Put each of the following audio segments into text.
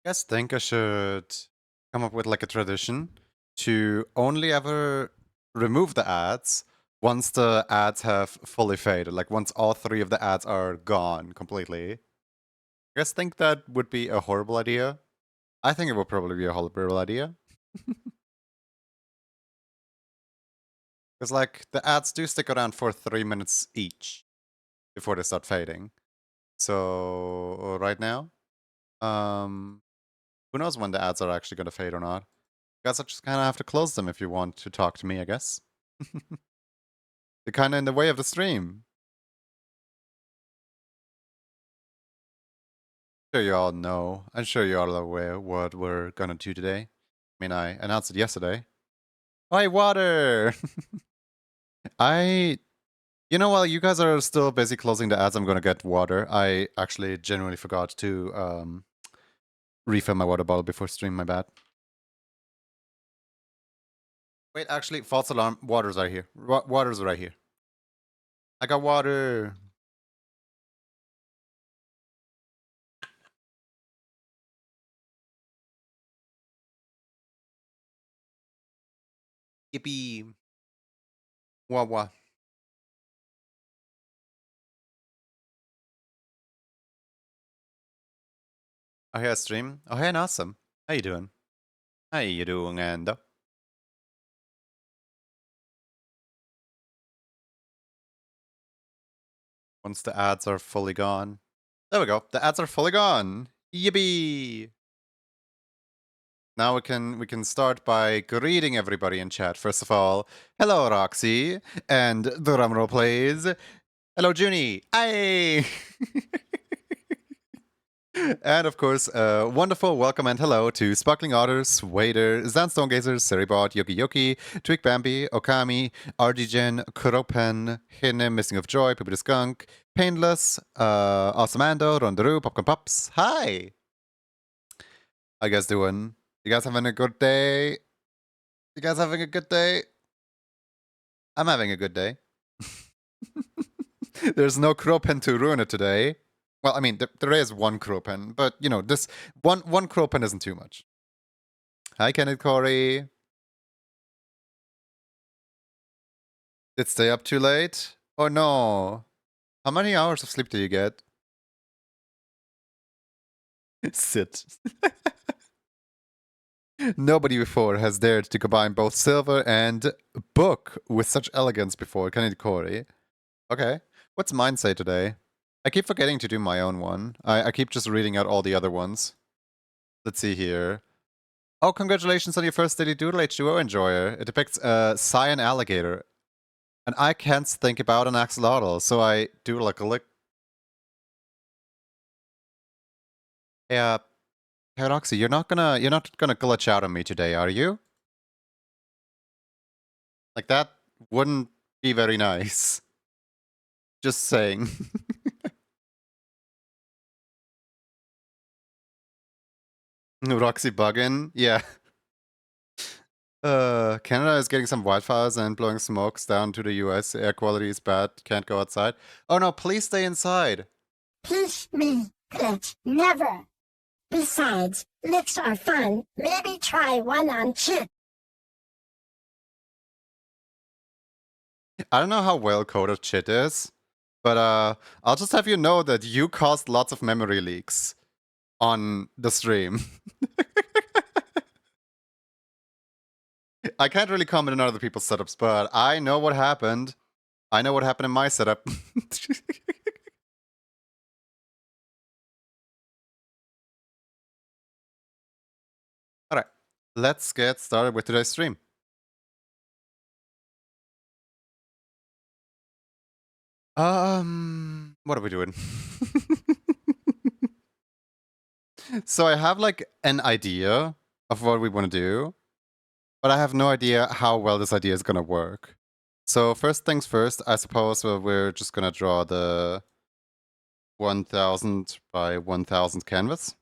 Guys think I should come up with like a tradition to only ever remove the ads once the ads have fully faded, like once all three of the ads are gone completely. You guys think that would be a horrible idea? I think it would probably be a horrible idea. Because like the ads do stick around for 3 minutes each before they start fading. So right now, who knows when the ads are actually gonna fade or not? You guys just kind of have to close them if you want to talk to me, I guess. They're kind of in the way of the stream. Sure you all know. I'm sure you all are aware what we're gonna do today. I mean, I announced it yesterday. Hi, water! You know, while you guys are still busy closing the ads, I'm gonna get water. I actually genuinely forgot to refill my water bottle before stream, my bad. Wait, actually, false alarm. Water's right here. Water's right here. I got water. Yippee. Wah wah. Oh, hey, stream. Oh, hey, and awesome. How you doing? How you doing, Ando? Once the ads are fully gone. There we go. The ads are fully gone. Yippee! Now we can start by greeting everybody in chat. First of all, hello Roxy, and the drumroll plays. Hello Junie. Aye. And of course, wonderful welcome and hello to Sparkling Otters, Wader, Zanstone Gazers, Seribot, Yoki Yoki, Twig Bambi, Okami, RGGen, Kuropen, Hine, Missing of Joy, Poopy the Skunk, Painless, Awesomando, Rondaru, Popcorn Pops. Hi! How you guys doing? You guys having a good day? You guys having a good day? I'm having a good day. There's no Kuropen to ruin it today. Well, I mean, there is one Kuropen, but you know, this one Kuropen isn't too much. Hi, Kenneth Corey. Did stay up too late? Oh no. How many hours of sleep do you get? Sit. Nobody before has dared to combine both silver and book with such elegance before. Kenneth Corey. Okay. What's mine say today? I keep forgetting to do my own one. I keep just reading out all the other ones. Let's see here. Oh, congratulations on your first daily doodle, H2O enjoyer. It depicts a cyan alligator. And I can't think about an axolotl, so I do like a lick. Yeah, Paradoxy, you're not gonna glitch out on me today, are you? Like that wouldn't be very nice. Just saying. Roxy Buggin, yeah. Canada is getting some wildfires and blowing smokes down to the US. Air quality is bad. Can't go outside. Oh no, please stay inside. Piss me, glitch, never. Besides, licks are fun. Maybe try one on Chit. I don't know how well coded Chit is, but I'll just have you know that you caused lots of memory leaks on the stream. I can't really comment on other people's setups, but I know what happened. I know what happened in my setup. Alright, let's get started with today's stream. What are we doing? So I have like an idea of what we want to do, but I have no idea how well this idea is gonna work. So first things first, I suppose we're just gonna draw the 1000 by 1000 canvas.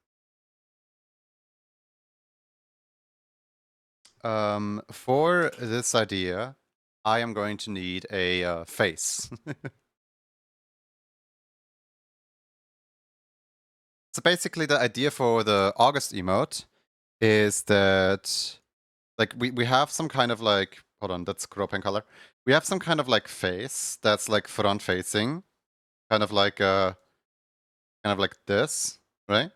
For this idea, I am going to need a face. So basically the idea for the August emote is that like we have some kind of like, hold on, that's crop and color. We have some kind of like face that's like front facing, kind of like this, right?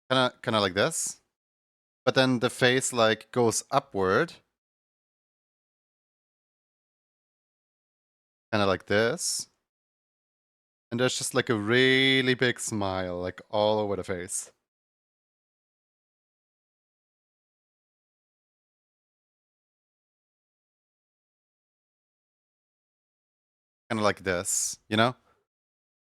Kind of like this. But then the face like goes upward, kind of like this. And there's just like a really big smile, like all over the face. Kind of like this, you know?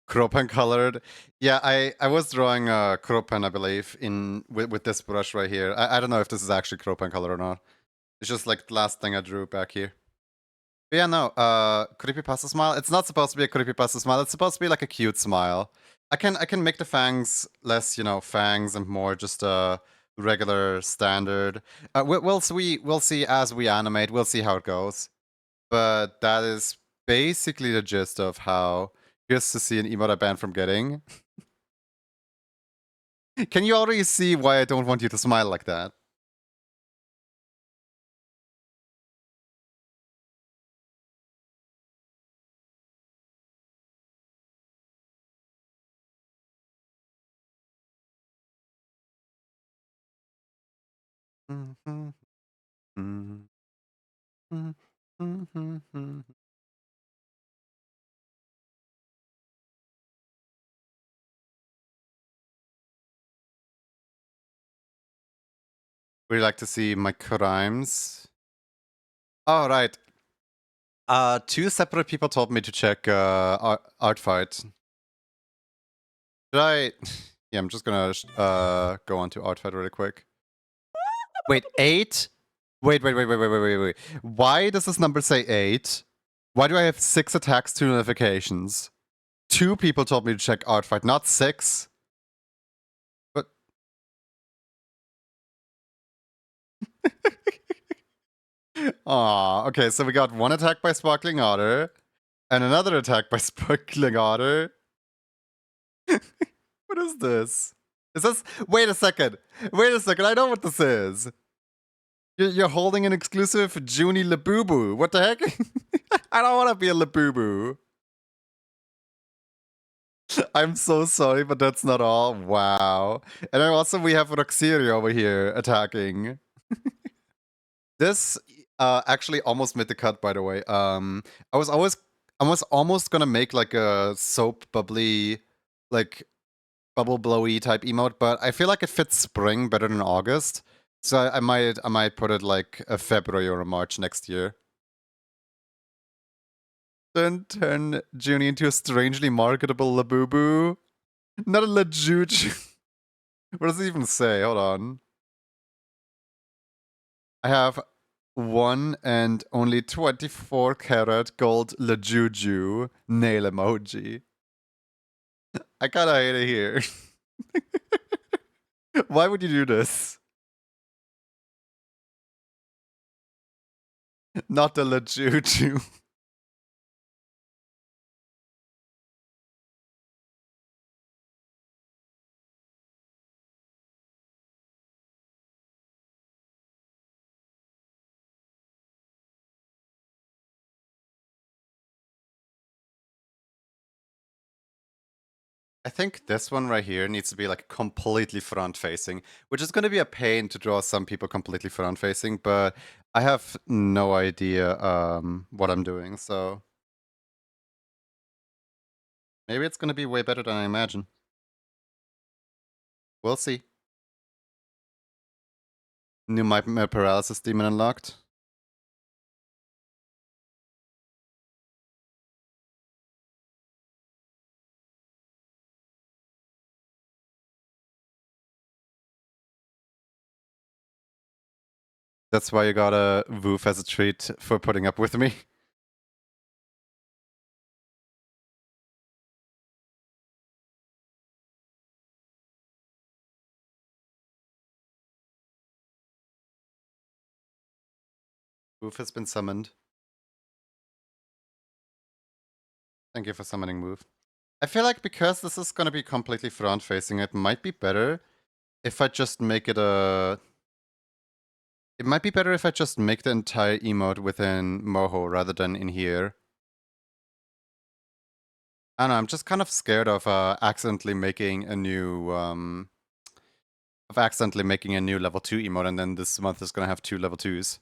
Kropan colored. Yeah, I was drawing Kropan, I believe, in with this brush right here. I don't know if this is actually Kropan color or not. It's just like the last thing I drew back here. But yeah, no, creepypasta smile. It's not supposed to be a creepypasta smile. It's supposed to be like a cute smile. I can make the fangs less, you know, fangs and more just a regular standard. We'll see as we animate. We'll see how it goes. But that is basically the gist of how here's to see an emote I banned from getting. Can you already see why I don't want you to smile like that? Would you like to see my crimes? Oh, right. Two separate people told me to check art fight. Should I? Yeah, I'm just gonna go on to art fight really quick. Wait, 8? Wait. Why does this number say 8? Why do I have 6 attacks, 2 notifications? 2 people told me to check art fight, not 6. But Aw, okay, so we got 1 attack by Sparkling Otter, and another attack by Sparkling Otter. What is this? Is this? Wait a second. I know what this is. You're holding an exclusive Junie Labubu. What the heck? I don't want to be a Labubu. I'm so sorry, but that's not all. Wow. And then also we have Roxiri over here attacking. This actually almost made the cut, by the way. I was almost gonna make like a soap bubbly, like bubble blowy type emote, but I feel like it fits spring better than August. So I might put it like a February or a March next year. Then turn Junie into a strangely marketable Labubu. Not a Lajuju. What does it even say? Hold on. I have 1 and only 24 karat gold Lajuju nail emoji. I kinda hate it here. Why would you do this? Not the Lajuju. I think this one right here needs to be like completely front facing, which is going to be a pain to draw some people completely front facing, but I have no idea what I'm doing, so maybe it's going to be way better than I imagine. We'll see. New my paralysis demon unlocked. That's why you got a woof as a treat for putting up with me. Woof has been summoned. Thank you for summoning Woof. I feel like because this is going to be completely front facing, it might be better if I just make it a... It might be better if I just make the entire emote within Moho rather than in here. I don't know, I'm just kind of scared of accidentally making a new level 2 emote, and then this month is gonna have 2 level 2s.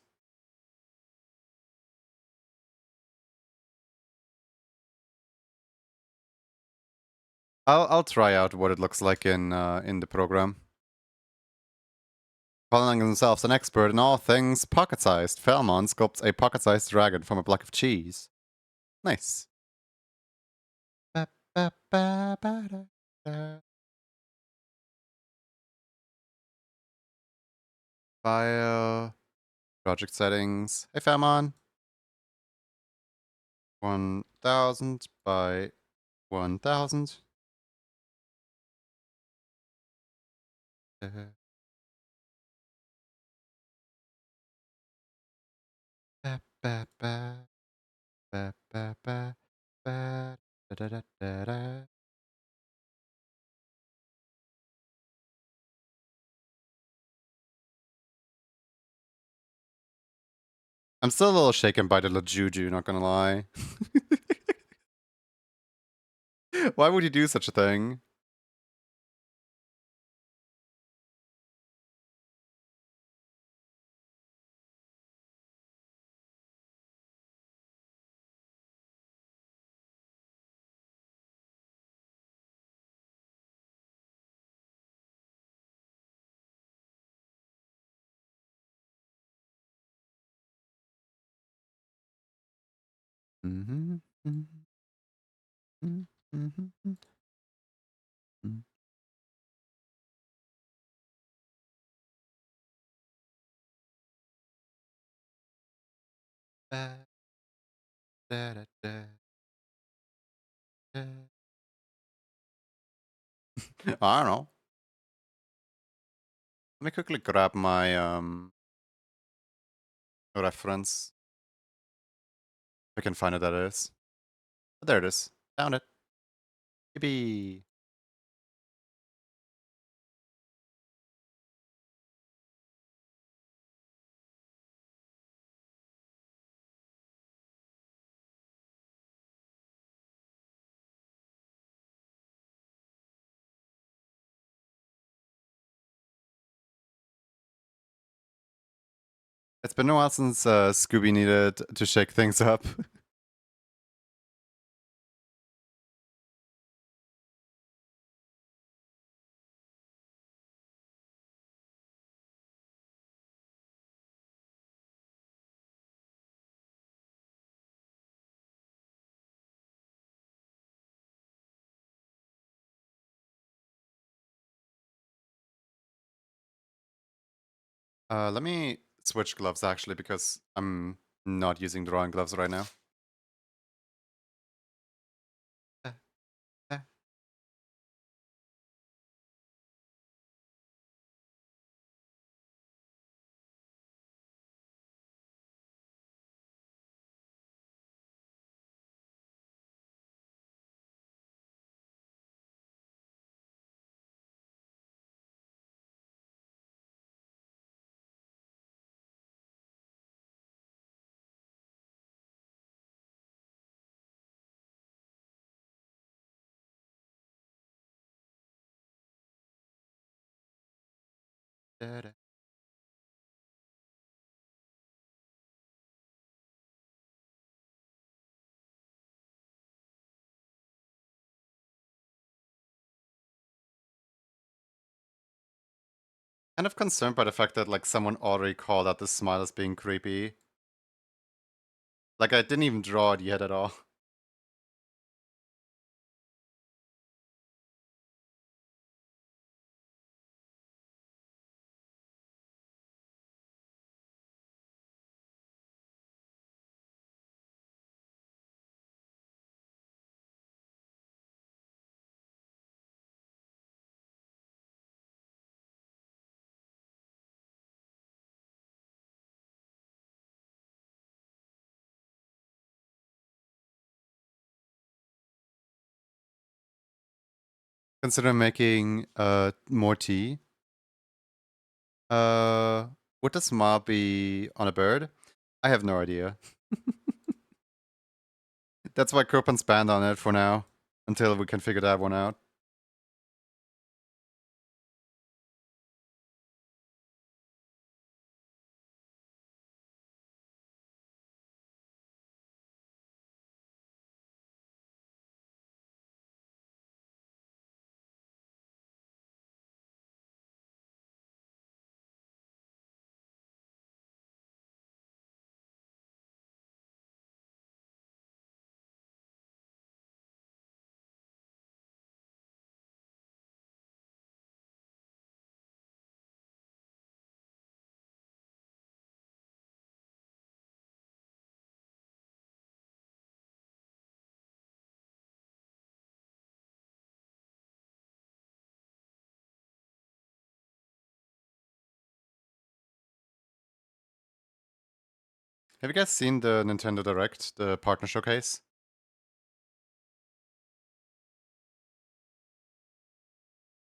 I'll try out what it looks like in the program. Calling themselves an expert in all things pocket-sized, Felmon sculpts a pocket-sized dragon from a block of cheese. Nice. File. Project settings. Hey, Felmon. 1000 by 1000. I'm still a little shaken by the Lajuju, not gonna lie. Why would you do such a thing? I don't know. Let me quickly grab my reference. I can find what that is. Oh, there it is. Found it. Yippee. It's been a while since Scooby needed to shake things up. Let me switch gloves actually because I'm not using drawing gloves right now. Da-da. Kind of concerned by the fact that like someone already called out the smile as being creepy. Like I didn't even draw it yet at all. Consider making more tea. Uh, would the smile be on a bird? I have no idea. That's why Kirpan's banned on it for now, until we can figure that one out. Have you guys seen the Nintendo Direct, the partner showcase?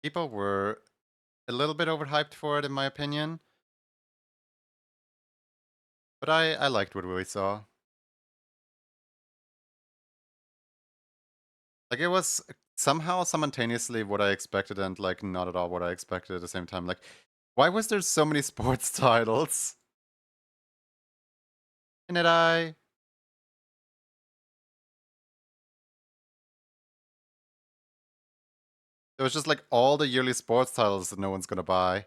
People were a little bit overhyped for it, in my opinion. But I liked what we saw. Like, it was somehow simultaneously what I expected and, like, not at all what I expected at the same time. Like, why was there so many sports titles? And it It was just like all the yearly sports titles that no one's gonna buy.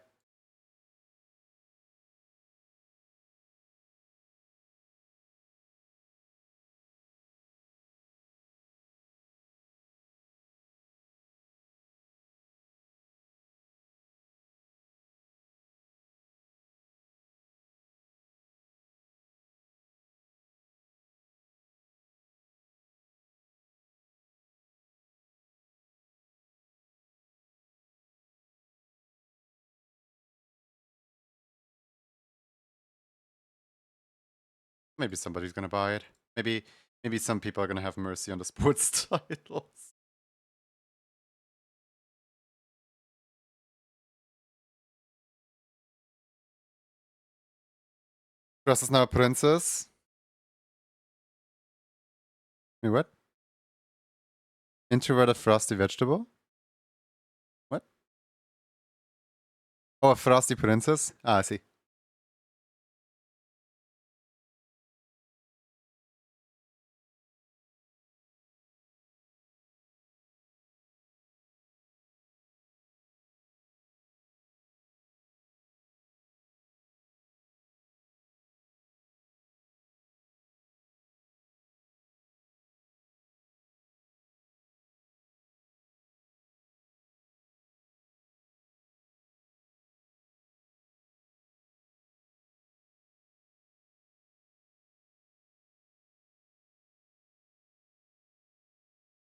Maybe somebody's gonna buy it. Maybe some people are gonna have mercy on the sports titles. Dress is now a princess. Wait, what? Introverted frosty vegetable? What? Oh, a frosty princess? Ah, I see.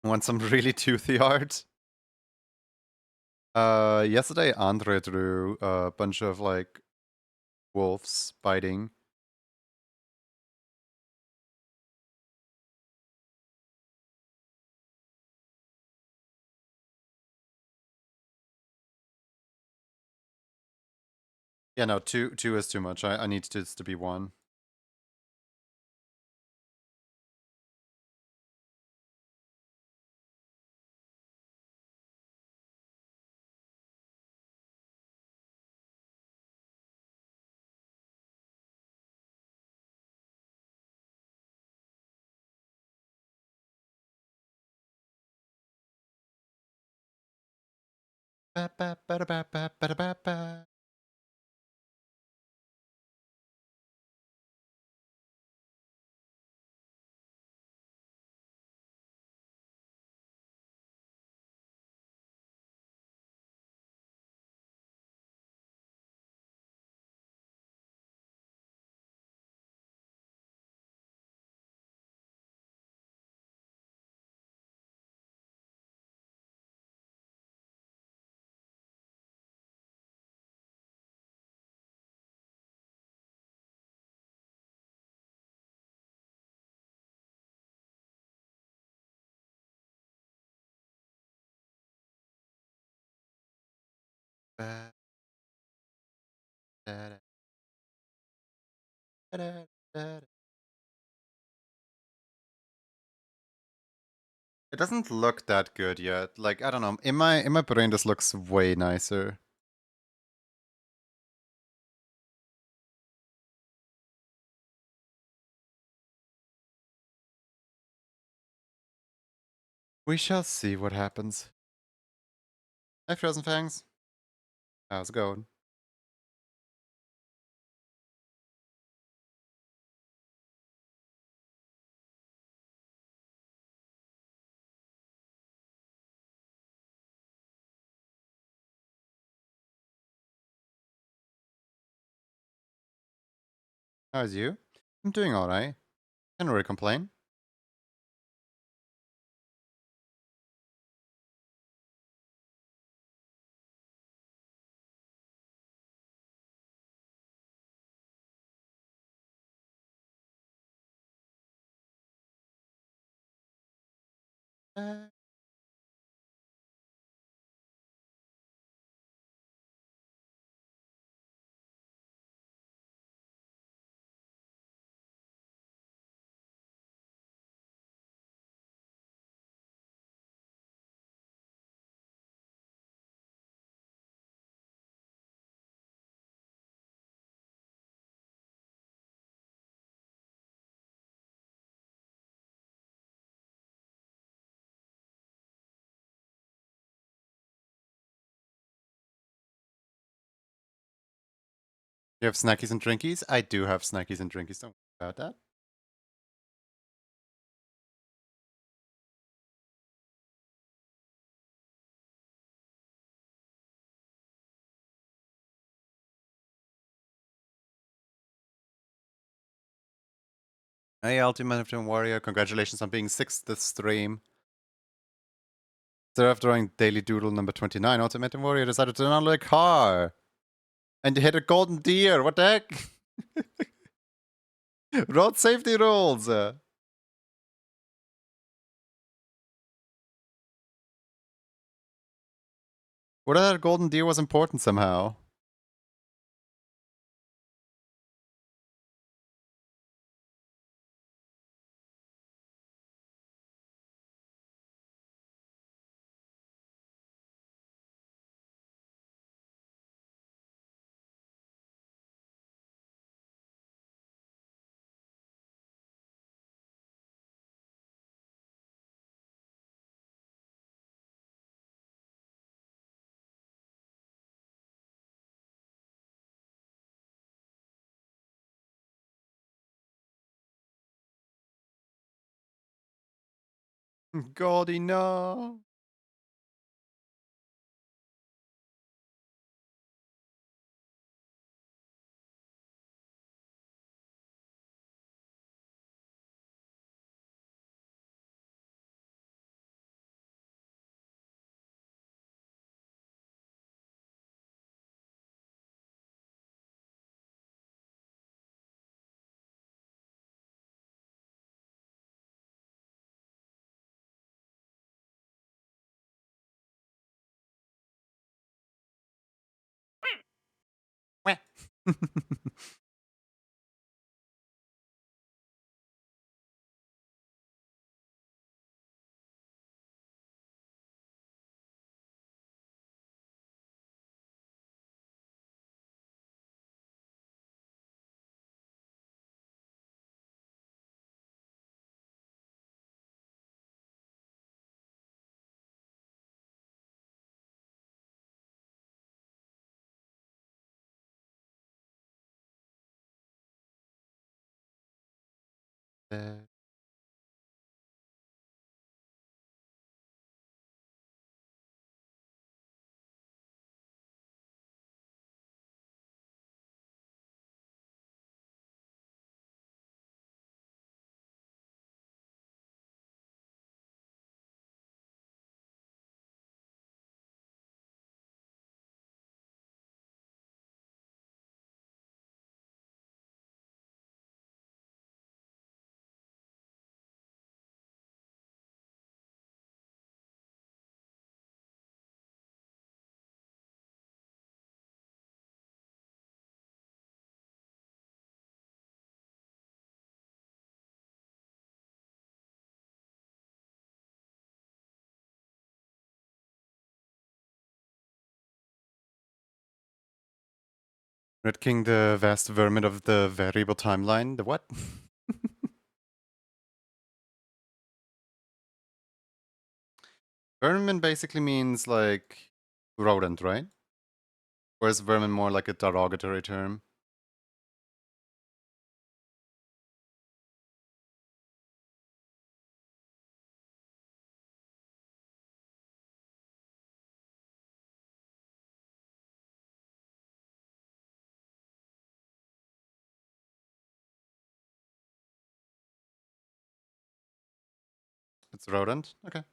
Want some really toothy art? Yesterday Andre drew a bunch of like wolves biting. Yeah, no, two is too much. I need this to be one. Ba, ba, ba, da, ba, ba, ba, da, ba, ba. Ba, da, da, da, da, da. It doesn't look that good yet. Like, I don't know. In my brain this looks way nicer. We shall see what happens. Hi Frozen Fangs. How's it going? How's you? I'm doing alright. Can't really complain. Uh, you have snackies and drinkies? I do have snackies and drinkies. Don't worry about that. Hey, Ultimate Warrior. Congratulations on being 6th this stream. So after drawing Daily Doodle number 29, Ultimate Warrior decided to download a car. And hit a golden deer. What the heck? Road safety rules. What if that golden deer was important somehow? Goldie, no. Wah. Uh, Red King, the vast vermin of the variable timeline. The what? Vermin basically means like rodent, right? Or is vermin more like a derogatory term? It's rodent? Okay.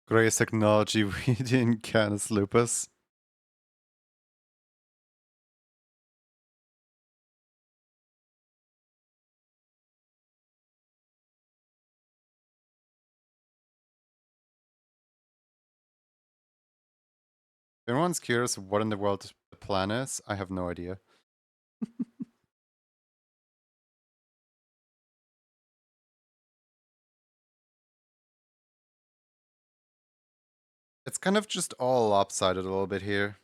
Greatest technology we in Canis lupus. If anyone's curious what in the world the plan is, I have no idea. It's kind of just all lopsided a little bit here.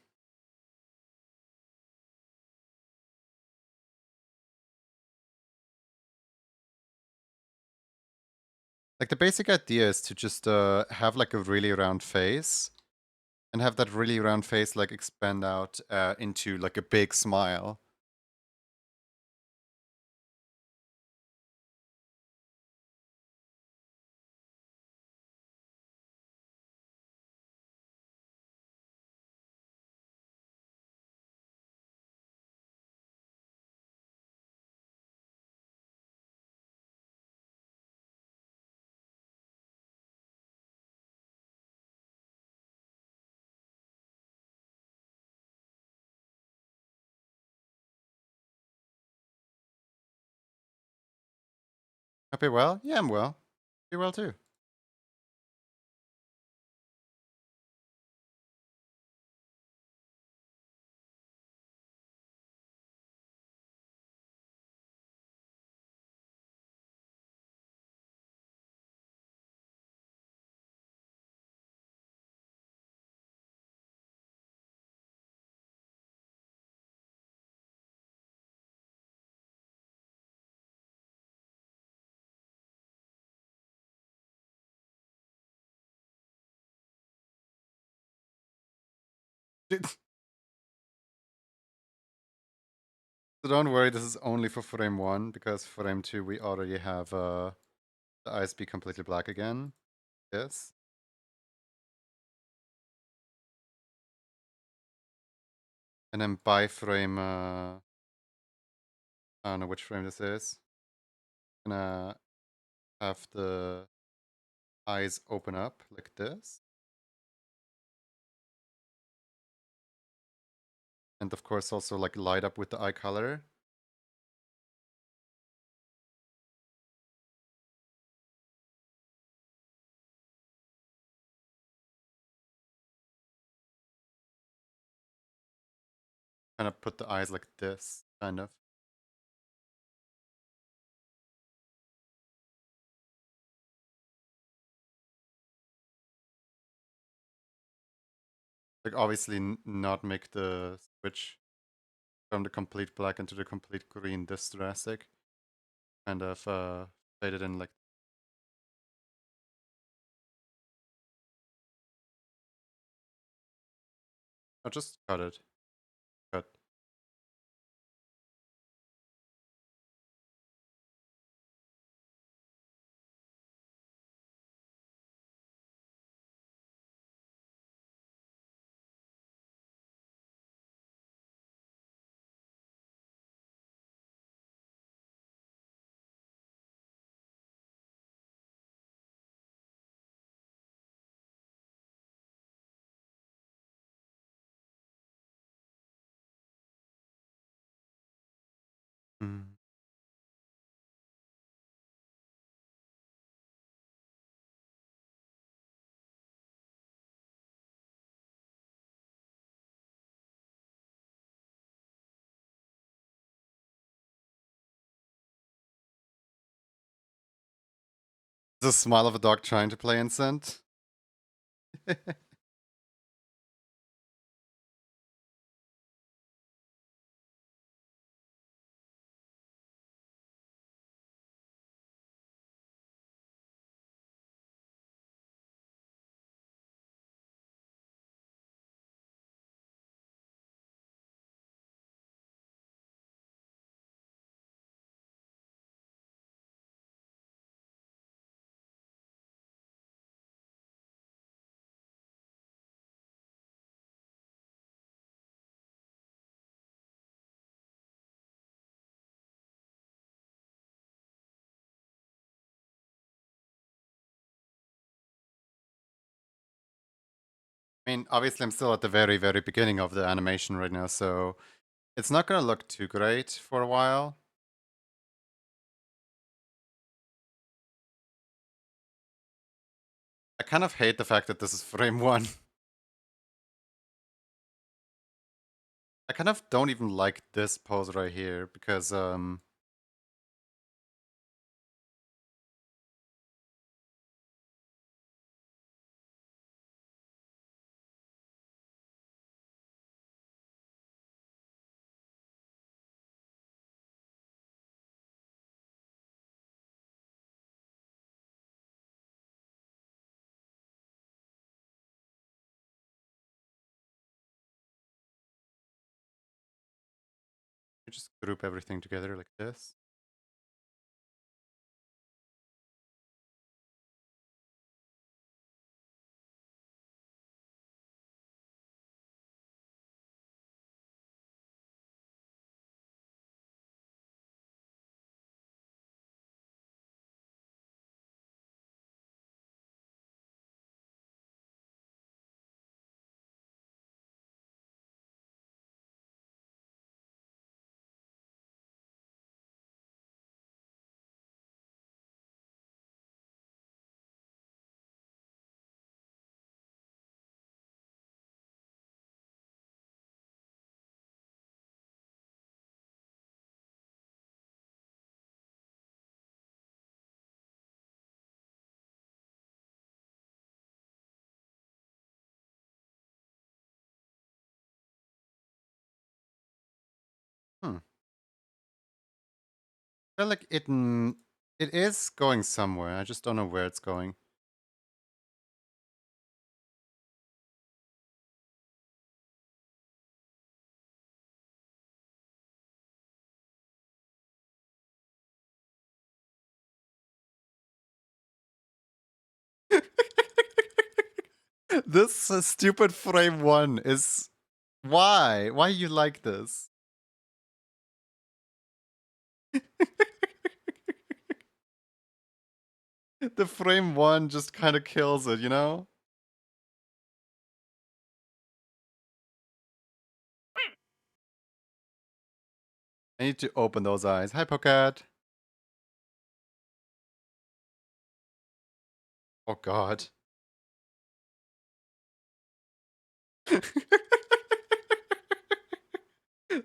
Like the basic idea is to just have like a really round face and have that really round face like expand out into like a big smile. Happy well? Yeah, I'm well. You're well too. So don't worry, this is only for frame 1, because frame 2 we already have the eyes be completely black again. Yes. And then by frame, I don't know which frame this is. Gonna have the eyes open up like this. And of course also like light up with the eye color. kind of put the eyes like this, kind of. Like obviously not make the switch from the complete black into the complete green this drastic. Kind of fade it in like. Oh, just cut it. Cut. Mm. The smile of a dog trying to play Incent. I mean, obviously, I'm still at the very, very beginning of the animation right now, so it's not gonna look too great for a while. I kind of hate the fact that this is frame one. I kind of don't even like this pose right here because you just group everything together like this. Hmm. I feel like it is going somewhere. I just don't know where it's going. This stupid frame one is why? Why you like this? The frame one just kind of kills it, you know? I need to open those eyes. Hi, Pocket. Oh God.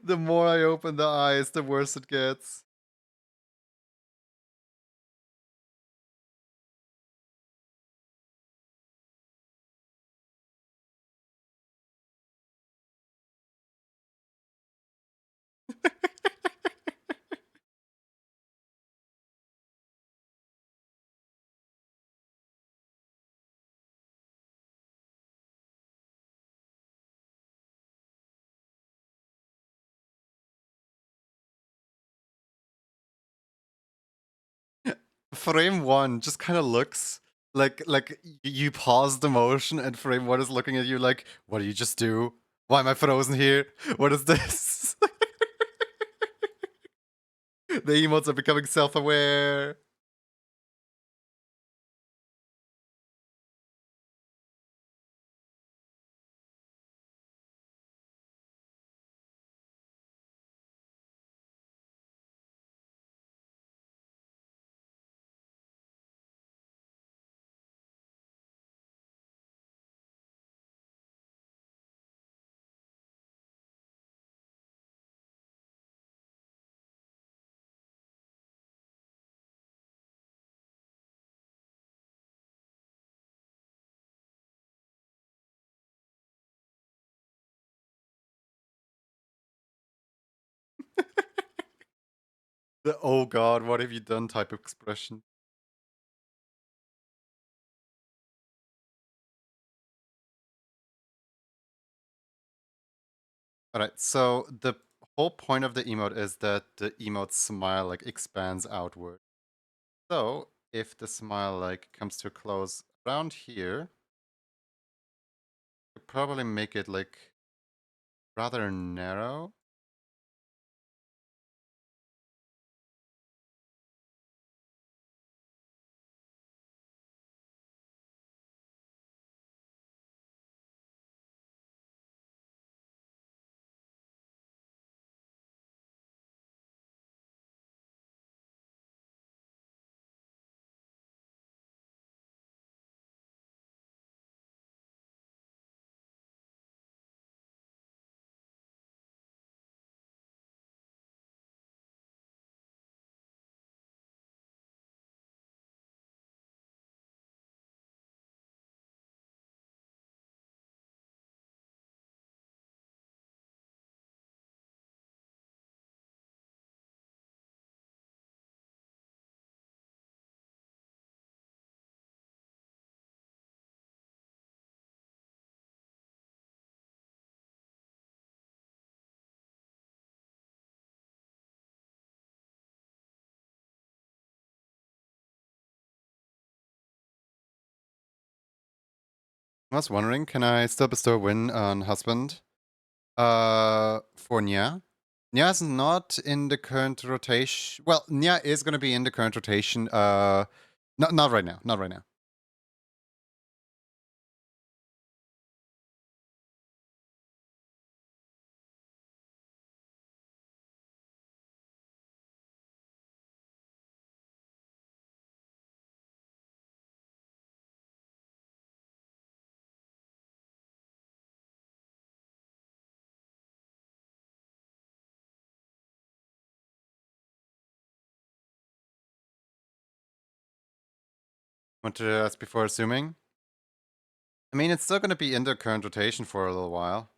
The more I open the eyes, the worse it gets. Frame one just kind of looks like you pause the motion and frame one is looking at you like, what do you just do? Why am I frozen here? What is this? The emotes are becoming self-aware. The oh god, what have you done type expression. Alright, so the whole point of the emote is that the emote smile like expands outward. So if the smile like comes to a close around here, you probably make it like rather narrow. I was wondering, can I still bestow a win on husband? For Nya. Nya is not in the current rotation. Well, Nya is gonna be in the current rotation. Not right now. Not right now. Want to ask before assuming? I mean, it's still gonna be in the current rotation for a little while.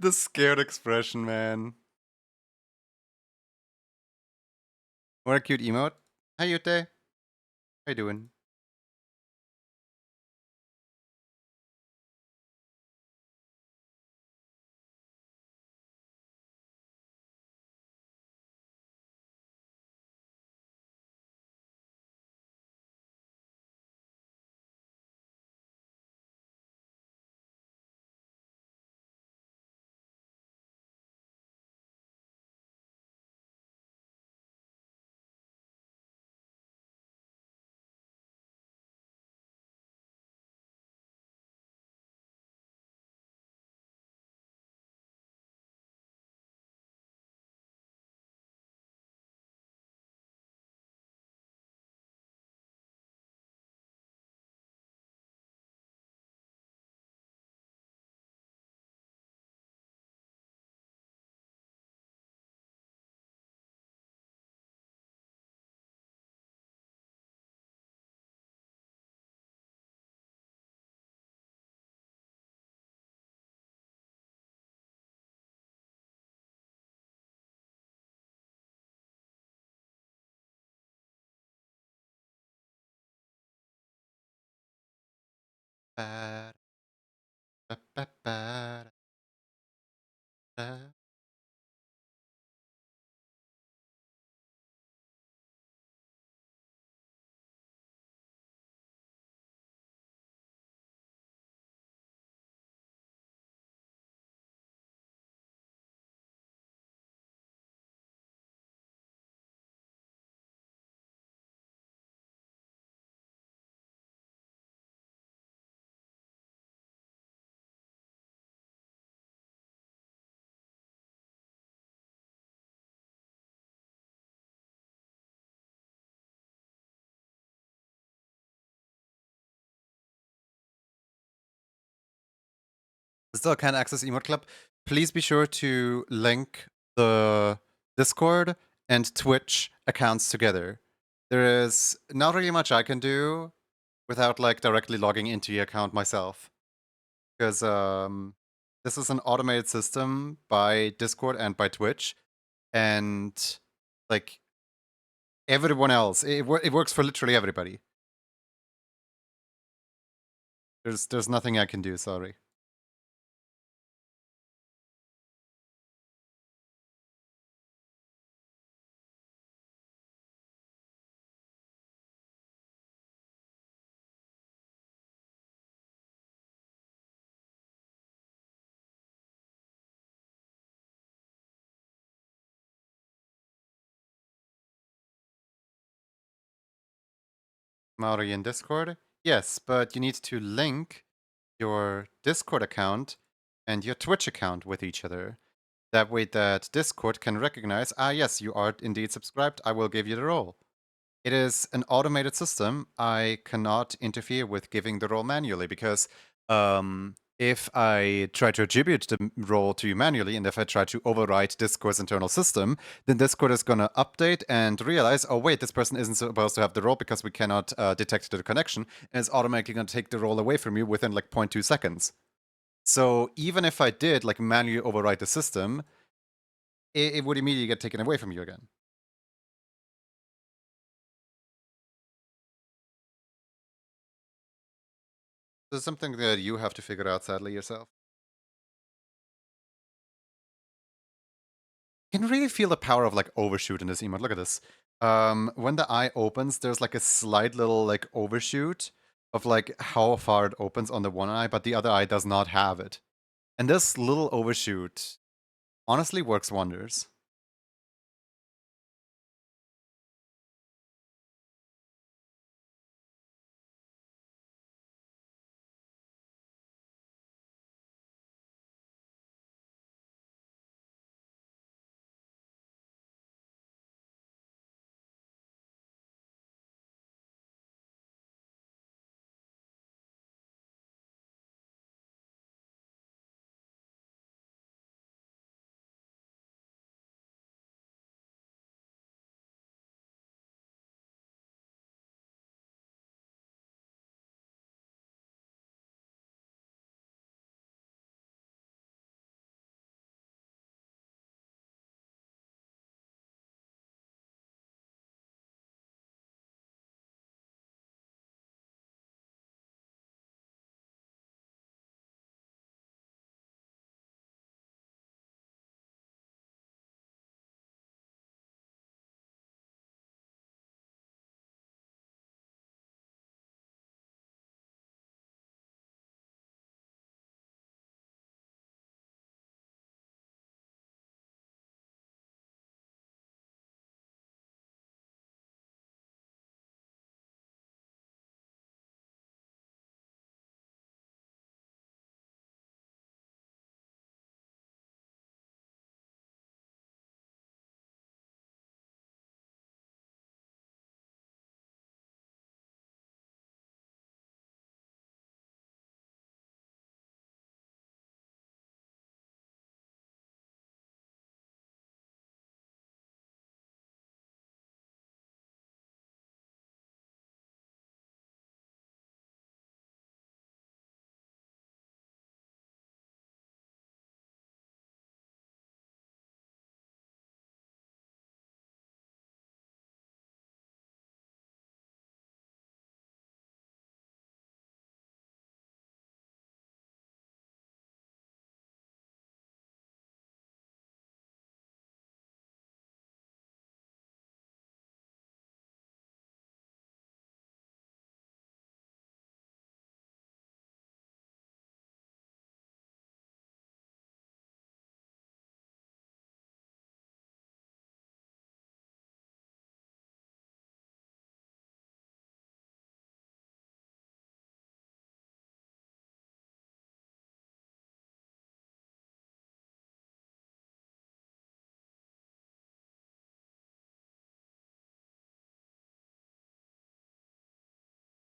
The scared expression, man. What a cute emote. Hi, Yute. How you doing? Ba- ba- ba- ba- da. Still can't access Emote Club. Please be sure to link the Discord and Twitch accounts together. There is not really much I can do without like directly logging into your account myself. Because this is an automated system by Discord and by Twitch. And like everyone else, it works for literally everybody. There's nothing I can do, sorry. Maori in Discord? Yes, but you need to link your Discord account and your Twitch account with each other. That way that Discord can recognize, ah yes, you are indeed subscribed, I will give you the role. It is an automated system. I cannot interfere with giving the role manually because if I try to attribute the role to you manually and if I try to override Discord's internal system, then Discord is going to update and realize, oh wait, this person isn't supposed to have the role because we cannot detect the connection, and it's automatically going to take the role away from you within like 0.2 seconds. So even if I did like manually override the system, it would immediately get taken away from you again. This is something that you have to figure out, sadly, yourself. You can really feel the power of like overshoot in this emote. Look at this. When the eye opens, there's like a slight little like overshoot of like how far it opens on the one eye, but the other eye does not have it. And this little overshoot honestly works wonders.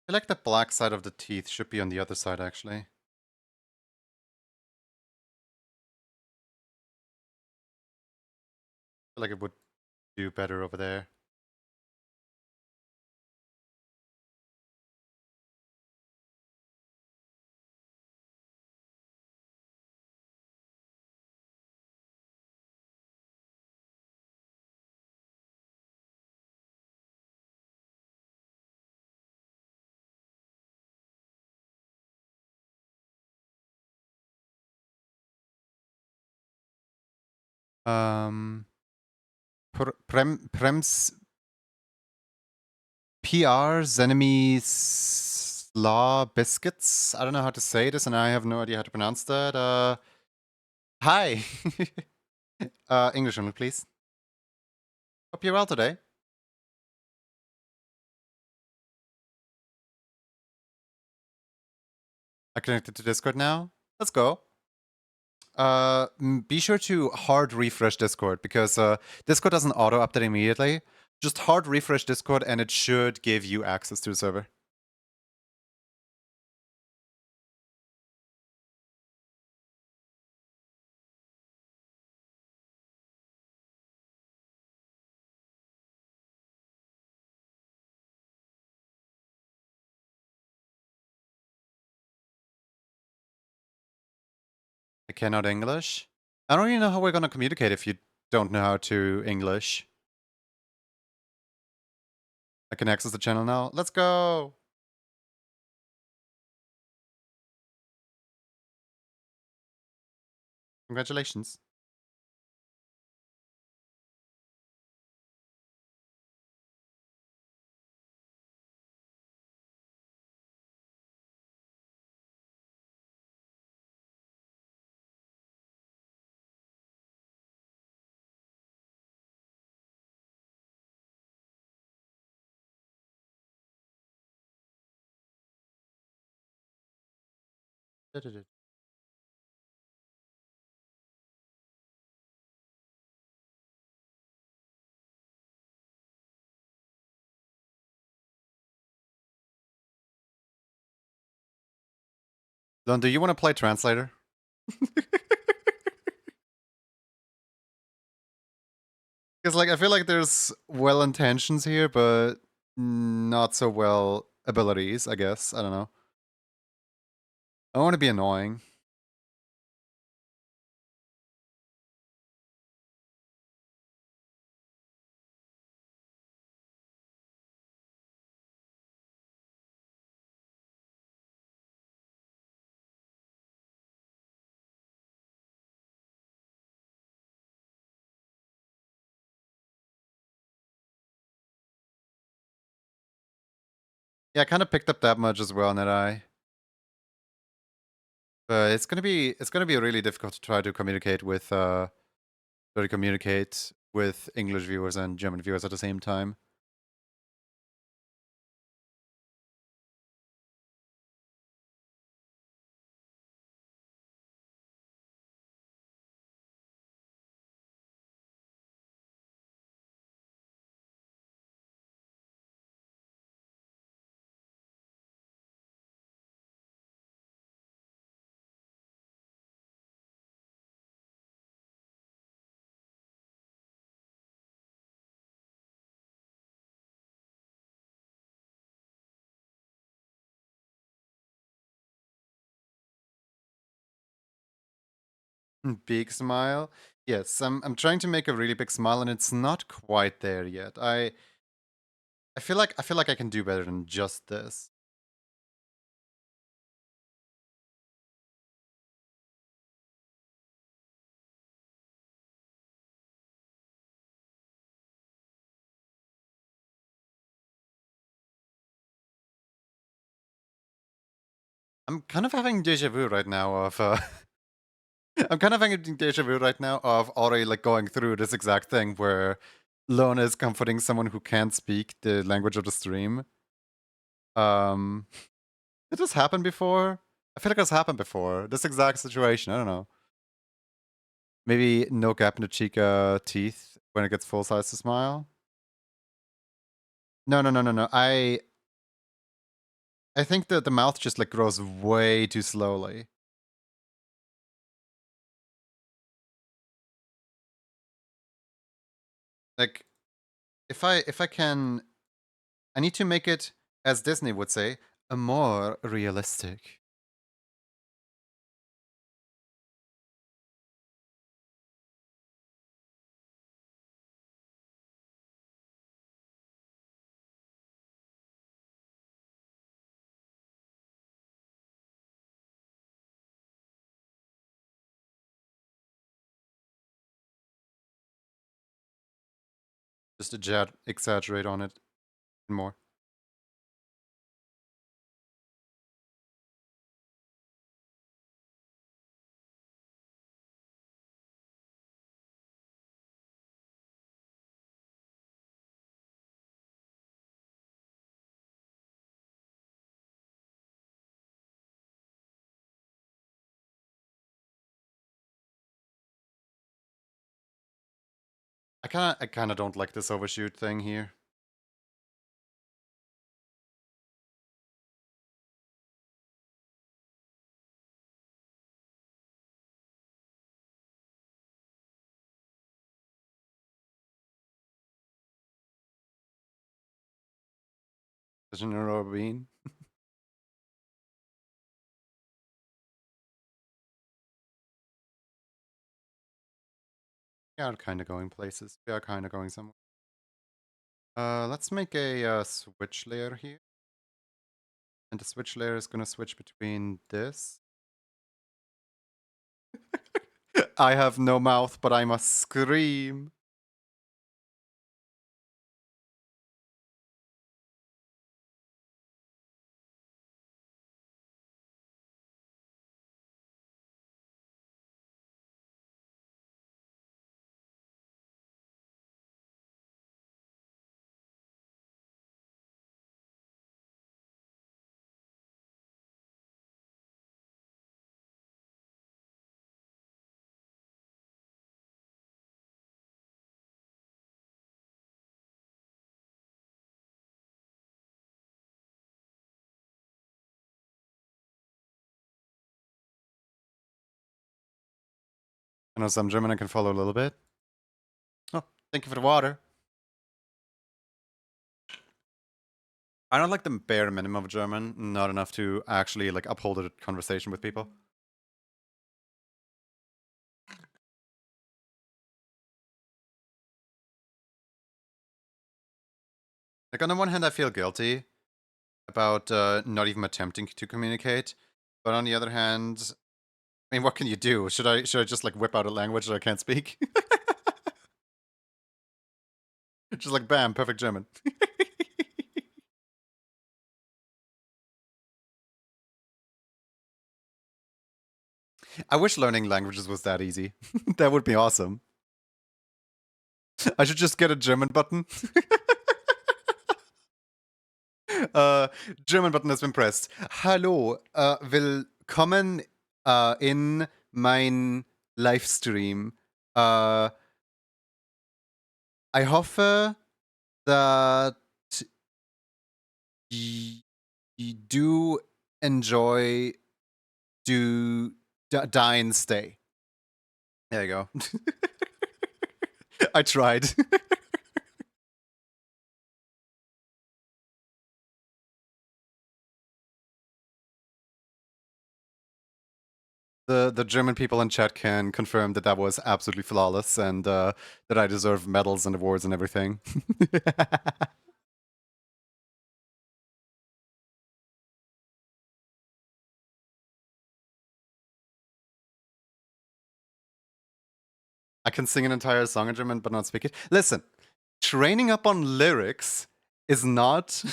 feel like the black side of the teeth should be on the other side, actually. I feel like it would do better over there. Um, Prems PR Zenemy Slaw Biscuits. I don't know how to say this, and I have no idea how to pronounce that. Hi. English only, please. Hope you're well today. I connected to Discord now. Let's go. Be sure to hard refresh Discord because Discord doesn't auto update immediately. Just hard refresh Discord and it should give you access to the server. I cannot English. I don't even know how we're gonna communicate if you don't know how to English. I can access the channel now. Let's go! Congratulations. Don, do you want to play translator? Because like I feel like there's well intentions here, but not so well abilities, I guess. I don't know. I want to be annoying. Yeah, I kind of picked up that much as well, Nedai. But it's gonna be really difficult to try to communicate with English viewers and German viewers at the same time. Big smile. Yes, I'm trying to make a really big smile, and it's not quite there yet. I feel like I can do better than just this. I'm kind of having deja vu right now of I'm kind of having deja vu right now of already like going through this exact thing where Lona is comforting someone who can't speak the language of the stream. Um, did this happen before? I feel like it's happened before. This exact situation. I don't know. Maybe no gap in the Chica teeth when it gets full size to smile. No. I think that the mouth just like grows way too slowly. Like if I can, I need to make it, as Disney would say, a more realistic. Just exaggerate on it more. I kinda don't like this overshoot thing here. Doesn't know what I mean? We are kind of going places. We are kind of going somewhere. Let's make a switch layer here. And the switch layer is gonna switch between this. I have no mouth, but I must scream. I know some German I can follow a little bit. Oh, thank you for the water. I don't like the bare minimum of German, not enough to actually like uphold a conversation with people. Like on the one hand, I feel guilty about not even attempting to communicate, but on the other hand, I mean, what can you do? Should I just like whip out a language that I can't speak? Just like bam, perfect German. I wish learning languages was that easy. That would be awesome. I should just get a German button. uh, German button has been pressed. Hallo, willkommen in mein Livestream. I hoffe, that you do enjoy dine stay. There you go. I tried. The German people in chat can confirm that that was absolutely flawless and that I deserve medals and awards and everything. I can sing an entire song in German but not speak it. Listen, training up on lyrics is not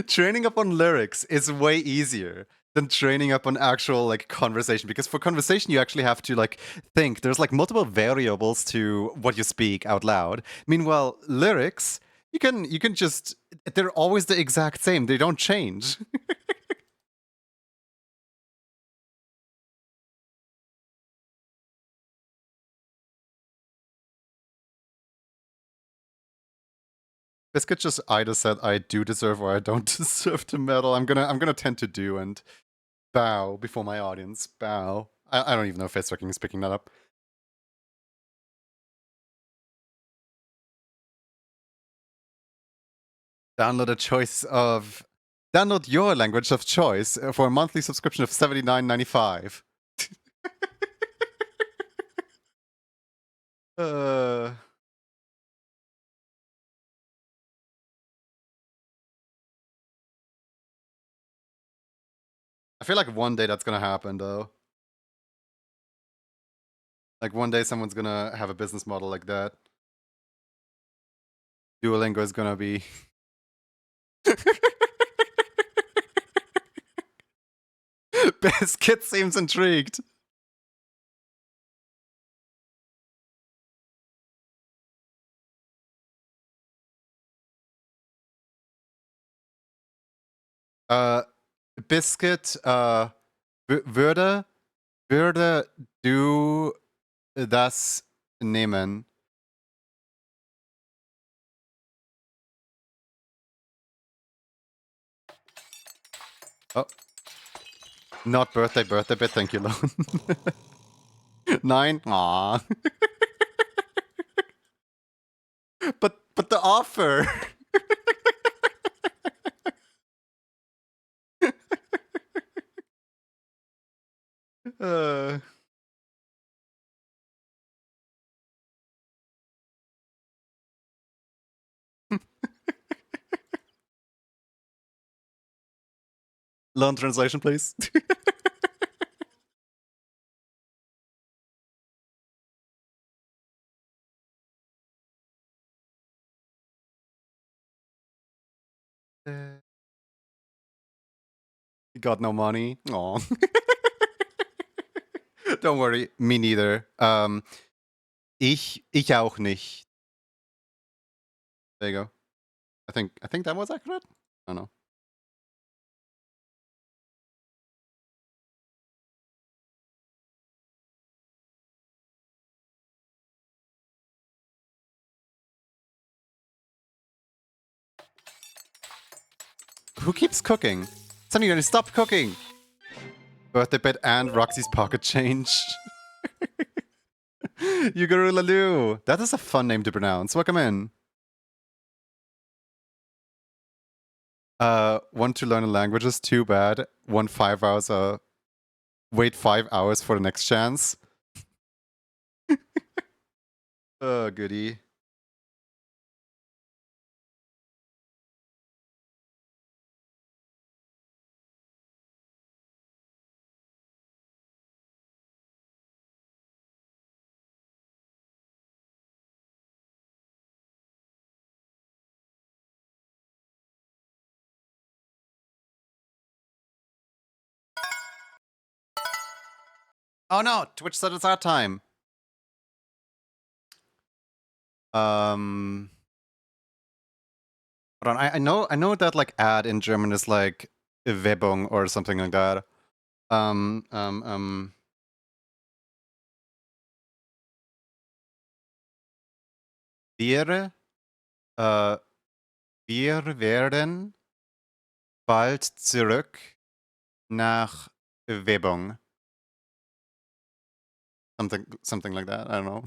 training up on lyrics is way easier than training up on actual like conversation, because for conversation you actually have to like think. There's like multiple variables to what you speak out loud. Meanwhile, lyrics, you can just, they're always the exact same. They don't change. Biscuit just either said I do deserve or I don't deserve the medal. I'm gonna tend to do and bow before my audience. Bow. I don't even know if Facetracking is picking that up. Download your language of choice for a monthly subscription of $79.95. I feel like one day that's gonna happen though. Like one day someone's gonna have a business model like that. Duolingo is gonna be Biscuit seems intrigued. Biscuit würde du das nehmen? Oh. Not birthday, but thank you, Lone. 9? Aww. but the offer. uh. Lone translation, please. You got no money. Aw. Don't worry, me neither. Ich auch nicht. There you go. I think that was accurate. I don't know. Who keeps cooking? Sonny, you're gonna stop cooking. Birthday bit and Roxy's pocket change. Yugaru Lalu. That is a fun name to pronounce. Welcome in. Want to learn a language is too bad. 5 hours. Wait 5 hours for the next chance. Oh, goody. Oh no, Twitch said it's our time. Hold on, I know that like ad in German is like Werbung or something like that. Wir, wir werden bald zurück nach Werbung. Something like that. I don't know.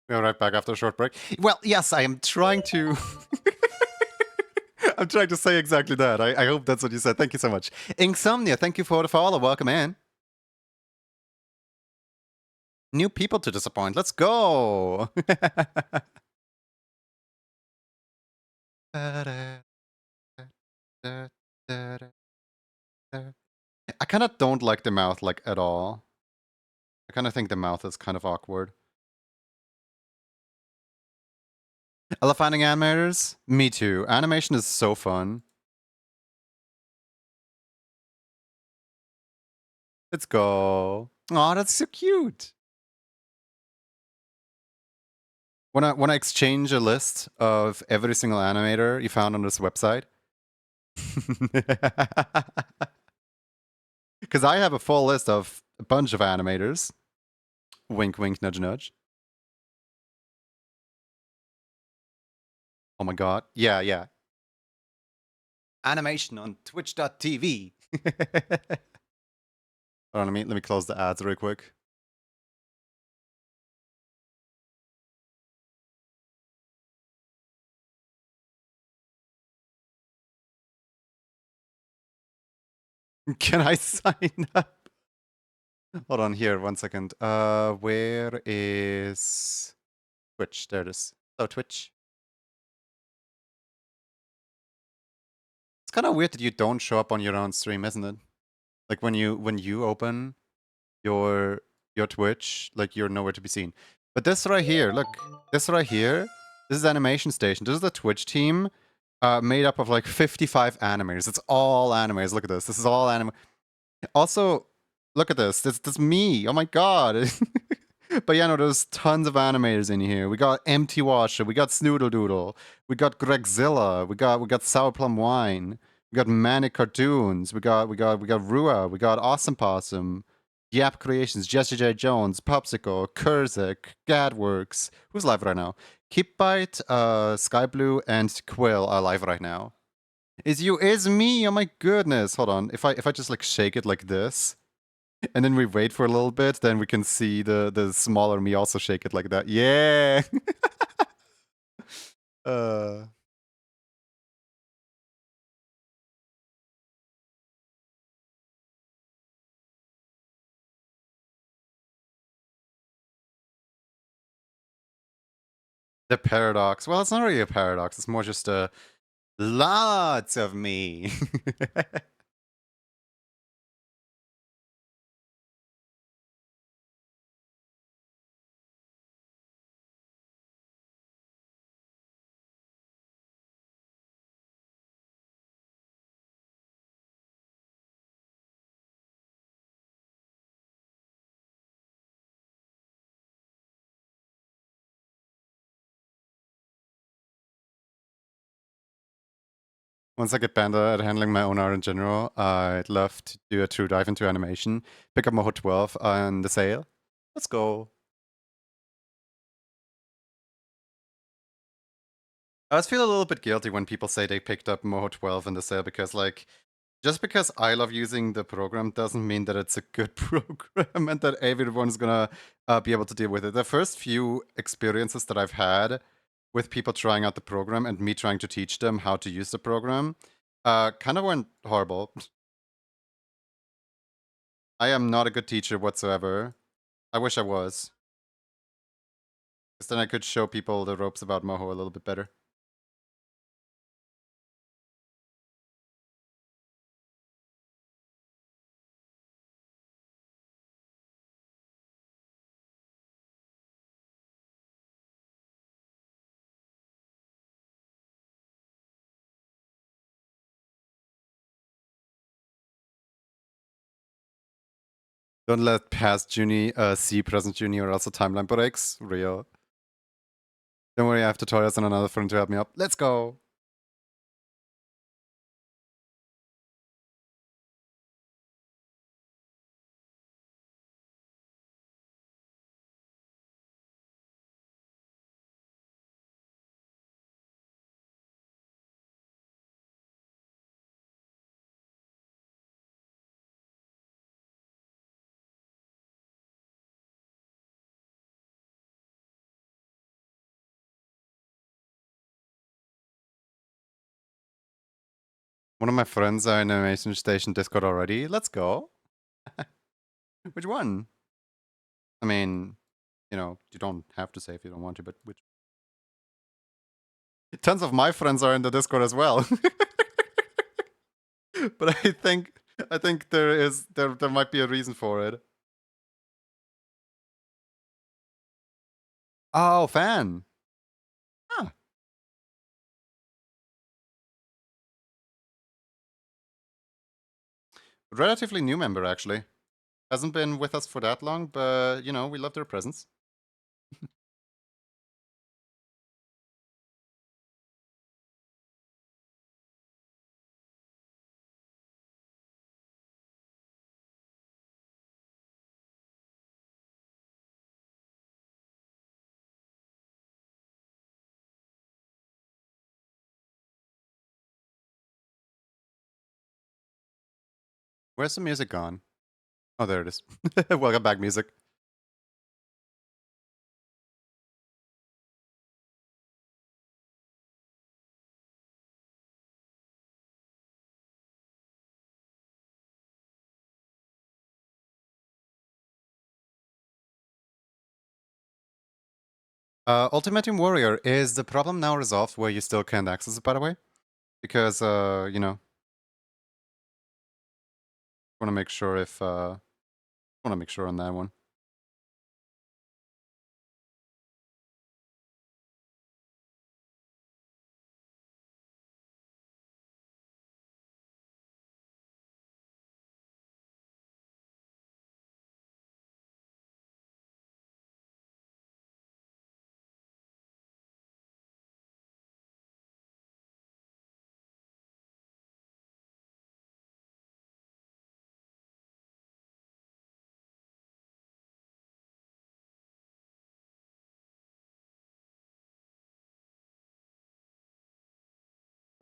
We're right back after a short break. Well, yes, I am trying to. I'm trying to say exactly that. I hope that's what you said. Thank you so much. Insomnia, thank you for the follow. Welcome in. New people to disappoint. Let's go. I kind of don't like the mouth like at all. I kind of think the mouth is kind of awkward. I love finding animators. Me too. Animation is so fun. Let's go. Oh, that's so cute. Wanna exchange a list of every single animator you found on this website? Because I have a full list of a bunch of animators. Wink, wink, nudge, nudge. Oh my god. Yeah, yeah. Animation on twitch.tv. Hold on, let me close the ads real quick. Can I sign up? Hold on here, 1 second. Where is Twitch? There it is. Oh, Twitch. It's kind of weird that you don't show up on your own stream, isn't it? Like when you open your Twitch, like you're nowhere to be seen. But this right here, look, this right here, this is Animation Station. This is the Twitch team, made up of like 55 animators. It's all animators. Look at this. This is all anime. Also, look at this. This me. Oh my god. But yeah, no, there's tons of animators in here. We got Empty Washer, we got Snoodle Doodle, we got Gregzilla, we got Sour Plum Wine, we got Manic Cartoons, we got Rua, we got Awesome Possum, Yap Creations, Jesse J. Jones, Popsicle, Kurzak, Gadworks. Who's live right now? Keepbite, Skyblue, and Quill are live right now. Is me! Oh my goodness! Hold on. If I just like shake it like this, and then we wait for a little bit, then we can see the smaller me also shake it like that. Yeah. uh the paradox. Well, it's not really a paradox. It's more just a lots of me. Once I get better at handling my own art in general, I'd love to do a true dive into animation. Pick up Moho 12 on the sale. Let's go. I always feel a little bit guilty when people say they picked up Moho 12 in the sale because, like, just because I love using the program doesn't mean that it's a good program and that everyone's gonna be able to deal with it. The first few experiences that I've had with people trying out the program and me trying to teach them how to use the program kind of went horrible. I am not a good teacher whatsoever. I wish I was. Because then I could show people the ropes about Moho a little bit better. Don't let past Juni see present Juni or else the timeline breaks. Real. Don't worry, I have tutorials and another friend to help me up. Let's go! One of my friends are in Animation Station Discord already. Let's go. Which one? I mean, you know, you don't have to say if you don't want to, but which? Tons of my friends are in the Discord as well. But I think there might be a reason for it. Oh, fan. Huh. Relatively new member, actually. Hasn't been with us for that long, but, you know, we love their presence. Where's the music gone? Oh, there it is. Welcome back, music. Ultimate Team Warrior, is the problem now resolved where you still can't access it, by the way? Because, you know, want to make sure if, want to make sure on that one.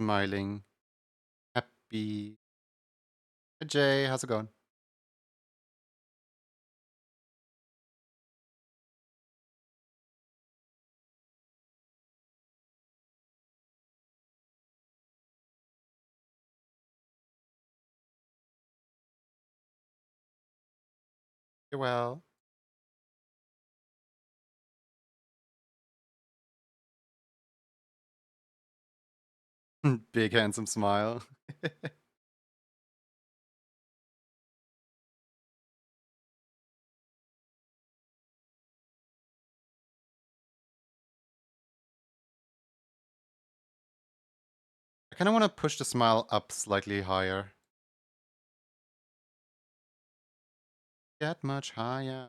Smiling. Happy. Hey, Jay, how's it going? You're well. Big handsome smile. I kind of want to push the smile up slightly higher. Get much higher.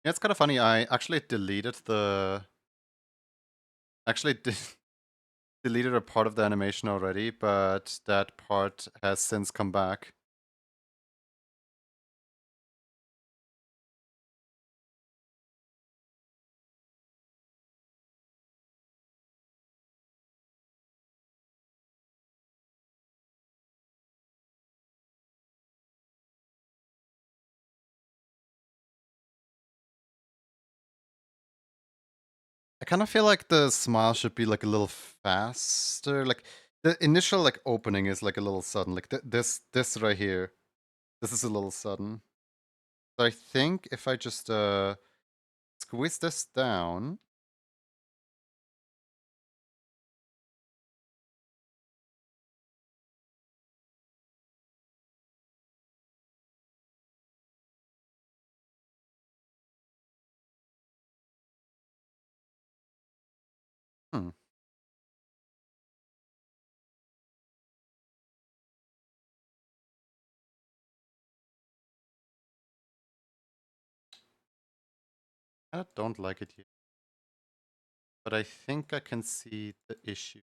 Yeah, it's kind of funny. I actually deleted the. Actually, deleted a part of the animation already, but that part has since come back. I kind of feel like the smile should be like a little faster. Like the initial like opening is like a little sudden. Like this right here, this is a little sudden. So I think if I just squeeze this down. Hmm. I don't like it yet, but I think I can see the issue.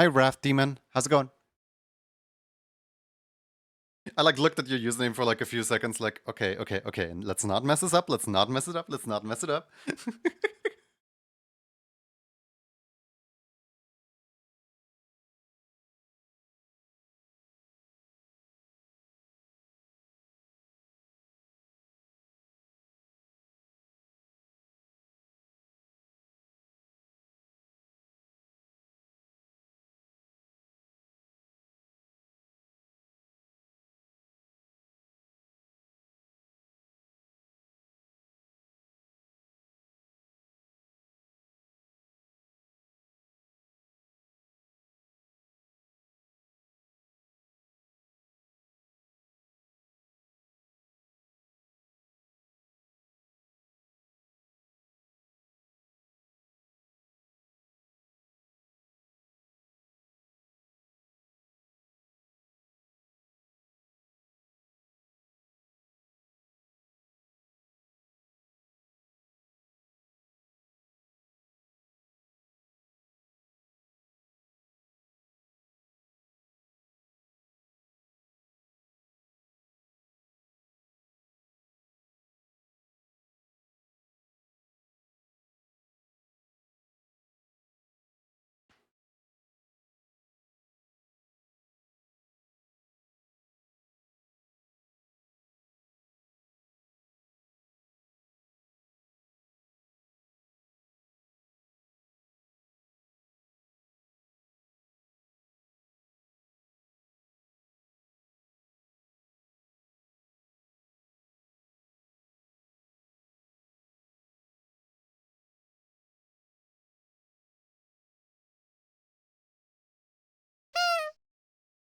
Hi, Wrath Demon. How's it going? I like looked at your username for like a few seconds, like, okay, okay, okay, and let's not mess this up, let's not mess it up, let's not mess it up.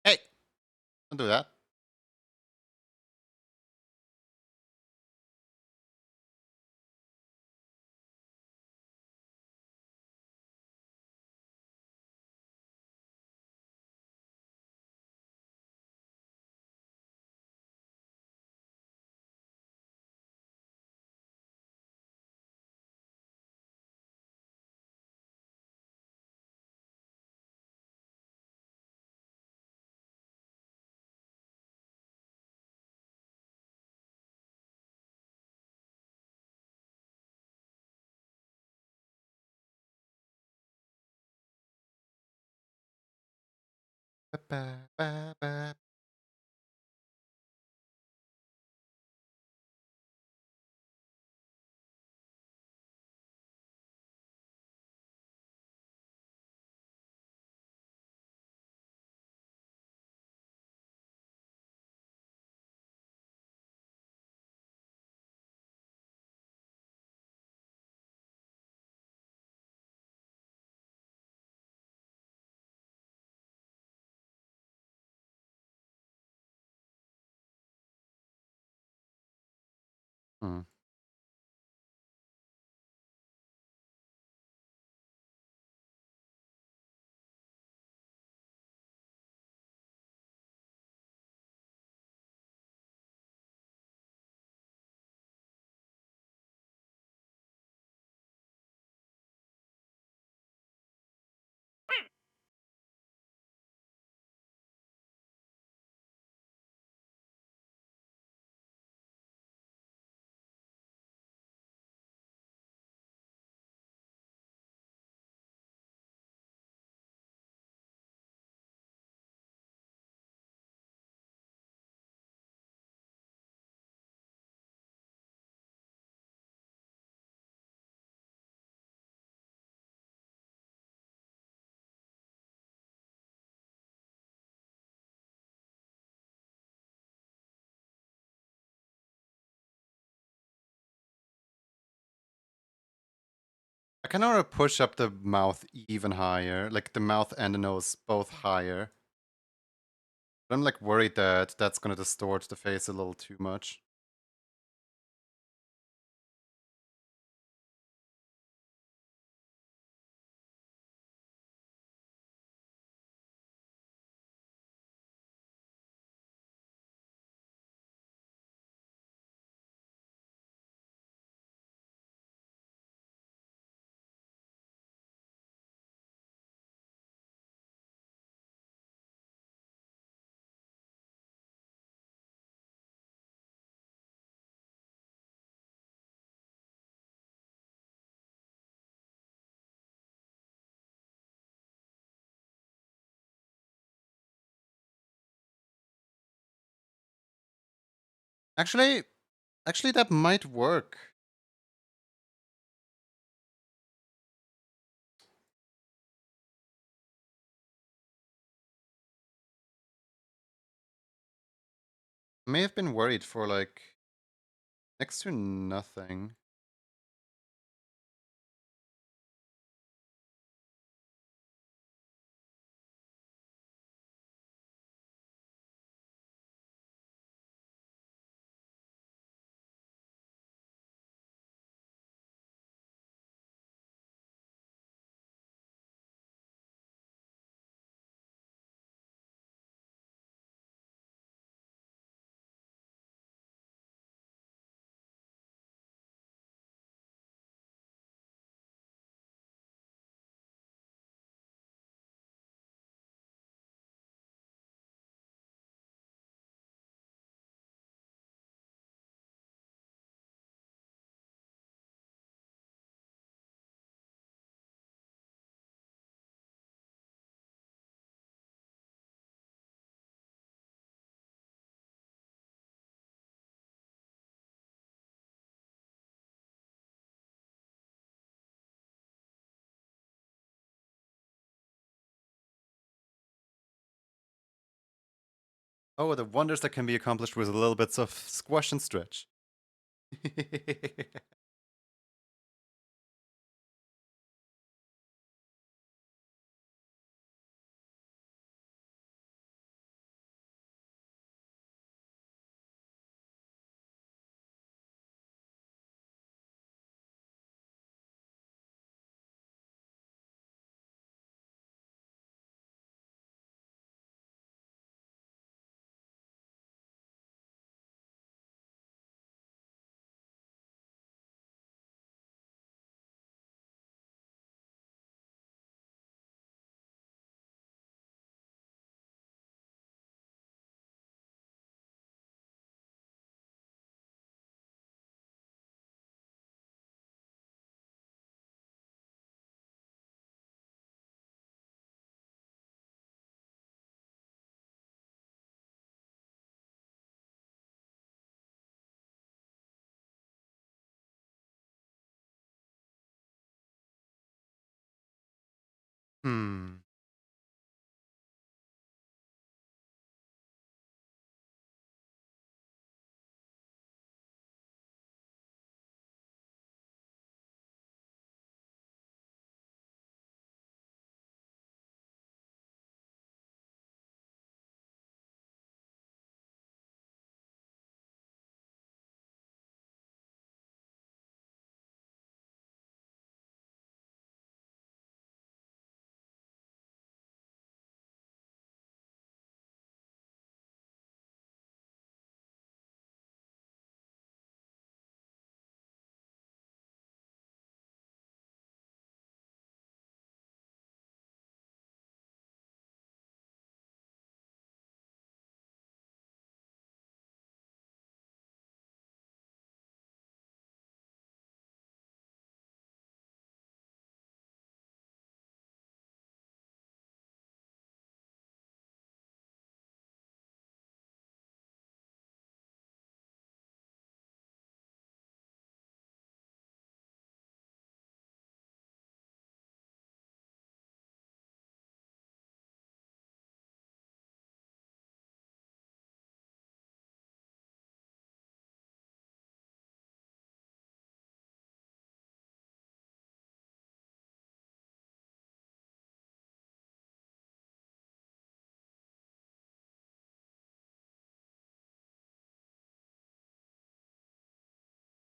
Hey, don't do that. Ba-ba-ba-ba. Hmm. I kind of want to push up the mouth even higher, like the mouth and the nose both higher. But I'm like worried that that's gonna distort the face a little too much. Actually, that might work. May have been worried for like next to nothing. Oh, the wonders that can be accomplished with a little bits of squash and stretch. Hmm.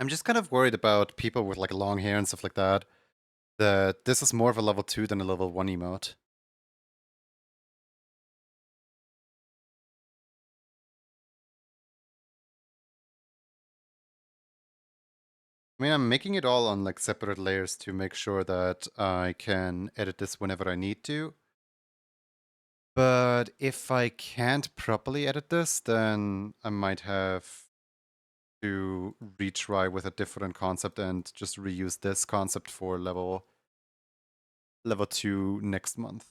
I'm just kind of worried about people with like long hair and stuff like that. That this is more of a level 2 than a level 1 emote. I mean, I'm making it all on like separate layers to make sure that I can edit this whenever I need to. But if I can't properly edit this, then I might have to retry with a different concept and just reuse this concept for level 2 next month.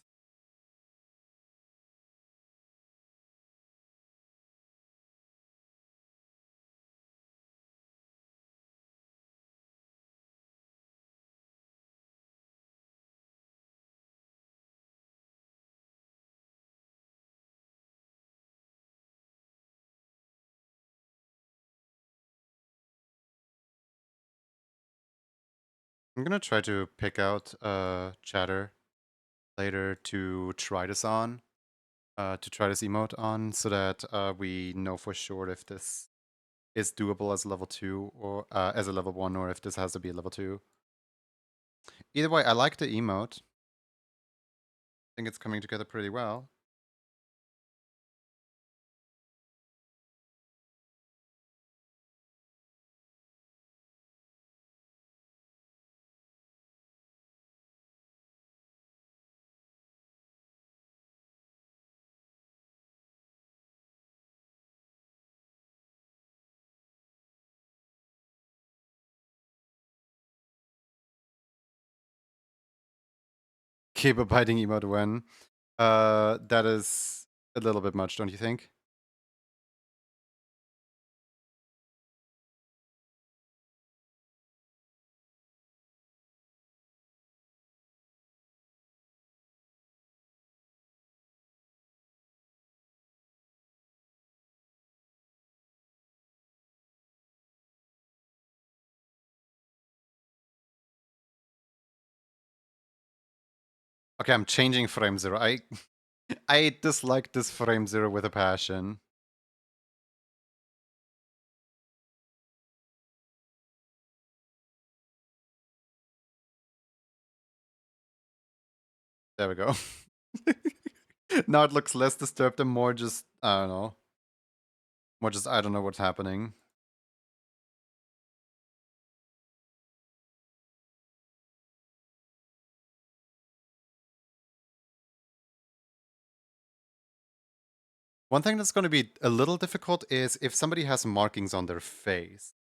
I'm gonna try to pick out chatter later to try this on, to try this emote on, so that we know for sure if this is doable as level 2 or as a level 1, or if this has to be a level 2. Either way, I like the emote. I think it's coming together pretty well. Keep a biting emote when. That is a little bit much, don't you think? Okay, I'm changing frame 0. I dislike this frame 0 with a passion. There we go. Now it looks less disturbed and more just, I don't know. More just, I don't know what's happening. One thing that's going to be a little difficult is if somebody has markings on their face.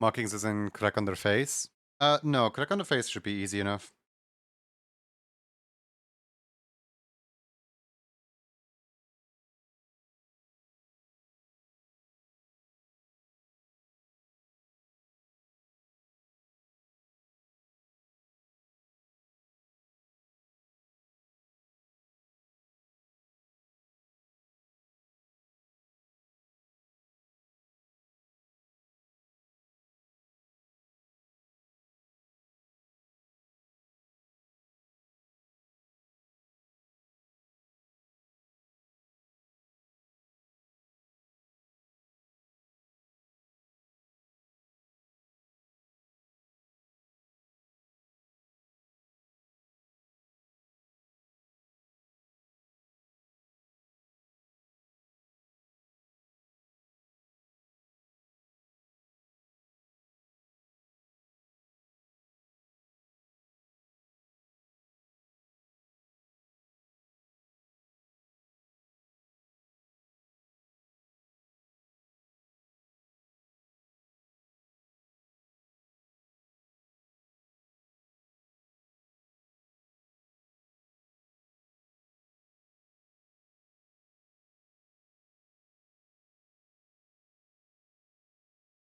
Markings is in crack on their face. No, crack on the face should be easy enough.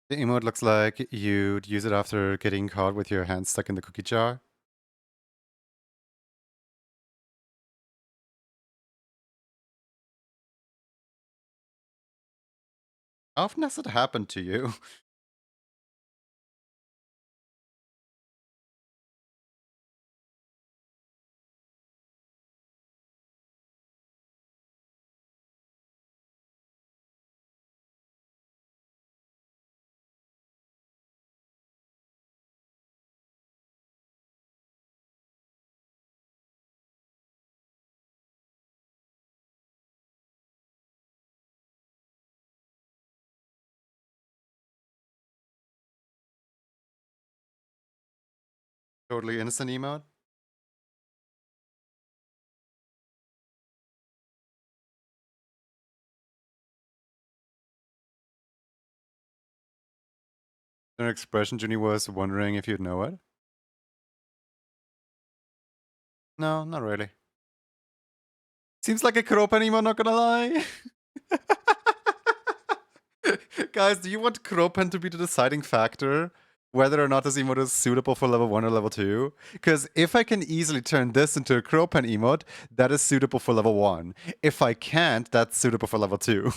The emote looks like you'd use it after getting caught with your hand stuck in the cookie jar. How often has it happened to you? Totally innocent emote? An expression Junie was wondering if you'd know it. No, not really. Seems like a Kropan emo, not gonna lie. Guys, do you want Kropan to be the deciding factor? Whether or not this emote is suitable for level 1 or level 2? Because if I can easily turn this into a Kropan emote, that is suitable for level 1. If I can't, that's suitable for level 2.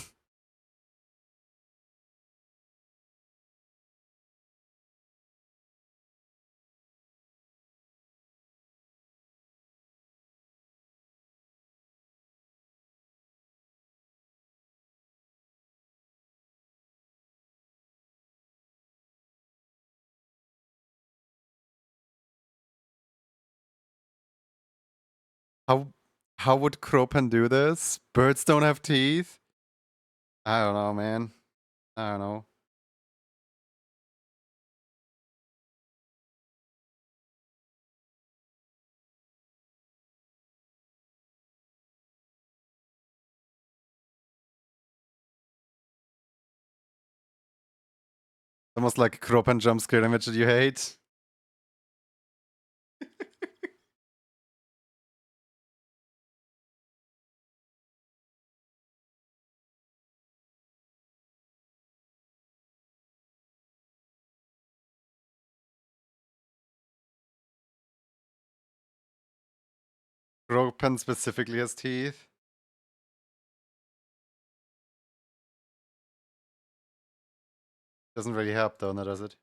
How how would Kropan do this? Birds don't have teeth? I don't know, man. I don't know. Almost like Kropan jump scare image that you hate. Kropan specifically has teeth. Doesn't really help though, now does it?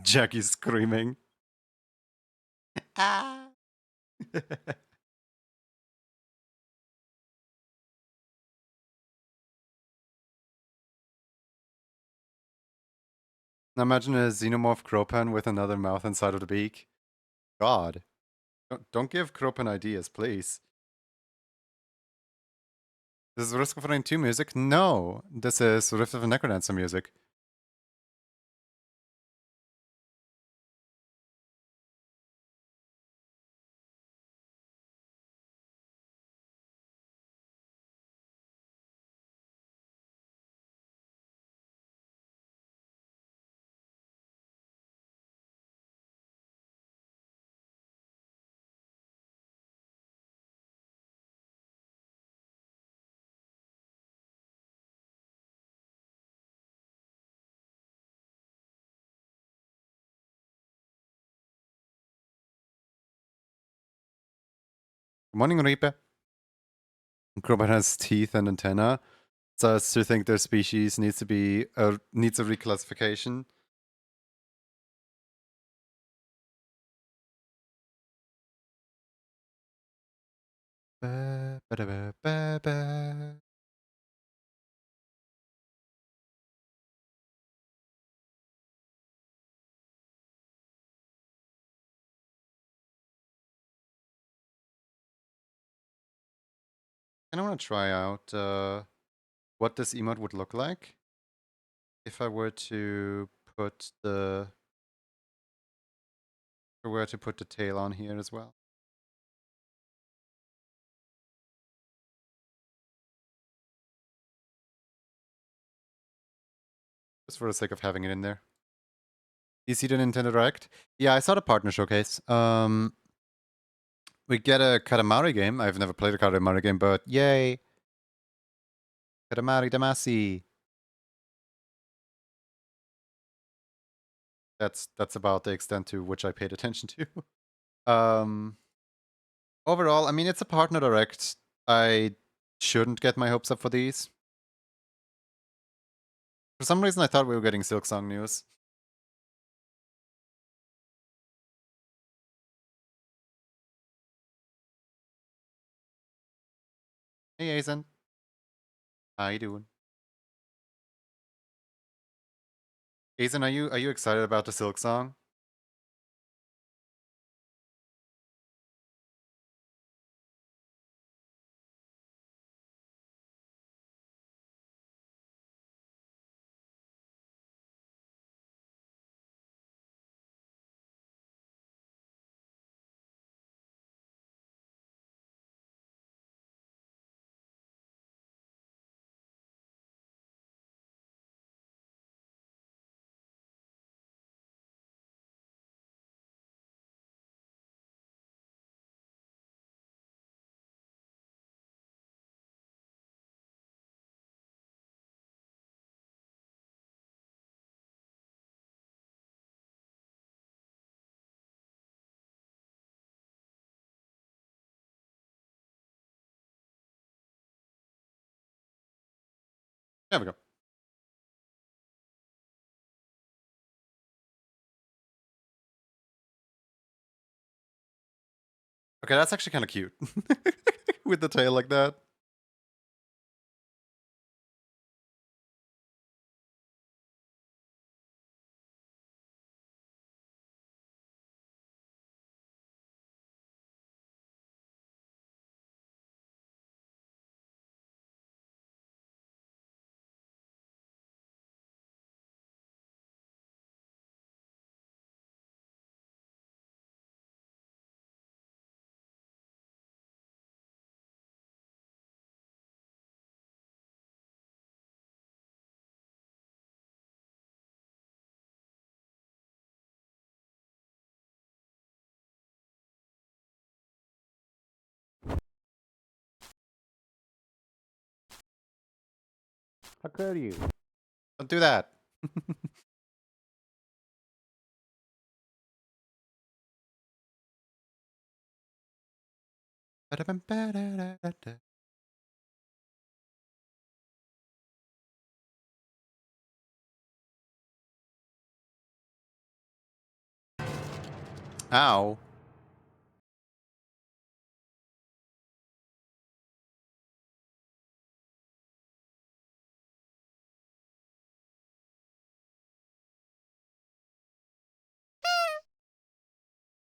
Jackie's screaming. Ah. Now imagine a xenomorph Kropan with another mouth inside of the beak. God. Don't give Kropan ideas, please. This is Risk of Rain 2 music? No. This is Rift of the Necrodancer music. Good morning, Reaper. Kropan has teeth and antenna, so as to think their species needs a reclassification. Ba, ba, da, ba, ba, ba. I want to try out what this emote would look like if I were to put the tail on here as well. Just for the sake of having it in there. You see the Nintendo Direct? Yeah, I saw the partner showcase. We get a Katamari game. I've never played a Katamari game, but yay! Katamari Damacy. That's about the extent to which I paid attention to. Overall, I mean, it's a partner direct. I shouldn't get my hopes up for these. For some reason, I thought we were getting Silksong news. Hey, Aizen. How you doing? Ethan, are you excited about the Silk song? There we go. Okay, that's actually kind of cute. With the tail like that. How could you? Don't do that. Ow.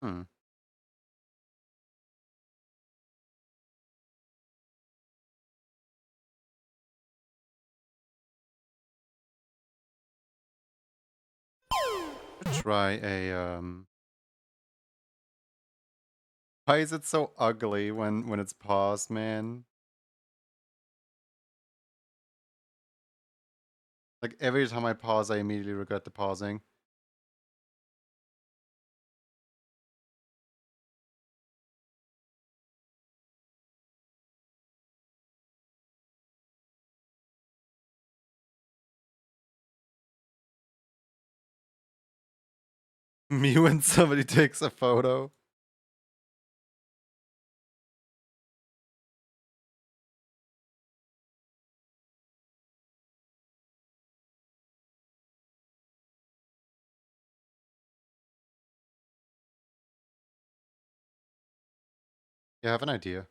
Hmm. Try a. Why is it so ugly when it's paused, man? Like every time I pause, I immediately regret the pausing. Me when somebody takes a photo. You have an idea.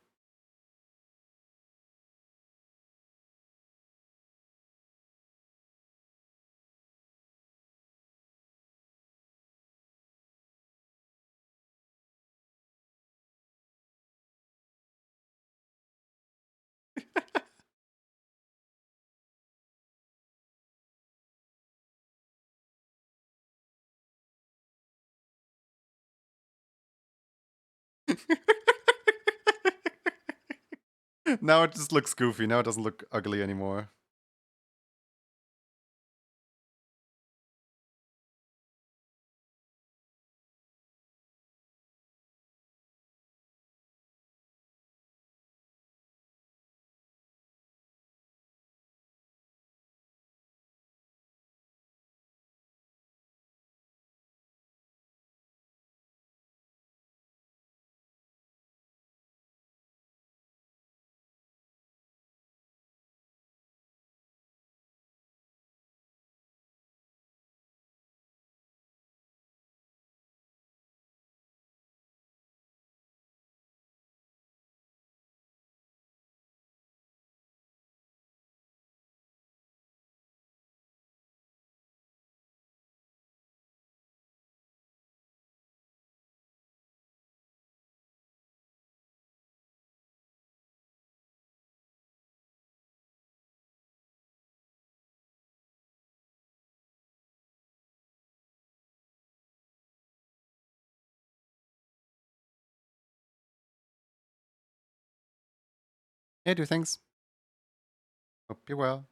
Now it just looks goofy. Now it doesn't look ugly anymore. Yeah, do things. Hope you're well.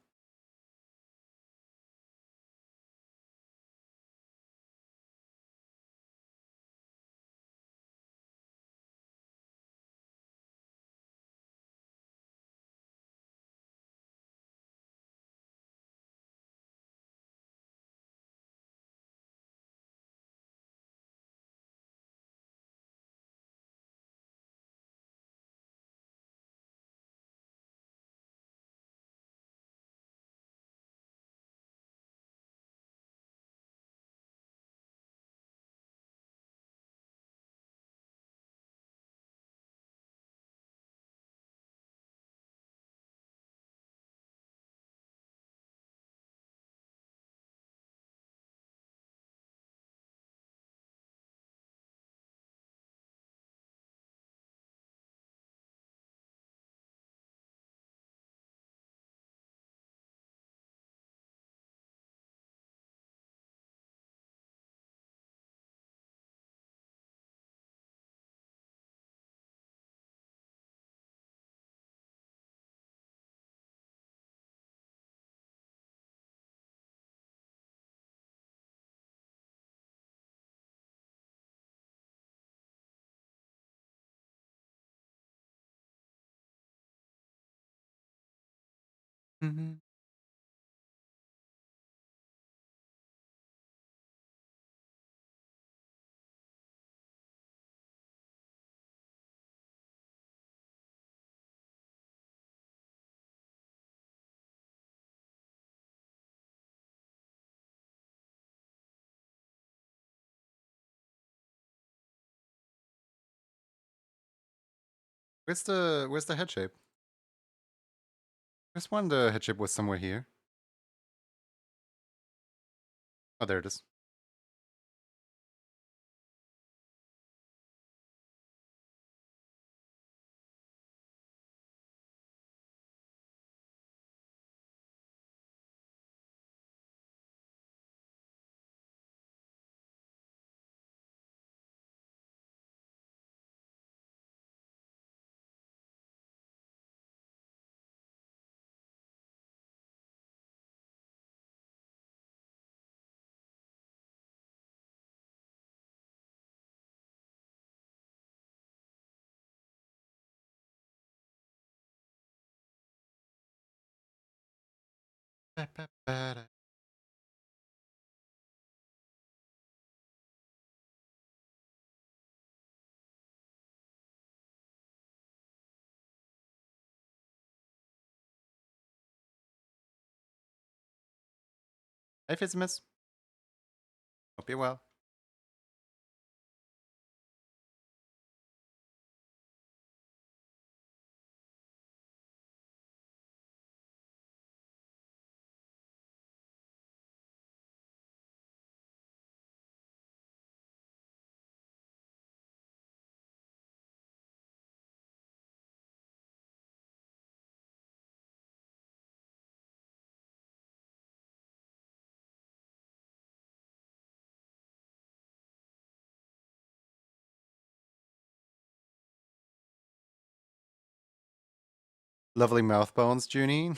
Mm-hmm. Where's the head shape? I just one the head shape was somewhere here. Oh, there it is. Ba-ba-ba-da. Hey, Fitzmiss. Hope you're well. Lovely mouth bones, Junie.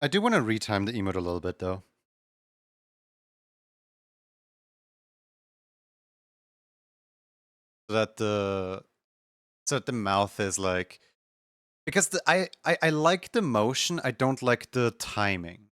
I do want to retime the emote a little bit though. So that the mouth is like, because I like the motion, I don't like the timing.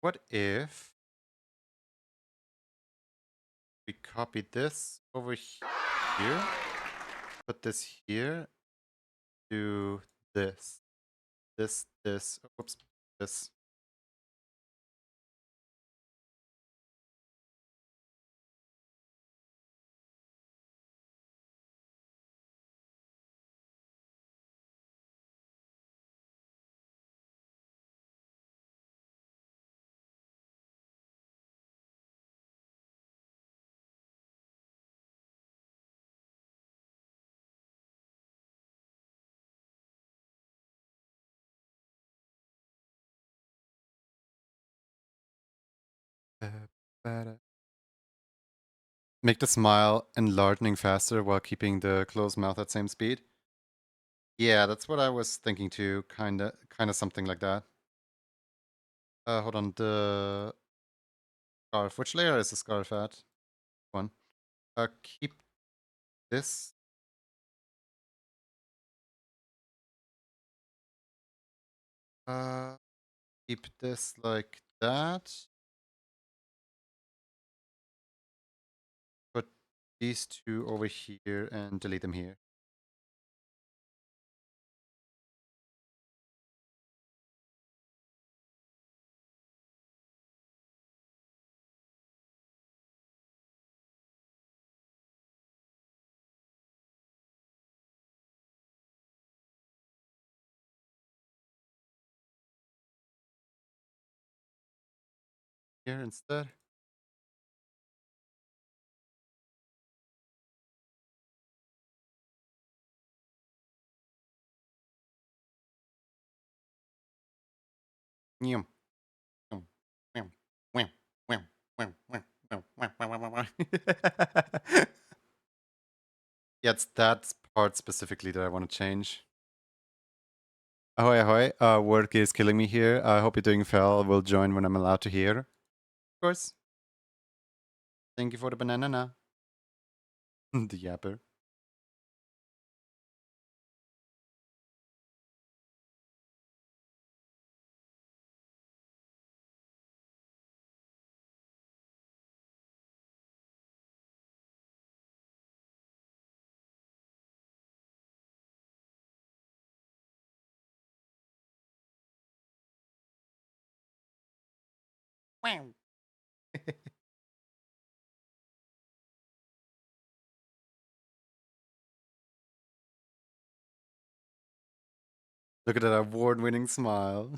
what if we copy this over here, put this here, do this, oops, this. Ba-da. Make the smile enlargening faster while keeping the closed mouth at same speed. Yeah, that's what I was thinking too. Kinda something like that. Hold on. The scarf. Which layer is the scarf at? One. Keep this. Uh, keep this like that. Put these two over here and delete them here. Here instead. Yum. Yum. Yum. Yum. Yum. Yum. Yum. Yum. Yum. Yum. Yum. Yum. Yeah, it's that part specifically that I want to change. Ahoy, ahoy. Work is killing me here. I hope you're doing well. Will join when I'm allowed to hear. Of course. Thank you for the banana. The yapper. Wow. Look at that award-winning smile.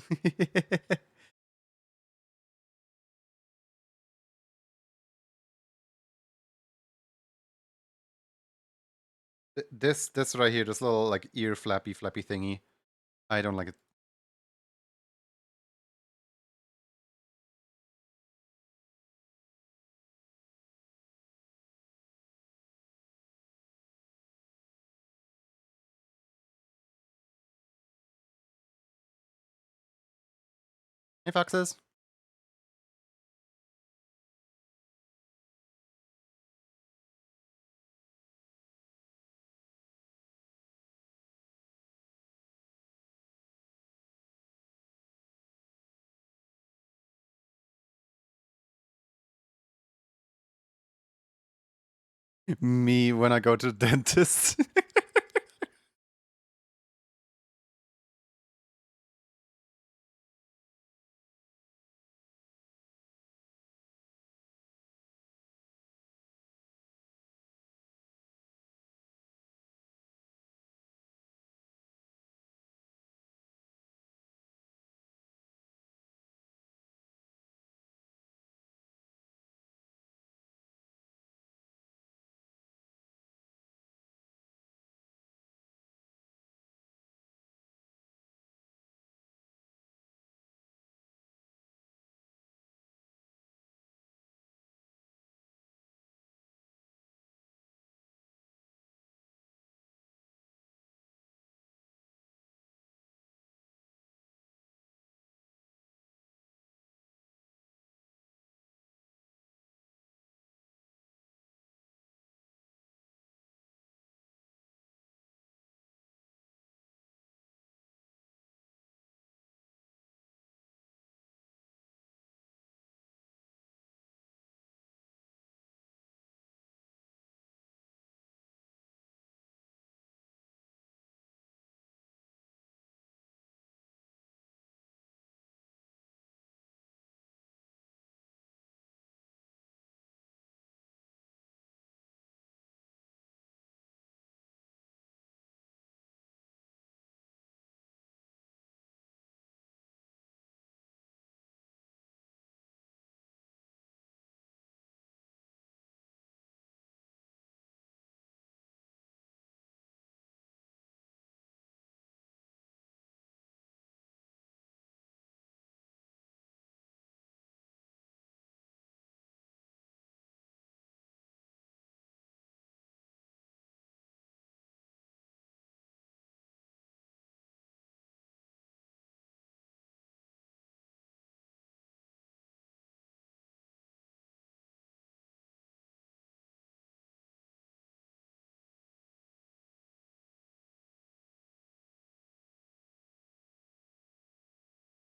This right here, this little like ear flappy thingy. I don't like it. Hey foxes. Me when I go to the dentist.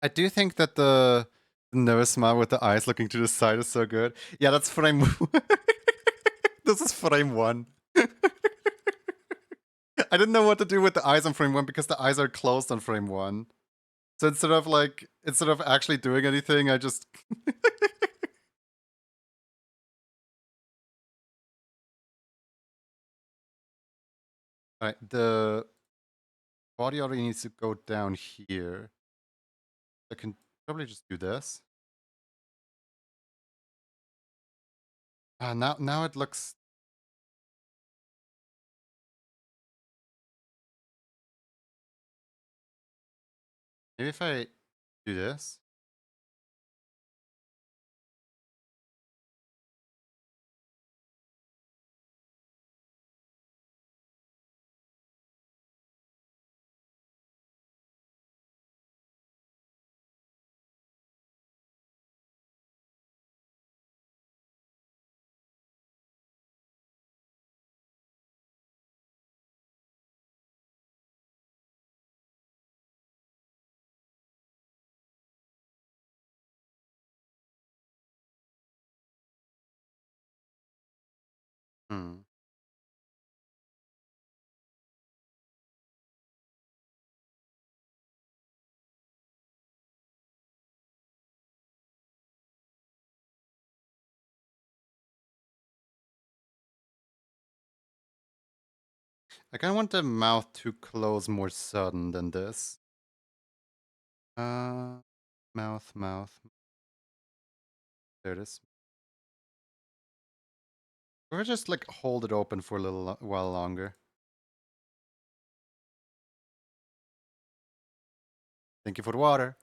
I do think that the nervous smile with the eyes looking to the side is so good. Yeah, that's frame. This is frame one. I didn't know what to do with the eyes on frame one because the eyes are closed on frame one. So instead of actually doing anything, I just Alright, the body already needs to go down here. I can probably just do this. Now it looks. Maybe if I do this. Hmm. I kind of want the mouth to close more sudden than this. Uh, mouth. There it is. Or just like hold it open for a little while longer. Thank you for the water.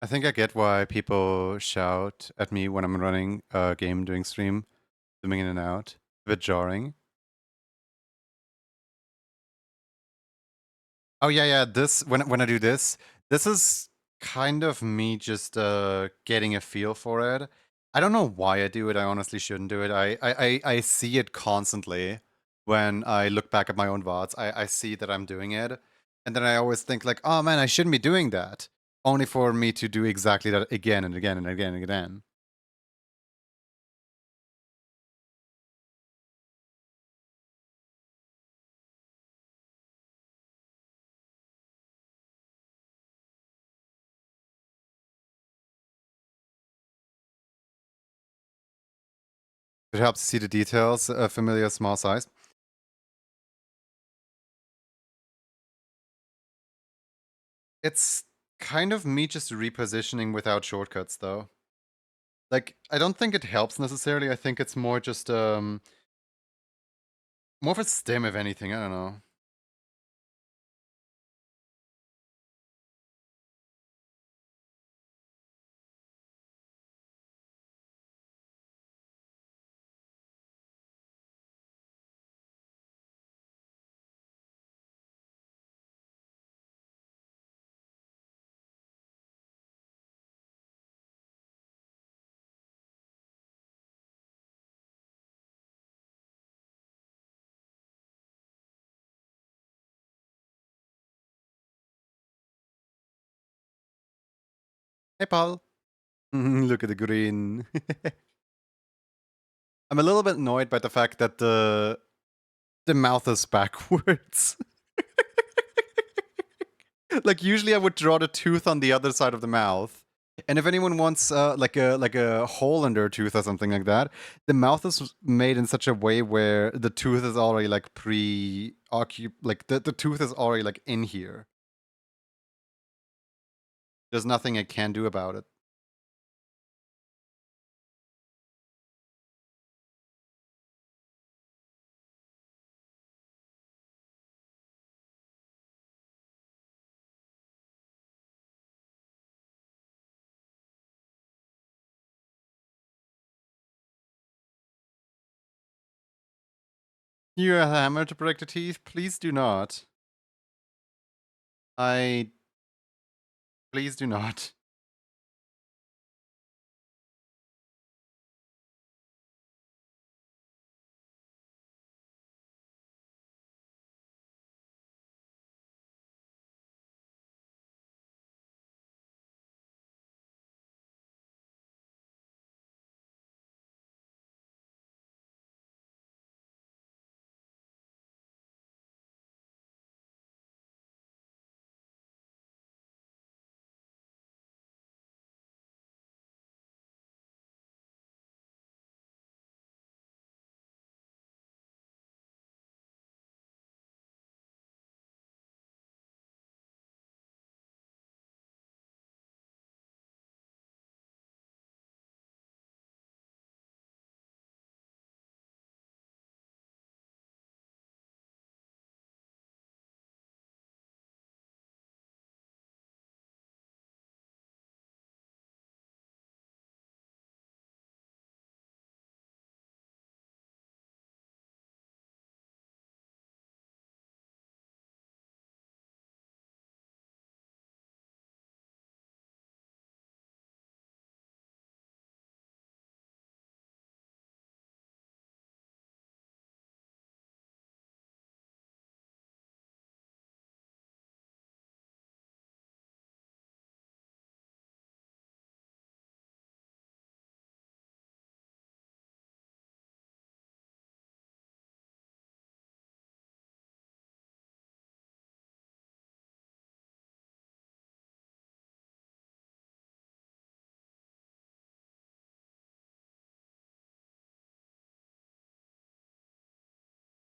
I think I get why people shout at me when I'm running a game during stream, zooming in and out. A bit jarring. Oh yeah. This when I do this, this is kind of me just getting a feel for it. I don't know why I do it. I honestly shouldn't do it. I see it constantly when I look back at my own VODs. I see that I'm doing it, and then I always think like, oh man, I shouldn't be doing that. Only for me to do exactly that again and again and again and again. It helps to see the details, a familiar small size. It's kind of me just repositioning without shortcuts, though. Like, I don't think it helps necessarily. I think it's more just more of a stim, if anything. I don't know. Hey, Paul. Look at the green. I'm a little bit annoyed by the fact that the mouth is backwards. Like usually I would draw the tooth on the other side of the mouth. And if anyone wants like a hole in their tooth or something like that, the mouth is made in such a way where the tooth is already like like the tooth is already like in here. There's nothing I can do about it. You have a hammer to break the teeth? Please do not. Please do not.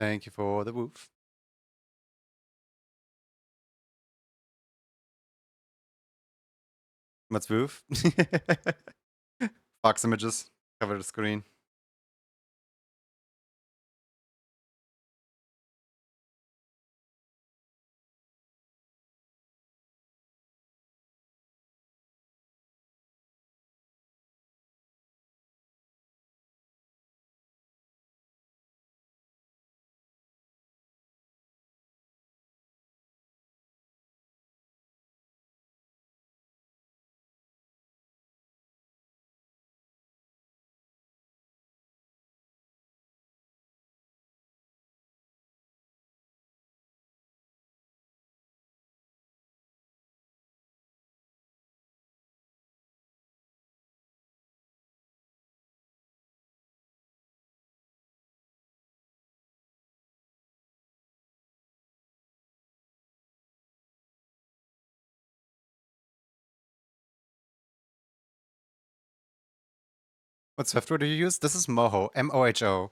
Thank you for the woof. Let's woof. Fox images. Cover the screen. What software do you use? This is Moho. M-O-H-O.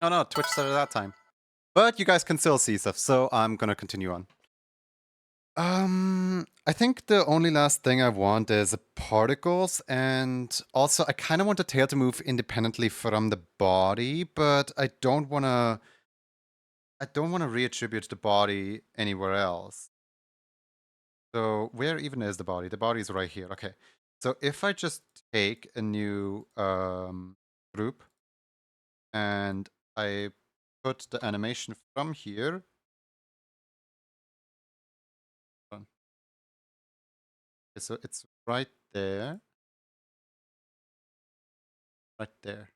Oh no, Twitch started that time. But you guys can still see stuff, so I'm gonna continue on. I think the only last thing I want is particles, and also I kind of want the tail to move independently from the body, but I don't want to reattribute the body anywhere else. So where even is the body? The body is right here. Okay. So if I just take a new group and I put the animation from here. Okay, so it's right there. Right there.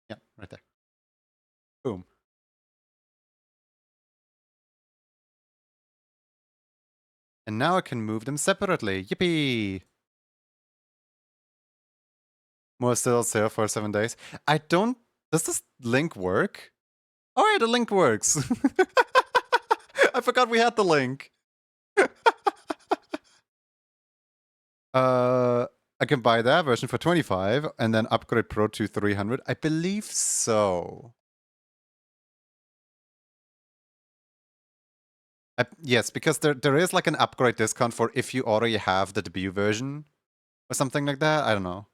Yeah, right there. Boom. And now I can move them separately. Yippee! More still sale for 7 days. I don't. Does this link work? Oh, yeah, the link works. I forgot we had the link. I can buy that version for 25 and then upgrade Pro to 300. I believe so. Yes, because there is like an upgrade discount for if you already have the debut version or something like that. I don't know.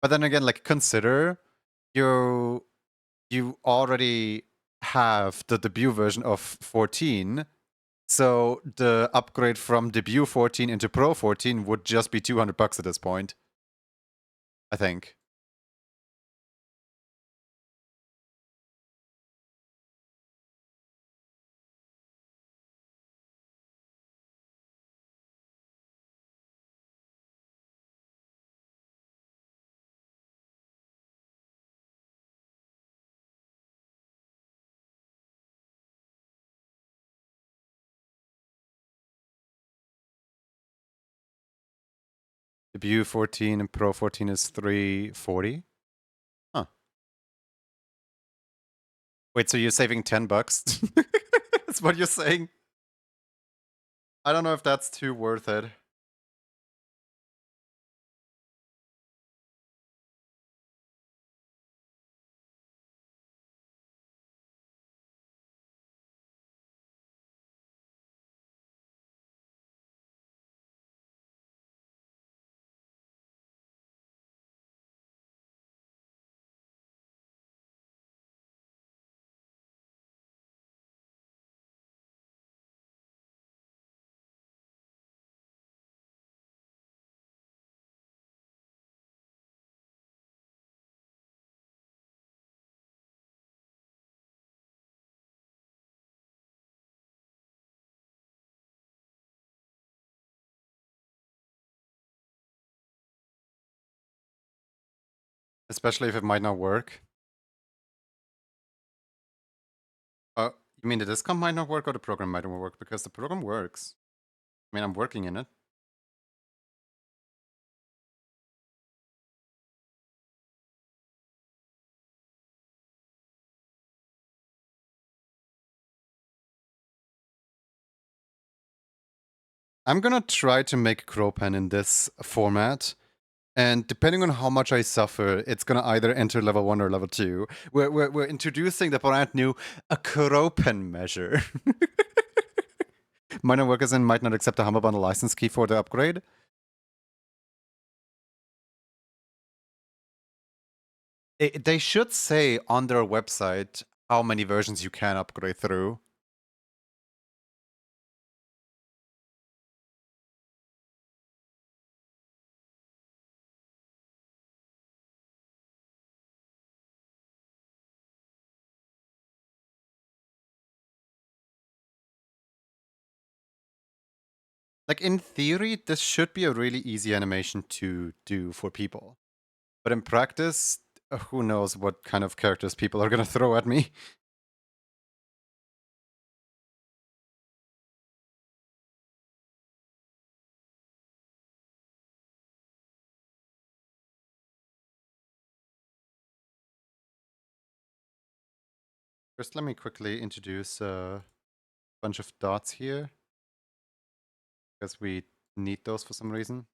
But then again, like consider you already have the debut version of 14. So the upgrade from debut 14 into Pro 14 would just be $200 at this point. I think. Debut 14 and Pro 14 is 340. Huh. Wait, so you're saving $10? That's what you're saying? I don't know if that's too worth it. Especially if it might not work. You mean the discount might not work or the program might not work? Because the program works. I mean, I'm working in it. I'm gonna try to make Cropan in this format. And depending on how much I suffer, it's gonna either enter level 1 or level 2. We're introducing the brand new Cropan measure. Minor workers in might not accept a Humble Bundle license key for the upgrade. They should say on their website how many versions you can upgrade through. Like, in theory, this should be a really easy animation to do for people. But in practice, who knows what kind of characters people are gonna throw at me. First, let me quickly introduce a bunch of dots here, because we need those for some reason.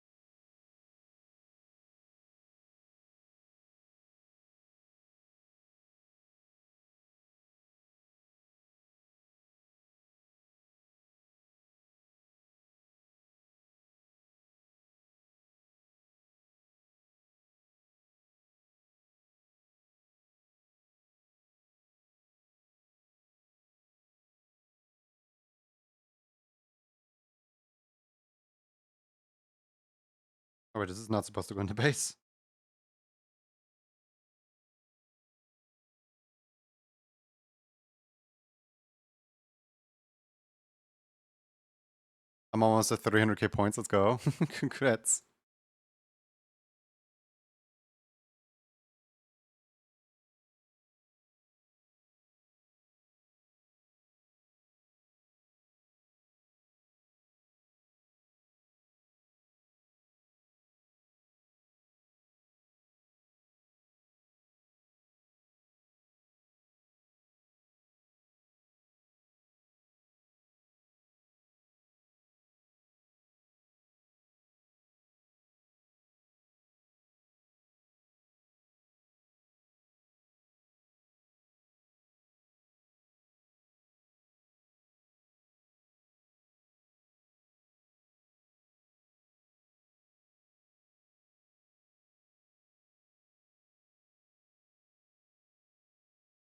Oh wait, this is not supposed to go into base. I'm almost at 300k points, let's go. Congrats.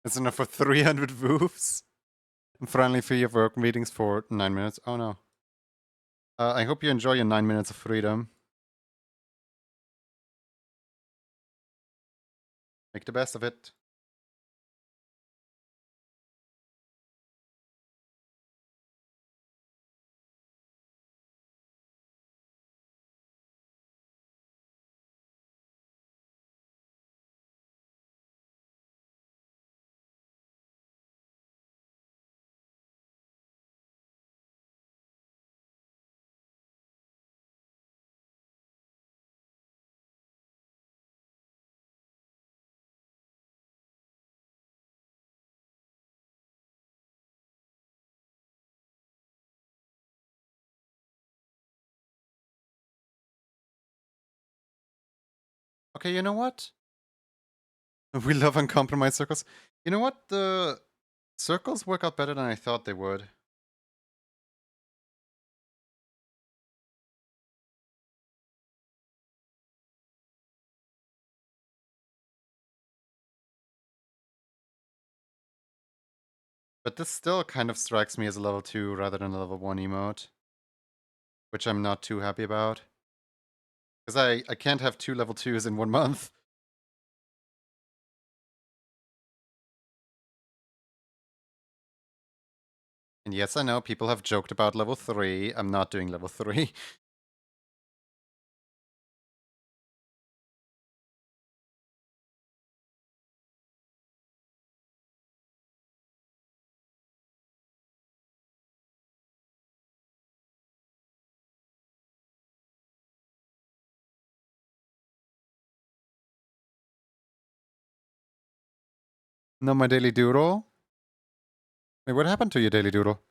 It's enough for 300 woofs. I'm finally free of work meetings for 9 minutes. Oh no. I hope you enjoy your 9 minutes of freedom. Make the best of it. Okay, you know what? We love uncompromised circles. You know what? The circles work out better than I thought they would. But this still kind of strikes me as a level 2 rather than a level 1 emote. Which I'm not too happy about. Because I can't have 2 level 2s in 1 month. And yes, I know people have joked about level 3. I'm not doing level 3. No, my daily doodle? Wait, what happened to your daily doodle?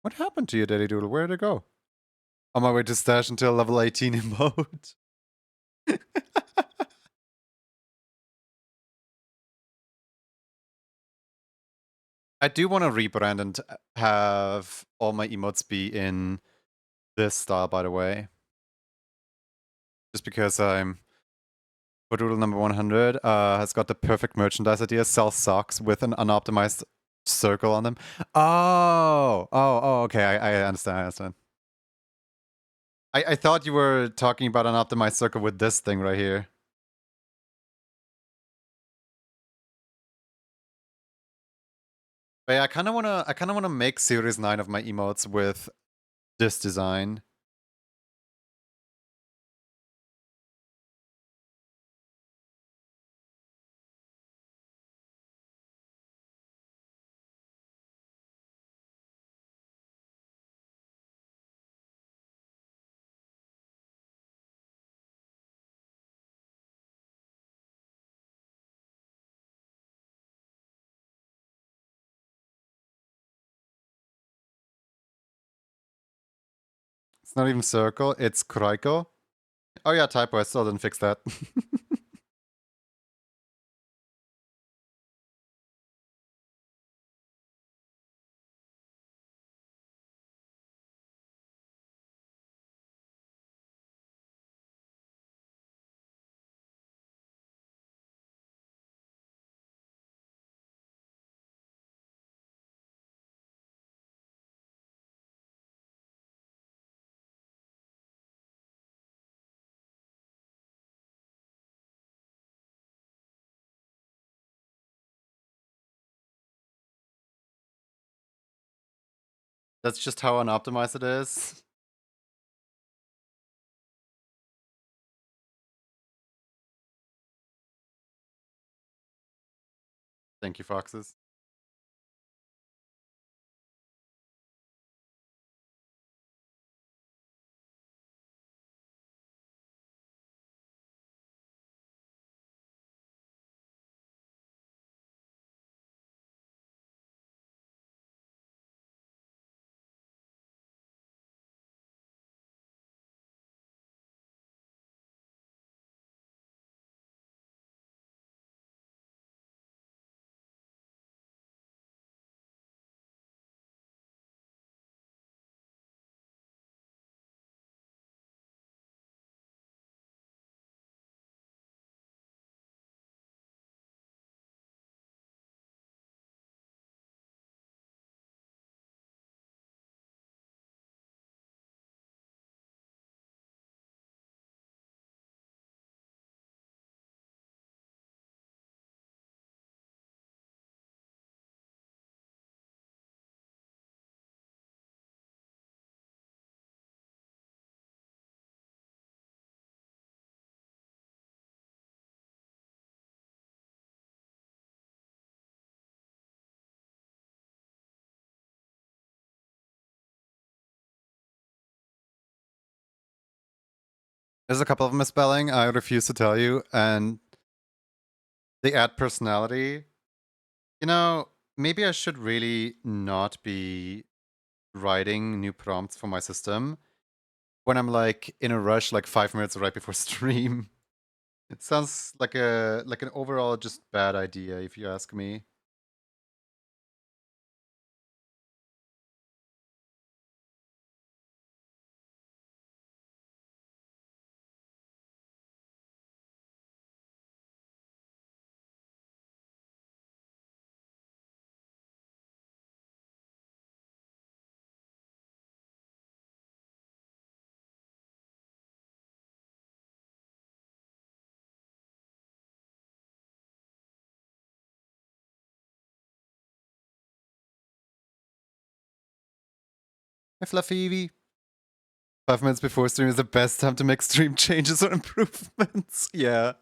What happened to your daily doodle? Where did it go? On my way to stash until level 18 emote. I do want to rebrand and have all my emotes be in this style, by the way. Just because I'm... Doodle number 100 has got the perfect merchandise idea. Sell socks with an unoptimized circle on them. Okay. I understand. I understand. I thought you were talking about an optimized circle with this thing right here. But yeah, I kind of wanna make Series 9 of my emotes with this design. It's not even circle, it's Kroiko. Oh yeah, typo, I still didn't fix that. That's just how unoptimized it is. Thank you, Foxes. There's a couple of misspelling I refuse to tell you, and they add personality. You know, maybe I should really not be writing new prompts for my system when I'm like in a rush, like 5 minutes right before stream. It sounds like an overall just bad idea, if you ask me. Hi, Fluffy. 5 minutes before stream is the best time to make stream changes or improvements. Yeah.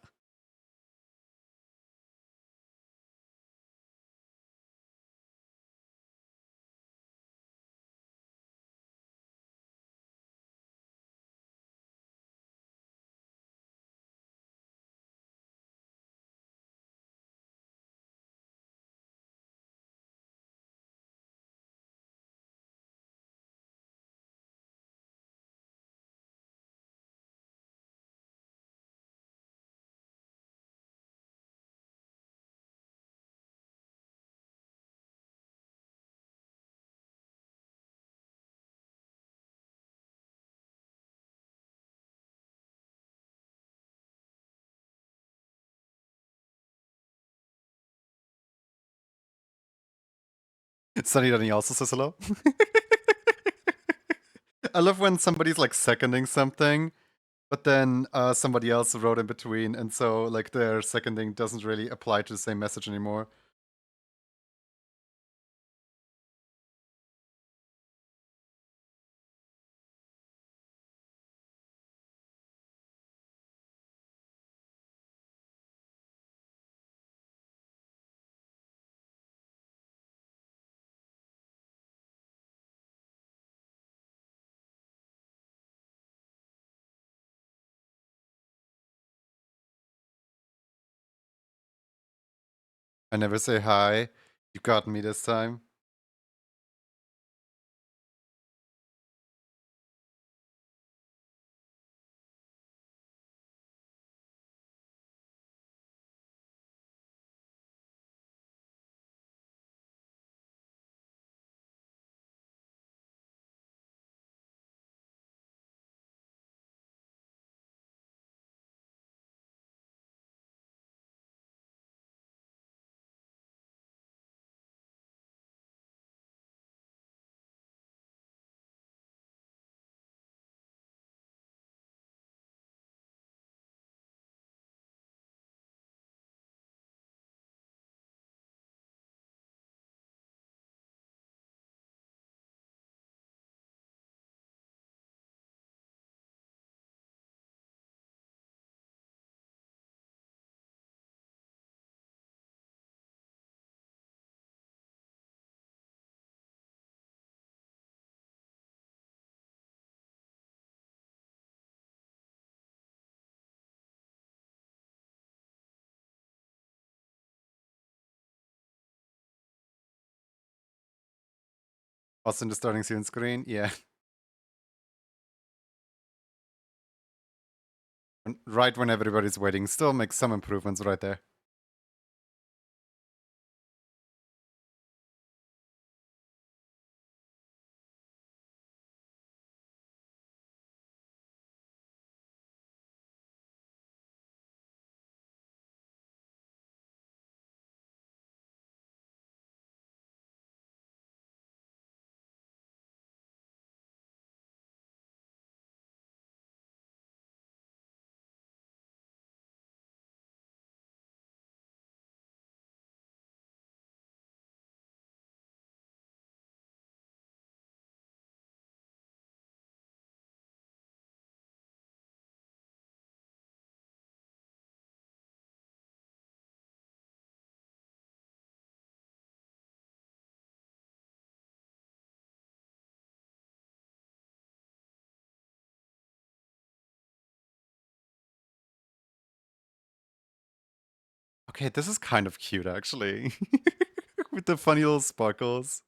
Sunny Dunny also says hello. I love when somebody's like seconding something, but then somebody else wrote in between, and so like their seconding doesn't really apply to the same message anymore. I never say hi. You got me this time. Also in the starting scene screen, yeah. Right when everybody's waiting, still make some improvements right there. Okay, this is kind of cute, actually. With the funny little sparkles.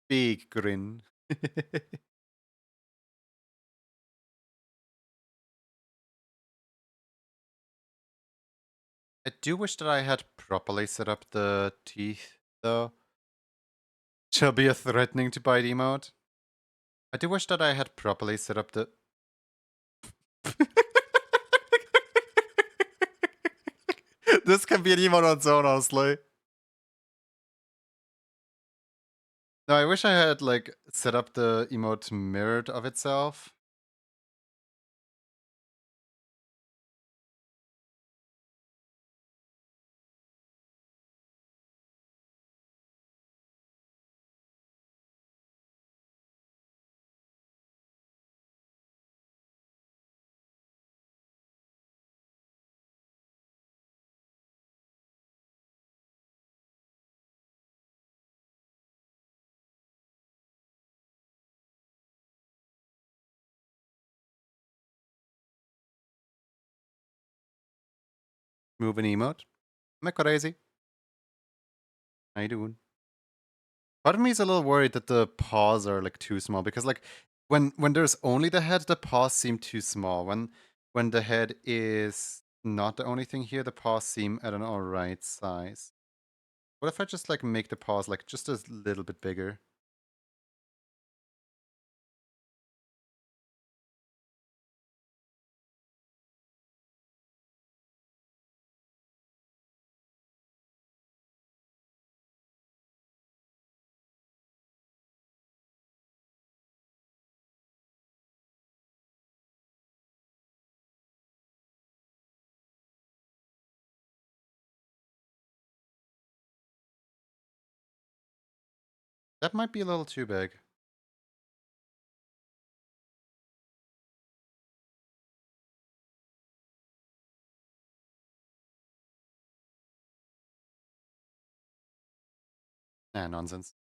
Big grin. I do wish that I had properly set up the teeth, though. Shall be a threatening to bite emote. I do wish that I had properly set up the... This can be an emote on its own, honestly. No, I wish I had, like, set up the emote mirrored of itself. Move an emote. Am I crazy? How you doing? Part of me is a little worried that the paws are like too small because like when there's only the head, the paws seem too small. When the head is not the only thing here, the paws seem at an alright size. What if I just like make the paws like just a little bit bigger? That might be a little too big. Nah, nonsense.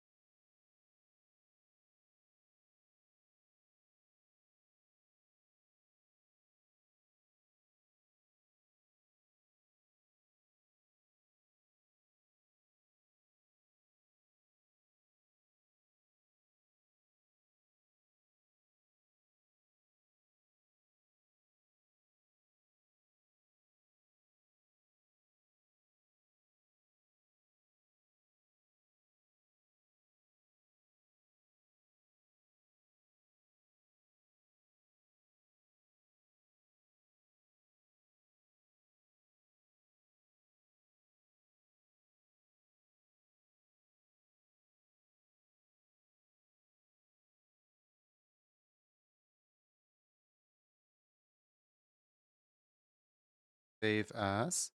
Save as.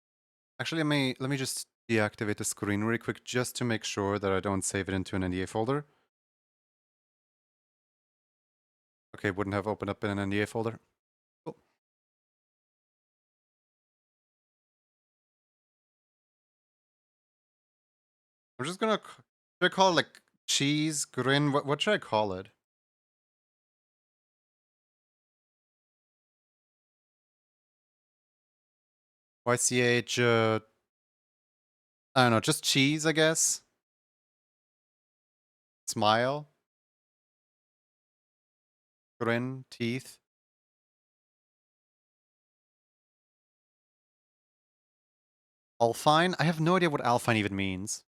Actually, let me just deactivate the screen really quick just to make sure that I don't save it into an NDA folder. Okay, wouldn't have opened up in an NDA folder. Cool. I'm just gonna should I call it like cheese grin? What should I call it? YCH I don't know, just cheese, I guess. Smile, grin, teeth. Alfine? I have no idea what alfine even means.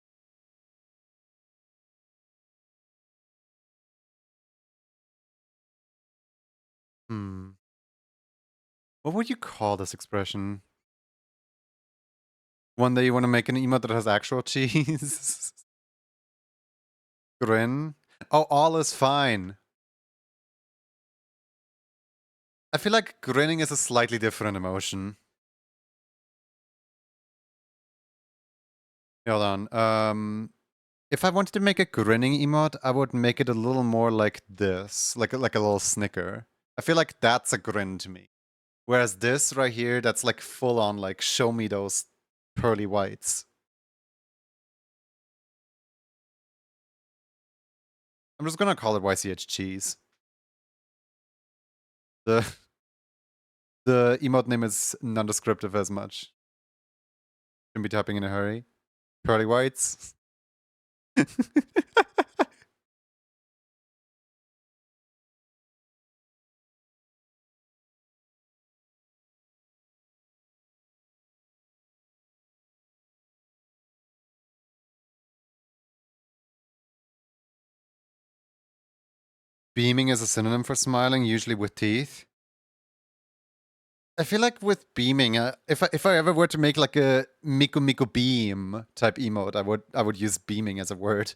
Hmm. What would you call this expression? One day you want to make an emote that has actual cheese? Grin? Oh, all is fine. I feel like grinning is a slightly different emotion. Hold on. If I wanted to make a grinning emote, I would make it a little more like this, like a little snicker. I feel like that's a grin to me. Whereas this right here, that's like full on, like show me those pearly whites. I'm just gonna call it YCH cheese. The the emote name is non-descriptive as much. Shouldn't be typing in a hurry. Pearly whites. Beaming is a synonym for smiling, usually with teeth. I feel like with beaming, if I ever were to make like a Miku Miku beam type emote, I would use beaming as a word.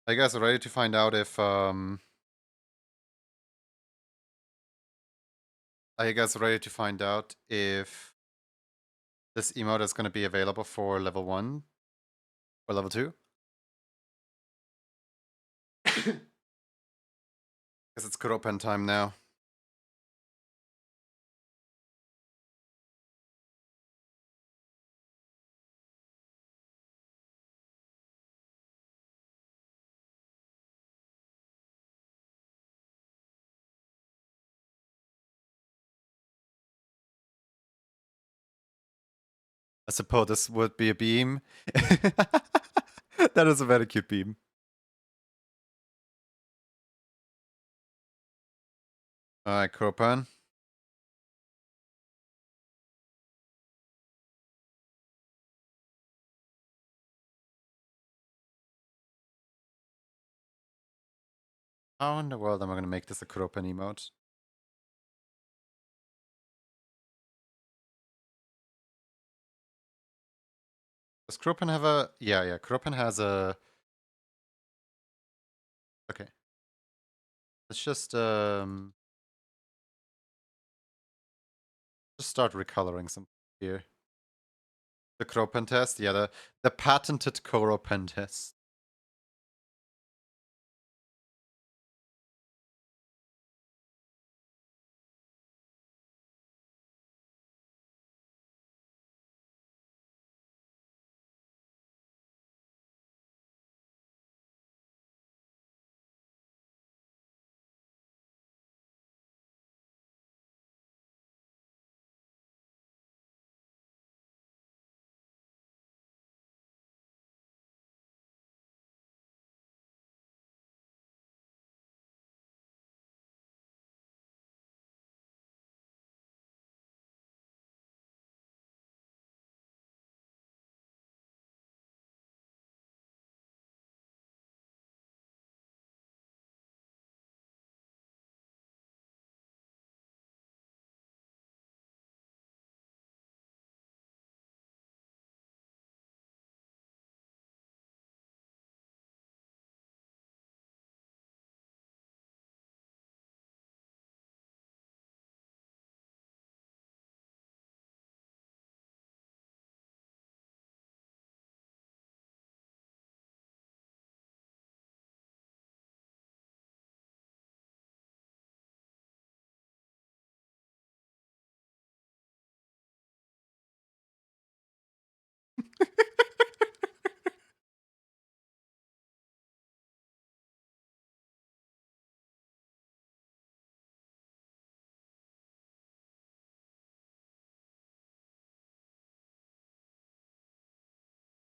Are you guys ready to find out if Are you guys ready to find out if this emote is going to be available for level 1 or level 2? Because it's Kuropen time now. I suppose this would be a beam. That is a very cute beam. Alright, Kuropen. How in the world am I going to make this a Kuropen emote? Does Kuropen have a... Yeah, Kuropen has a... Okay. Let's just start recoloring some here. The Kuropen test? Yeah, the patented Kuropen test.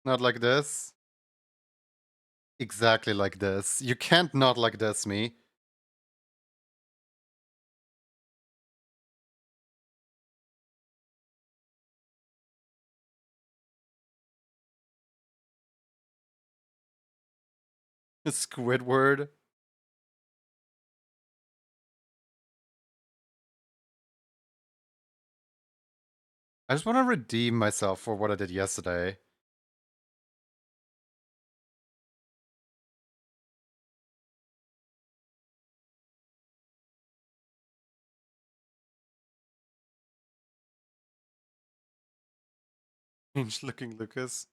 Not like this. Exactly like this. You can't not like this, me. Squidward. I just want to redeem myself for what I did yesterday. Strange looking Lucas.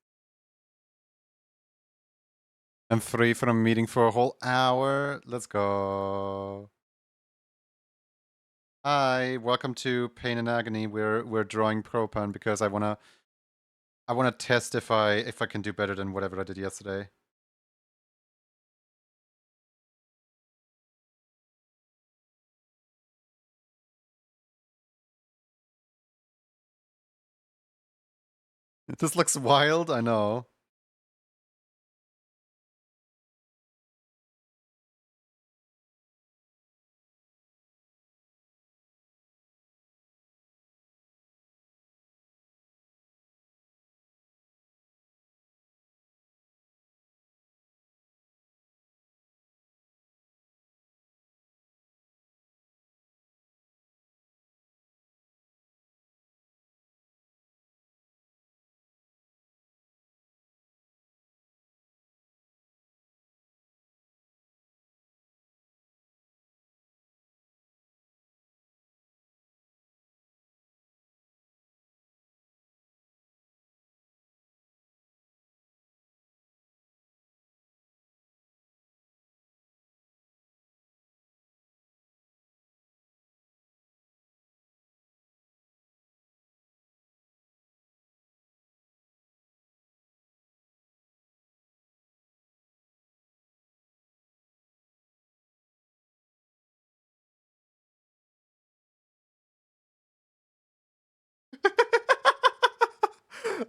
I'm free from a meeting for a whole hour. Let's go. Hi, welcome to Pain and Agony. We're drawing Propan because I wanna test if I can do better than whatever I did yesterday. This looks wild, I know.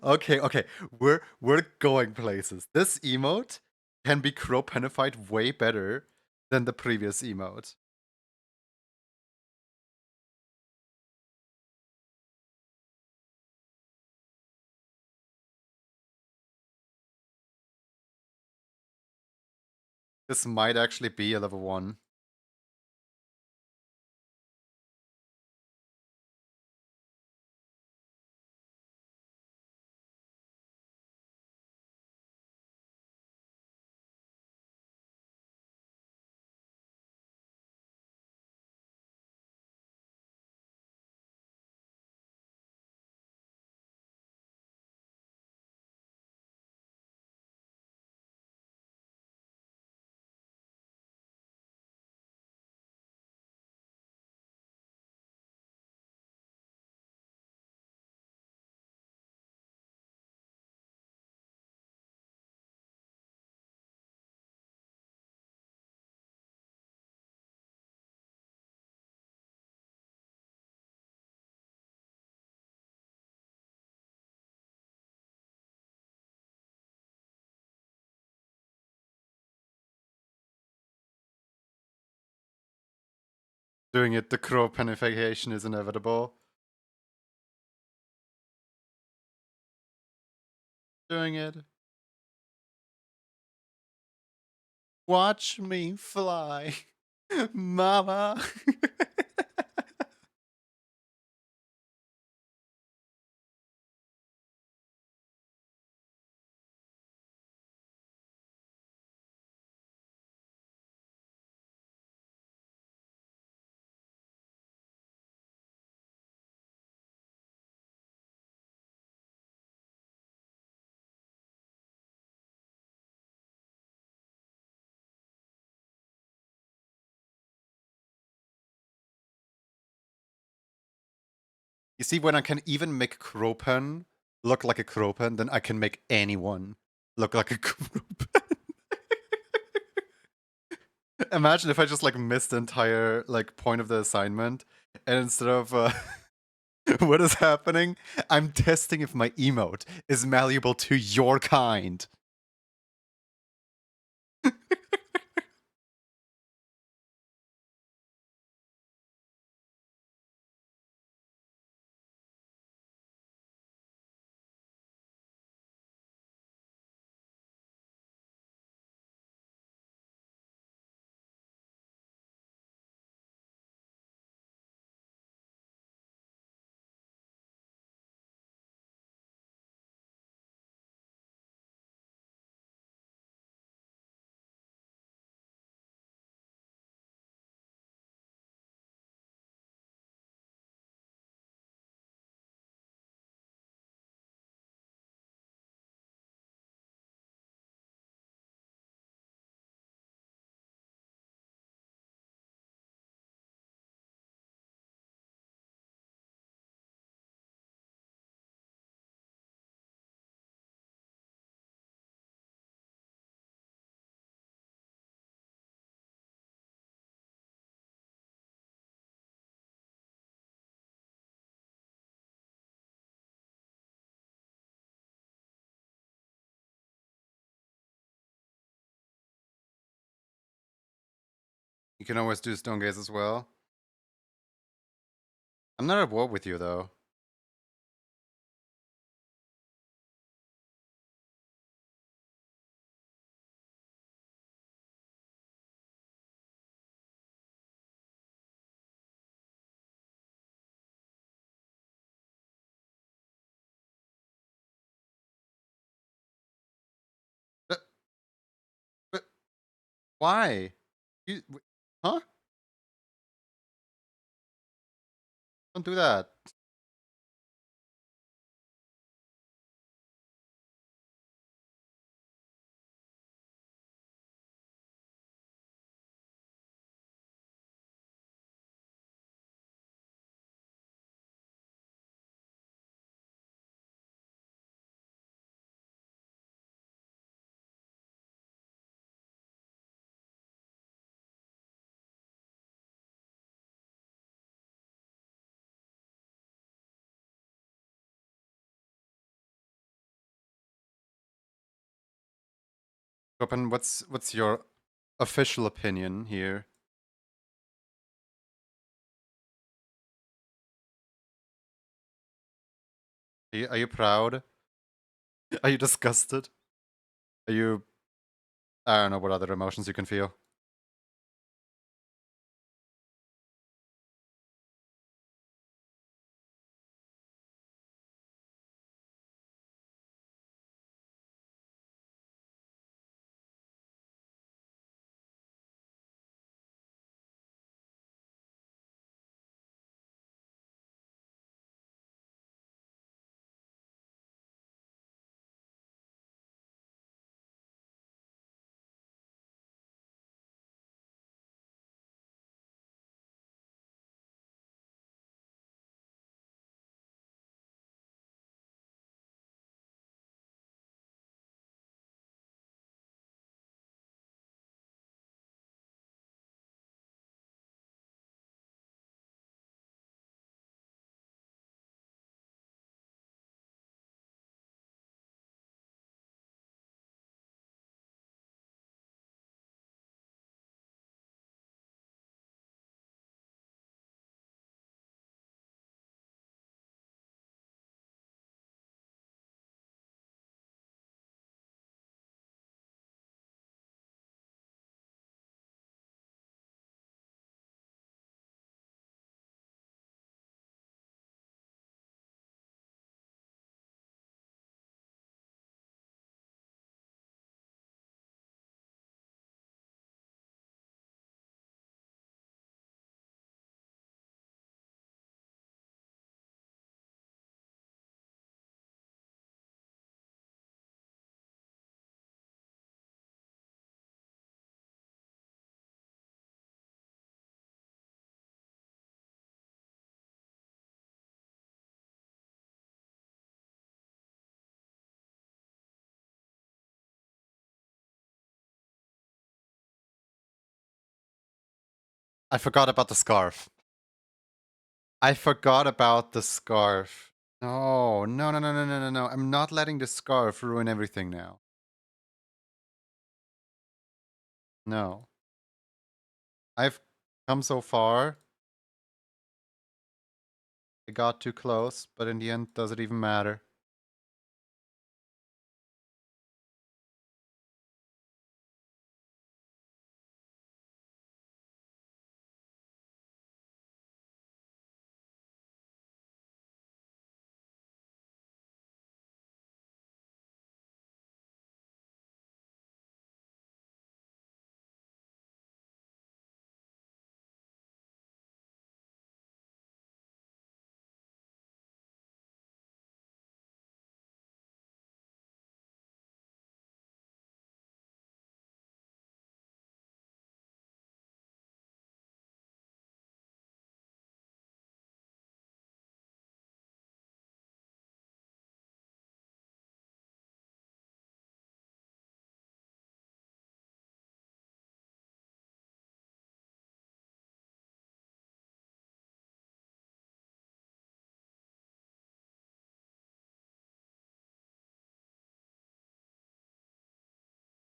Okay. We're going places. This emote can be cropenified way better than the previous emote. This might actually be a level 1. Doing it, the cropenification is inevitable. Doing it. Watch me fly, mama. You see, when I can even make Kropan look like a Kropan, then I can make anyone look like a Kropan. Imagine if I just like missed the entire like point of the assignment, and instead of what is happening, I'm testing if my emote is malleable to your kind. You can always do Stone Gaze as well. I'm not at war with you, though. But, but why? Huh? Don't do that. Open, what's your official opinion here? Are you proud? Are you disgusted? Are you... I don't know what other emotions you can feel. I forgot about the scarf. I forgot about the scarf. No, no, no, no, no, no, no, no. I'm not letting the scarf ruin everything now. No. I've come so far. I got too close, but in the end, does it even matter?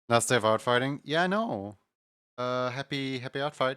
Last day of outfighting? Yeah, I know. Happy outfight.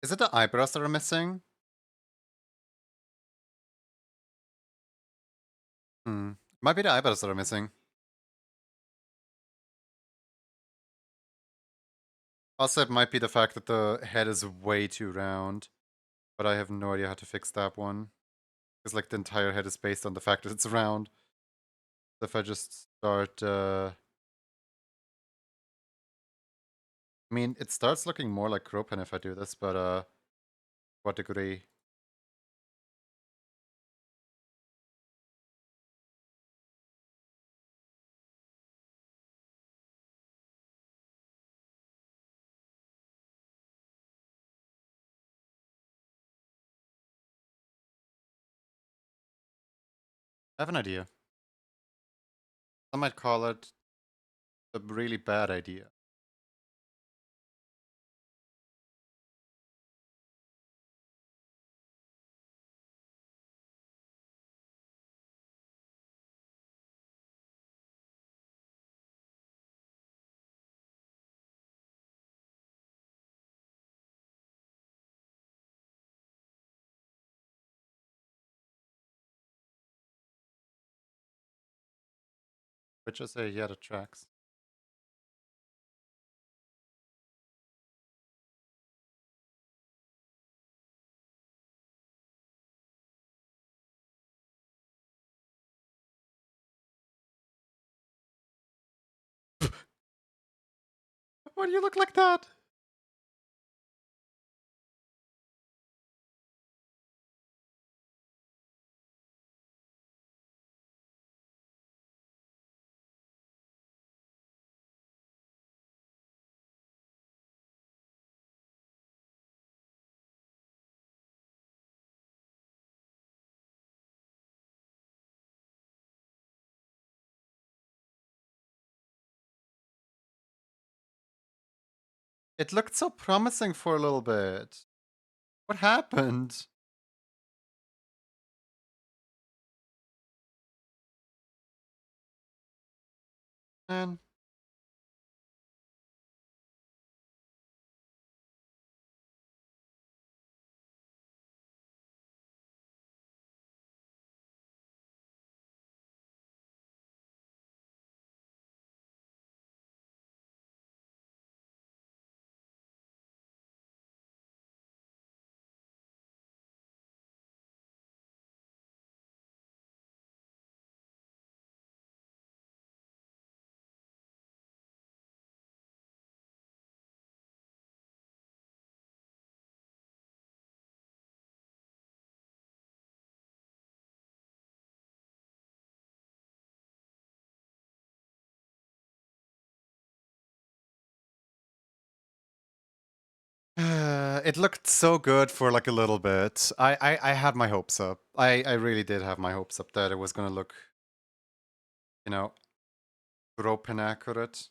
Is it the eyebrows that are missing? Might be the eyebrows that are missing. Also, it might be the fact that the head is way too round. But I have no idea how to fix that one. Because, like, the entire head is based on the fact that it's round. So if I just start, I mean, it starts looking more like Kropan if I do this, but, what degree? I have an idea. I might call it a really bad idea. Which I say, yeah, that tracks. Why do you look like that? It looked so promising for a little bit. What happened? Man. It looked so good for like a little bit. I had my hopes up. I really did have my hopes up that it was gonna look, you know, gropen accurate.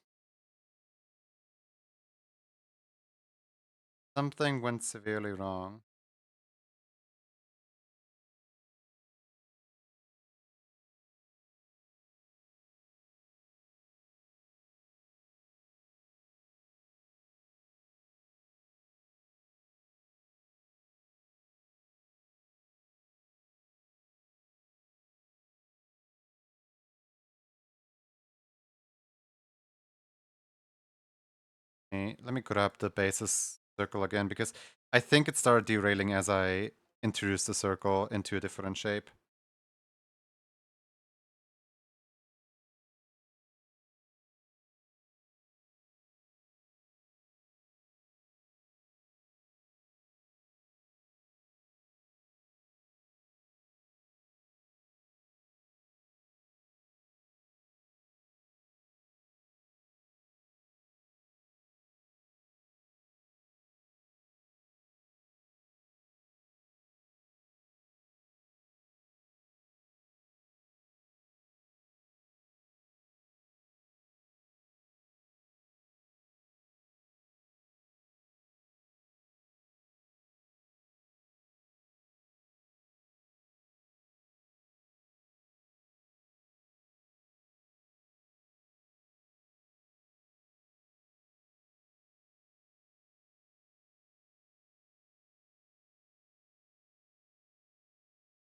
Something went severely wrong. Let me grab the basis circle again because I think it started derailing as I introduced the circle into a different shape.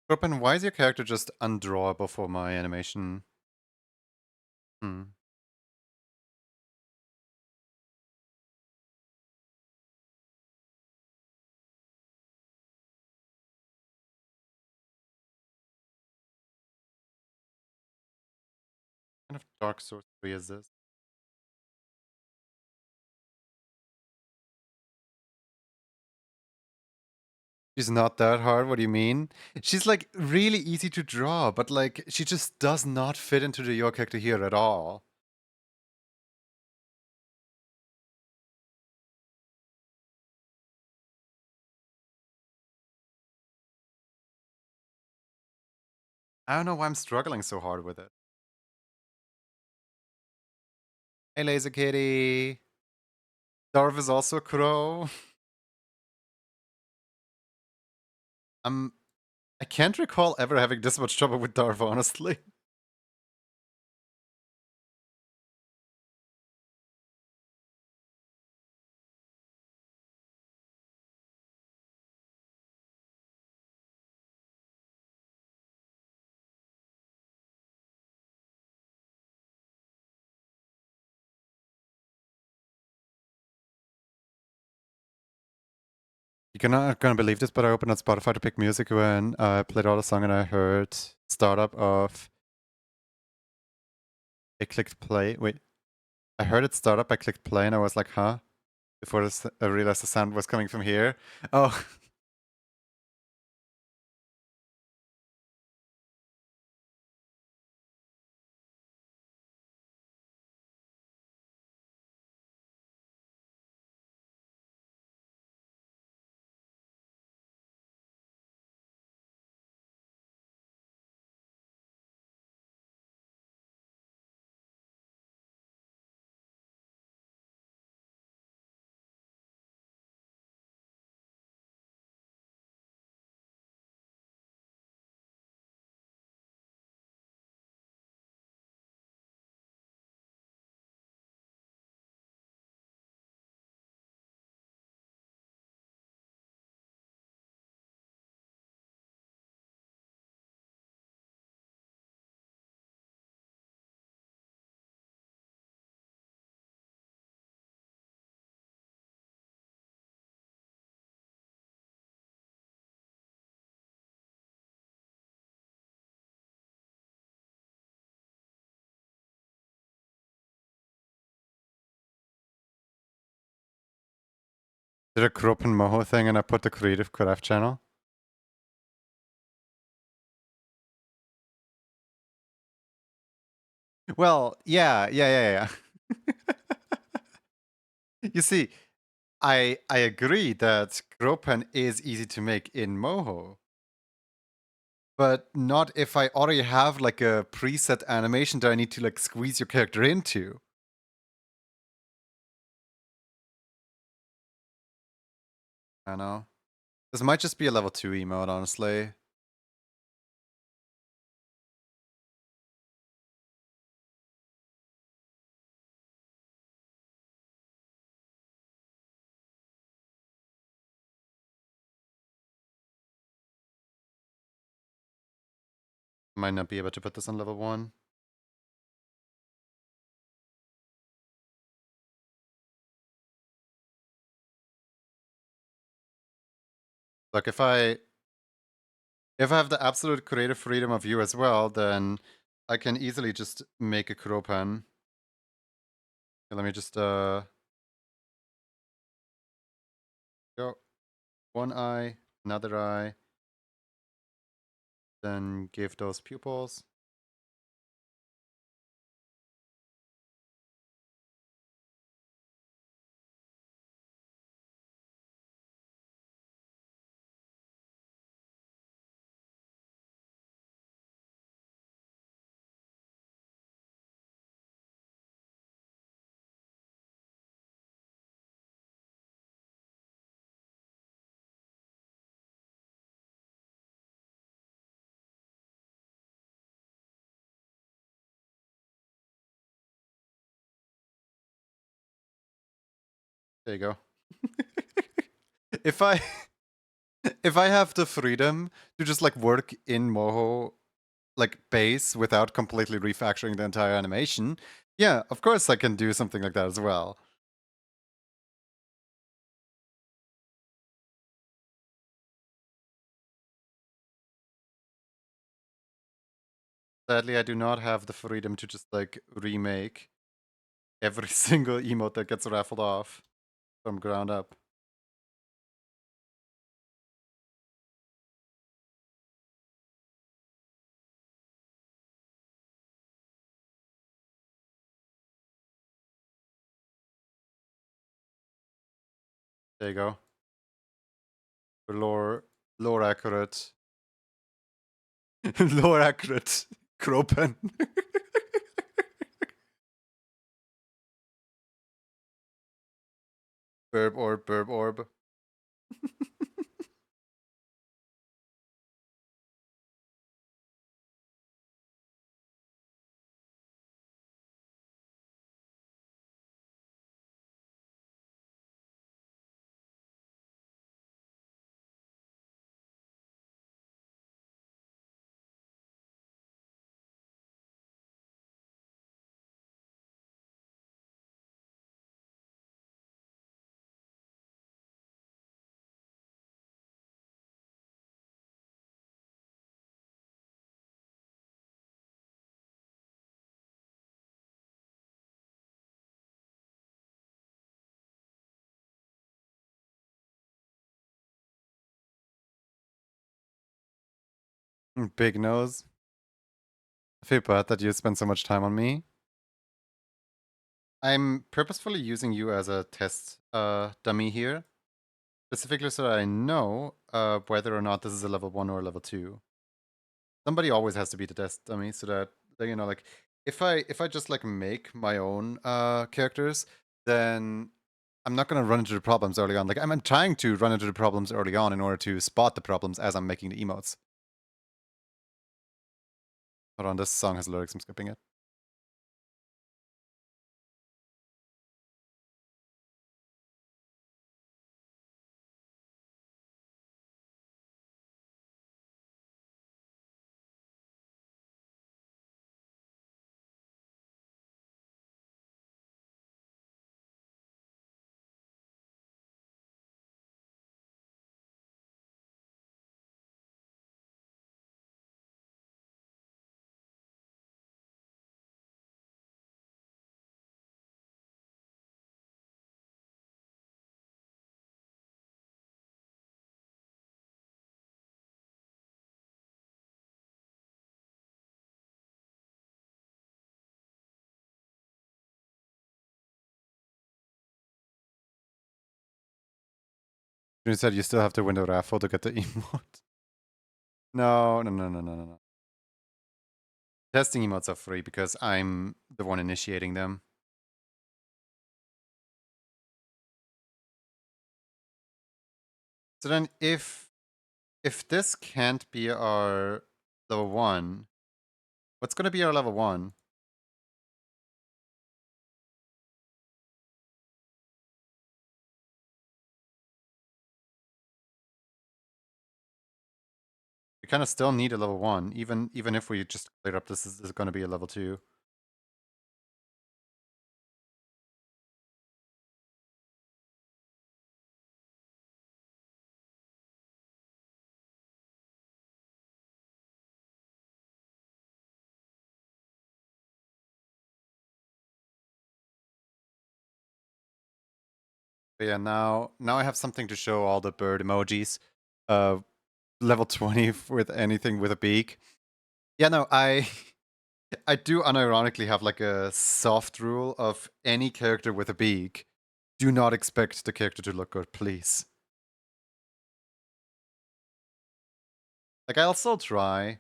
Kropen, why is your character just undrawable for my animation? Hmm. What kind of dark sorcery is this? She's not that hard, what do you mean? She's like really easy to draw, but like she just does not fit into the your character here at all. I don't know why I'm struggling so hard with it. Hey, Laser Kitty. Darv is also a crow. I can't recall ever having this much trouble with Darv, honestly. You're not gonna believe this, but I opened up Spotify to pick music when I played all the song and I heard startup of. I clicked play. Wait, I heard it start up. I clicked play and I was like, huh? Before this, I realized the sound was coming from here. Oh, did a Krop and Moho thing and I put the Creative Craft channel. Well, yeah. You see, I agree that Gropen is easy to make in Moho, but not if I already have like a preset animation that I need to like squeeze your character into. I know. This might just be a level 2 emote, honestly. Might not be able to put this on level 1. Like if I have the absolute creative freedom of you as well, then I can easily just make a Kuropan. Let me just go one eye, another eye, then give those pupils. There you go. if I if I have the freedom to just like work in Moho like base without completely refactoring the entire animation, yeah, of course I can do something like that as well. Sadly, I do not have the freedom to just like remake every single emote that gets raffled off from ground up. There you go. Lore accurate. Lore accurate. Kropen. Burb orb, burb orb. Big nose. I feel bad that you spend so much time on me. I'm purposefully using you as a test dummy here, specifically so that I know whether or not this is a level 1 or a level 2. Somebody always has to be the test dummy so that, you know, like, if I just like make my own characters, then I'm not gonna run into the problems early on. Like, I'm trying to run into the problems early on in order to spot the problems as I'm making the emotes. Hold on, this song has lyrics, I'm skipping it. You said you still have to win the raffle to get the emote. No. Testing emotes are free because I'm the one initiating them. So then if this can't be our level 1, what's gonna be our level 1? We kind of still need a level 1, even if we just clear up this is gonna be a level 2. But yeah, now I have something to show all the bird emojis. Level 20 with anything with a beak. Yeah, no, I do unironically have like a soft rule of any character with a beak. Do not expect the character to look good, please. Like, I'll still try,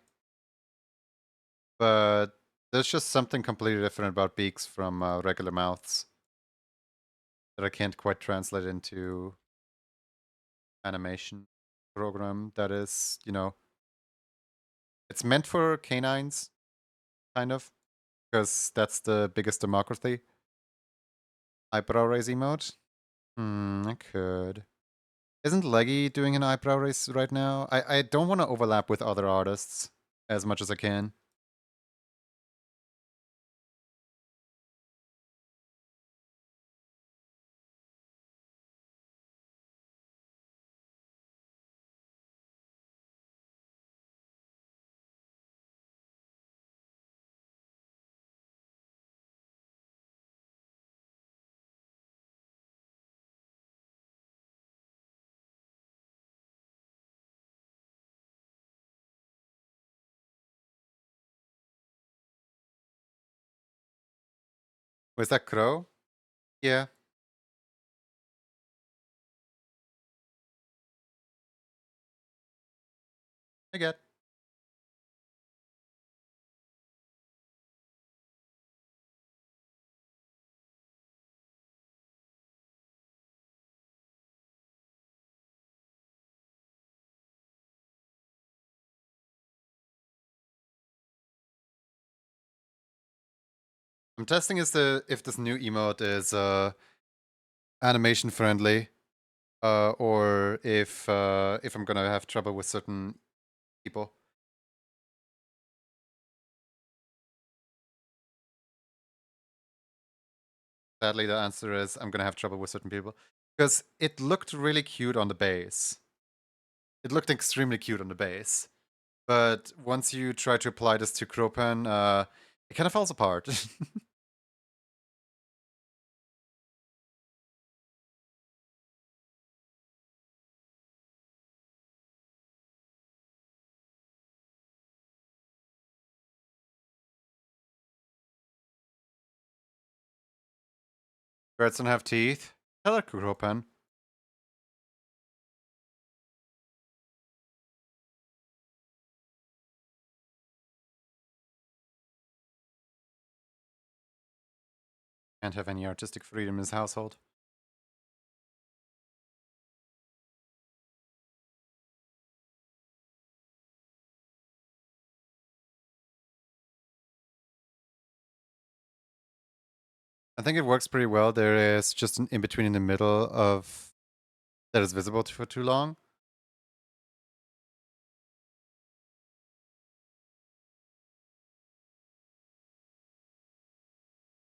but there's just something completely different about beaks from regular mouths that I can't quite translate into animation program that is, you know, it's meant for canines, kind of, because that's the biggest democracy. Eyebrow raise emote? I could. Isn't Leggy doing an eyebrow raise right now? I don't want to overlap with other artists as much as I can. Was that Crow? Yeah, I get. I'm testing if this new emote is animation friendly, or if I'm gonna have trouble with certain people. Sadly, the answer is I'm gonna have trouble with certain people because it looked really cute on the base. It looked extremely cute on the base, but once you try to apply this to Kropan, it kind of falls apart. Birds don't have teeth. Hello, Kropan. Can't have any artistic freedom in his household. I think it works pretty well. There is just an in between in the middle of that is visible for too long.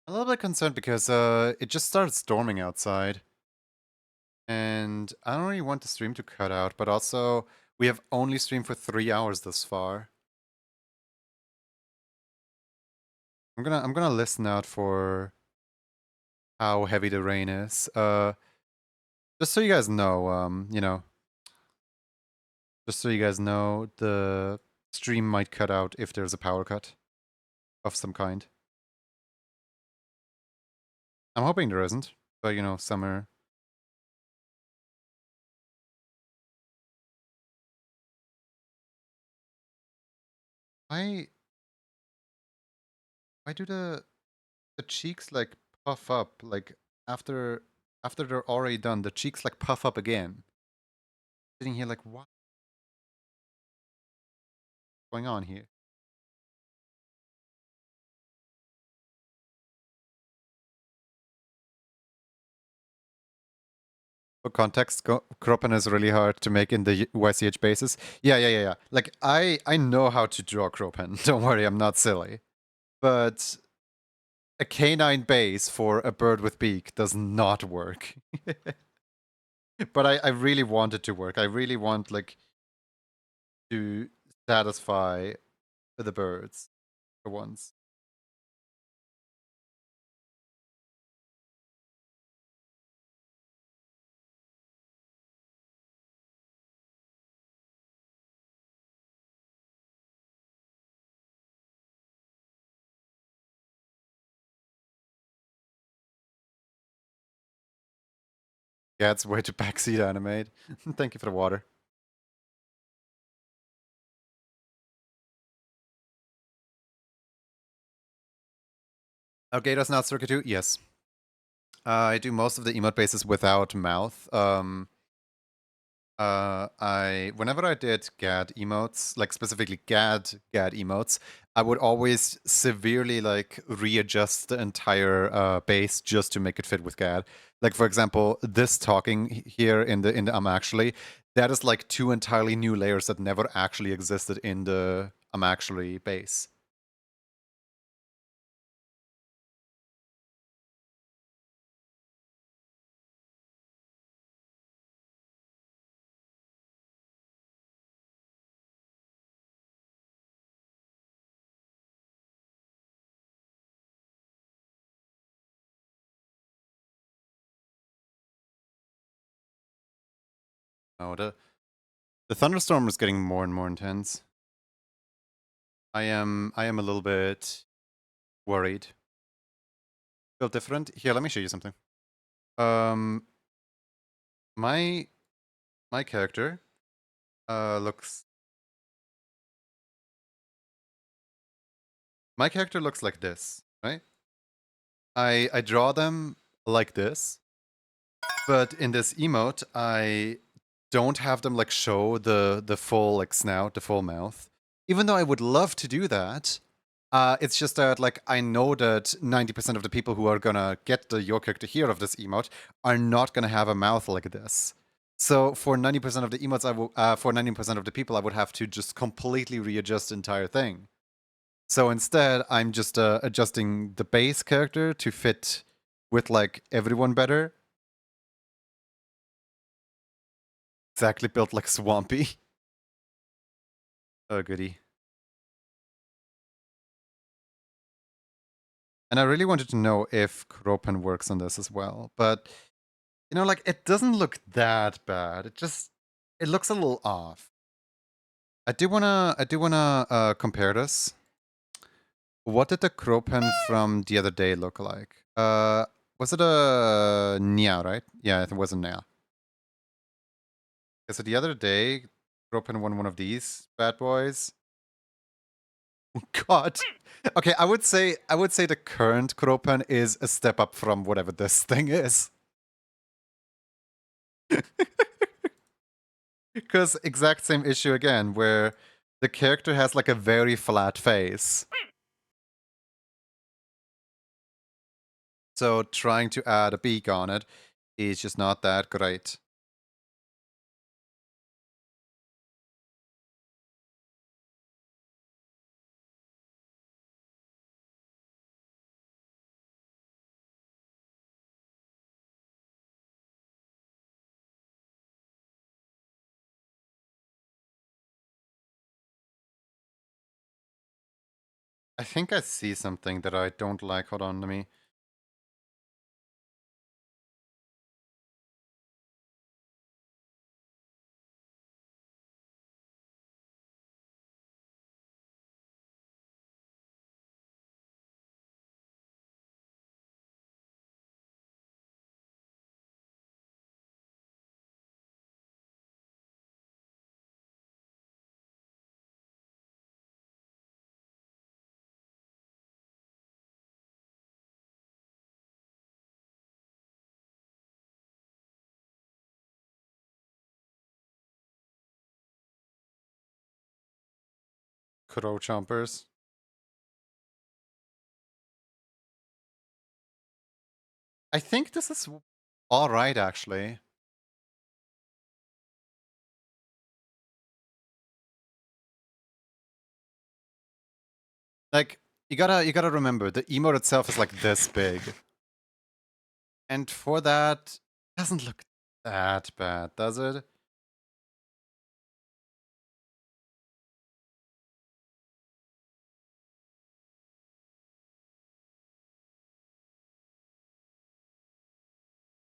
A little bit concerned because it just started storming outside. And I don't really want the stream to cut out, but also we have only streamed for 3 hours thus far. I'm gonna listen out for how heavy the rain is. Just so you guys know, just so you guys know, the stream might cut out if there's a power cut of some kind. I'm hoping there isn't, but summer. Why why do the cheeks like puff up like after they're already done, the cheeks like puff up again. Sitting here like what's going on here? For context, Kroppen is really hard to make in the YCH basis. Yeah. Like I know how to draw Kroppen. Don't worry, I'm not silly. But a canine base for a bird with beak does not work. But I really want it to work. I really want like to satisfy the birds for once. Yeah, it's way too backseat animate. Thank you for the water. Okay, does not circuit 2? Yes. I do most of the emote bases without mouth. Whenever I did GAD emotes, like specifically GAD emotes, I would always severely like readjust the entire base just to make it fit with GAD. Like for example, this talking here in the actually, that is like two entirely new layers that never actually existed in the actually base. Oh, the thunderstorm is getting more and more intense. I am a little bit worried. Feel different? Here, let me show you something. Um, my character looks. My character looks like this, right? I draw them like this, but in this emote, I don't have them like show the full like snout, the full mouth. Even though I would love to do that, it's just that like I know that 90% of the people who are gonna get the your character here of this emote are not gonna have a mouth like this. So for 90% of the emotes, for 90% of the people, I would have to just completely readjust the entire thing. So instead, I'm just adjusting the base character to fit with like everyone better. Exactly built like Swampy. Oh, goody. And I really wanted to know if Kropan works on this as well. But, you know, like, it doesn't look that bad. It looks a little off. I do wanna compare this. What did the Kropan from the other day look like? Was it a Nia, right? Yeah, it was a Nia. Okay, so the other day, Kropan won one of these bad boys. God. Okay, I would say the current Kropan is a step up from whatever this thing is. Because exact same issue again, where the character has like a very flat face. So trying to add a beak on it is just not that great. I think I see something that I don't like. Hold on to me. Crow chompers. I think this is all right, actually. Like, you gotta remember, the emote itself is like this big. And for that, it doesn't look that bad, does it?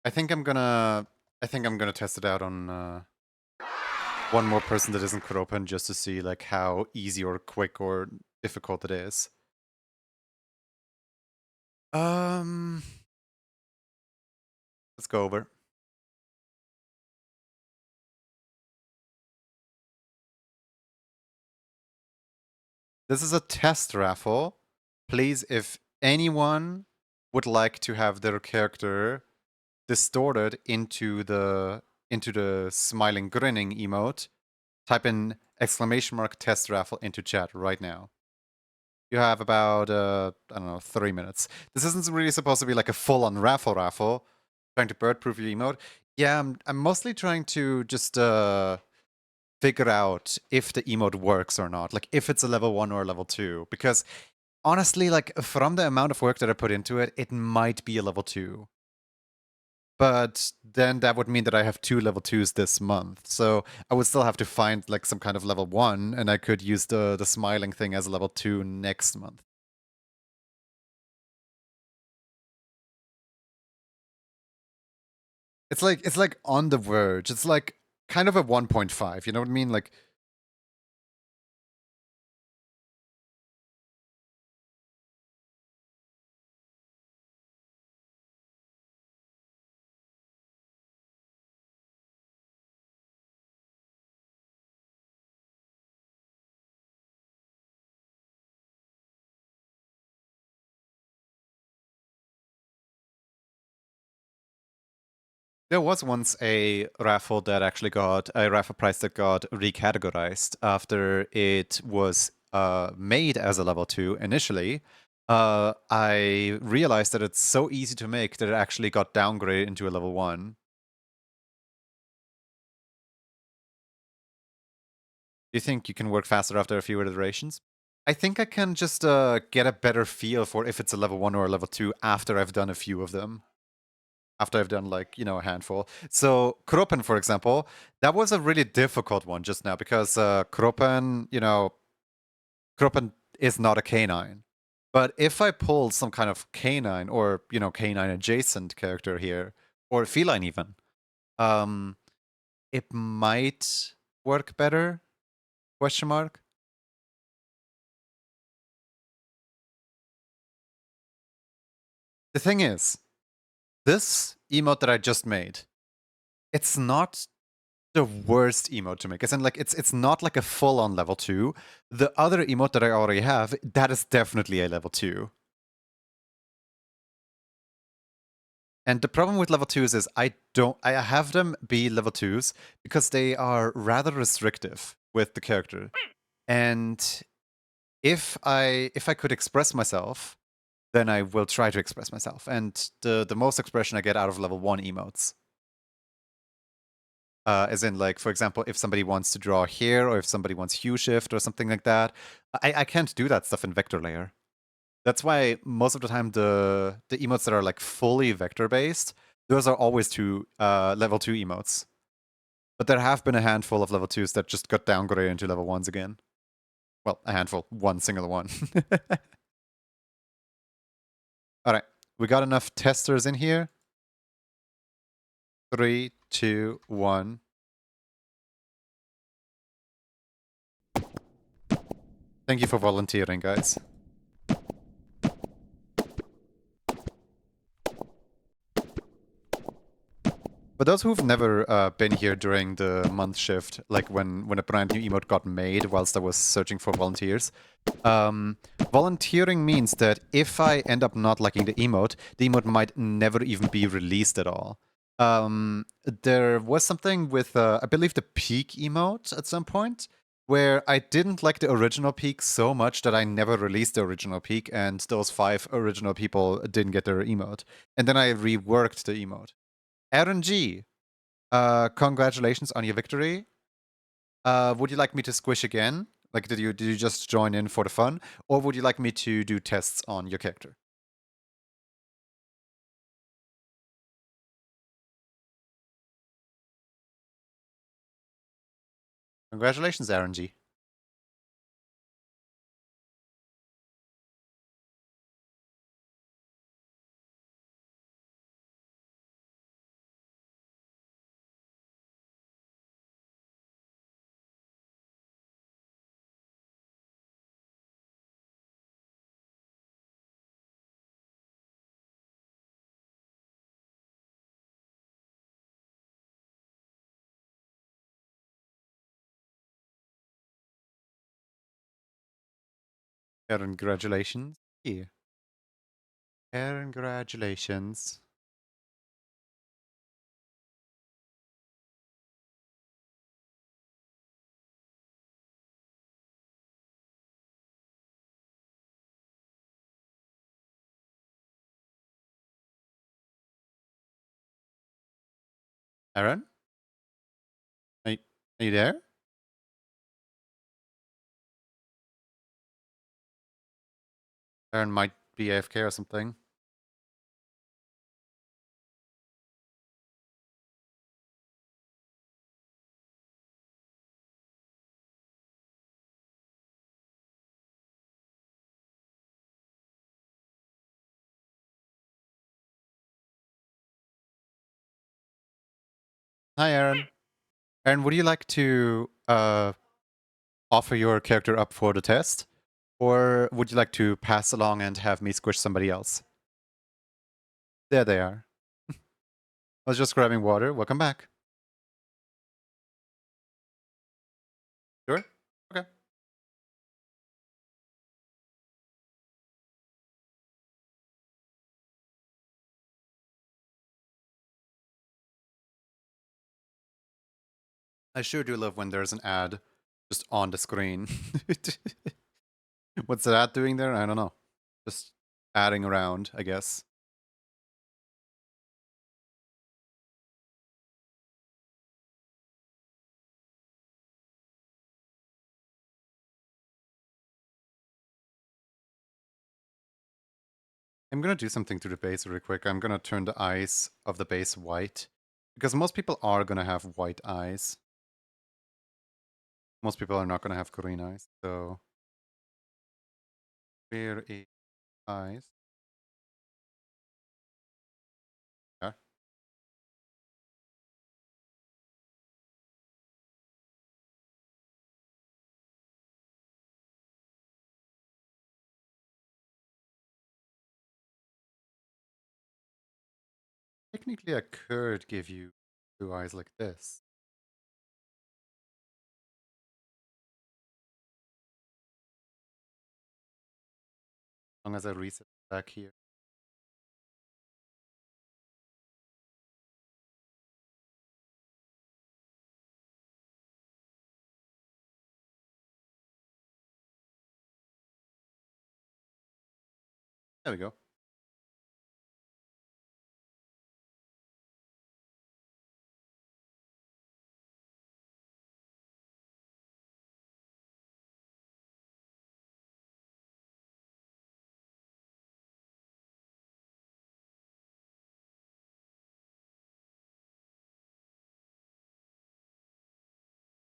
I think I'm gonna test it out on one more person that isn't Kropan just to see like how easy or quick or difficult it is. Let's go over. This is a test raffle. Please, if anyone would like to have their character distorted into the into the smiling grinning emote, type in exclamation mark test raffle into chat right now. You have about, I don't know, 3 minutes. This isn't really supposed to be like a full-on raffle, trying to bird-proof your emote. Yeah, I'm mostly trying to just figure out if the emote works or not, like if it's a level 1 or a level 2, because honestly, like from the amount of work that I put into it, it might be a level 2. But then that would mean that I have 2 level 2s this month. So I would still have to find like some kind of level 1, and I could use the smiling thing as a level 2 next month. It's like on the verge. It's like kind of a 1.5, you know what I mean? Like there was once a raffle that actually got a raffle prize that got recategorized after it was made as a level 2 initially. I realized that it's so easy to make that it actually got downgraded into a level 1. Do you think you can work faster after a few iterations? I think I can just get a better feel for if it's a level 1 or a level 2 after I've done a few of them. After I've done like, you know, a handful. So Kroppen, for example, that was a really difficult one just now because Kroppen, you know, Kroppen is not a canine. But if I pull some kind of canine or, you know, canine adjacent character here, or feline even, um, it might work better? Question mark. The thing is, this emote that I just made, it's not the worst emote to make. As in, like, it's not like a full-on level 2. The other emote that I already have, that is definitely a level 2. And the problem with level 2s is I have them be level 2s because they are rather restrictive with the character. And if I could express myself, then I will try to express myself. And the most expression I get out of level 1 emotes. As in, like, for example, if somebody wants to draw here, or if somebody wants hue shift or something like that, I can't do that stuff in vector layer. That's why most of the time the emotes that are like fully vector based, those are always level 2 emotes. But there have been a handful of level 2s that just got downgraded into level 1s again. Well, a handful, one single one. All right, we got enough testers in here. 3, 2, 1. Thank you for volunteering, guys. For those who've never been here during the month shift, like when a brand new emote got made whilst I was searching for volunteers, volunteering means that if I end up not liking the emote might never even be released at all. There was something with, I believe, the peak emote at some point, where I didn't like the original peak so much that I never released the original peak, and those 5 original people didn't get their emote. And then I reworked the emote. RNG, congratulations on your victory. Would you like me to squish again? Like, did you just join in for the fun, or would you like me to do tests on your character? Congratulations, RNG. Congratulations. Yeah. Congratulations. Aaron? Are you there? Aaron might be AFK or something. Hi, Aaron. Aaron, would you like to offer your character up for the test? Or would you like to pass along and have me squish somebody else? There they are. I was just grabbing water. Welcome back. Sure? Okay. I sure do love when there's an ad just on the screen. What's that ad doing there? I don't know. Just adding around, I guess. I'm gonna do something to the base really quick. I'm gonna turn the eyes of the base white. Because most people are gonna have white eyes. Most people are not gonna have green eyes, so... Where is eyes? Yeah. Technically, I could give you two eyes like this. As long as I reset back here. There we go.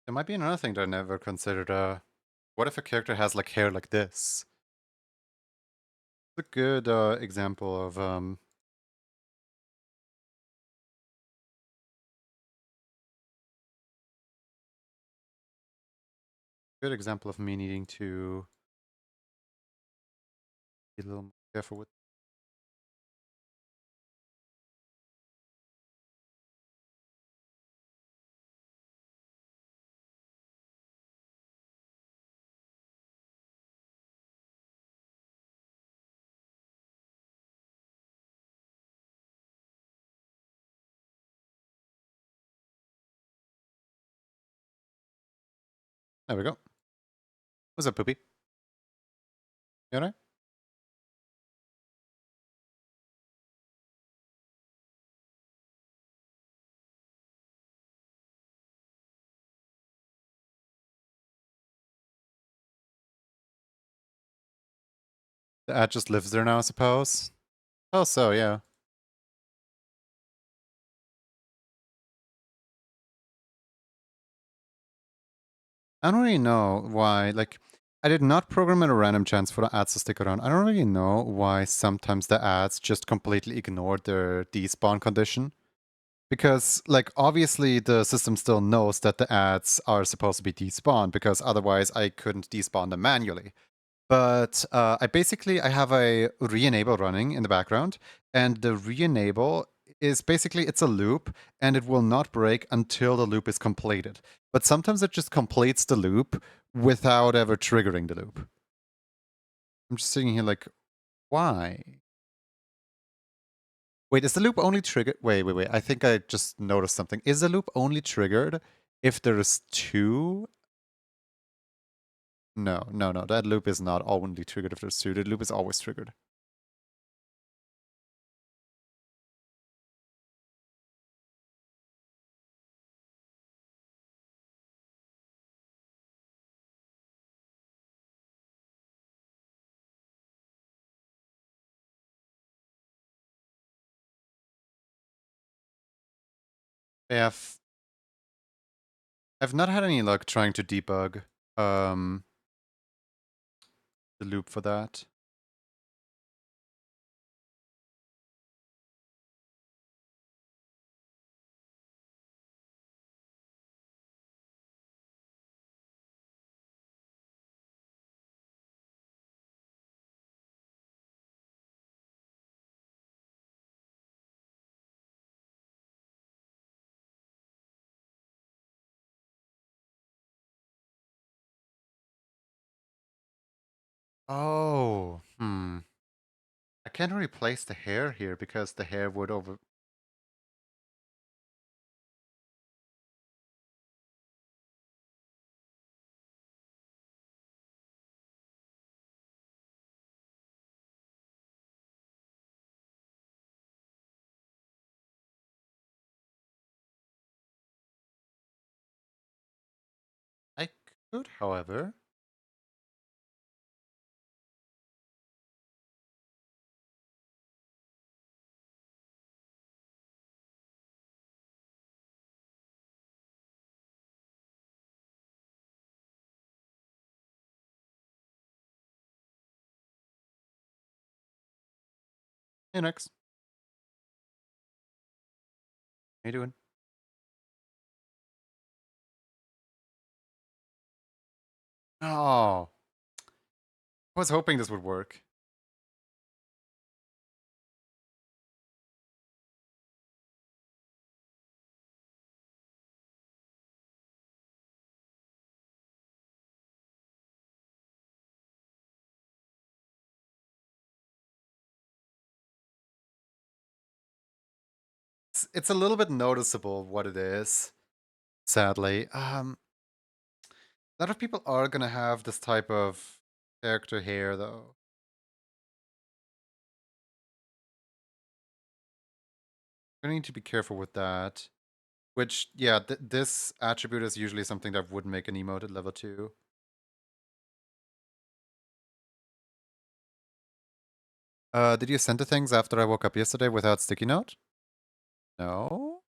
There might be another thing that I never considered. What if a character has like hair like this? It's a good example of me needing to be a little more careful with. There we go. What's up, Poopy? You alright? The ad just lives there now, I suppose. Oh, so yeah. I don't really know why. Like, I did not program in a random chance for the ads to stick around. I don't really know why sometimes the ads just completely ignore their despawn condition. Because, like, obviously the system still knows that the ads are supposed to be despawned, because otherwise I couldn't despawn them manually. But I have a re-enable running in the background, and the re-enable is basically, it's a loop, and it will not break until the loop is completed. But sometimes it just completes the loop without ever triggering the loop. I'm just sitting here like, why? Wait, is the loop only triggered? Wait. I think I just noticed something. Is the loop only triggered if there's two? No. That loop is not only triggered if there's two. The loop is always triggered. Yeah, I've not had any luck trying to debug um, the loop for that. Oh, I can't replace the hair here because the hair would over. I could, however. Hey, Nex. How you doing? Oh, I was hoping this would work. It's a little bit noticeable what it is, sadly. A lot of people are gonna have this type of character hair, though. I need to be careful with that. Which, yeah, this attribute is usually something that would make an emote at level 2. Did you send the things after I woke up yesterday without sticky note? No?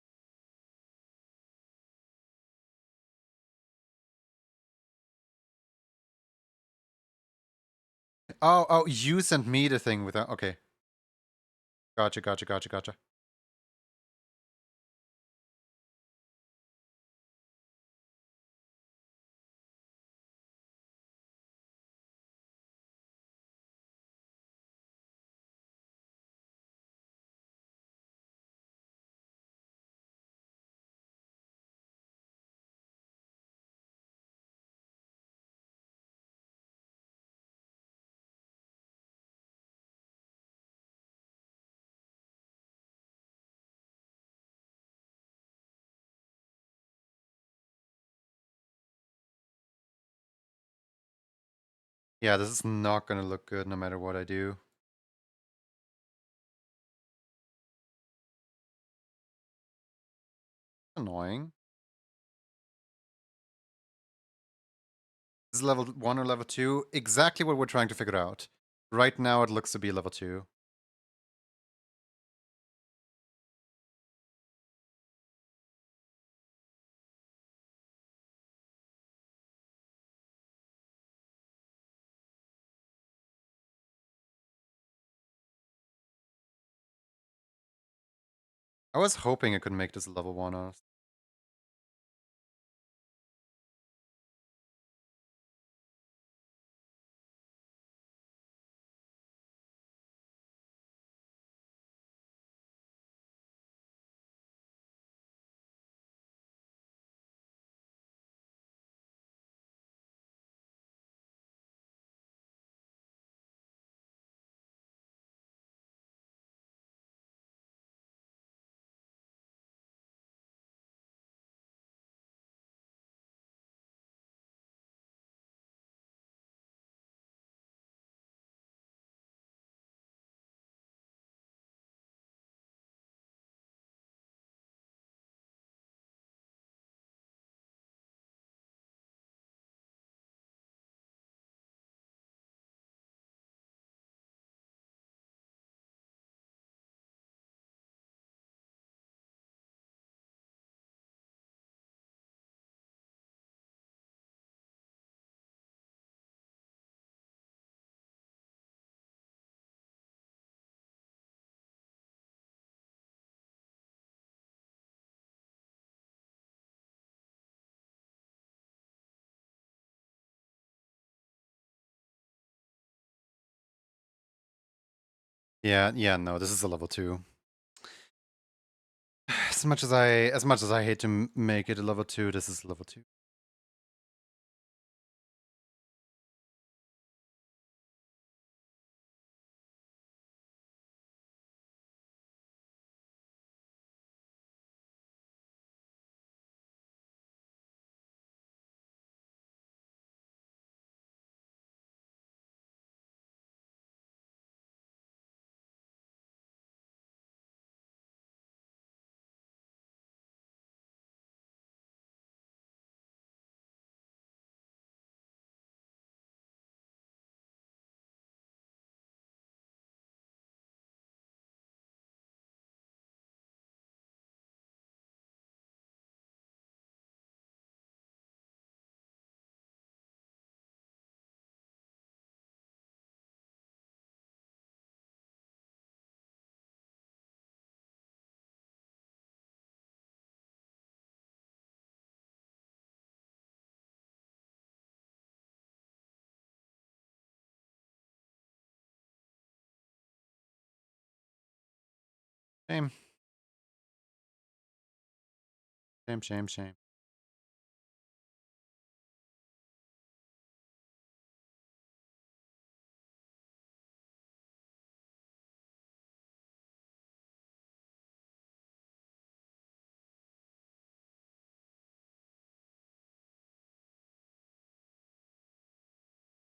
Oh, you sent me the thing without. Okay. Gotcha. Yeah, this is not gonna look good no matter what I do. Annoying. This is level 1 or level 2? Exactly what we're trying to figure out. Right now it looks to be level 2. I was hoping I could make this level 1 honest. Yeah, no, this is a level 2. As much as I hate to make it a level 2, this is level 2. Shame. Shame, shame, shame.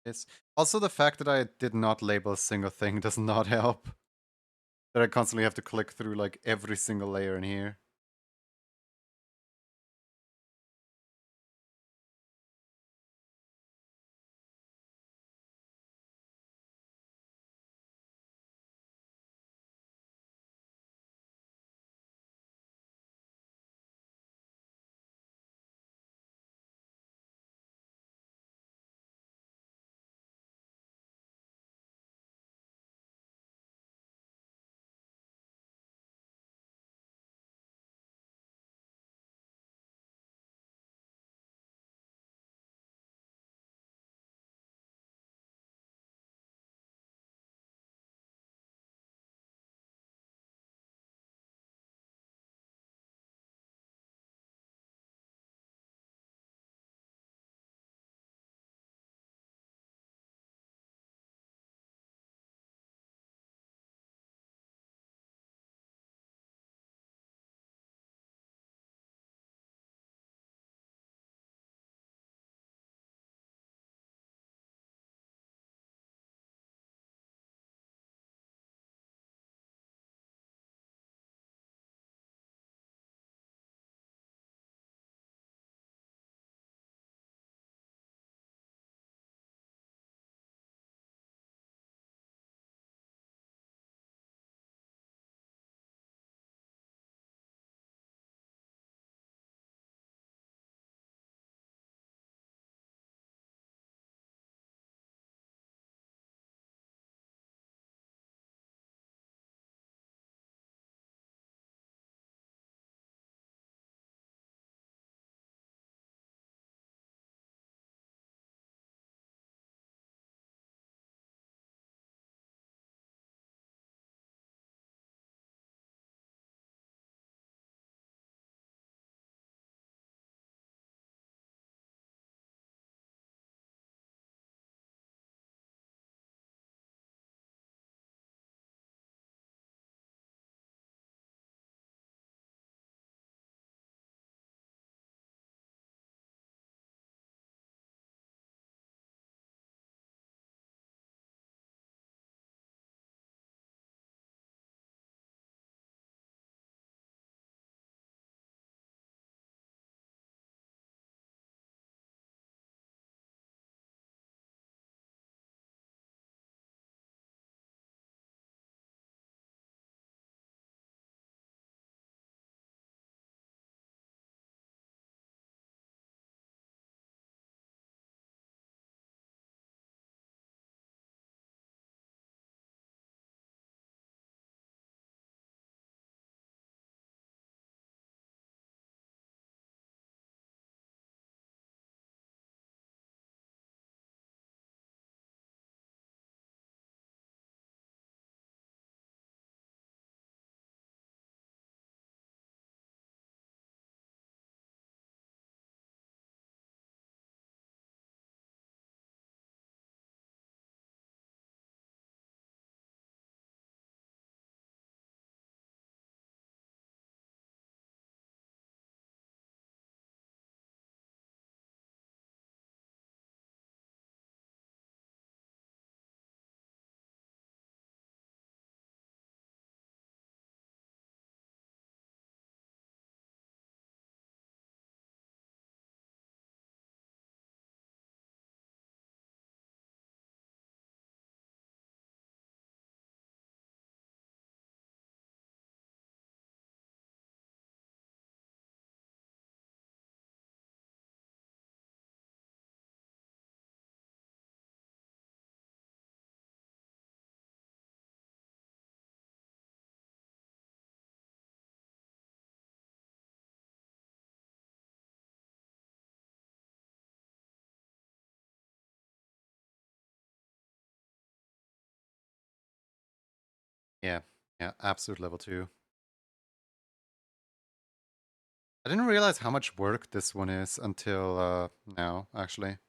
It's also the fact that I did not label a single thing does not help. That I constantly have to click through like every single layer in here. Yeah, yeah, absolute level 2. I didn't realize how much work this one is until now, actually.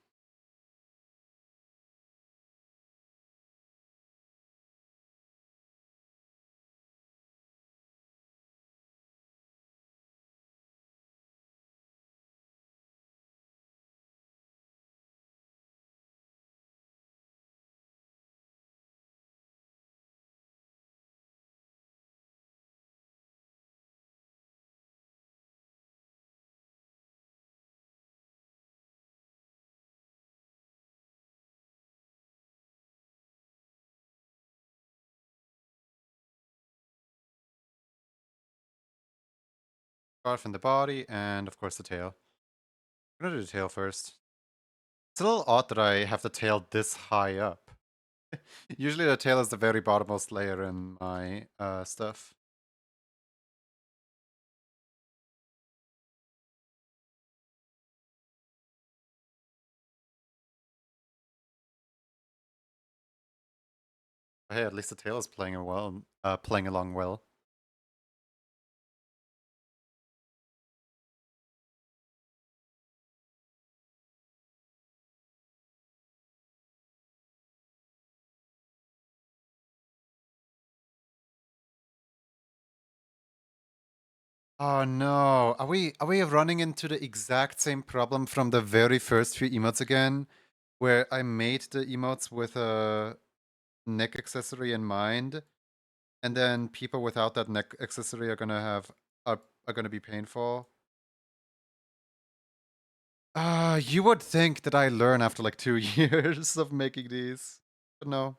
Start from the body and, of course, the tail. I'm gonna do the tail first. It's a little odd that I have the tail this high up. Usually the tail is the very bottommost layer in my stuff. But hey, at least the tail is playing along well. Oh no, are we running into the exact same problem from the very first few emotes again? Where I made the emotes with a neck accessory in mind, and then people without that neck accessory are gonna be painful. You would think that I learn after like 2 years of making these, but no.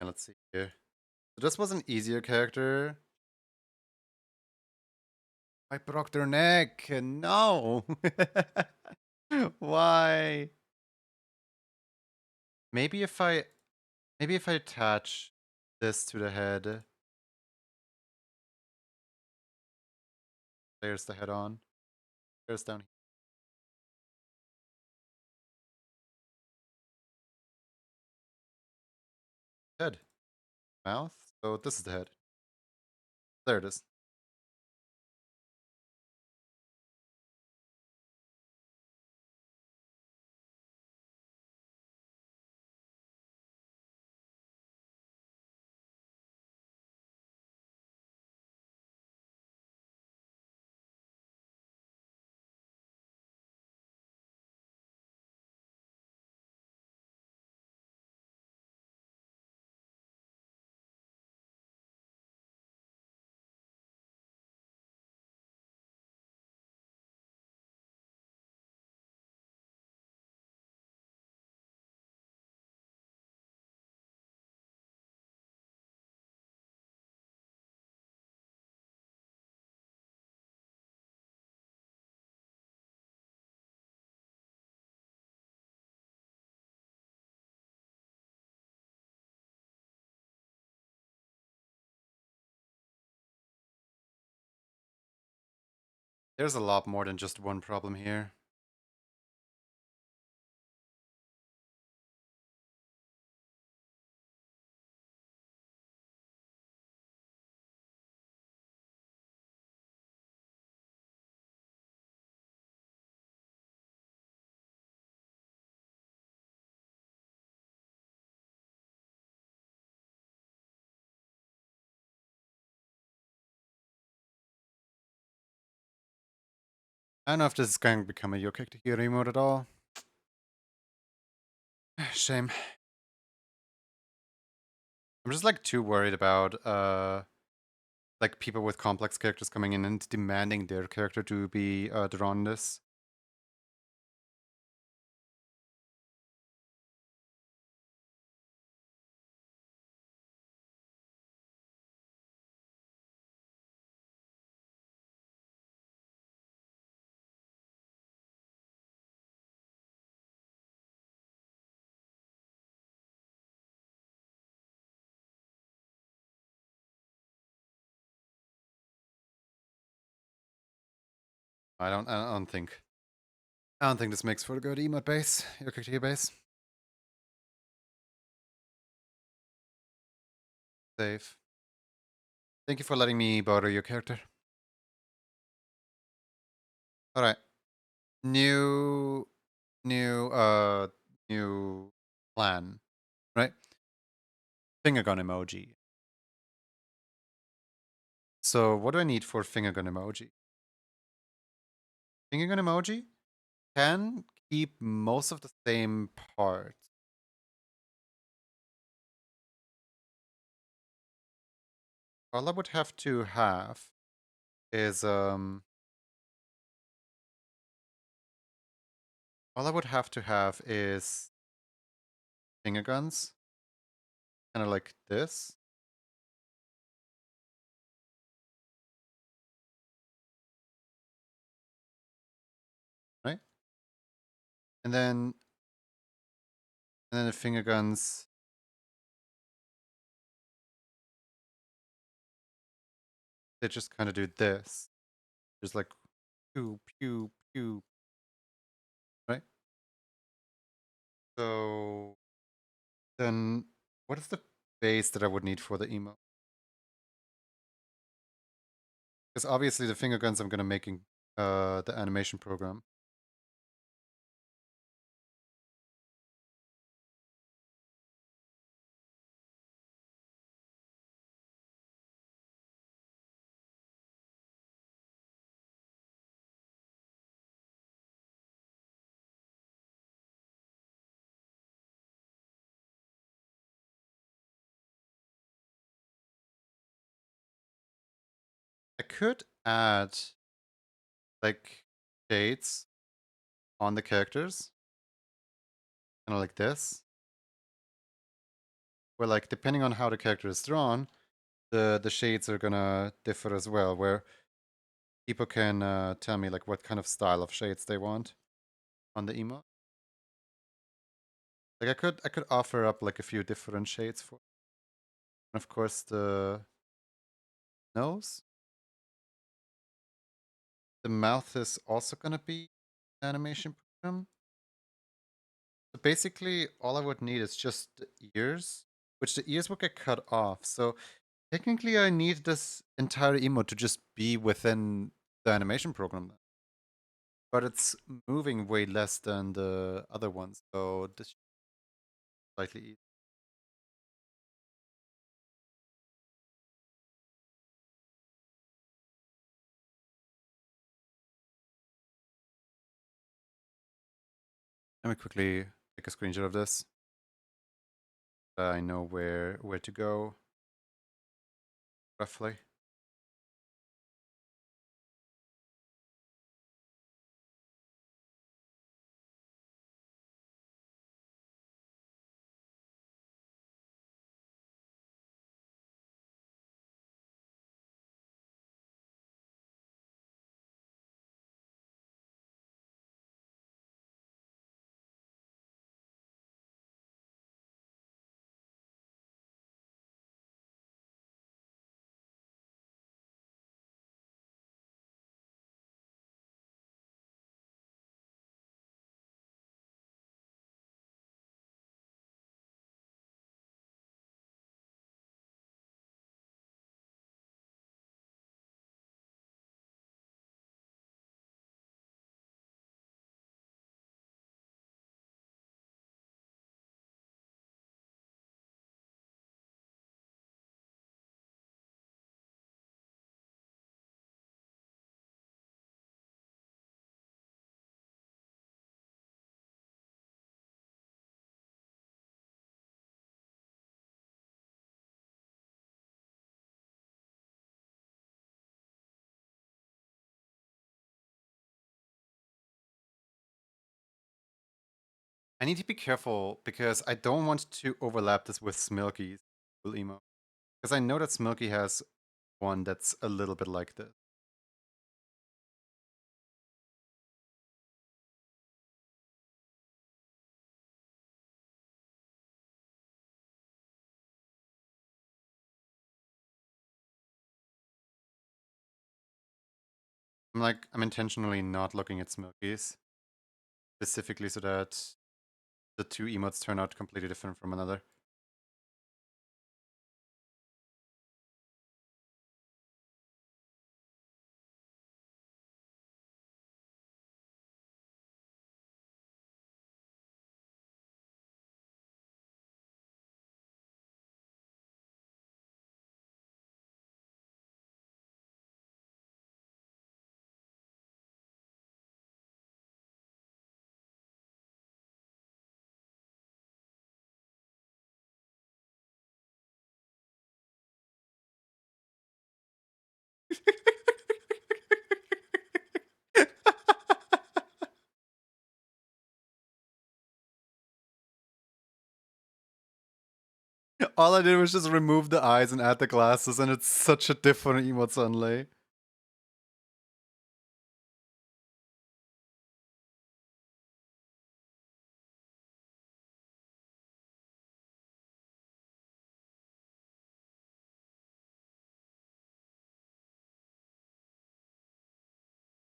And let's see here. So this was an easier character. I broke their neck. No. Why? Maybe if I attach this to the head, there's the head on. There's down here. Head. Mouth. So this is the head. There it is. There's a lot more than just one problem here. I don't know if this is going to become a Yokai to Hero emote at all. Shame. I'm just like too worried about like people with complex characters coming in and demanding their character to be drawn in this. I don't think this makes for a good emote base, Yokai to Hero base. Save. Thank you for letting me borrow your character. Alright. New new uh new plan, right? Finger gun emoji. So what do I need for finger gun emoji? Finger gun emoji can keep most of the same parts. All I would have to have is all I would have to have is finger guns. Kind of like this. Right? And then the finger guns, they just kind of do this. Just like pew pew pew, right? So then what is the base that I would need for the emo? Because obviously the finger guns I'm gonna make in the animation program. I could add like shades on the characters, kind of like this. Where like depending on how the character is drawn, the shades are gonna differ as well. Where people can tell me like what kind of style of shades they want on the emo. Like I could offer up like a few different shades for, and of course the nose. The mouth is also gonna be animation program. So basically, all I would need is just the ears, which the ears will get cut off. So technically, I need this entire emote to just be within the animation program. But it's moving way less than the other ones, so this is slightly easy. Let me quickly take a screenshot of this. I know where to go roughly. I need to be careful because I don't want to overlap this with Smilky's cool emo. Because I know that Smilky has one that's a little bit like this. I'm intentionally not looking at Smilky's, specifically so that the two emotes turn out completely different from another. All I did was just remove the eyes and add the glasses, and it's such a different emote suddenly.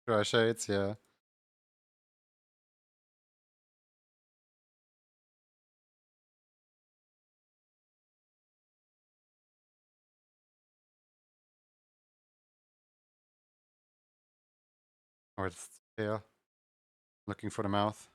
Dry shades, yeah. Or it's tail. Looking for the mouth.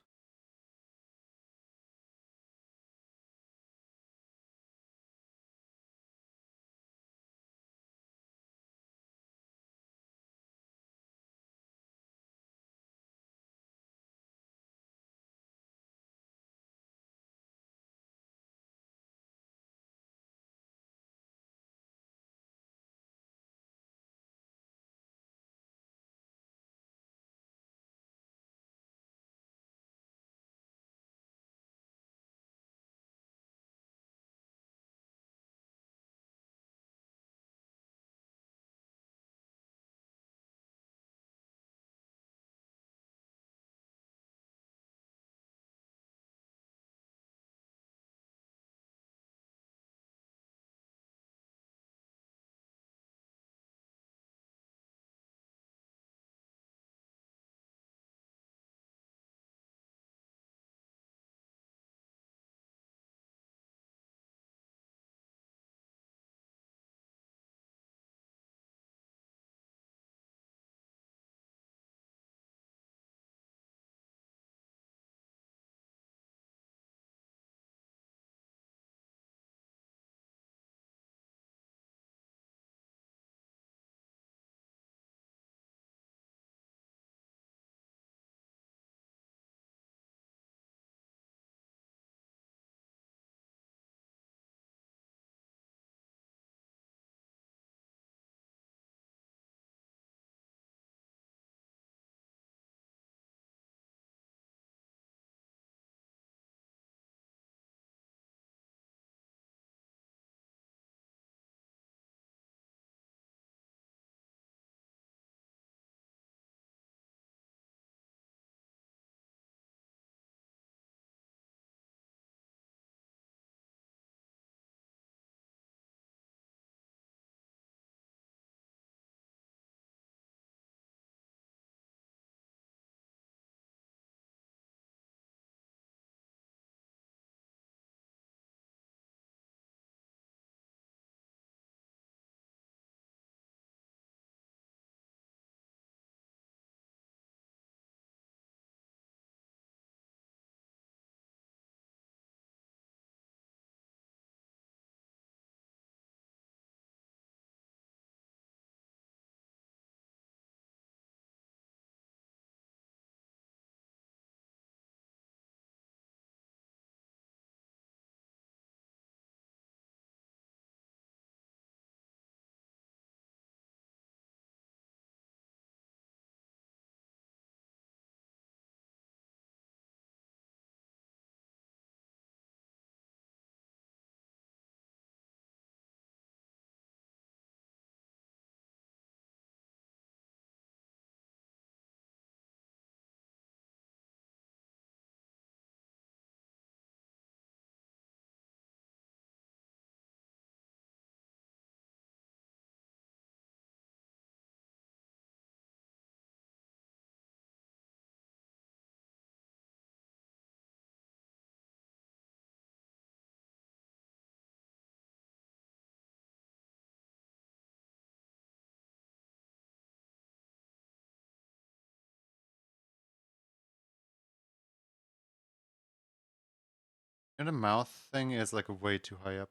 And the mouth thing is like way too high up.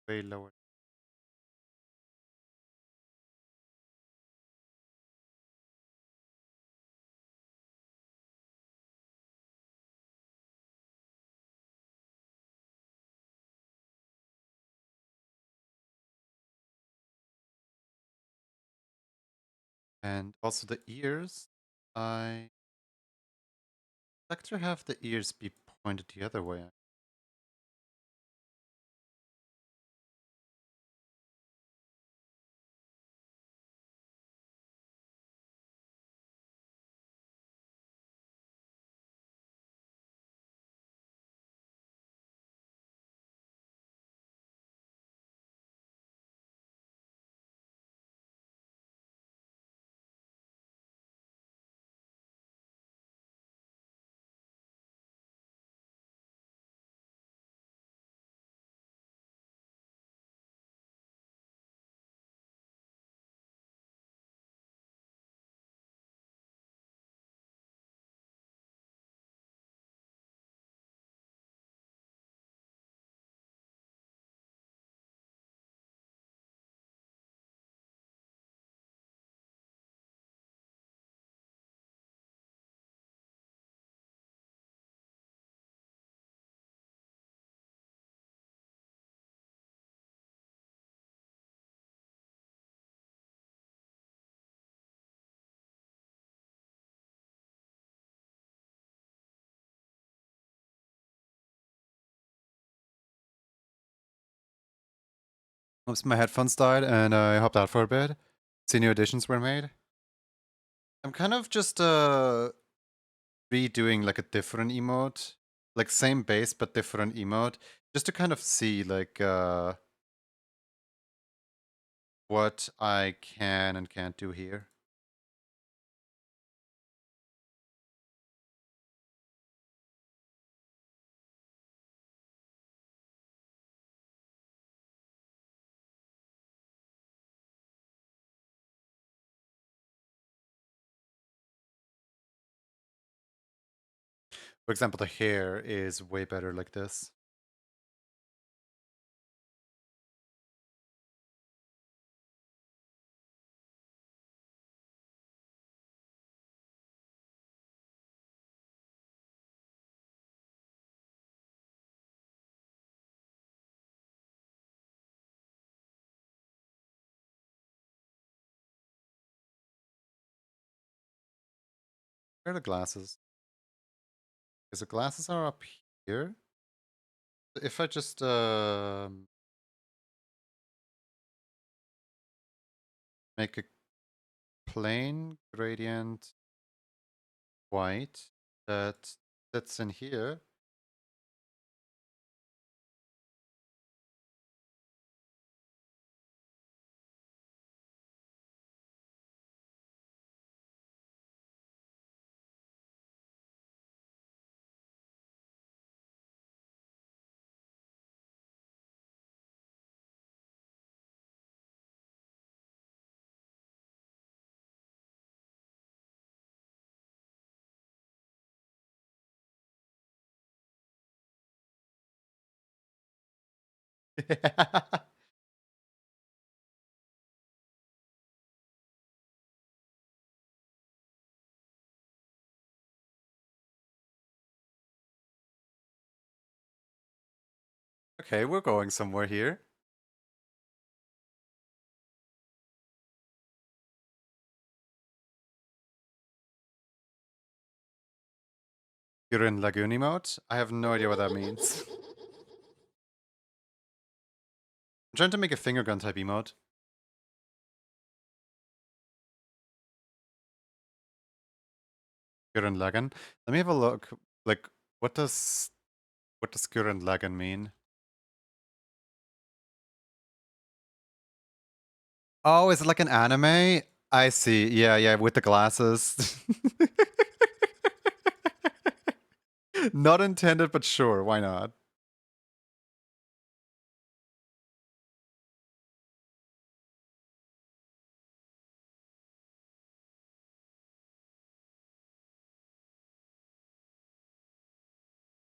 Way lower. And also the ears. I like to have the ears be pointed the other way. Oops, my headphones died and I hopped out for a bit. See, new additions were made. I'm kind of just redoing like a different emote. Like same base but different emote. Just to kind of see like what I can and can't do here. For example, the hair is way better like this. Where are the glasses? Because the glasses are up here. If I just make a plain gradient white that sits in here. Okay, we're going somewhere here. You're in Lagoon mode? I have no idea what that means. I'm trying to make a finger gun type emote. Gurren Lagann. Let me have a look. Like, what does Gurren Lagann mean? Oh, is it like an anime? I see. Yeah, yeah, with the glasses. Not intended, but sure, why not?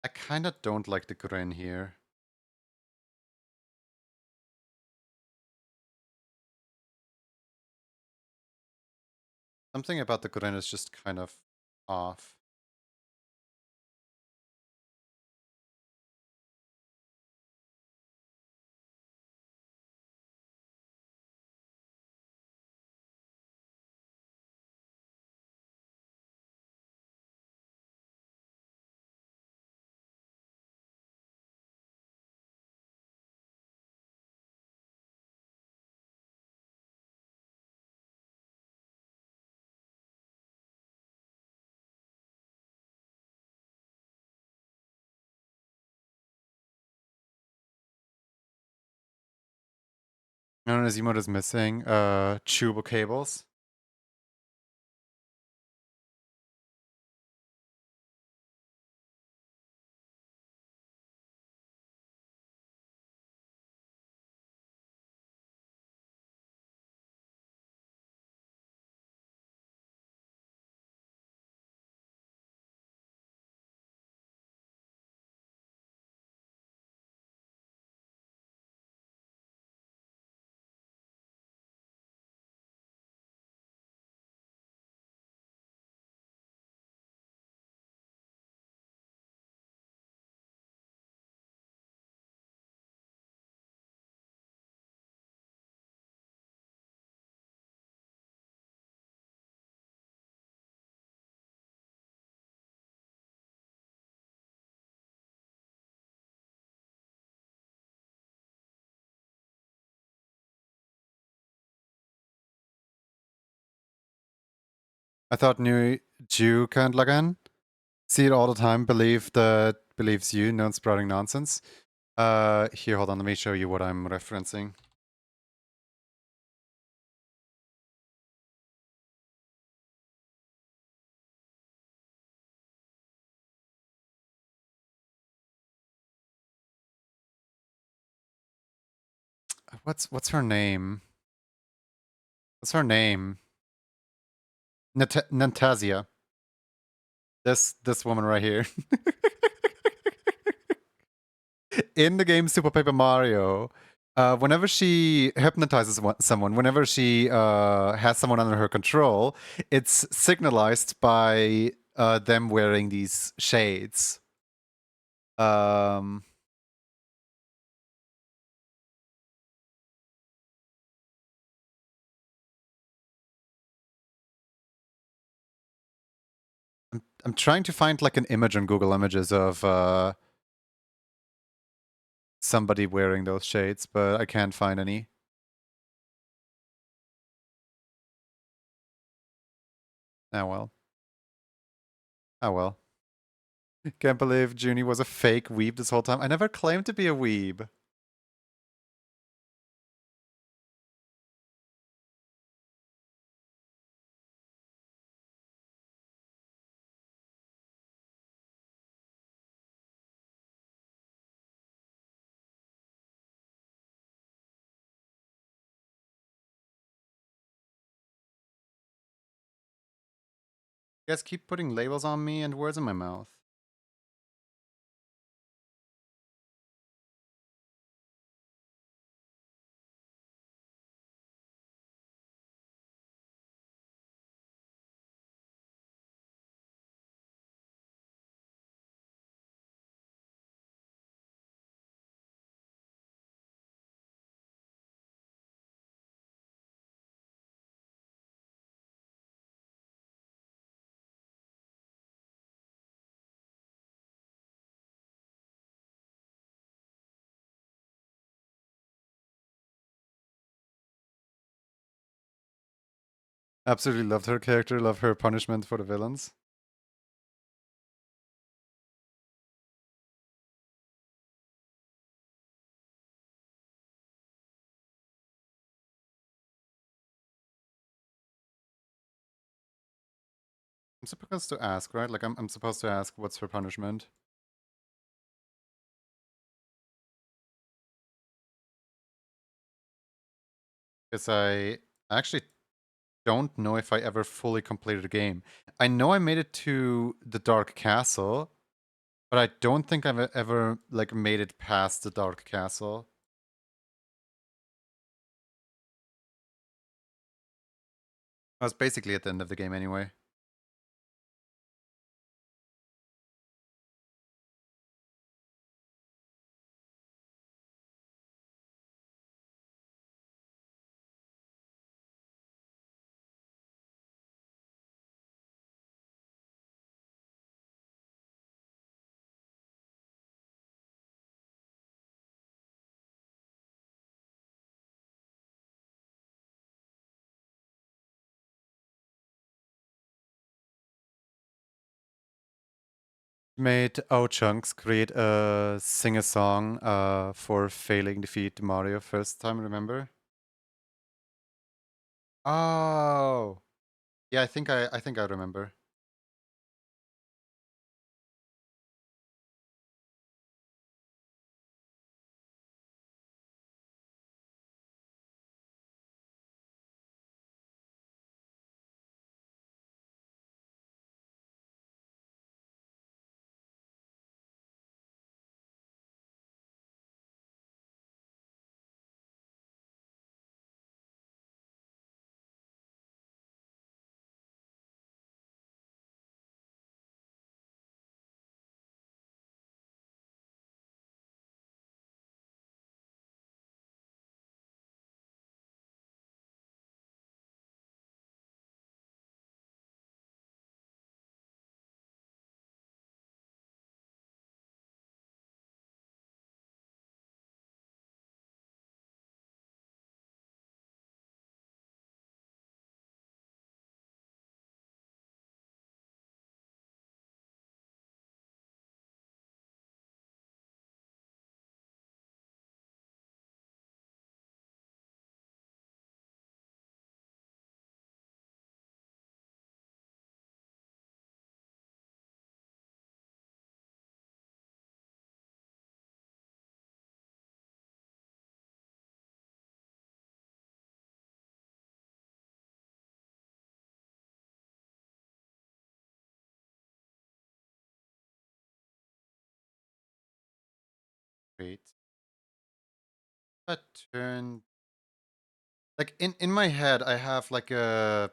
I kind of don't like the grin here. Something about the grin is just kind of off. I don't know, his emote is missing. Chewable cables. I thought new Jew can't log in. See it all the time. Believe that believes you. Non sprouting nonsense. Here, hold on. Let me show you what I'm referencing. What's her name? What's her name? Nantasia. This woman right here. In the game Super Paper Mario, whenever she hypnotizes someone, whenever she has someone under her control, it's signalized by them wearing these shades. Um, I'm trying to find like an image on Google Images of somebody wearing those shades, but I can't find any. Oh well. Oh well. Can't believe Junie was a fake weeb this whole time. I never claimed to be a weeb. You guys keep putting labels on me and words in my mouth. Absolutely loved her character, love her punishment for the villains. I'm supposed to ask, right? Like, I'm supposed to ask what's her punishment. Because I actually don't know if I ever fully completed the game. I know I made it to the Dark Castle, But I don't think I've ever like made it past the Dark Castle. I was basically at the end of the game anyway. Made O-Chunks create a sing a song for failing defeat Mario first time, remember? Oh. Yeah, I think I remember. Wait. That turn like in my head I have like a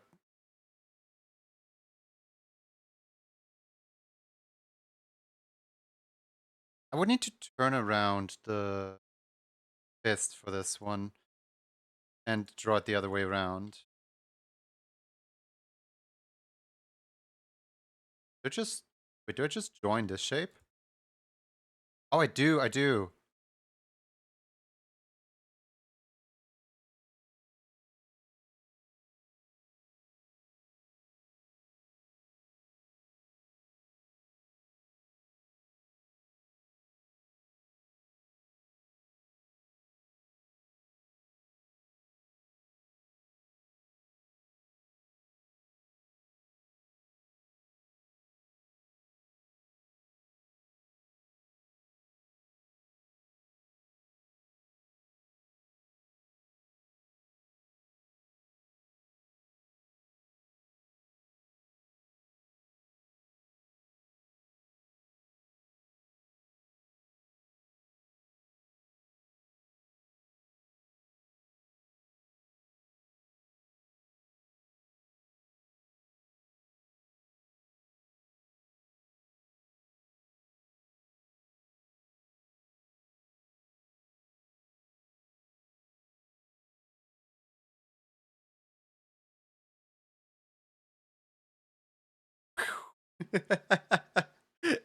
I would need to turn around the fist for this one and draw it the other way around. Do I just wait, do I just join this shape? Oh, I do.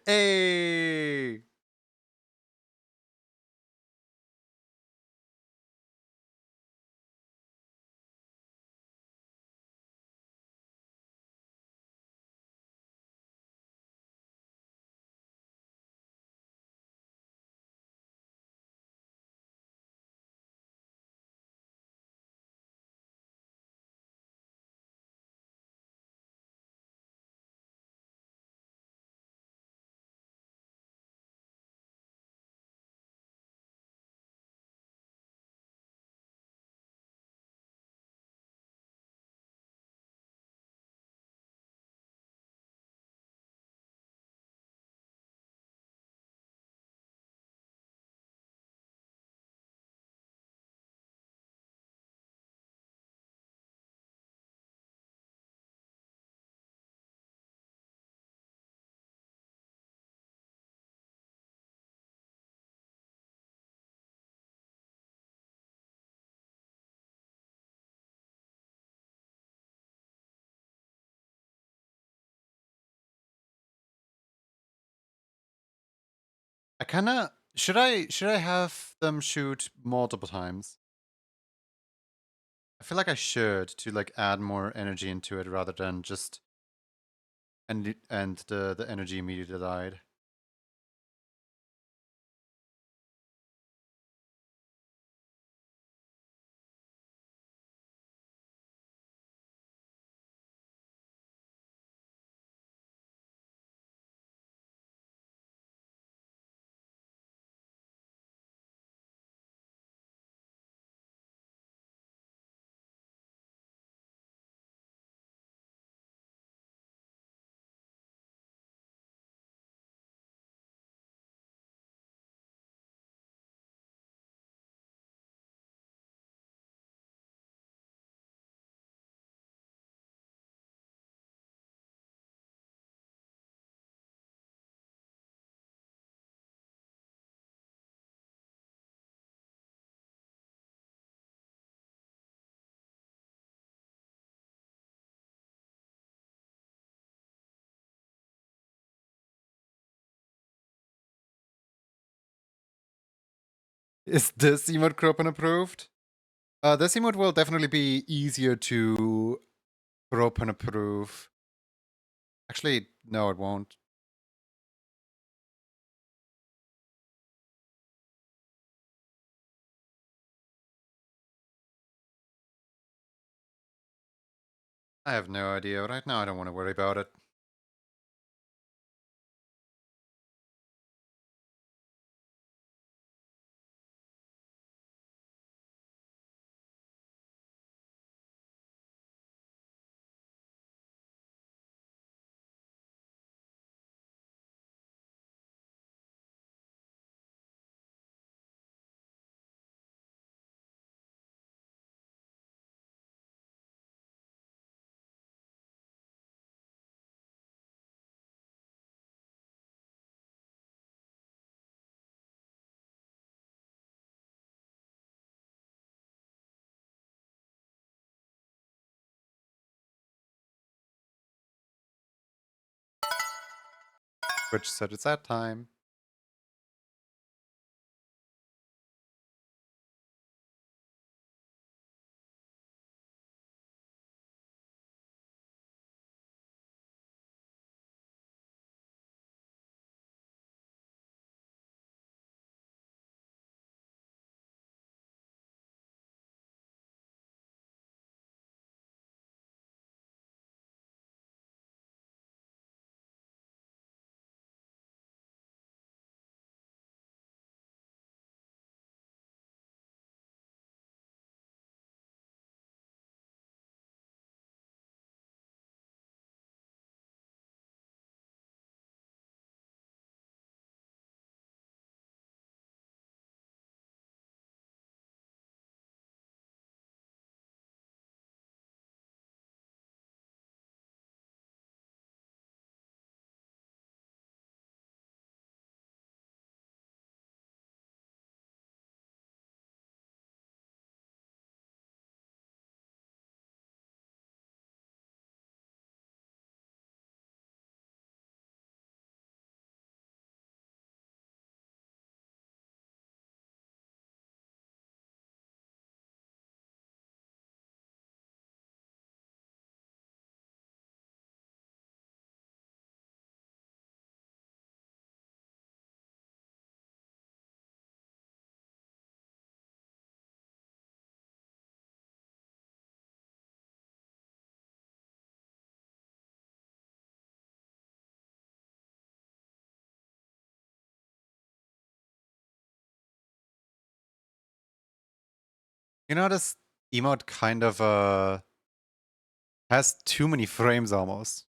Hey! I kinda should I have them shoot multiple times? I feel like I should to like add more energy into it rather than just and the energy immediately died. Is this emote Kroppen approved? This emote will definitely be easier to Kroppen approve. Actually, no, it won't. I have no idea. Right now, I don't want to worry about it. Twitch said it's that time. You know, this emote kind of has too many frames almost.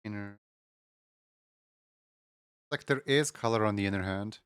Inner. Like there is color on the inner hand.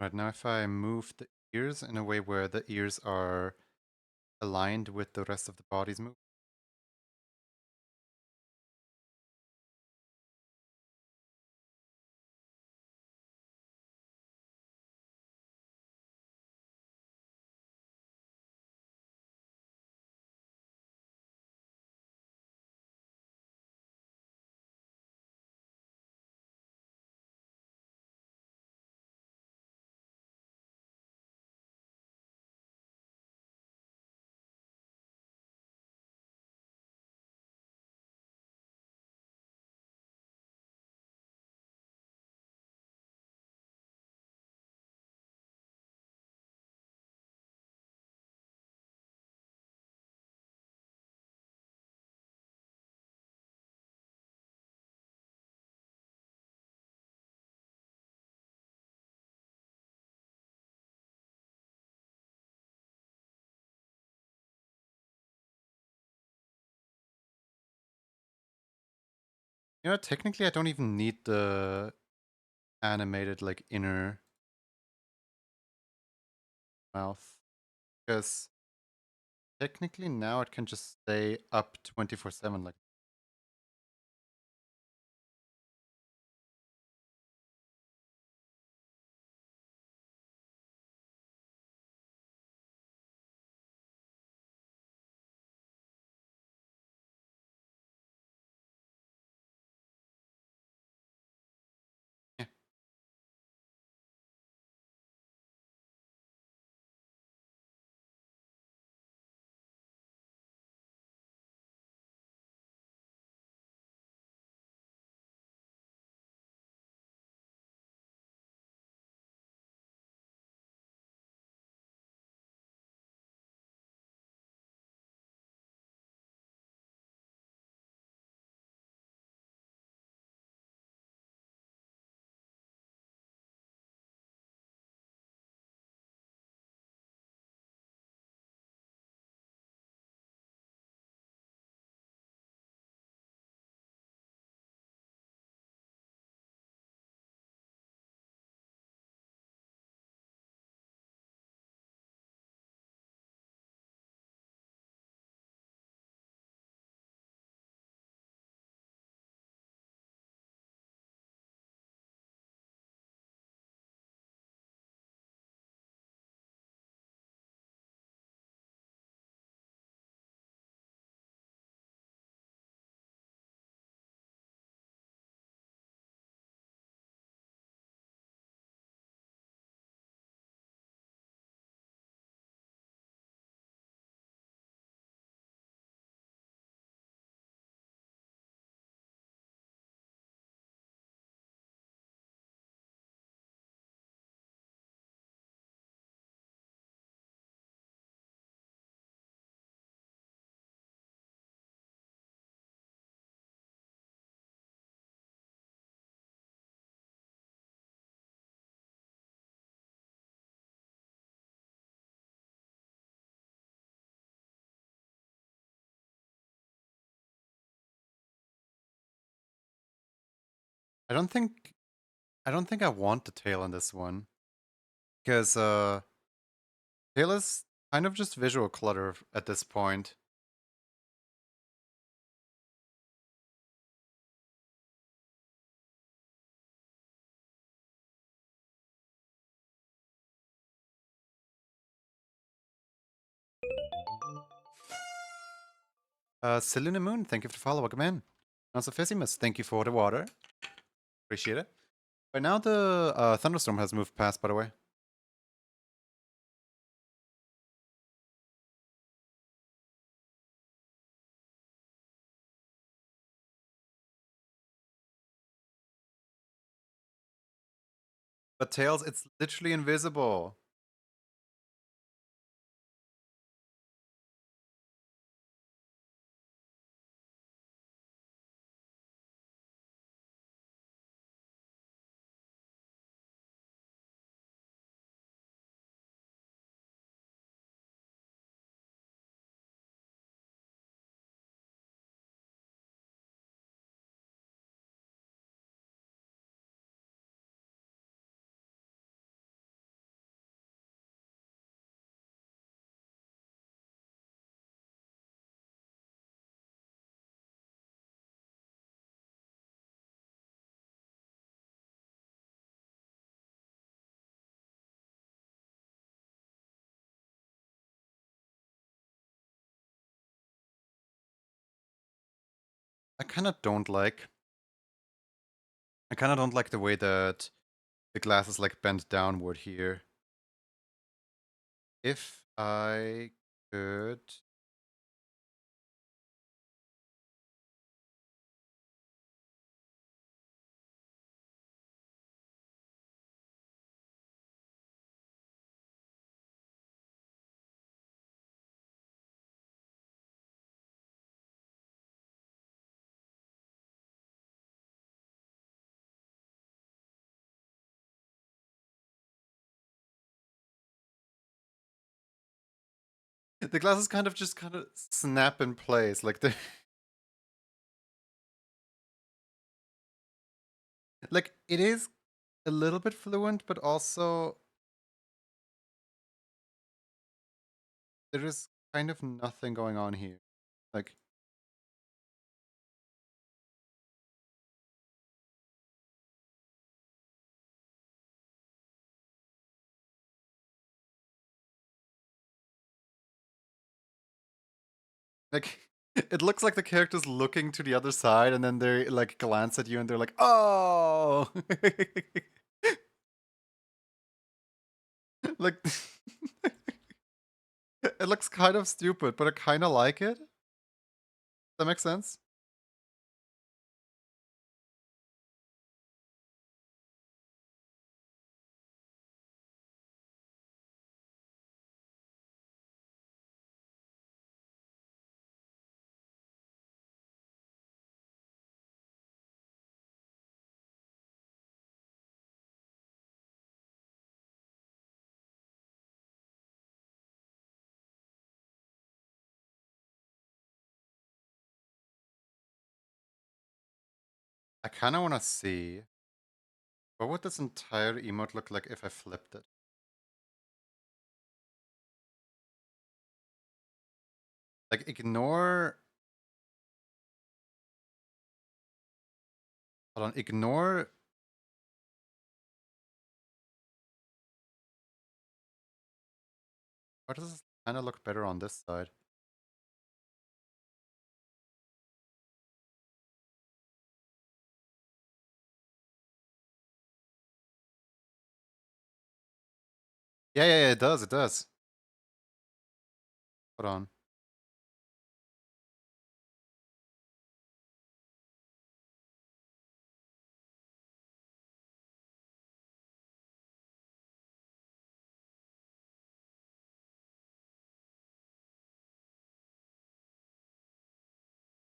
Right now, if I move the ears in a way where the ears are aligned with the rest of the body's movement. You know, technically, I don't even need the animated like inner mouth because technically now it can just stay up 24/7 like. Yeah. I don't think I want the tail on this one because tail is kind of just visual clutter at this point. Selena Moon, thank you for the follow. Welcome in. Also, Fissimus, thank you for the water. Appreciate it. Right now, the thunderstorm has moved past, by the way. But Tails, it's literally invisible. I kind of don't like. I kind of don't like the way that the glass is like bent downward here. If I could. The glasses kind of just kind of snap in place, like the like it is a little bit fluent, but also there is kind of nothing going on here. Like like it looks like the character's looking to the other side and then they like glance at you and they're like, "Oh." Like it looks kind of stupid, but I kind of like it. Does that make sense? I kind of want to see what would this entire emote look like if I flipped it. Like ignore. Hold on, ignore. Why does this kind of look better on this side? Yeah, it does, it does. Hold on.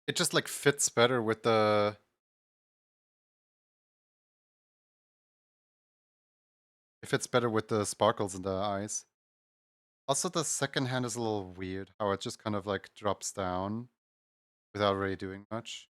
It just like fits better with the. It fits better with the sparkles in the eyes. Also, the second hand is a little weird. How it just kind of like drops down without really doing much.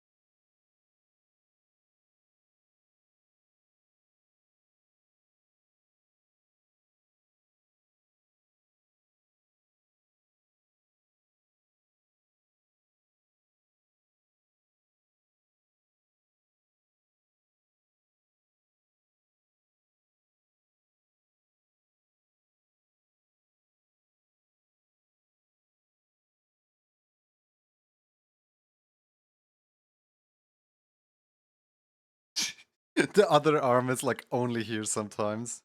The other arm is like only here sometimes.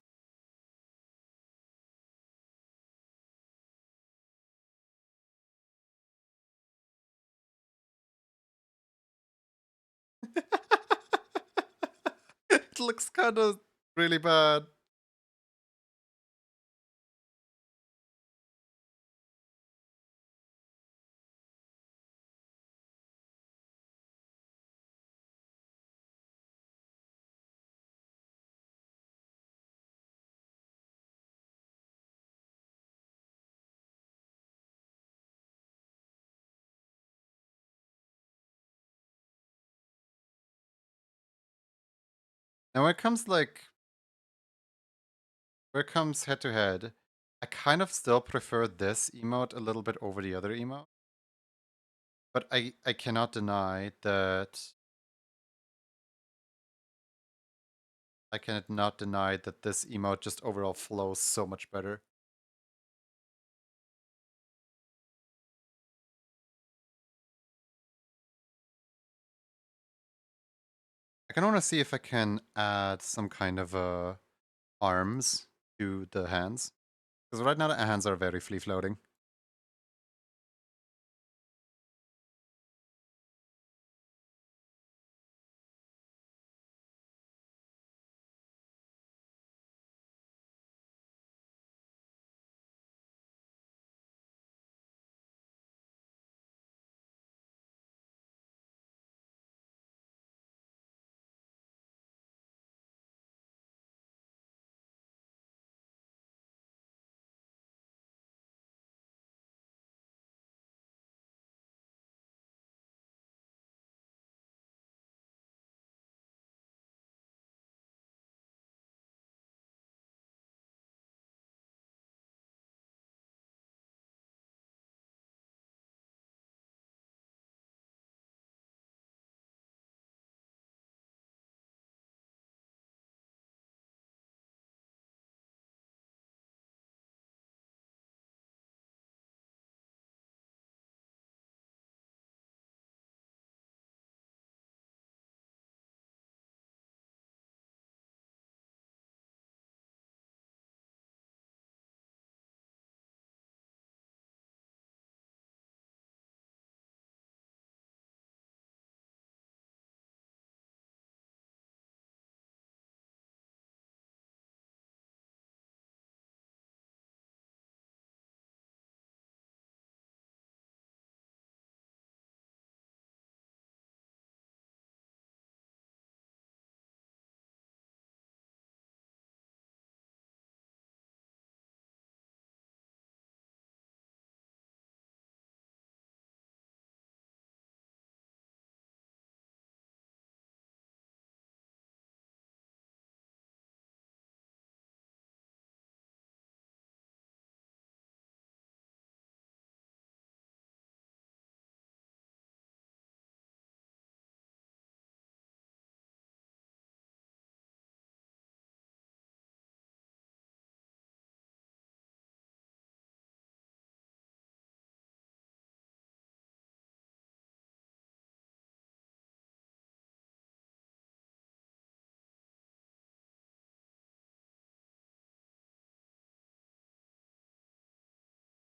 It looks kind of really bad. And when it comes head to head, I kind of still prefer this emote a little bit over the other emote. But I cannot deny that this emote just overall flows so much better. I can want to see if I can add some kind of arms to the hands. Because right now the hands are very free floating.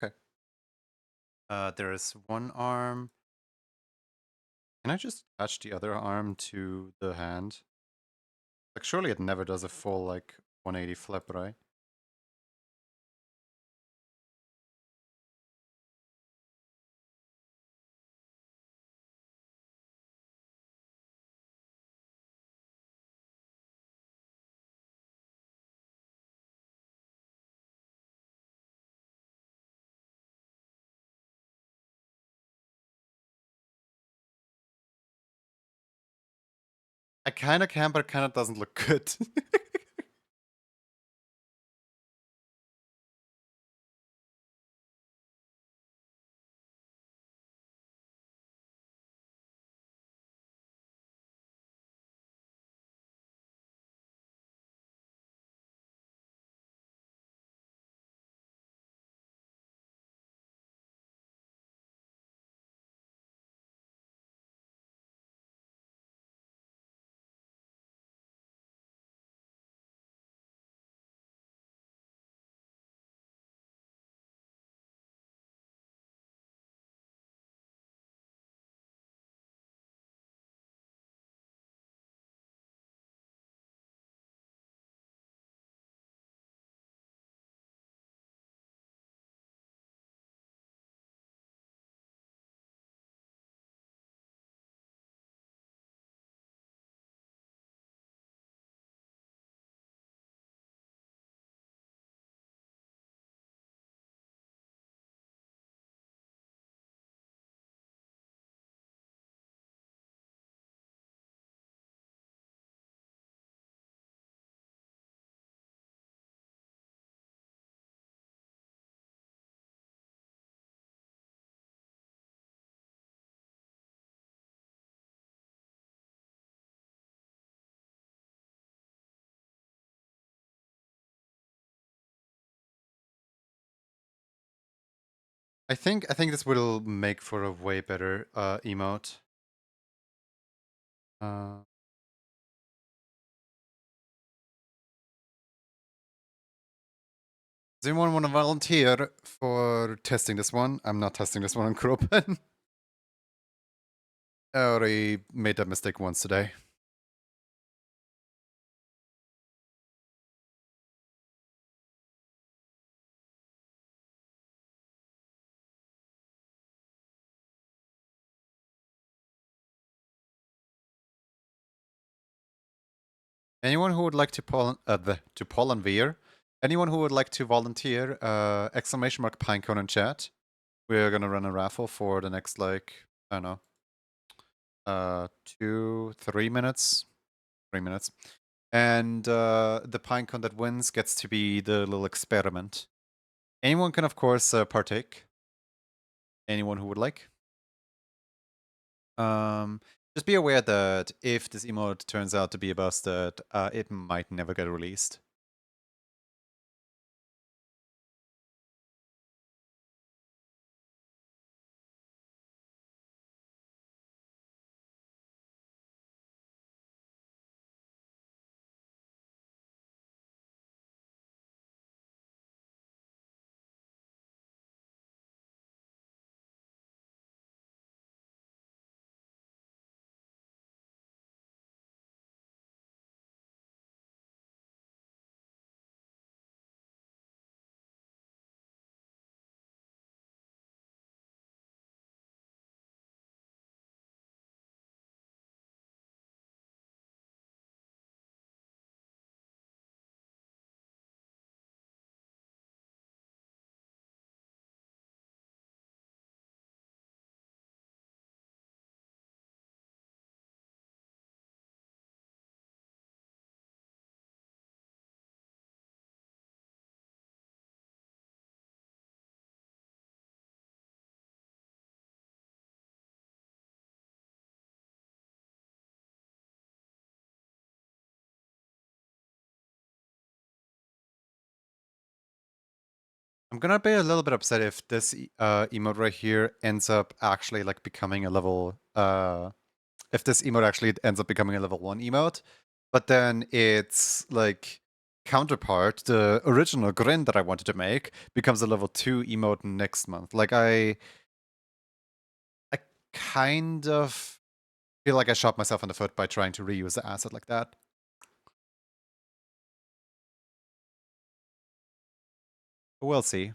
Okay. There is one arm. Can I just attach the other arm to the hand? Like, surely it never does a full, like, 180 flip, right? I kind of can, but it kind of doesn't look good. I think this will make for a way better emote. Uh, does anyone want to volunteer for testing this one? I'm not testing this one on Kropen. I already made that mistake once today. Anyone who would like to volunteer? Anyone who would like to volunteer? Exclamation mark pinecone in chat. We're gonna run a raffle for the next like I don't know, 2-3 minutes, 3 minutes, and the pinecone that wins gets to be the little experiment. Anyone can of course partake. Anyone who would like. Um, just be aware that if this emote turns out to be a busted, it might never get released. I'm gonna be a little bit upset if this emote right here ends up actually like becoming a level if this emote actually ends up becoming a level 1 emote, but then its like counterpart, the original grin that I wanted to make, becomes a level 2 emote next month. Like I kind of feel like I shot myself in the foot by trying to reuse the asset like that. We'll see.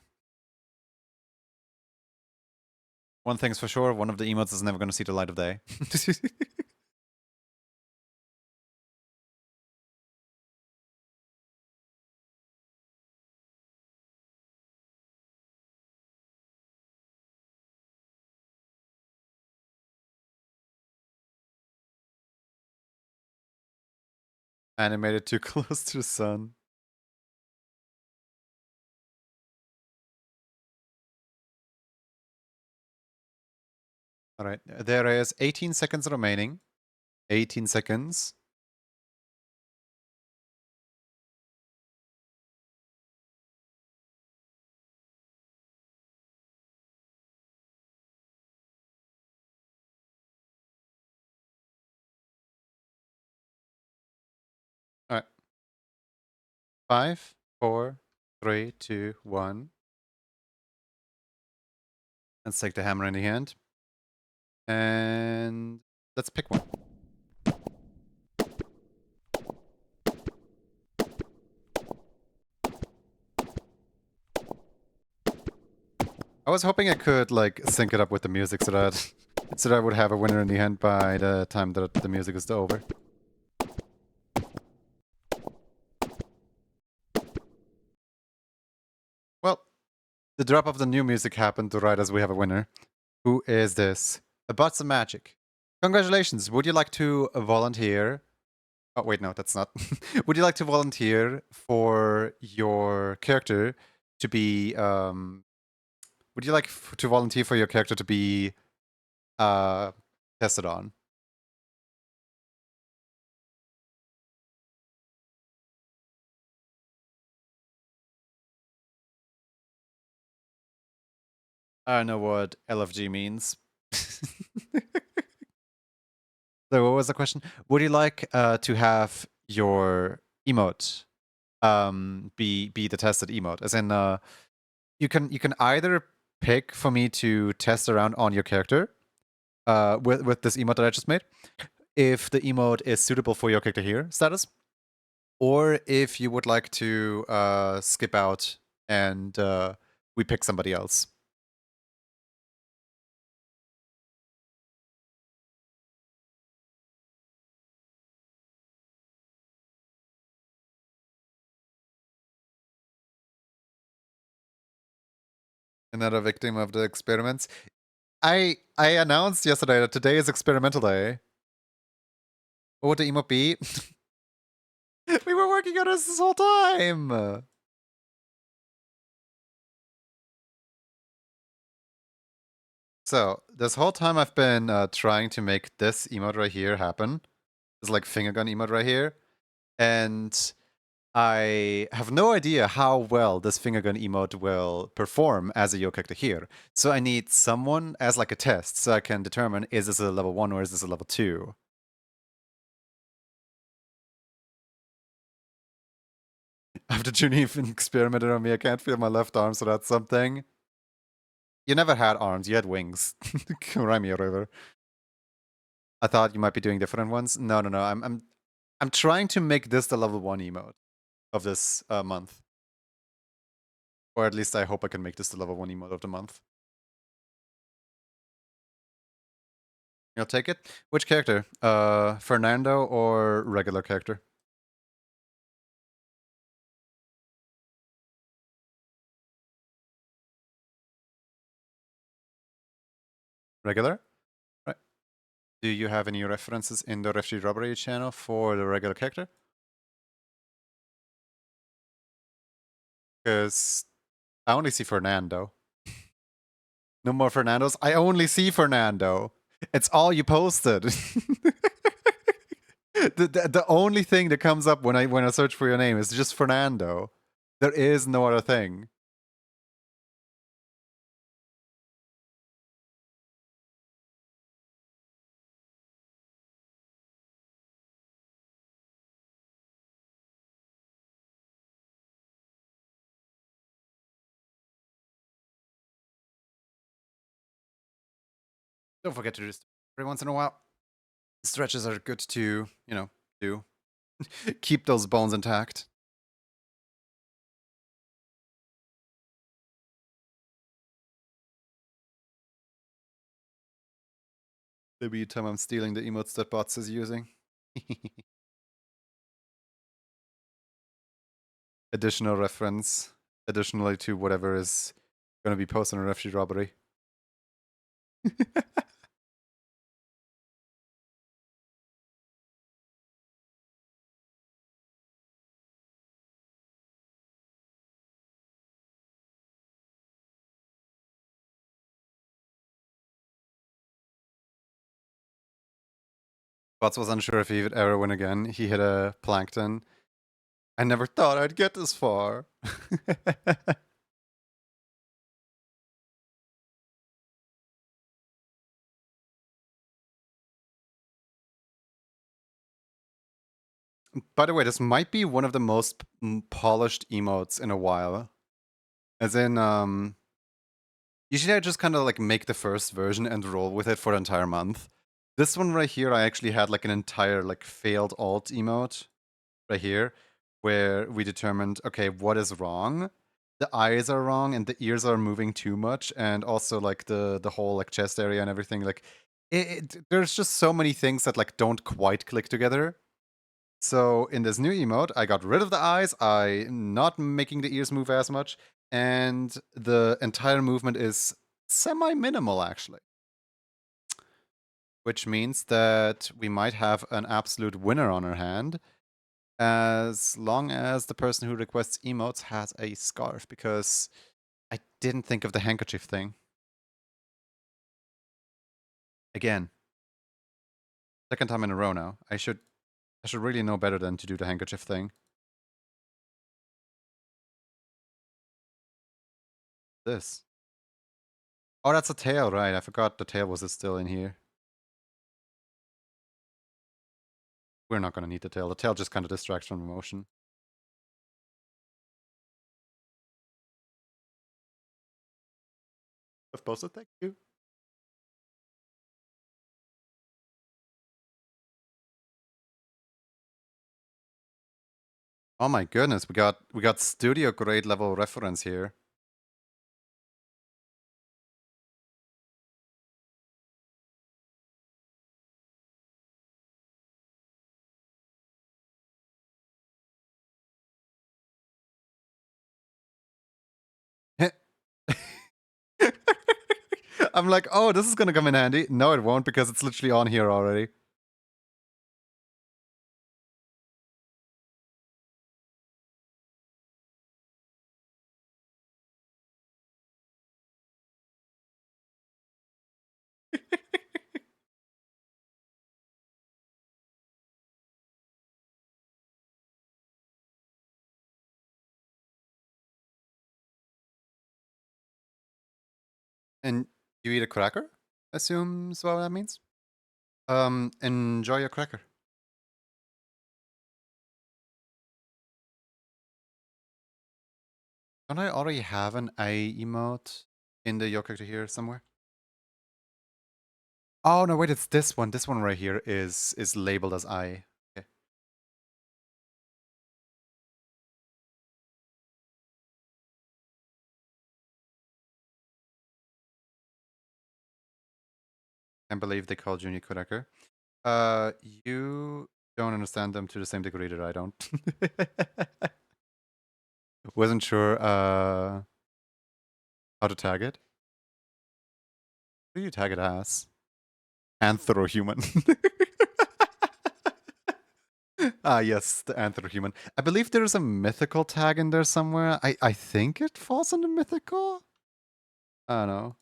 One thing's for sure, one of the emotes is never going to see the light of day. Animated too close to the sun. All right, there is 18 seconds remaining. 18 seconds. All right. 5, 4, 3, 2, 1. Let's take the hammer in the hand. And let's pick one. I was hoping I could like sync it up with the music so that I would have a winner in the hand by the time that the music is over. Well, the drop of the new music happened right as we have a winner. Who is this? About some magic. Congratulations. Would you like to volunteer? Oh, wait, no, that's not. Would you like to volunteer for your character to be, would you like to volunteer for your character to be, tested on? I don't know what LFG means. So what was the question? Would you like to have your emote be the tested emote? As in, you can either pick for me to test around on your character with this emote that I just made, if the emote is suitable for your character here status, or if you would like to skip out and we pick somebody else. Another victim of the experiments. I announced yesterday that today is experimental day. What would the emote be? We were working on this whole time. So this whole time I've been trying to make this emote right here happen. This like finger gun emote right here, and I have no idea how well this finger gun emote will perform as a Yo character here. So I need someone as like a test, so I can determine is this a level 1 or is this a level 2. After Junif experimented on me, I can't feel my left arm, so that's something. You never had arms, you had wings. Raimi River. I thought you might be doing different ones. No. I'm trying to make this the level 1 emote of this month. Or at least I hope I can make this the level 1 emote of the month. You'll take it? Which character? Fernando or regular character? Regular? Right. Do you have any references in the Refugee Robbery channel for the regular character? Because I only see Fernando. No more Fernandos? I only see Fernando. It's all you posted. the only thing that comes up when I search for your name is just Fernando. There is no other thing. Don't forget to just every once in a while. Stretches are good to, do. Keep those bones intact. Maybe time I'm stealing the emotes that Bots is using. Additional reference, additionally to whatever is going to be posted on Refugee Robbery. Bots was unsure if he would ever win again. He hit a plankton. I never thought I'd get this far. By the way, this might be one of the most polished emotes in a while. As in, usually I just kind of like make the first version and roll with it for the entire month. This one right here, I actually had like an entire like failed alt emote right here, where we determined, okay, what is wrong? The eyes are wrong and the ears are moving too much, and also like the whole like chest area and everything. Like, there's just so many things that like don't quite click together. So in this new emote, I got rid of the eyes. I not making the ears move as much, and the entire movement is semi-minimal actually. Which means that we might have an absolute winner on our hand, as long as the person who requests emotes has a scarf, because I didn't think of the handkerchief thing. Again, second time in a row now. I should really know better than to do the handkerchief thing. This. Oh, that's a tail, right? I forgot the tail was still in here. We're not gonna need the tail. The tail just kind of distracts from the motion. I've posted, thank you. Oh my goodness, we got studio grade level reference here. I'm like, oh, this is gonna come in handy. No, it won't because it's literally on here already. And you eat a cracker? Assumes what that means. Enjoy your cracker. Don't I already have an I emote in the your character here somewhere? Oh no, wait, it's this one. This one right here is labeled as I. Okay. Can't believe they called Junior cracker. You don't understand them to the same degree that I don't. Wasn't sure how to tag it. Who do you tag it as? Anthrohuman. Ah, yes, the Anthrohuman. I believe there's a mythical tag in there somewhere. I think it falls under mythical? I don't know.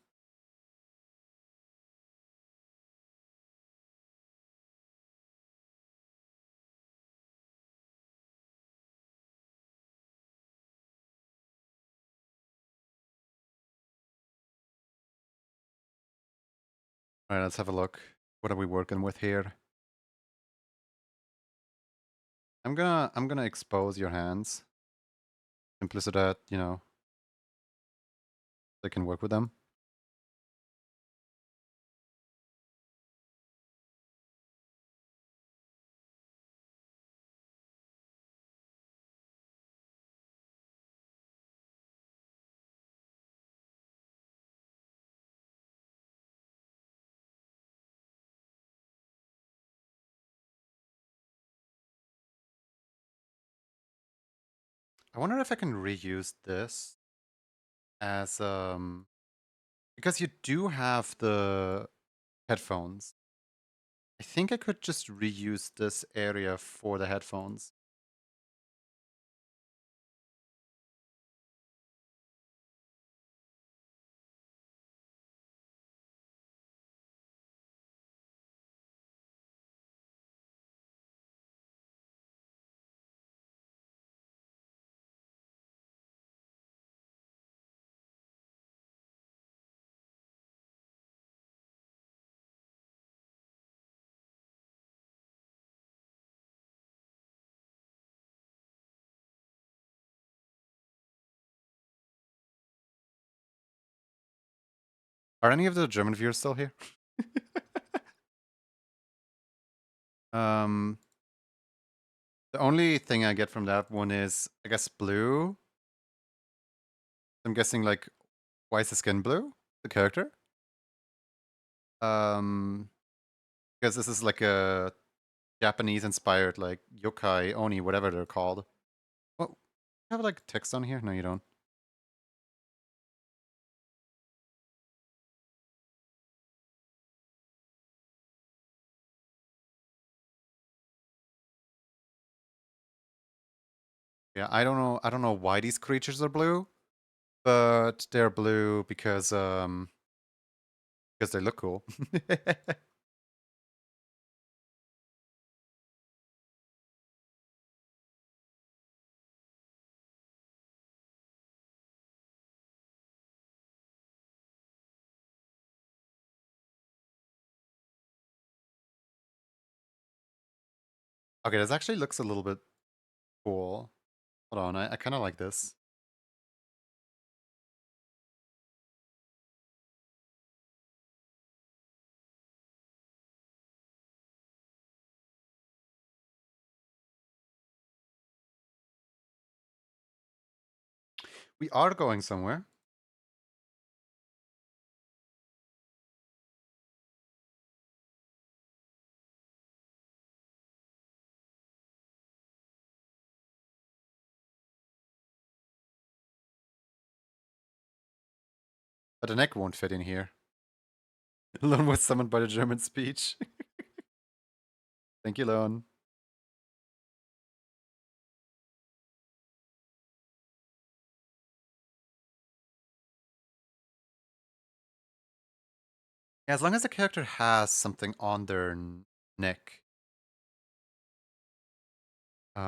Alright, let's have a look. What are we working with here? I'm gonna expose your hands. Simply so that, you know, they can work with them. I wonder if I can reuse this as because you do have the headphones. I think I could just reuse this area for the headphones. Are any of the German viewers still here? um, the only thing I get from that one is, I guess, blue. I'm guessing, like, why is the skin blue? The character? Um, because this is like a Japanese-inspired, like, yokai, oni, whatever they're called. What? You have, like, text on here? No, you don't. Yeah, I don't know why these creatures are blue, but they're blue because they look cool. Okay, this actually looks a little bit cool. Hold on, I kind of like this. We are going somewhere. But the neck won't fit in here. Lone was summoned by the German speech. Thank you, Lone. Yeah, as long as the character has something on their neck. As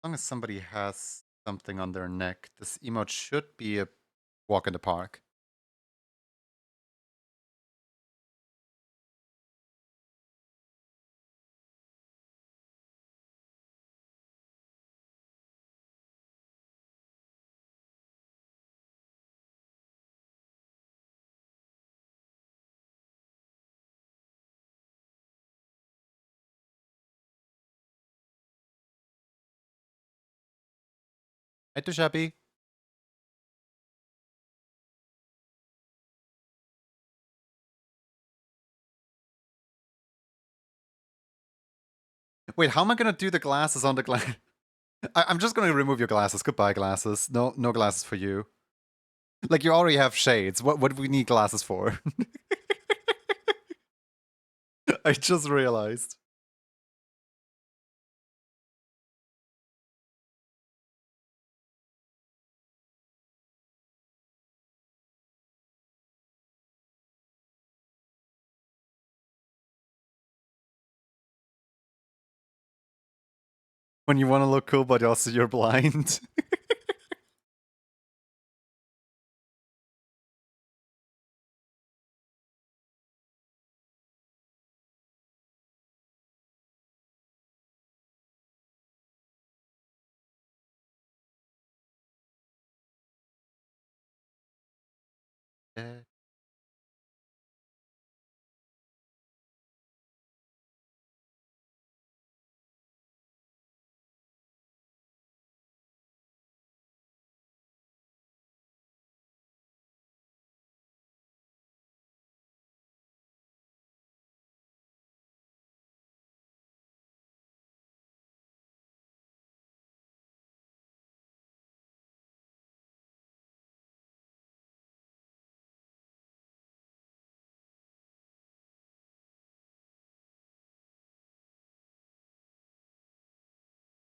long as somebody has something on their neck, this emote should be a walk in the park. Hey, too shabby. Wait, how am I gonna do the glasses on the glass? I'm just gonna remove your glasses. Goodbye, glasses. No glasses for you. Like, you already have shades. What do we need glasses for? I just realized. When you want to look cool, but also you're blind.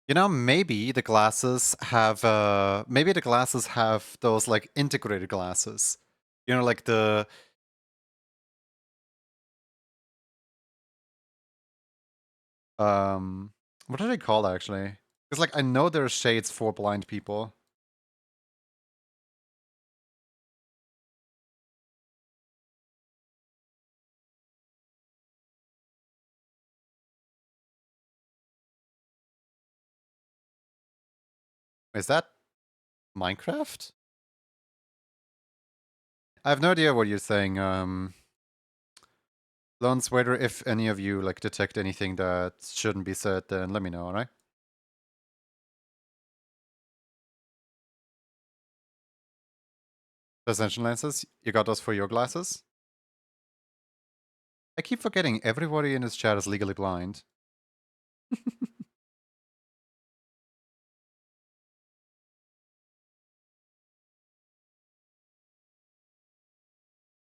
You know, maybe the glasses have those like integrated glasses. You know, like the um what are they called actually? Because like I know there are shades for blind people. Is that Minecraft? I have no idea what you're saying. Lone Sweater, if any of you like detect anything that shouldn't be said, then let me know, alright? Ascension lenses, you got those for your glasses? I keep forgetting everybody in this chat is legally blind.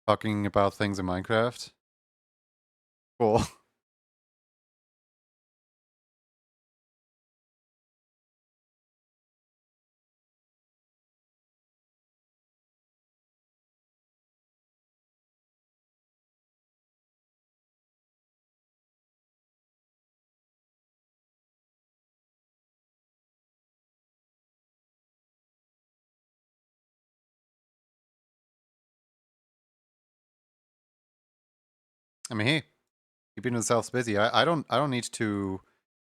Talking about things in Minecraft. Cool. I mean, hey, keeping themselves busy. I don't need to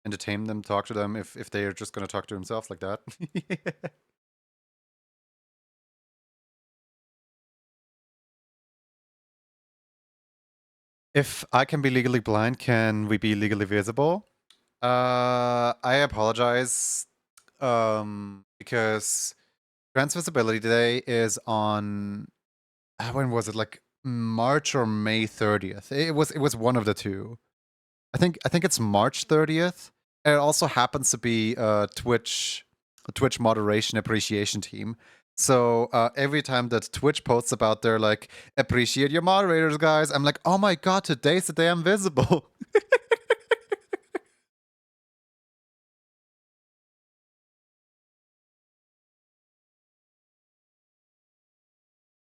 entertain them, talk to them if they're just gonna talk to themselves like that. If I can be legally blind, can we be legally visible? I apologize. Because Trans Visibility Day is on when was it? Like March or May 30th. It was one of the two. I think it's March 30th. And it also happens to be a Twitch moderation appreciation team. So every time that Twitch posts about their like appreciate your moderators, guys, I'm like, oh my god, today's the day I'm visible.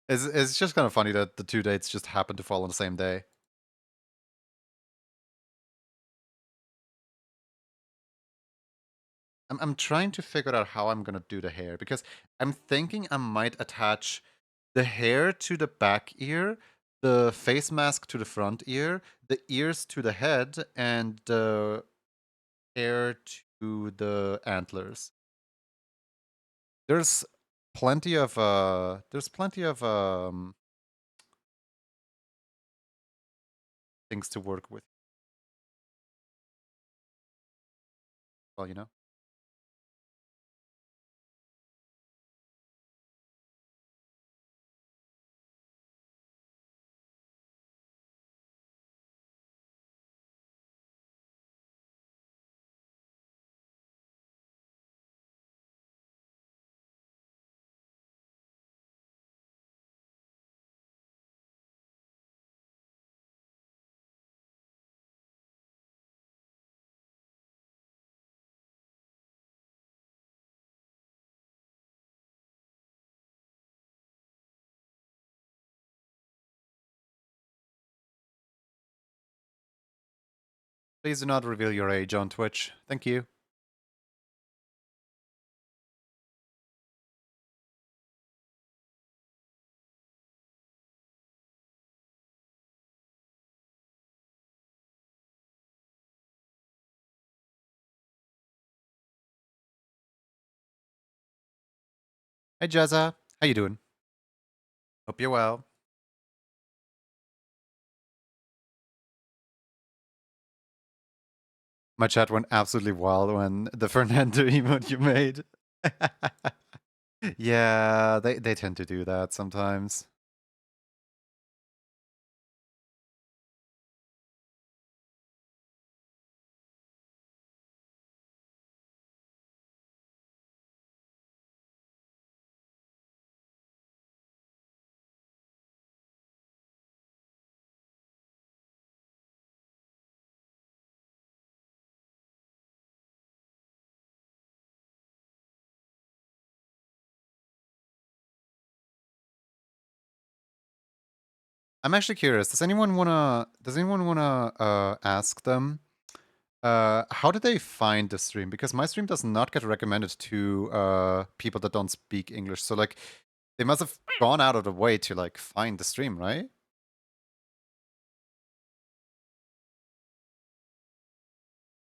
It's just kind of funny that the two dates just happen to fall on the same day. I'm trying to figure out how I'm gonna do the hair because I'm thinking I might attach the hair to the back ear, the face mask to the front ear, the ears to the head, and the hair to the antlers. There's plenty of things to work with. Well, you know. Please do not reveal your age on Twitch. Thank you. Hey Jezza, how you doing? Hope you're well. My chat went absolutely wild when the Fernando emote you made. Yeah, they tend to do that sometimes. I'm actually curious. Does anyone wanna ask them how did they find the stream? Because my stream does not get recommended to people that don't speak English. So like they must have gone out of the way to like find the stream, right?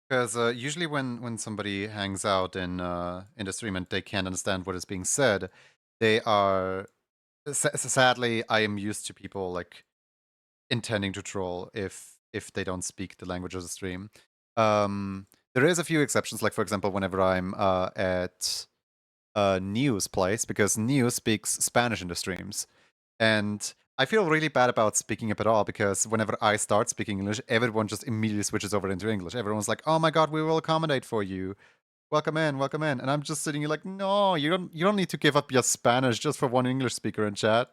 Because usually when somebody hangs out in the stream and they can't understand what is being said, they are sadly I am used to people like intending to troll if they don't speak the language of the stream. There is a few exceptions, like for example, whenever I'm at News place, because News speaks Spanish in the streams, and I feel really bad about speaking up at all because whenever I start speaking English, everyone just immediately switches over into English. Everyone's like, "Oh my god, we will accommodate for you. Welcome in." And I'm just sitting here like, "No, you don't need to give up your Spanish just for one English speaker in chat."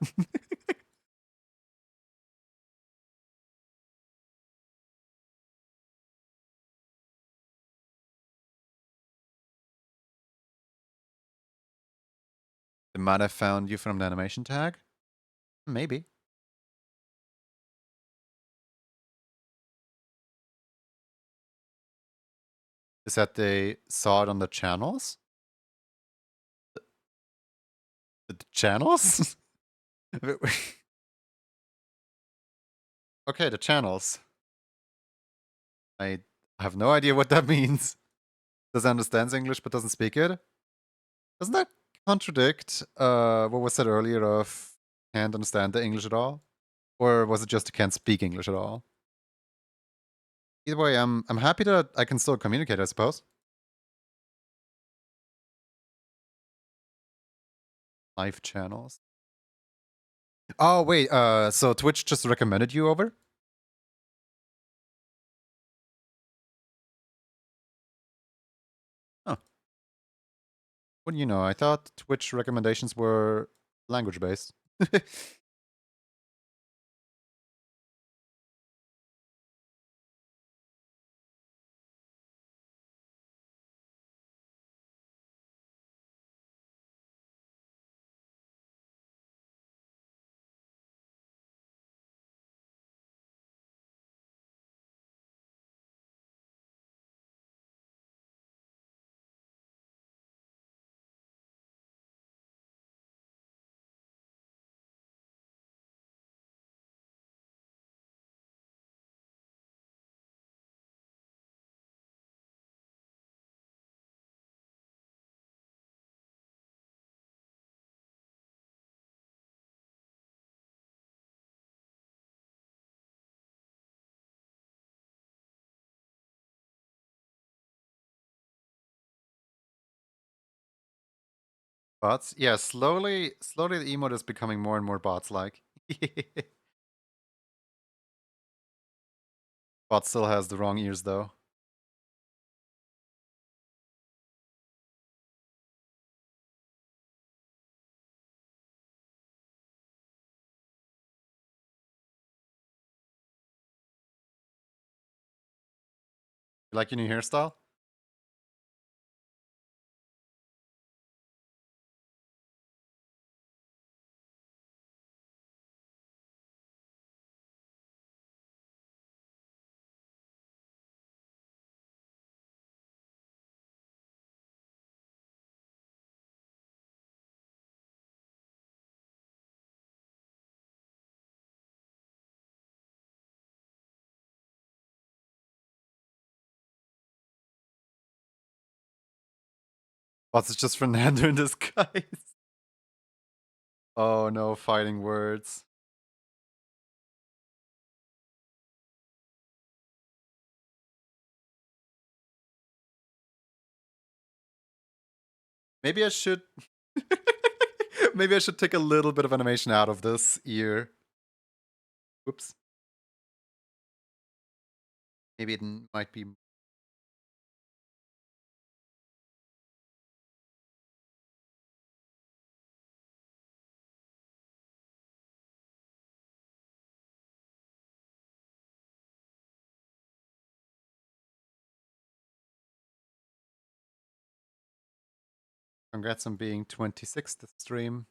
They might have found you from the animation tag. Maybe. Is that they saw it on the channels? The channels? Okay, the channels. I have no idea what that means. Does understands English but doesn't speak it? Doesn't that contradict what was said earlier of can't understand the English at all? Or was it just can't speak English at all? Either way, I'm happy that I can still communicate, I suppose. Live channels. Oh wait, so Twitch just recommended you over? Huh. What do you know? I thought Twitch recommendations were language based. Bots? Yeah, slowly the emote is becoming more and more bots-like. Bot still has the wrong ears, though. You like your new hairstyle? Bots is just Fernando in disguise. Oh no, fighting words. Maybe I should... Maybe I should take a little bit of animation out of this ear. Whoops. Maybe it might be... Congrats on being 26th stream.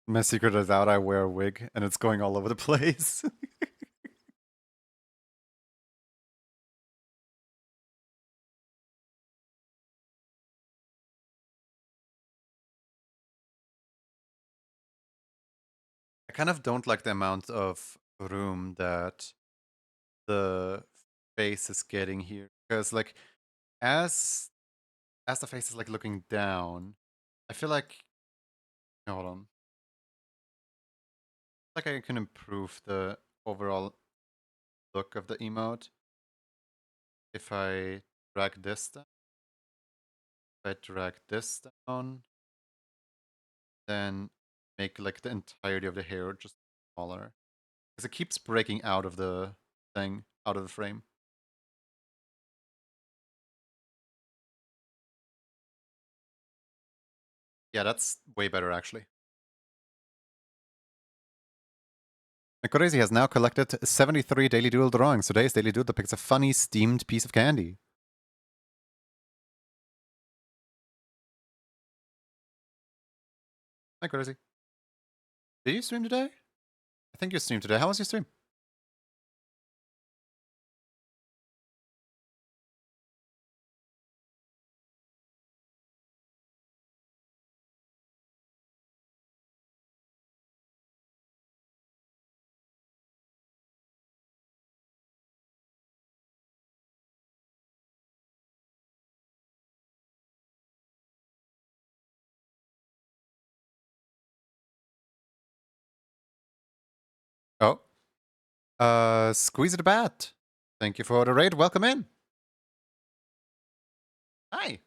My secret is out, I wear a wig, and it's going all over the place. I kind of don't like the amount of room that the face is getting here. Because, like, as the face is, like, looking down, I feel like... Hold on. Like I can improve the overall look of the emote if I drag this down. If I drag this down, then make like the entirety of the hair just smaller. Because it keeps breaking out of the thing, out of the frame. Yeah, that's way better actually. Crazy has now collected 73 Daily Doodle drawings. Today's Daily Doodle depicts a funny steamed piece of candy. Hi, Crazy. Did you stream today? I think you streamed today. How was your stream? Oh. Squeeze it a bat. Thank you for the raid. Welcome in. Hi.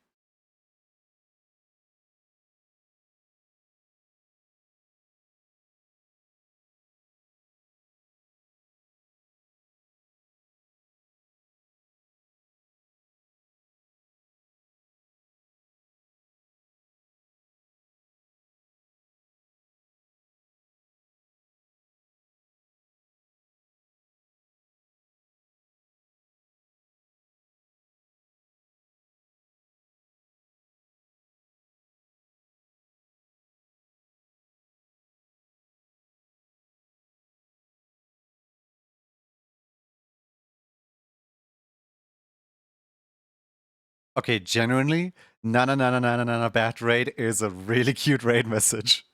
Okay, genuinely, Nana Bat raid is a really cute raid message.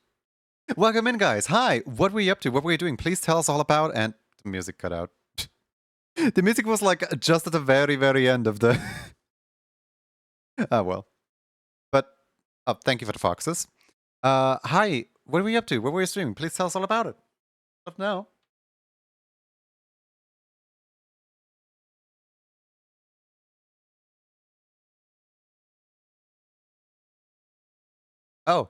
Welcome in, guys. Hi. What were you up to? What were you doing? Please tell us all about. And the music cut out. The music was like just at the very end of the. Oh well. But thank you for the foxes. Hi. What were you up to? What were you streaming? Please tell us all about it. But no. Oh.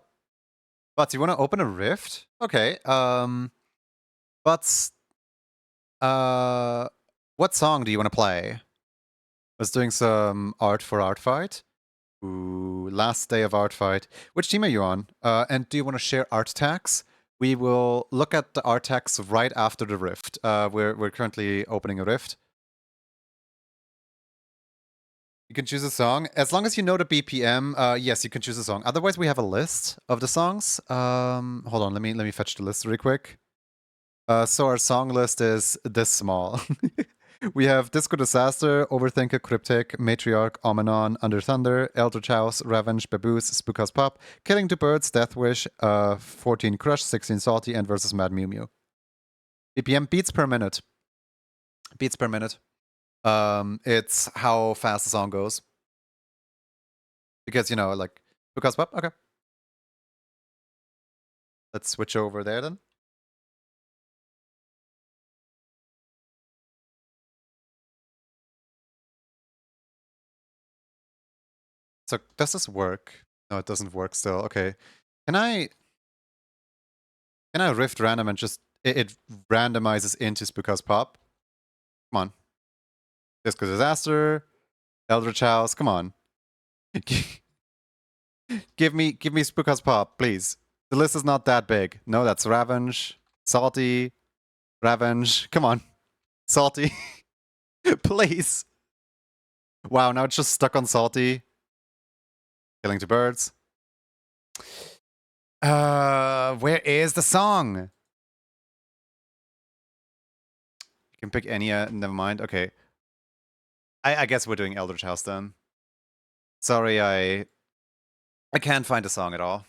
But you want to open a rift? Okay. But what song do you want to play? I was doing some art for art fight. Ooh, last day of art fight. Which team are you on? And do you want to share art tags? We will look at the art tags right after the rift. We're currently opening a rift. You can choose a song as long as you know the BPM. Yes, you can choose a song. Otherwise, we have a list of the songs. Hold on, let me fetch the list really quick. So our song list is this small. We have Disco Disaster, Overthinker, Cryptic, Matriarch, Omenon, Under Thunder, Eldritch House, Revenge, Baboose, Spookhouse Pop, Killing Two Birds, Death Wish, 14 Crush, 16 Salty, and versus Mad Mew Mew. BPM, beats per minute. Beats per minute. It's how fast the song goes. Because, you know, like, Spookhouse Pop? Okay. Let's switch over there then. So, does this work? No, it doesn't work still. Okay. Can I rift random and just it randomizes into Spookhouse Pop? Come on. Disco Disaster, Eldritch House, come on. give me Spookhouse Pop, please. The list is not that big. No, that's Revenge, Salty, Revenge. Come on. Salty. Please. Wow, now it's just stuck on Salty. Killing Two Birds. Where is the song? You can pick any, never mind. Okay. I guess we're doing Eldritch House then. Sorry, I can't find a song at all.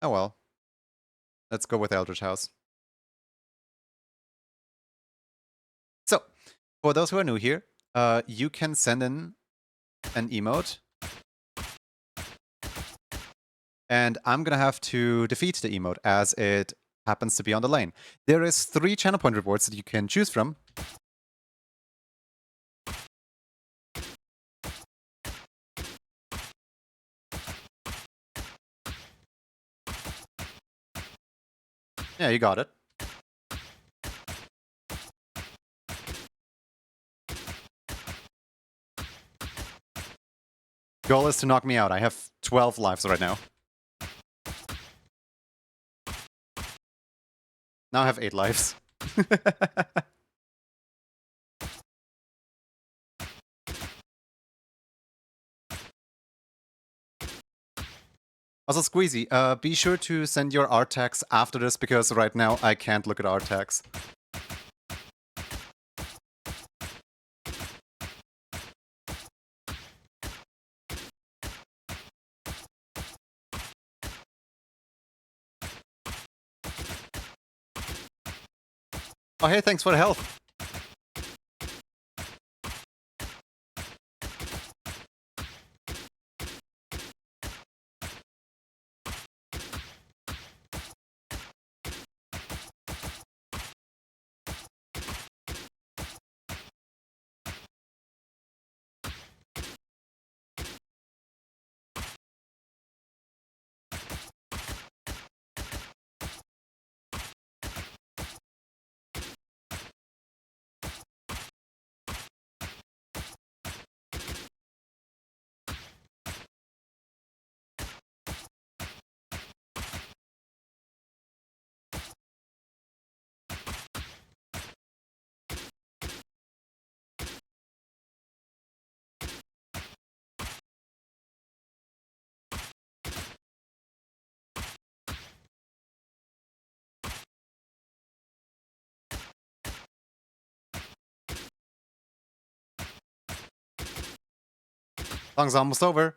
Oh well. Let's go with Eldritch House. So, for those who are new here, you can send in an emote. And I'm gonna have to defeat the emote as it happens to be on the lane. There is 3 channel point rewards that you can choose from. Yeah, you got it. Goal is to knock me out. I have 12 lives right now. Now I have 8 lives. Also, Squeezy, be sure to send your art tags after this, because right now I can't look at art tags. Oh, hey, thanks for the help. Song's almost over.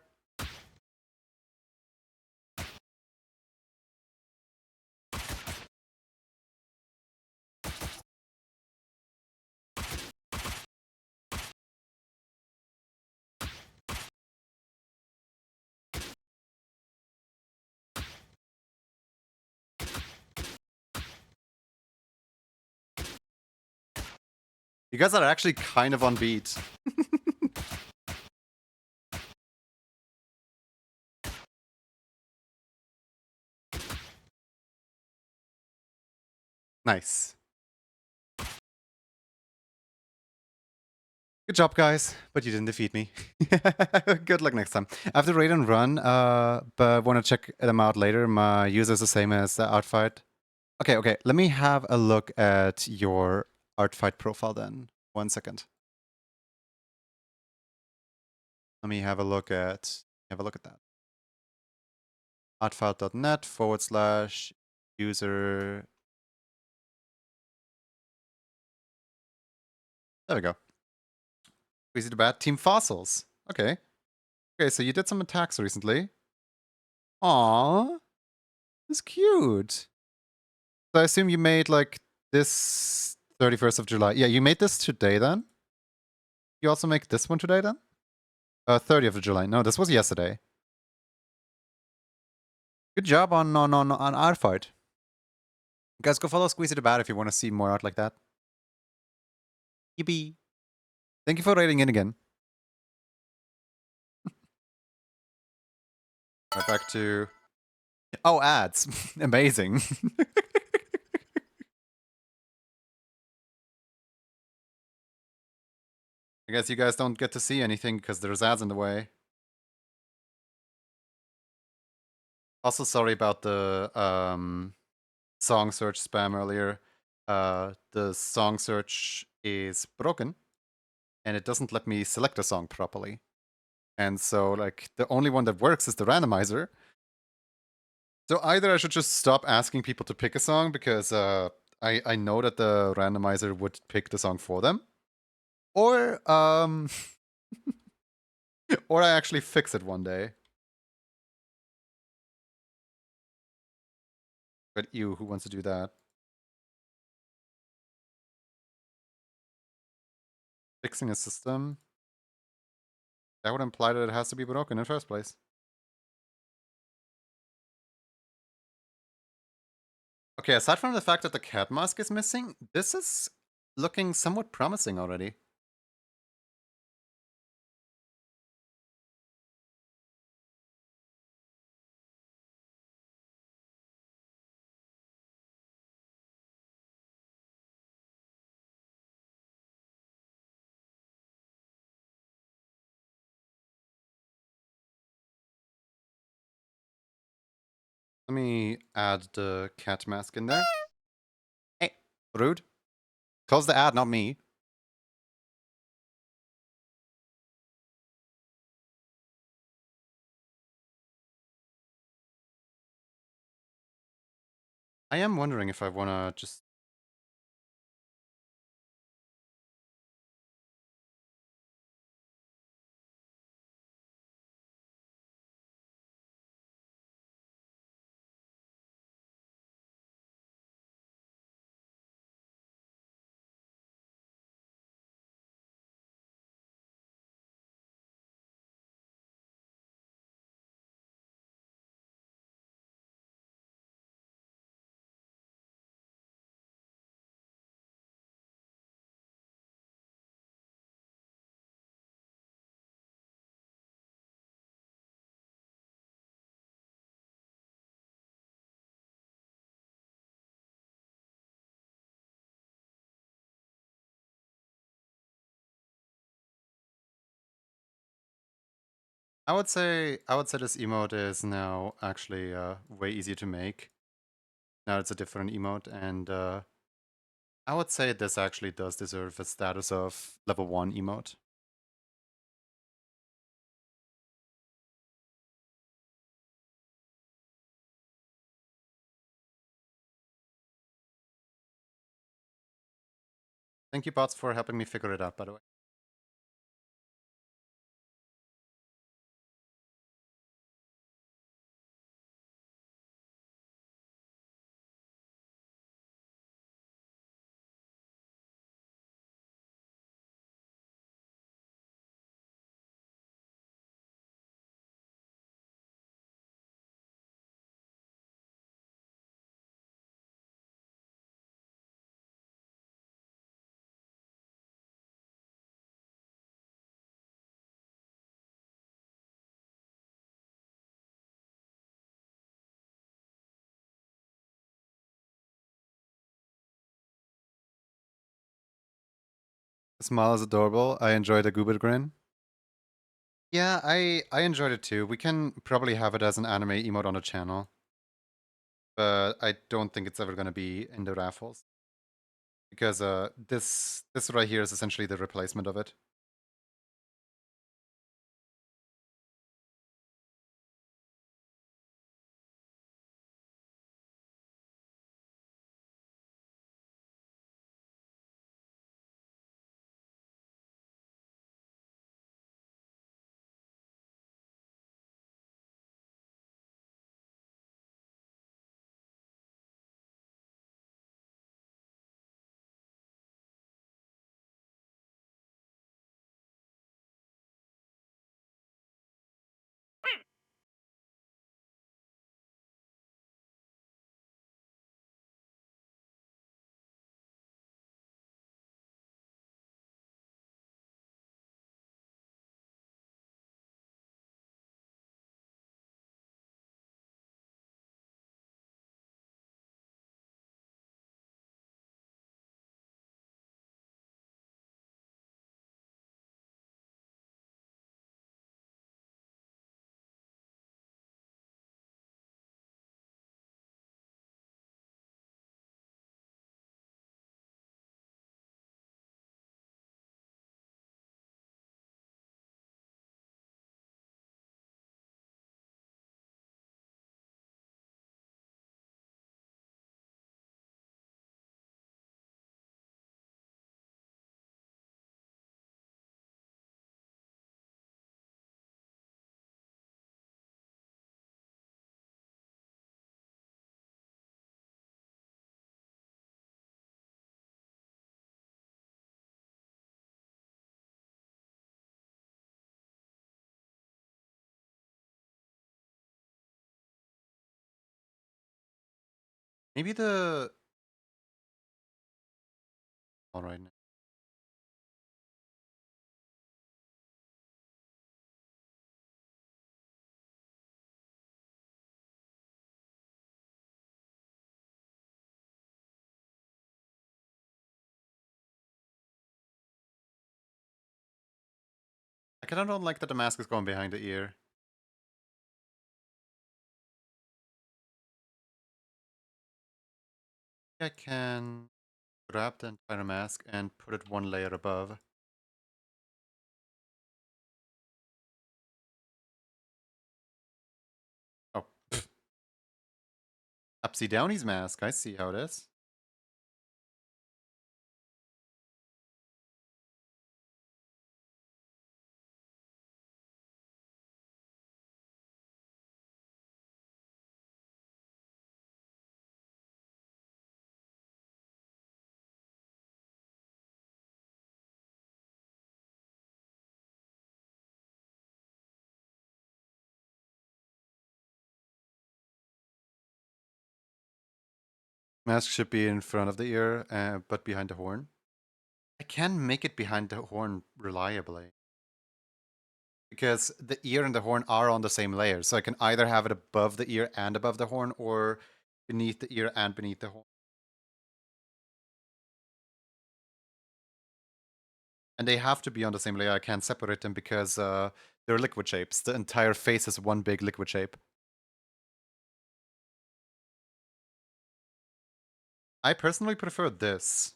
You guys are actually kind of on beat. Nice. Good job, guys, but you didn't defeat me. Good luck next time. I have to raid and run, but want to check them out later. My user is the same as the Artfight. Okay, let me have a look at your Artfight profile then. 1 second. Let me have a look at that. Artfile.net/user. There we go. Easy to bat. Team Fossils. Okay. Okay, so you did some attacks recently. Aww. That's cute. So I assume you made like this 31st of July. Yeah, you made this today then? You also make this one today then? 30th of July. No, this was yesterday. Good job on art fight. Guys, go follow Squeezy the Bat if you want to see more art like that. Yippee. Thank you for raiding in again. Right back to... Oh, ads. Amazing. I guess you guys don't get to see anything because there's ads in the way. Also, sorry about the song search spam earlier. The song search is broken, and it doesn't let me select a song properly. And so, like, the only one that works is the randomizer. So either I should just stop asking people to pick a song because I know that the randomizer would pick the song for them, or or I actually fix it one day. But you, who wants to do that? Fixing a system? That would imply that it has to be broken in the first place. Okay, aside from the fact that the cat mask is missing, this is looking somewhat promising already. Let me add the cat mask in there. Rude. Close the ad, not me. I am wondering if I wanna just... I would say this emote is now actually way easier to make. Now it's a different emote, and I would say this actually does deserve the status of level 1 emote. Thank you, bots, for helping me figure it out, by the way. The smile is adorable. I enjoy the goober grin. Yeah, I enjoyed it too. We can probably have it as an anime emote on the channel, but I don't think it's ever gonna be in the raffles because this right here is essentially the replacement of it. Maybe the... All right. I kind of don't like that the mask is going behind the ear. I can... grab the entire mask and put it one layer above. Oh, Upsy Downy's mask. I see how it is. Mask should be in front of the ear, but behind the horn. I can make it behind the horn reliably. Because the ear and the horn are on the same layer. So I can either have it above the ear and above the horn, or beneath the ear and beneath the horn. And they have to be on the same layer. I can't separate them because they're liquid shapes. The entire face is one big liquid shape. I personally prefer this.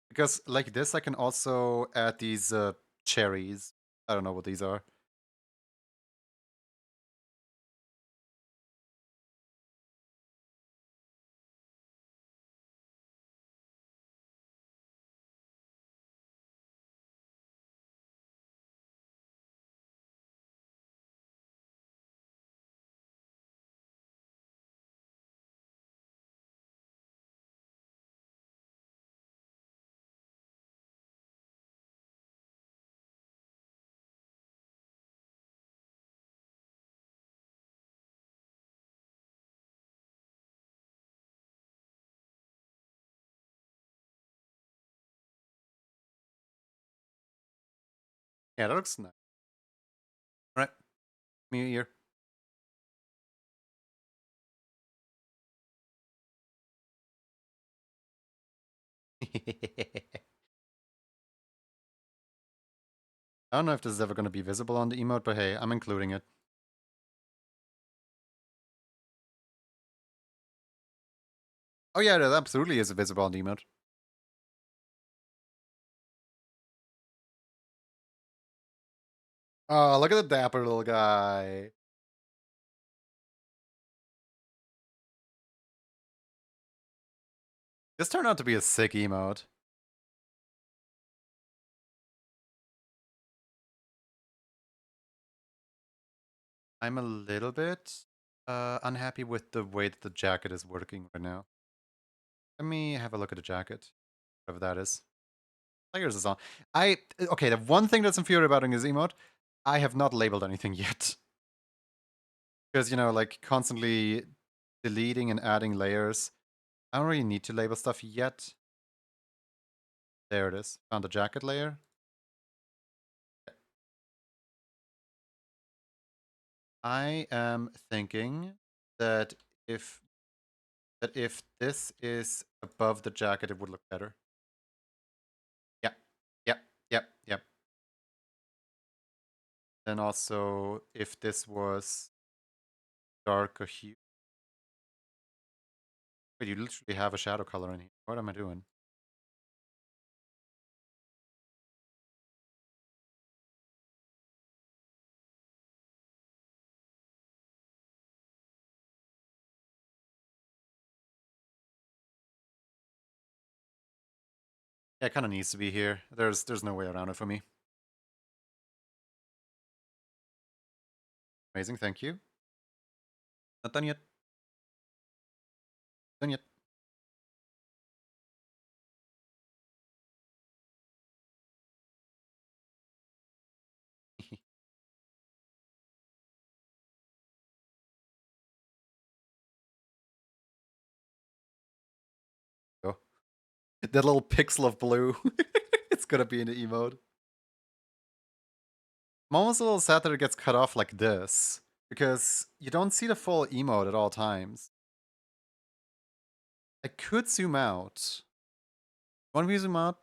Because like this, I can also add these cherries. I don't know what these are. Yeah, that looks nice. Right. Me ear. I don't know if this is ever going to be visible on the emote, but hey, I'm including it. Oh yeah, that absolutely is visible on the emote. Oh, look at the dapper little guy. This turned out to be a sick emote. I'm a little bit unhappy with the way that the jacket is working right now. Let me have a look at the jacket, whatever that is. Layers is on. Okay, the one thing that's infuriating about this emote, I have not labeled anything yet. Because, you know, like constantly deleting and adding layers. I don't really need to label stuff yet. There it is. Found the jacket layer. I am thinking that if this is above the jacket, it would look better. Yep, yep, yep, yep. Then also, if this was darker hue. Wait, you literally have a shadow color in here. What am I doing? Yeah, it kind of needs to be here. There's no way around it for me. Amazing, thank you. Not done yet. Done yet. Oh, that little pixel of blue. It's gonna be in the emote. I'm almost a little sad that it gets cut off like this, because you don't see the full emote at all times. I could zoom out. Want me to zoom out?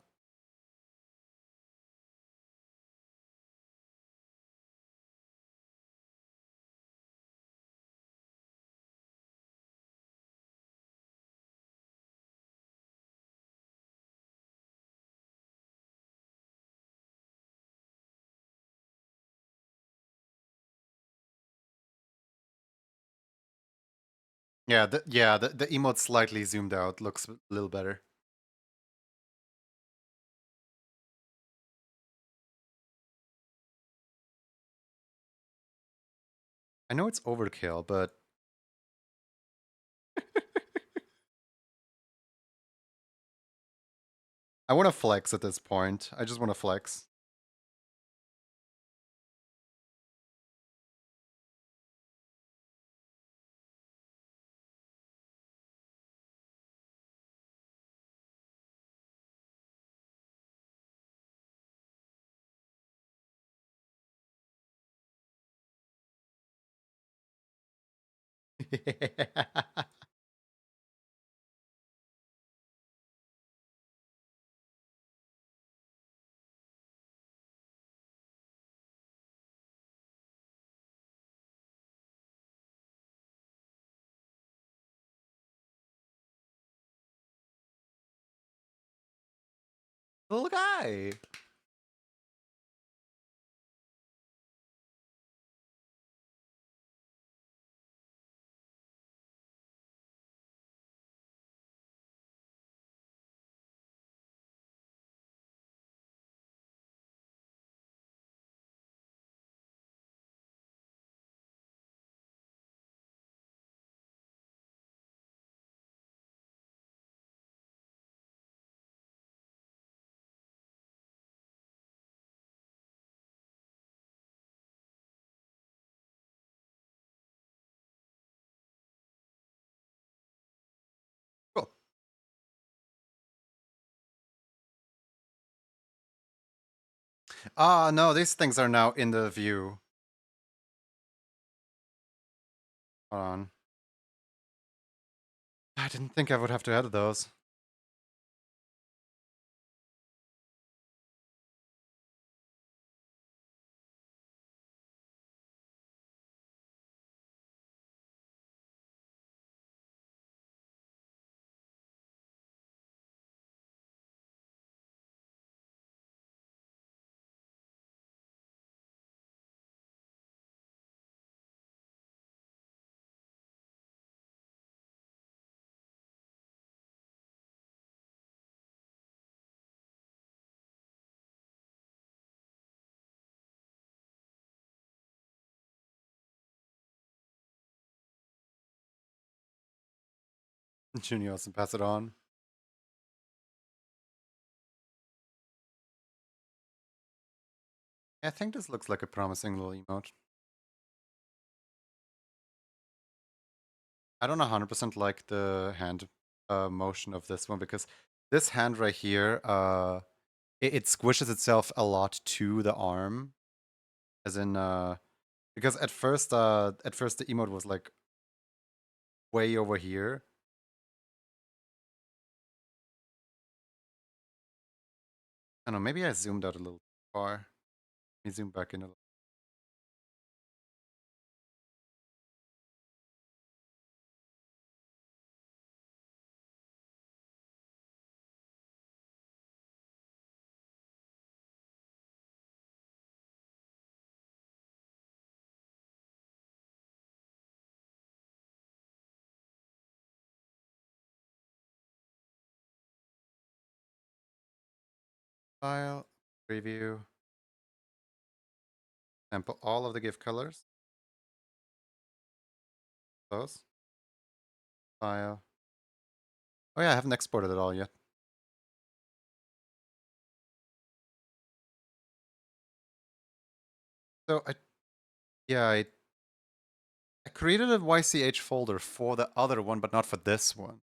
Yeah, the emote slightly zoomed out looks a little better. I know it's overkill, but I want to flex at this point. I just want to flex. Little guy. Cool. Ah, no, these things are now in the view. Hold on. I didn't think I would have to edit those. Junior also pass it on. I think this looks like a promising little emote. I don't 100% like the hand motion of this one because this hand right here, it squishes itself a lot to the arm, as in because at first the emote was like way over here. I don't know, maybe I zoomed out a little far. Let me zoom back in a little. File, preview, sample all of the GIF colors. Close. File. Oh yeah, I haven't exported it all yet. So I created a YCH folder for the other one, but not for this one.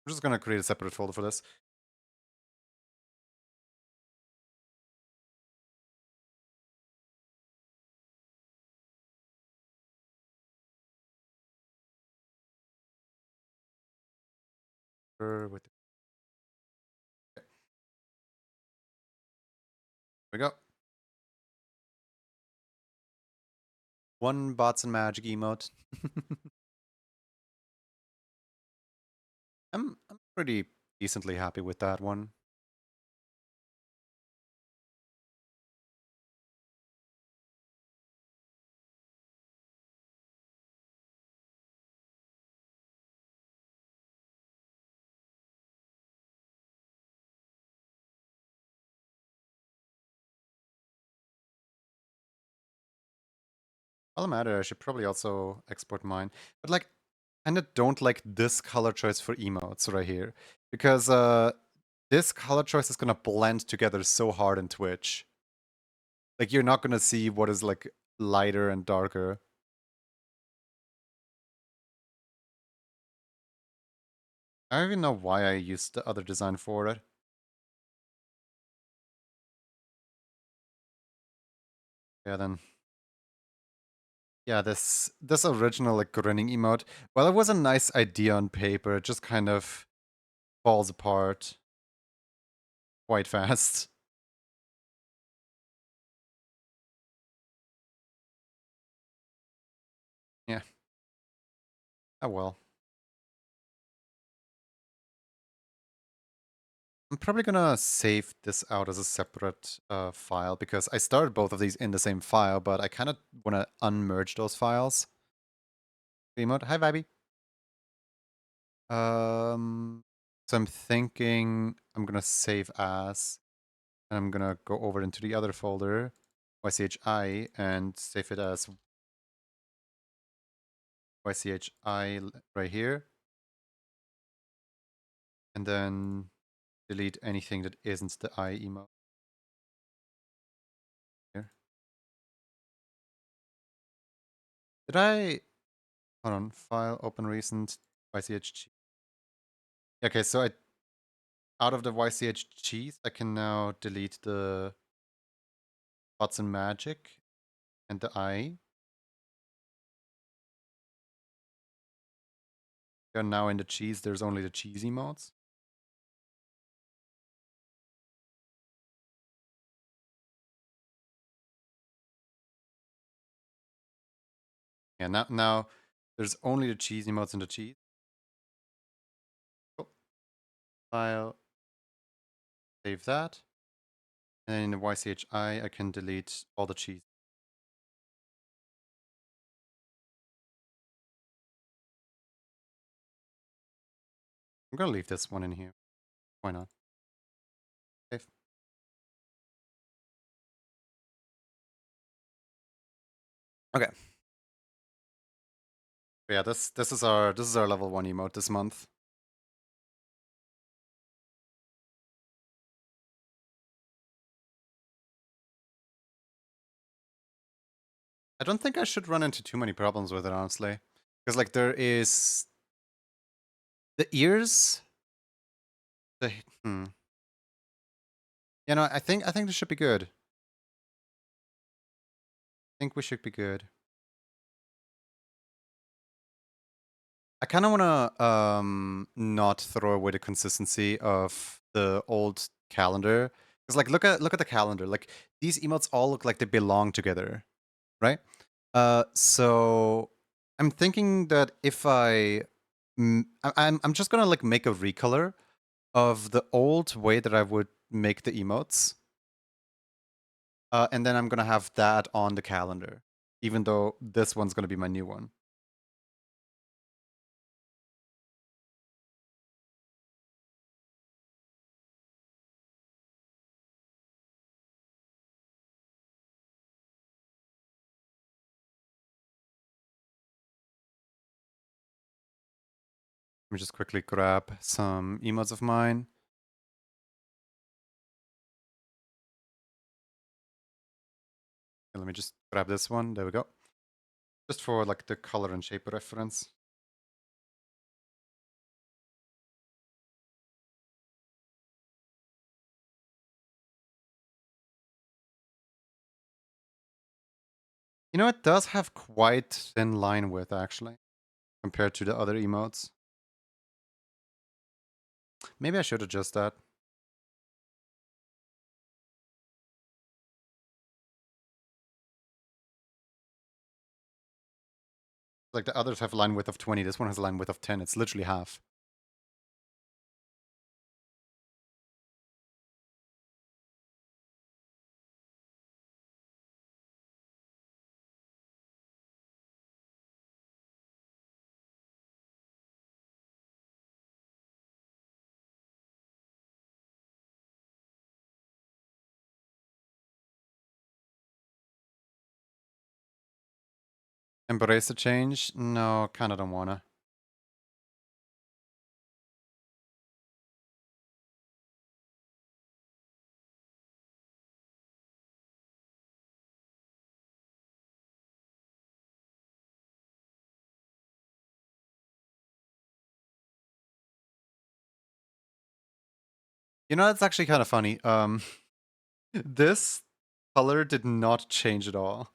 I'm just gonna create a separate folder for this. With okay. There we go. One bots and magic emote. I'm pretty decently happy with that one. While I'm at it, I should probably also export mine. But like, I kinda don't like this color choice for emotes right here. Because this color choice is gonna blend together so hard in Twitch. Like, you're not gonna see what is like lighter and darker. I don't even know why I used the other design for it. Yeah, then. Yeah, this original like grinning emote, well, it was a nice idea on paper, it just kind of falls apart quite fast. Yeah. Oh well. I'm probably gonna save this out as a separate file because I started both of these in the same file, but I kind of want to unmerge those files. Emote, hi Vibey. So I'm thinking I'm gonna save as, and I'm gonna go over into the other folder, YCHI, and save it as YCHI right here. And then delete anything that isn't the I emote here. Did I, hold on, file, open recent, YCHG. Okay, so out of the YCHGs, I can now delete the Bots and Magic and the I. They're now in the cheese, there's only the cheese emotes. Yeah, now there's only the cheese emotes in the cheese. Cool. File, save that. And then in the YCHI, I can delete all the cheese. I'm gonna leave this one in here. Why not? Save. Okay. But yeah, this is our level 1 emote this month. I don't think I should run into too many problems with it, honestly. Because like there is the ears. The hmm. You know, I think this should be good. I think we should be good. I kind of want to not throw away the consistency of the old calendar. Because like look at the calendar. Like these emotes all look like they belong together, right? So I'm thinking that if I'm just gonna like make a recolor of the old way that I would make the emotes, and then I'm gonna have that on the calendar, even though this one's gonna be my new one. Let me just quickly grab some emotes of mine. Let me just grab this one. There we go. Just for like the color and shape reference. You know, it does have quite thin line width actually, compared to the other emotes. Maybe I should adjust that. Like the others have a line width of 20. This one has a line width of 10. It's literally half. Embrace the change? No, kinda don't wanna. You know, that's actually kind of funny. This color did not change at all.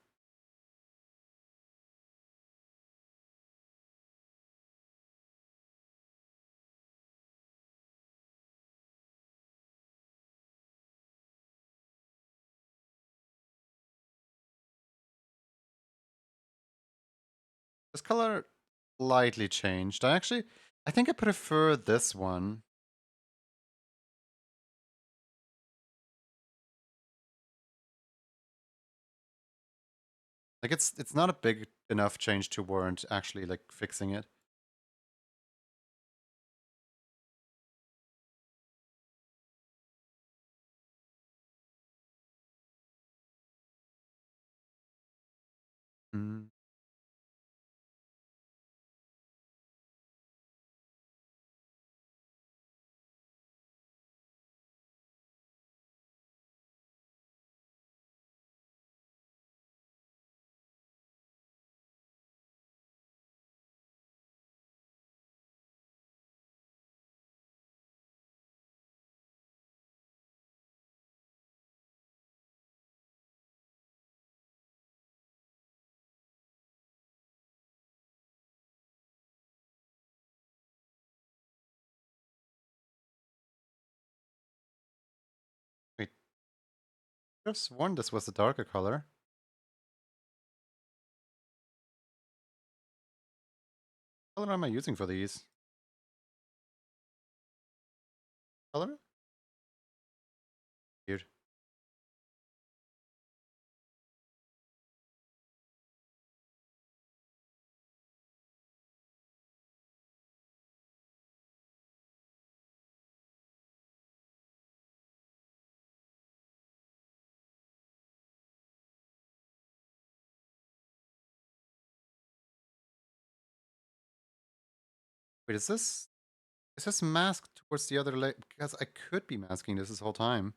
This color slightly changed. I think I prefer this one. Like it's not a big enough change to warrant actually like fixing it. Mm. Wait, I could have sworn this was the darker color. What color am I using for these? Color? Weird. Wait, is this masked towards the other leg? Because I could be masking this whole time.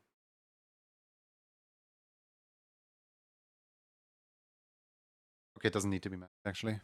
Okay, it doesn't need to be masked actually.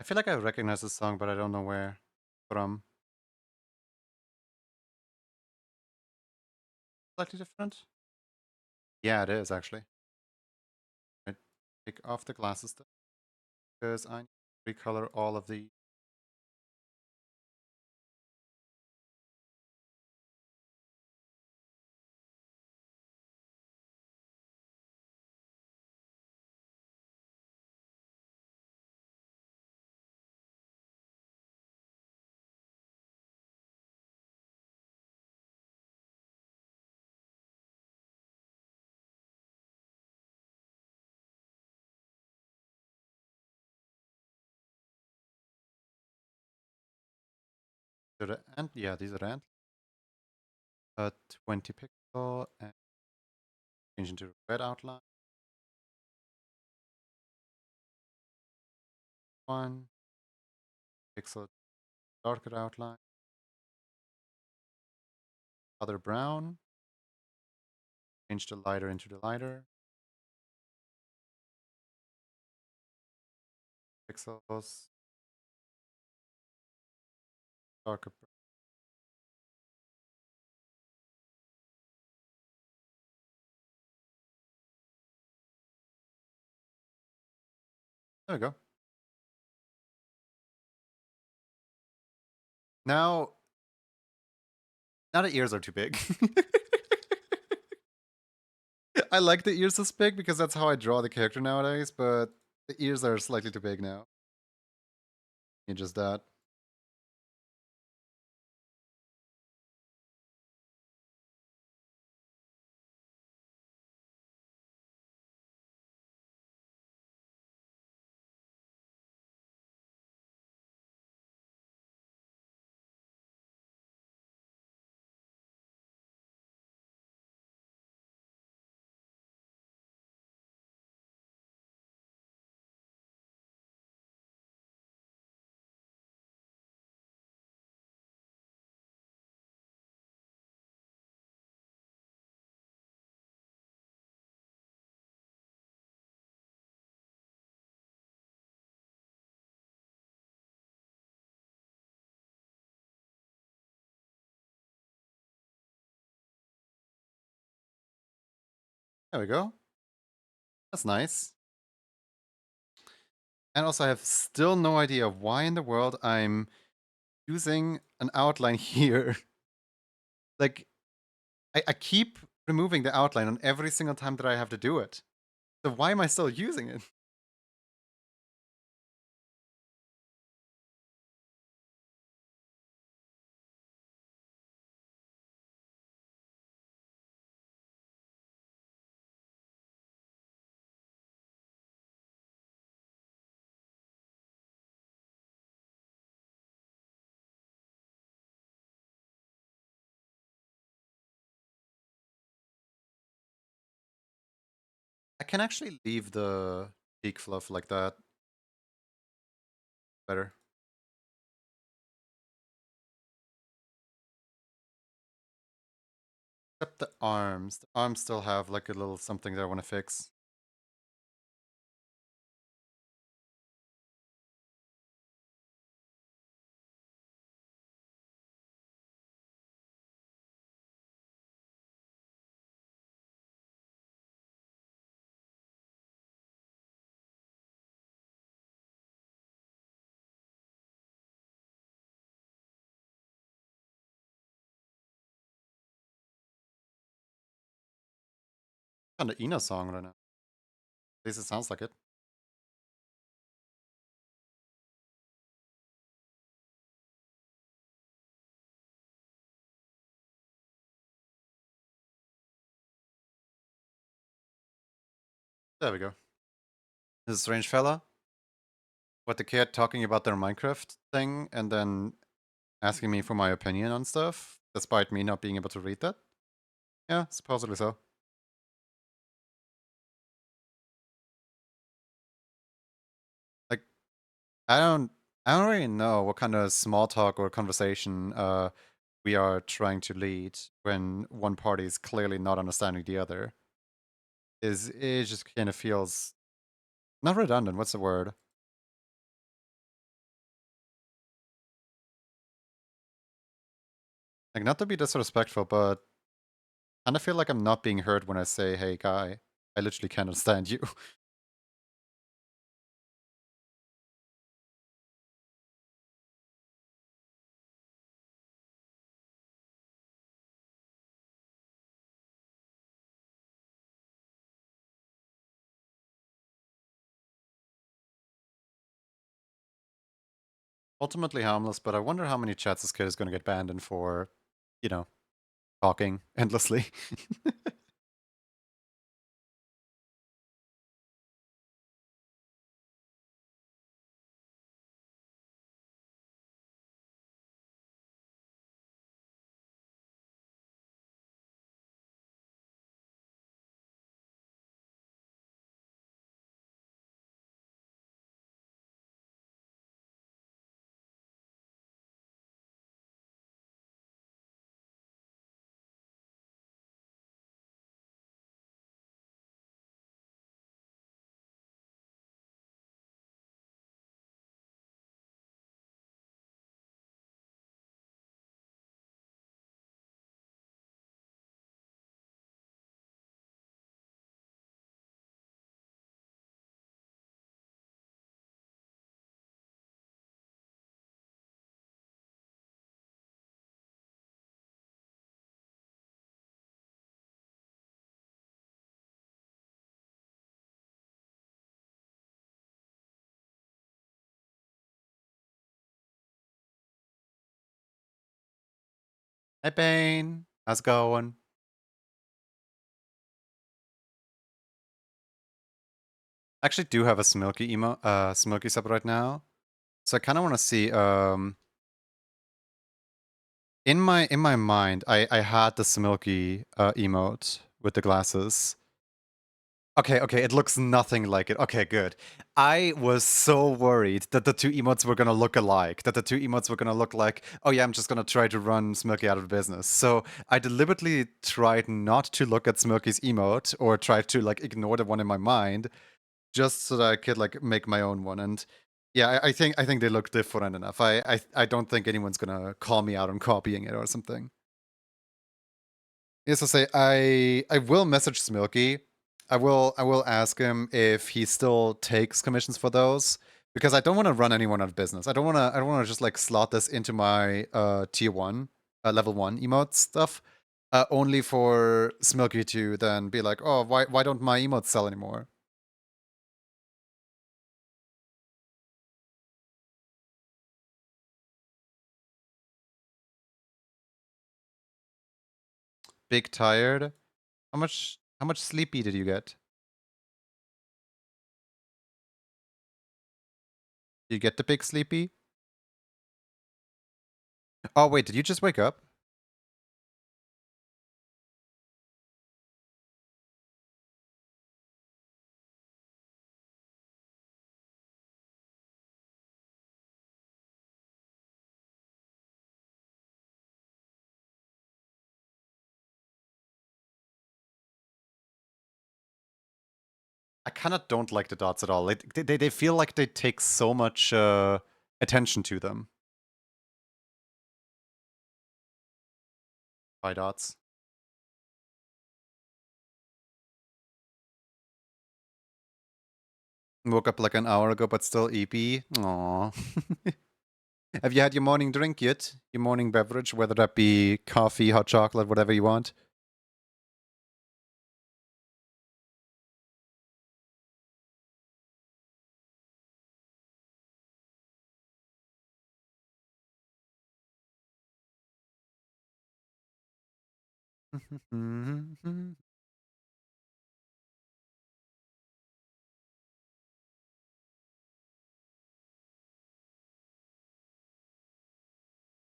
I feel like I recognize this song, but I don't know where from. Slightly different? Yeah, it is actually. I take off the glasses because I need to recolor all of the. And yeah, these are ant. 20 pixel and change into red outline. 1 pixel darker outline. Other brown. Change the lighter into the lighter. Pixels. Darker. There we go. Now, now the ears are too big. I like the ears this big because that's how I draw the character nowadays, but The ears are slightly too big now. You just that. There we go. That's nice. And also, I have still no idea why in the world I'm using an outline here. Like, I keep removing the outline on every single time that I have to do it. So why am I still using it? I can actually leave the peak fluff like that. Better. Except the arms. The arms still have like a little something that I want to fix. Kind of Ina song right now. At least it sounds like it. There we go. This is a strange fella. What the kid talking about their Minecraft thing and then asking me for my opinion on stuff, despite me not being able to read that? Yeah, supposedly so. Like, I don't I don't really know what kind of small talk or conversation we are trying to lead when one party is clearly not understanding the other. Is it just kind of feels not redundant, what's the word? Like not to be disrespectful, but kind of feel like I'm not being heard when I say, "Hey guy, I literally can't understand you." Ultimately harmless, but I wonder how many chats this kid is going to get banned in for, you know, talking endlessly. Hey, Bane. How's it going? I actually do have a Smilky sub right now. So I kind of want to see, in my mind, I had the Smilky emote with the glasses. Okay, it looks nothing like it. Okay, good. I was so worried that the two emotes were gonna look alike, that the two emotes were gonna look like, oh yeah, I'm just gonna try to run Smilky out of business. So I deliberately tried not to look at Smilky's emote or tried to like ignore the one in my mind, just so that I could like make my own one. And yeah, I think they look different enough. I don't think anyone's gonna call me out on copying it or something. Yes, to say I will message Smilky. I will ask him if he still takes commissions for those because I don't want to run anyone out of business. I don't want to just like slot this into my tier 1 level 1 emote stuff only for Smilky to then be like, "Oh, why don't my emotes sell anymore?" Big tired. How much sleepy did you get? Did you get the big sleepy? Oh wait, did you just wake up? I kind of don't like the dots at all. They feel like they take so much attention to them. By dots. Woke up like an hour ago, but still EP. Aww. Have you had your morning drink yet? Your morning beverage, whether that be coffee, hot chocolate, whatever you want?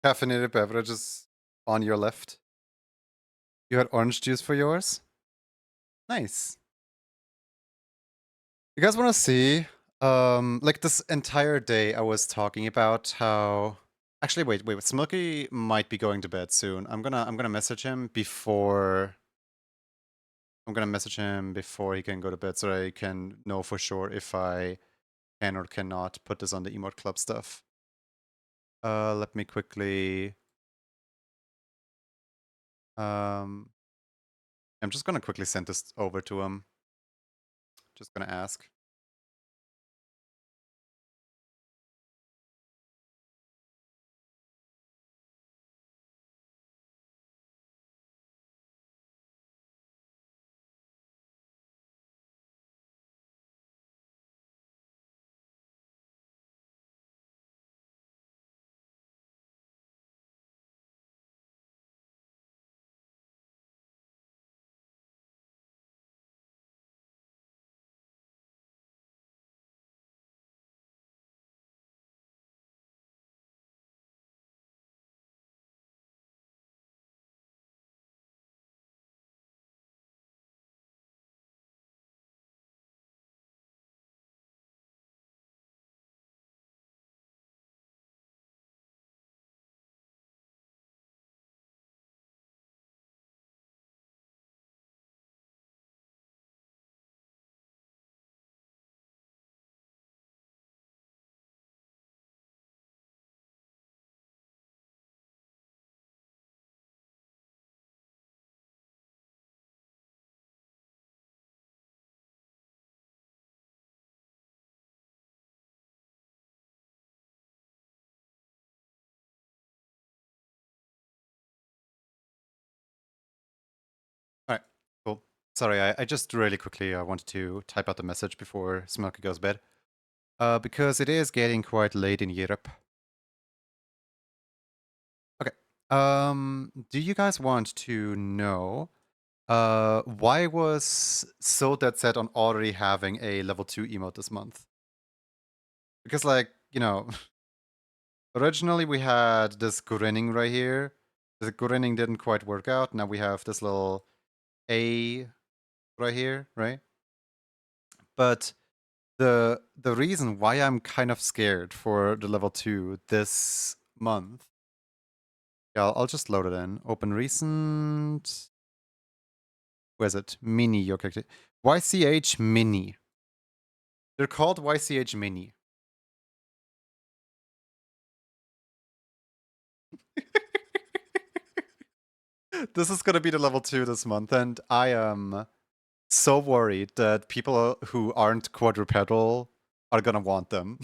Caffeinated beverages on your left. You had orange juice for yours? Nice. You guys want to see? Like this entire day, I was talking about how. Actually, wait. Smilky might be going to bed soon. I'm gonna message him before. I'm gonna message him before he can go to bed, so I can know for sure if I can or cannot put this on the emote club stuff. Let me quickly. Um, I'm just gonna quickly send this over to him. Just gonna ask. All right, cool. Sorry, I just really quickly wanted to type out the message before Smilky goes to bed. Because it is getting quite late in Europe. Okay. Do you guys want to know why was So Dead Set on already having a level 2 emote this month? Because, like, you know, originally we had this grinning right here. The grinning didn't quite work out. Now we have this little A right here, right? But the reason why I'm kind of scared for the level 2 this month. Yeah, I'll just load it in. Open recent. Where is it? Mini, your character. YCH Mini. They're called YCH Mini. This is gonna be the level 2 this month, and I am so worried that people who aren't quadrupedal are gonna want them.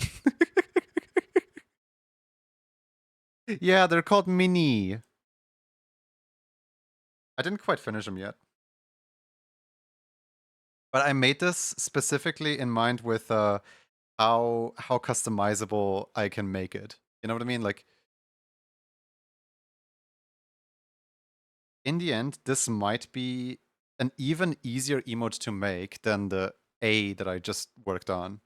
Yeah, they're called Mini. I didn't quite finish them yet. But I made this specifically in mind with how customizable I can make it. You know what I mean? Like, in the end, this might be an even easier emote to make than the A that I just worked on.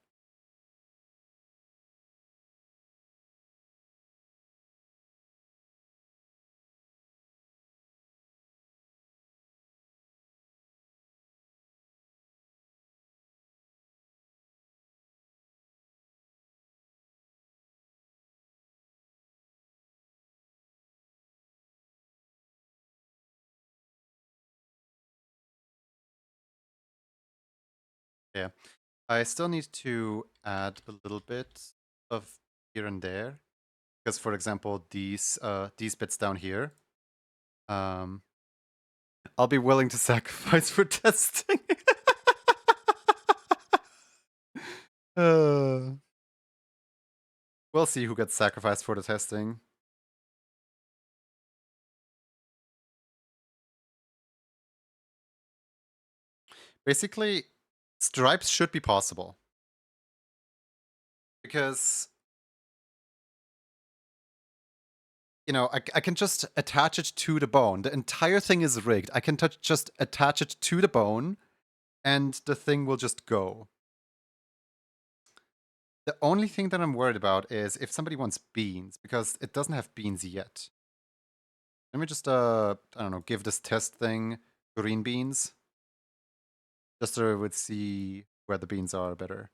Yeah. I still need to add a little bit of here and there. Because, for example, these bits down here, I'll be willing to sacrifice for testing. uh, we'll see who gets sacrificed for the testing. Basically, stripes should be possible. Because, you know, I can just attach it to the bone. The entire thing is rigged. I can just attach it to the bone, and the thing will just go. The only thing that I'm worried about is if somebody wants beans, because it doesn't have beans yet. Let me just, I don't know, give this test thing green beans. Just so I would see where the beans are better.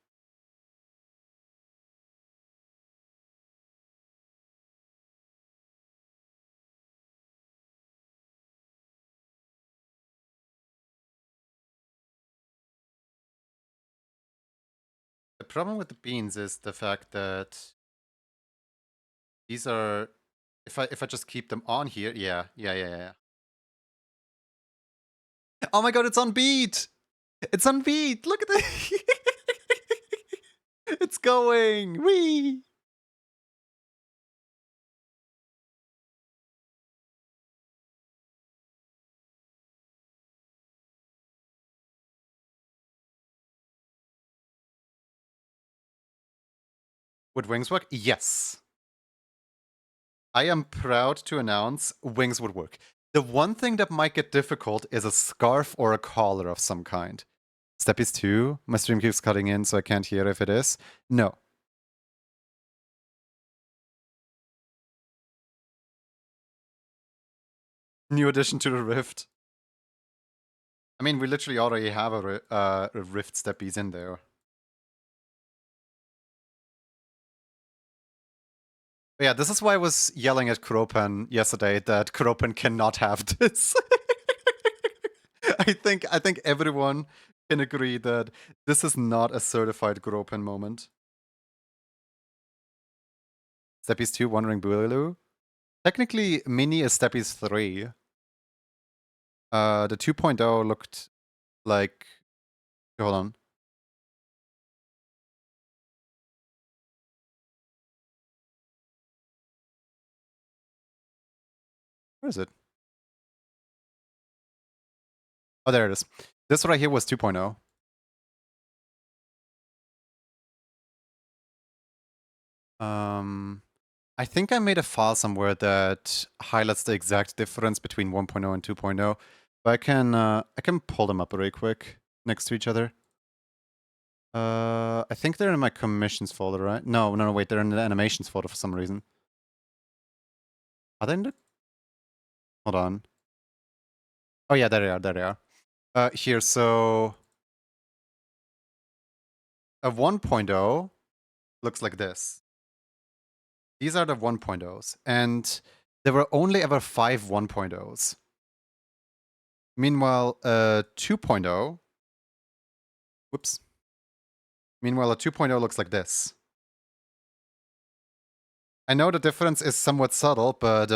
The problem with the beans is the fact that these are, if I just keep them on here, yeah. Oh my god, it's on beat! It's on beat! Look at that! It's going! Whee! Would wings work? Yes. I am proud to announce wings would work. The one thing that might get difficult is a scarf or a collar of some kind. Steppies 2? My stream keeps cutting in, so I can't hear if it is. No. New addition to the Rift. I mean, we literally already have a Rift Steppies in there. But yeah, this is why I was yelling at Kropan yesterday that Kropan cannot have this. I think everyone can agree that this is not a certified Kropan moment. Steppies 2, Wandering Boogaloo. Technically, Mini is Steppies 3. The 2.0 looked like... Hold on. Where is it? Oh, there it is. This right here was 2.0. I think I made a file somewhere that highlights the exact difference between 1.0 and 2.0, but I can pull them up really quick next to each other. I think they're in my commissions folder, right? No, wait, they're in the animations folder for some reason. Are they in the... Hold on. Oh yeah, there they are. Here, so... A 1.0 looks like this. These are the 1.0s, and there were only ever 5 1.0s. Meanwhile, 2.0... Whoops. Meanwhile, a 2.0 looks like this. I know the difference is somewhat subtle, but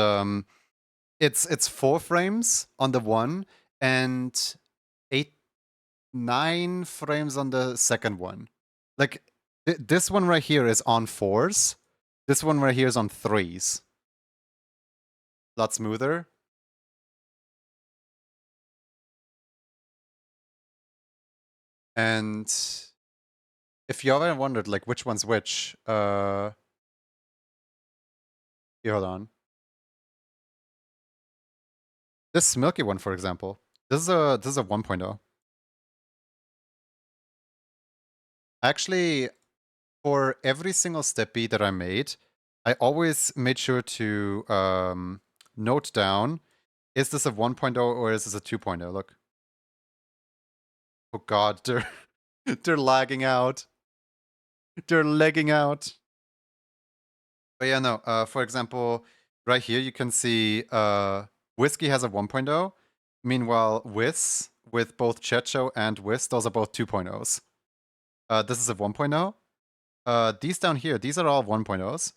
it's 4 frames on the one and 9 frames on the second one. Like, this one right here is on 4s. This one right here is on 3s. A lot smoother. And if you ever wondered, like, which one's which, here, hold on. This milky one, for example, this is a 1.0. Actually, for every single step B that I made, I always made sure to note down, is this a 1.0 or is this a 2.0? Look. Oh god, they're lagging out. They're lagging out. But yeah, no, for example, right here you can see Whiskey has a 1.0. Meanwhile, Whis, with both Checho and Whis, those are both 2.0s. This is a 1.0. These down here, these are all 1.0s.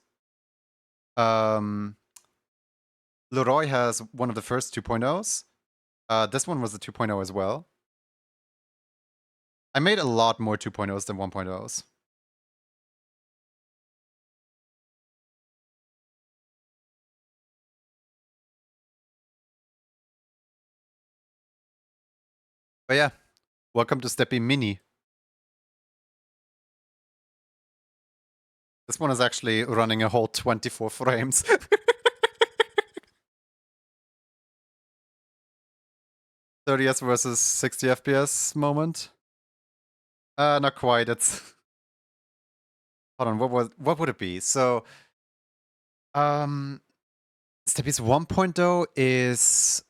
Leroy has one of the first 2.0s. This one was a 2.0 as well. I made a lot more 2.0s than 1.0s. But yeah, welcome to Steppy Mini. This one is actually running a whole 24 frames. 30s versus 60 FPS moment. Not quite. It's... Hold on, what would it be? So, Steppy's 1.0 is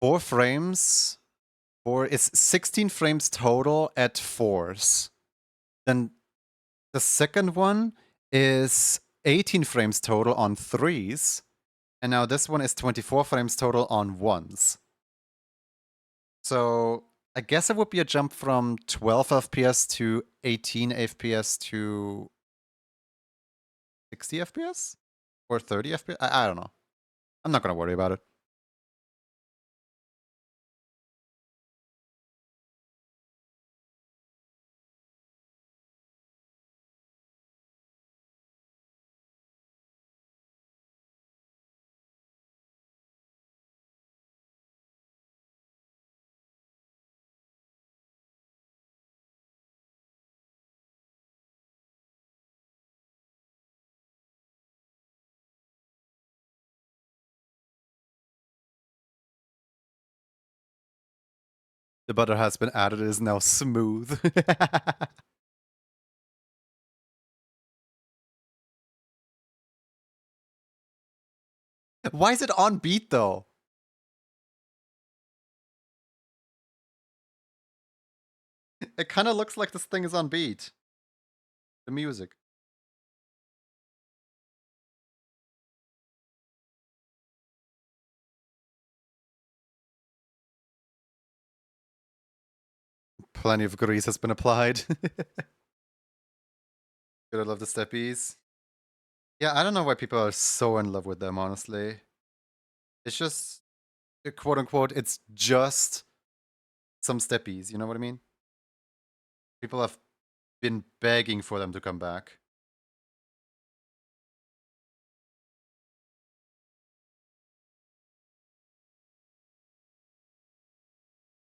4 frames, or it's 16 frames total at 4s. Then the second one is 18 frames total on 3s, and now this one is 24 frames total on 1s. So I guess it would be a jump from 12 FPS to 18 FPS to 60 FPS? Or 30 FPS? I don't know. I'm not gonna worry about it. The butter has been added, it is now smooth. Why is it on beat though? It kind of looks like this thing is on beat. The music. Plenty of grease has been applied. Good, I love the steppies. Yeah, I don't know why people are so in love with them, honestly. It's just, quote unquote, it's just some steppies, you know what I mean? People have been begging for them to come back.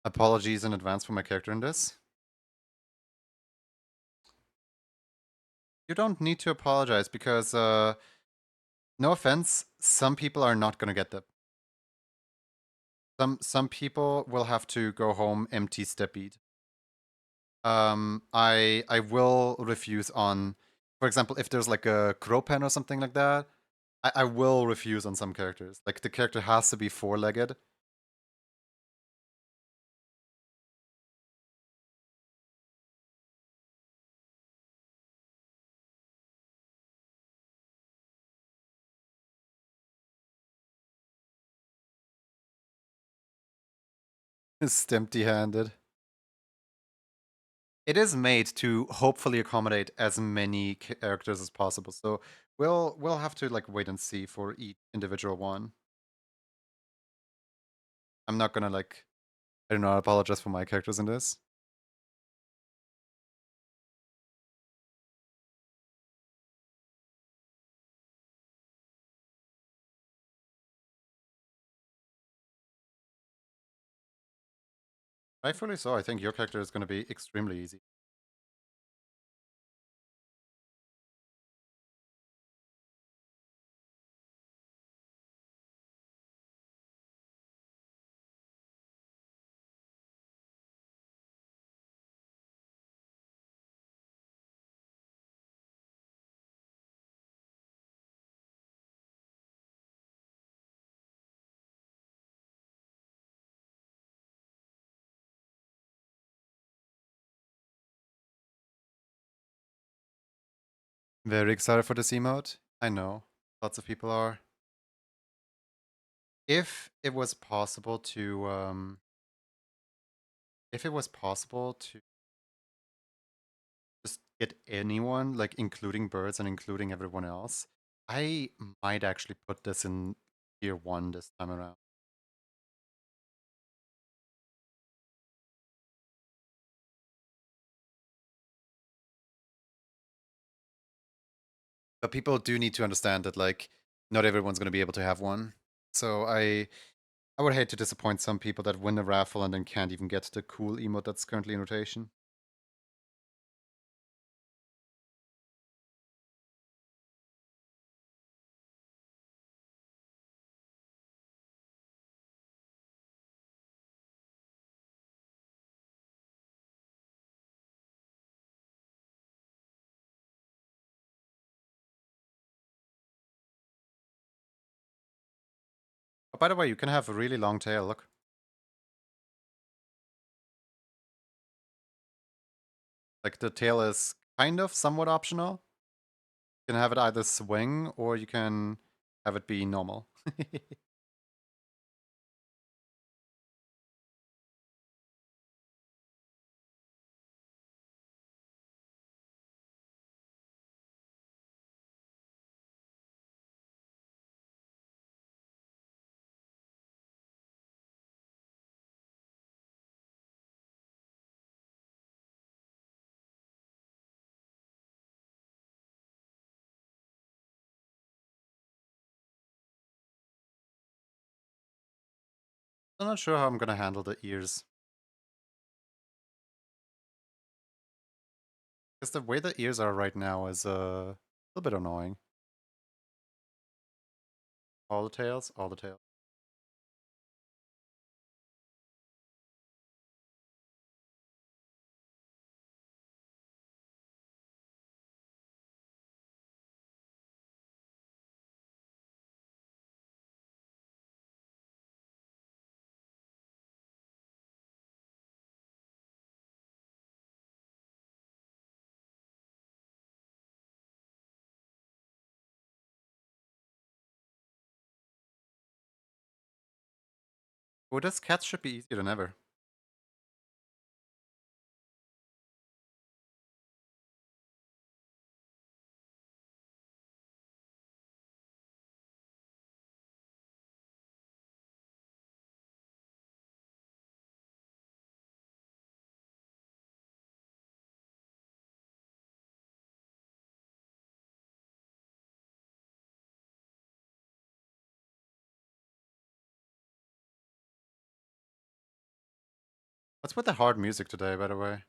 Apologies in advance for my character in this. You don't need to apologize because No offense, some people are not gonna get that. Some people will have to go home empty steppeed. I will refuse on, for example, if there's like a Kropan or something like that, I will refuse on some characters. Like the character has to be four-legged. Is empty-handed. It is made to hopefully accommodate as many characters as possible. So we'll have to like wait and see for each individual one. I'm not gonna like, I don't know, apologize for my characters in this. Rightfully so. I think your character is gonna be extremely easy. Very excited for this emote. I know. Lots of people are. If it was possible to if it was possible to just get anyone, like including birds and including everyone else, I might actually put this in tier 1 this time around. But people do need to understand that like not everyone's going to be able to have one. So I would hate to disappoint some people that win the raffle and then can't even get the cool emote that's currently in rotation. Oh, by the way, you can have a really long tail, look. Like the tail is kind of somewhat optional. You can have it either swing or you can have it be normal. I'm not sure how I'm gonna handle the ears. Because the way the ears are right now is a little bit annoying. All the tails, all the tails. Oh, this cat should be easier than ever. What's with the hard music today, by the way?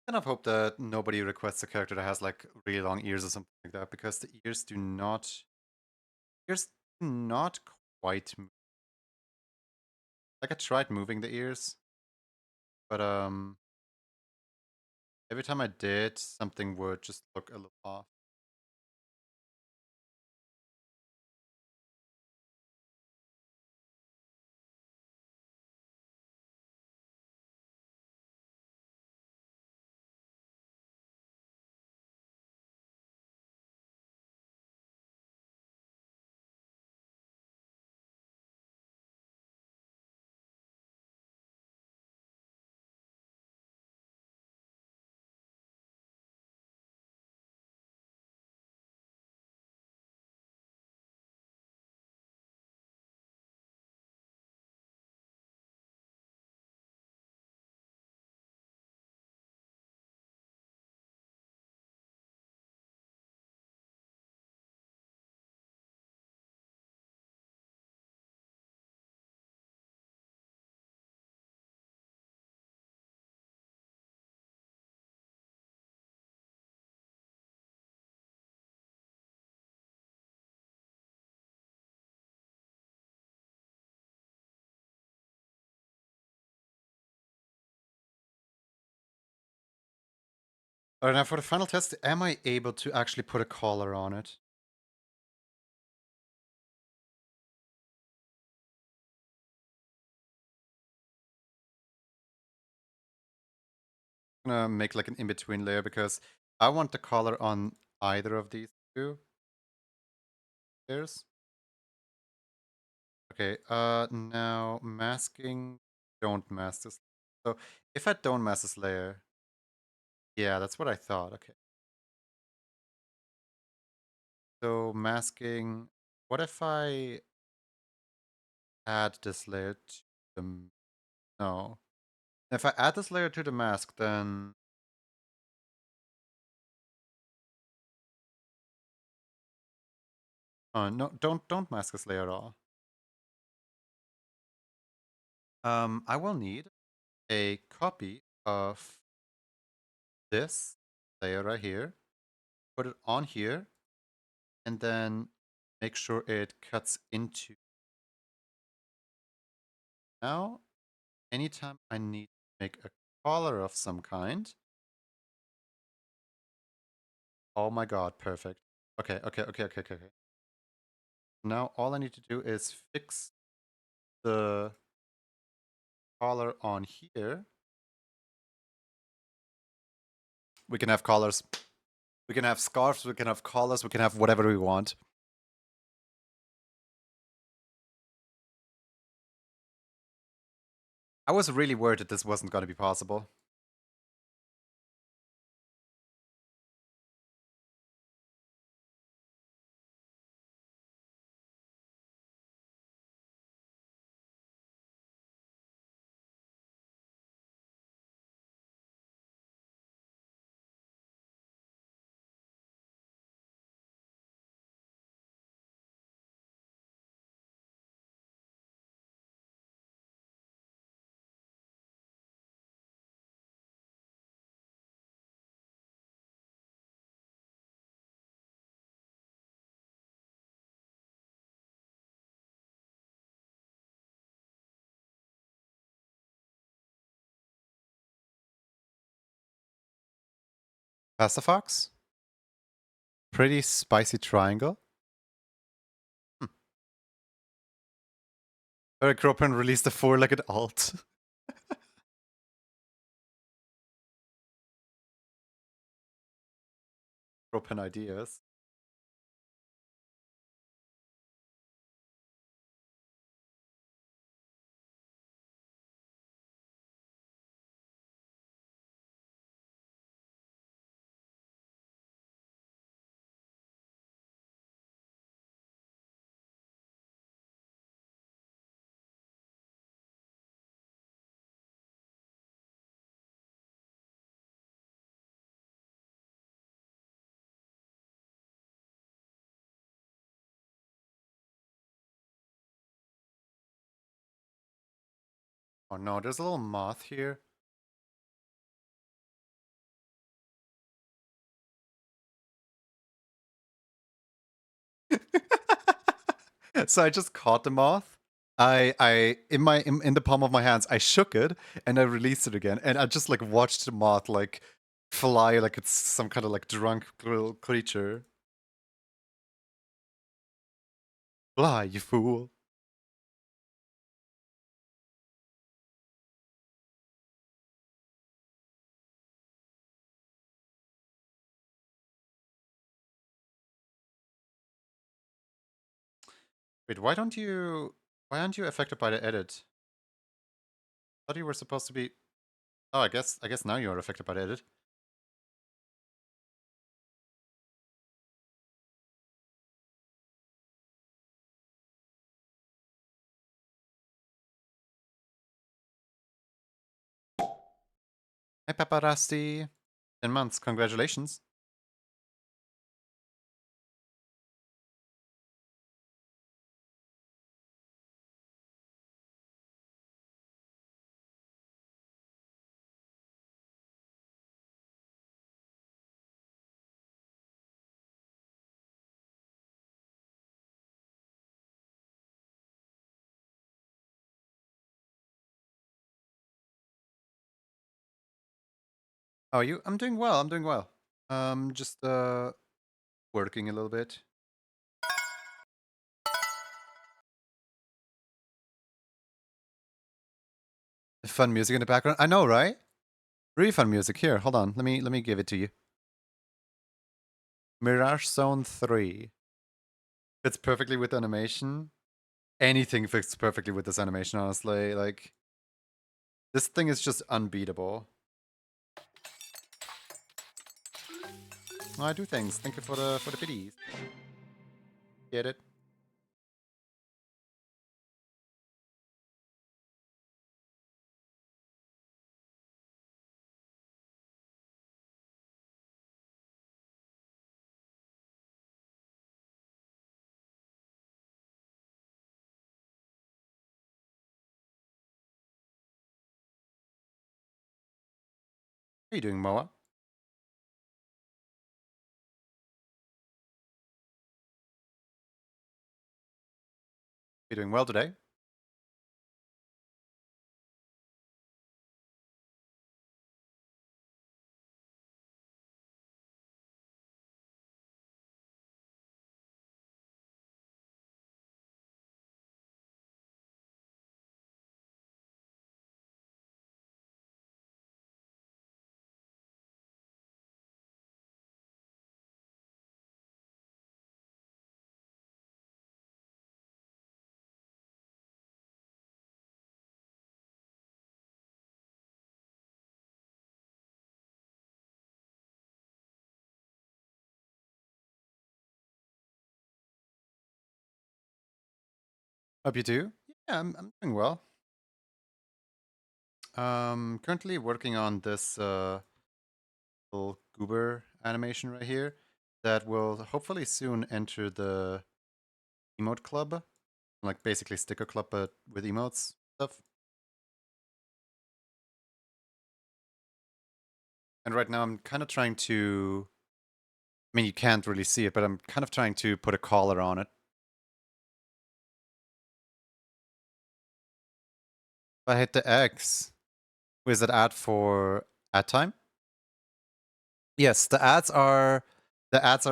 kind of hope that nobody requests a character that has like really long ears or something like that, because the ears do not quite like I tried moving the ears, but every time I did, something would just look a little off. Alright, now for the final test, am I able to actually put a collar on it? I'm gonna make like an in-between layer because I want the collar on either of these two layers. Okay, now masking, don't mask this. So if I don't mask this layer, yeah, that's what I thought. Okay. So masking, what if I add this layer to the, no. If I add this layer to the mask, then, oh, no, don't mask this layer at all. I will need a copy of this layer right here, put it on here, and then make sure it cuts into. Now, anytime I need to make a collar of some kind. Oh my god, perfect. Okay. Now all I need to do is fix the collar on here. We can have collars. We can have scarves, we can have collars, we can have whatever we want. I was really worried that this wasn't going to be possible. Pasta Fox? Pretty spicy triangle. Eric Kroppen released a four-legged alt. Kroppen ideas. Oh no, there's a little moth here. So I just caught the moth. In the palm of my hands, I shook it and I released it again, and I just like watched the moth like fly like it's some kind of like drunk creature. Fly, you fool! Wait, why aren't you affected by the edit? I thought you were supposed to be. Oh, I guess now you are affected by the edit. Hey, Paparasti! 10 months, congratulations. How are you? I'm doing well, I'm doing well. Just working a little bit. Fun music in the background. I know, right? Really fun music. Here, hold on. Let me give it to you. Mirage Zone 3. Fits perfectly with animation. Anything fits perfectly with this animation, honestly. Like, this thing is just unbeatable. I do things. Thank you for the biddies. Get it? How you doing, Moa? You doing well today? Hope you do. Yeah, I'm doing well. Currently working on this little goober animation right here that will hopefully soon enter the emote club, like basically sticker club but with emotes stuff. And right now I'm kind of trying to. I mean, you can't really see it, but I'm kind of trying to put a collar on it. If I hit the X, is that ad for ad time? Yes, the ads are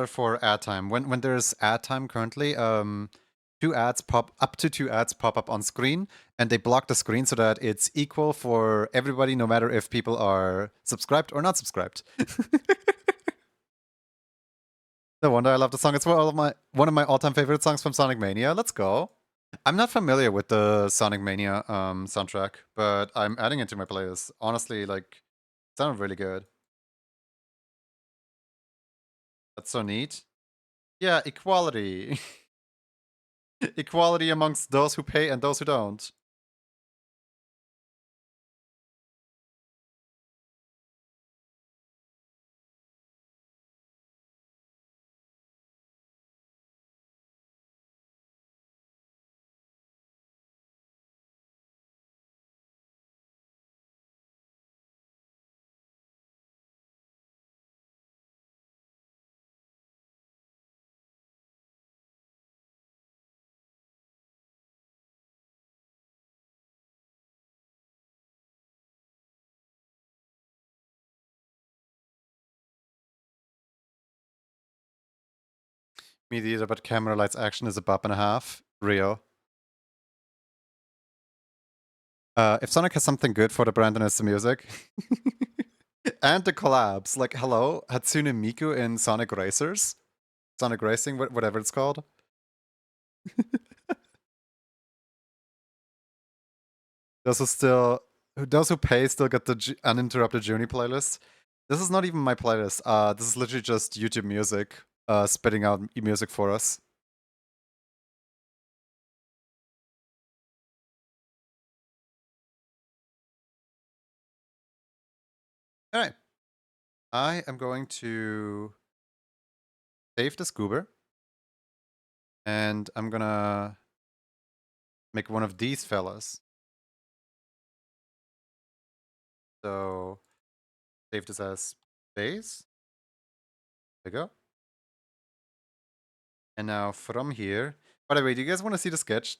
for ad time. When there's ad time currently, two ads pop up on screen, and they block the screen so that it's equal for everybody, no matter if people are subscribed or not subscribed. No wonder I love the song. It's one of my all-time favorite songs from Sonic Mania. Let's go. I'm not familiar with the Sonic Mania soundtrack, but I'm adding it to my playlist. Honestly, like, it sounded really good. That's so neat. Yeah, equality. Equality amongst those who pay and those who don't. Me either, but camera lights action is a bop and a half. Real. If Sonic has something good for the brand, then it's the music. And the collabs. Like, hello, Hatsune Miku in Sonic Racers? Sonic Racing, whatever it's called. Those who pay still get the uninterrupted Journey playlist. This is not even my playlist. This is literally just YouTube Music, spitting out music for us. All right. I am going to save the Scoober, and I'm gonna make one of these fellas. So save this as base. There we go. And now from here, by the way, do you guys want to see the sketch?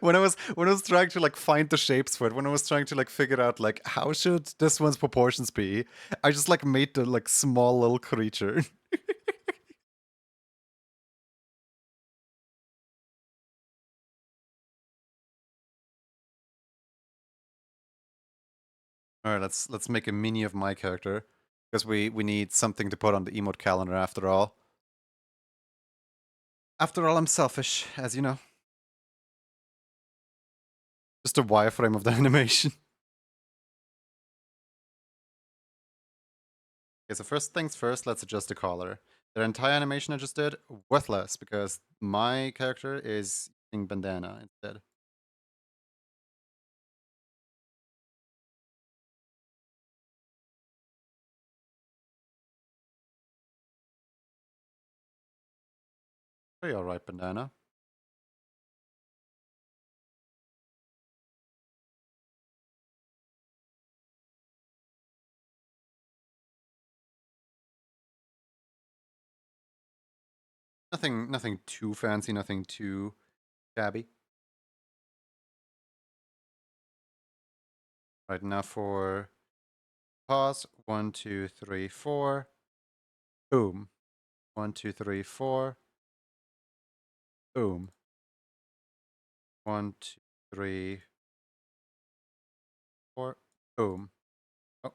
when I was trying to like find the shapes for it, when I was trying to like figure out like how should this one's proportions be, I just like made the like small little creature. All right, let's make a mini of my character because we need something to put on the emote calendar after all. After all, I'm selfish, as you know. Just a wireframe of the animation. Okay, so first things first, let's adjust the color. The entire animation I just did, worthless, because my character is using bandana instead. Pretty alright, bandana. Nothing too fancy, nothing too shabby. Right now for pause, 1, 2, 3, 4. Boom. 1, 2, 3, 4. Boom. 1, 2, 3, 4. Boom. Oh, are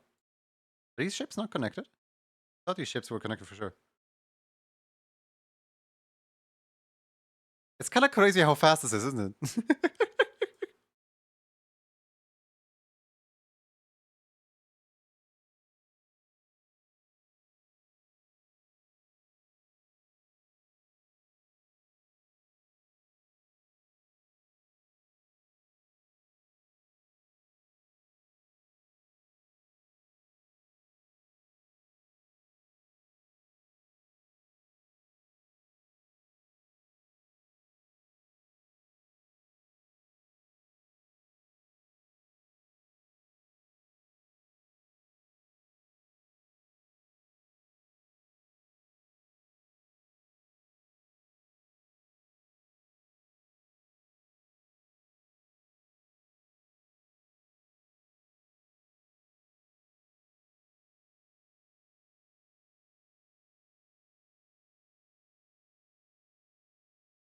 these ships not connected? I thought these ships were connected for sure. It's kind of crazy how fast this is, isn't it?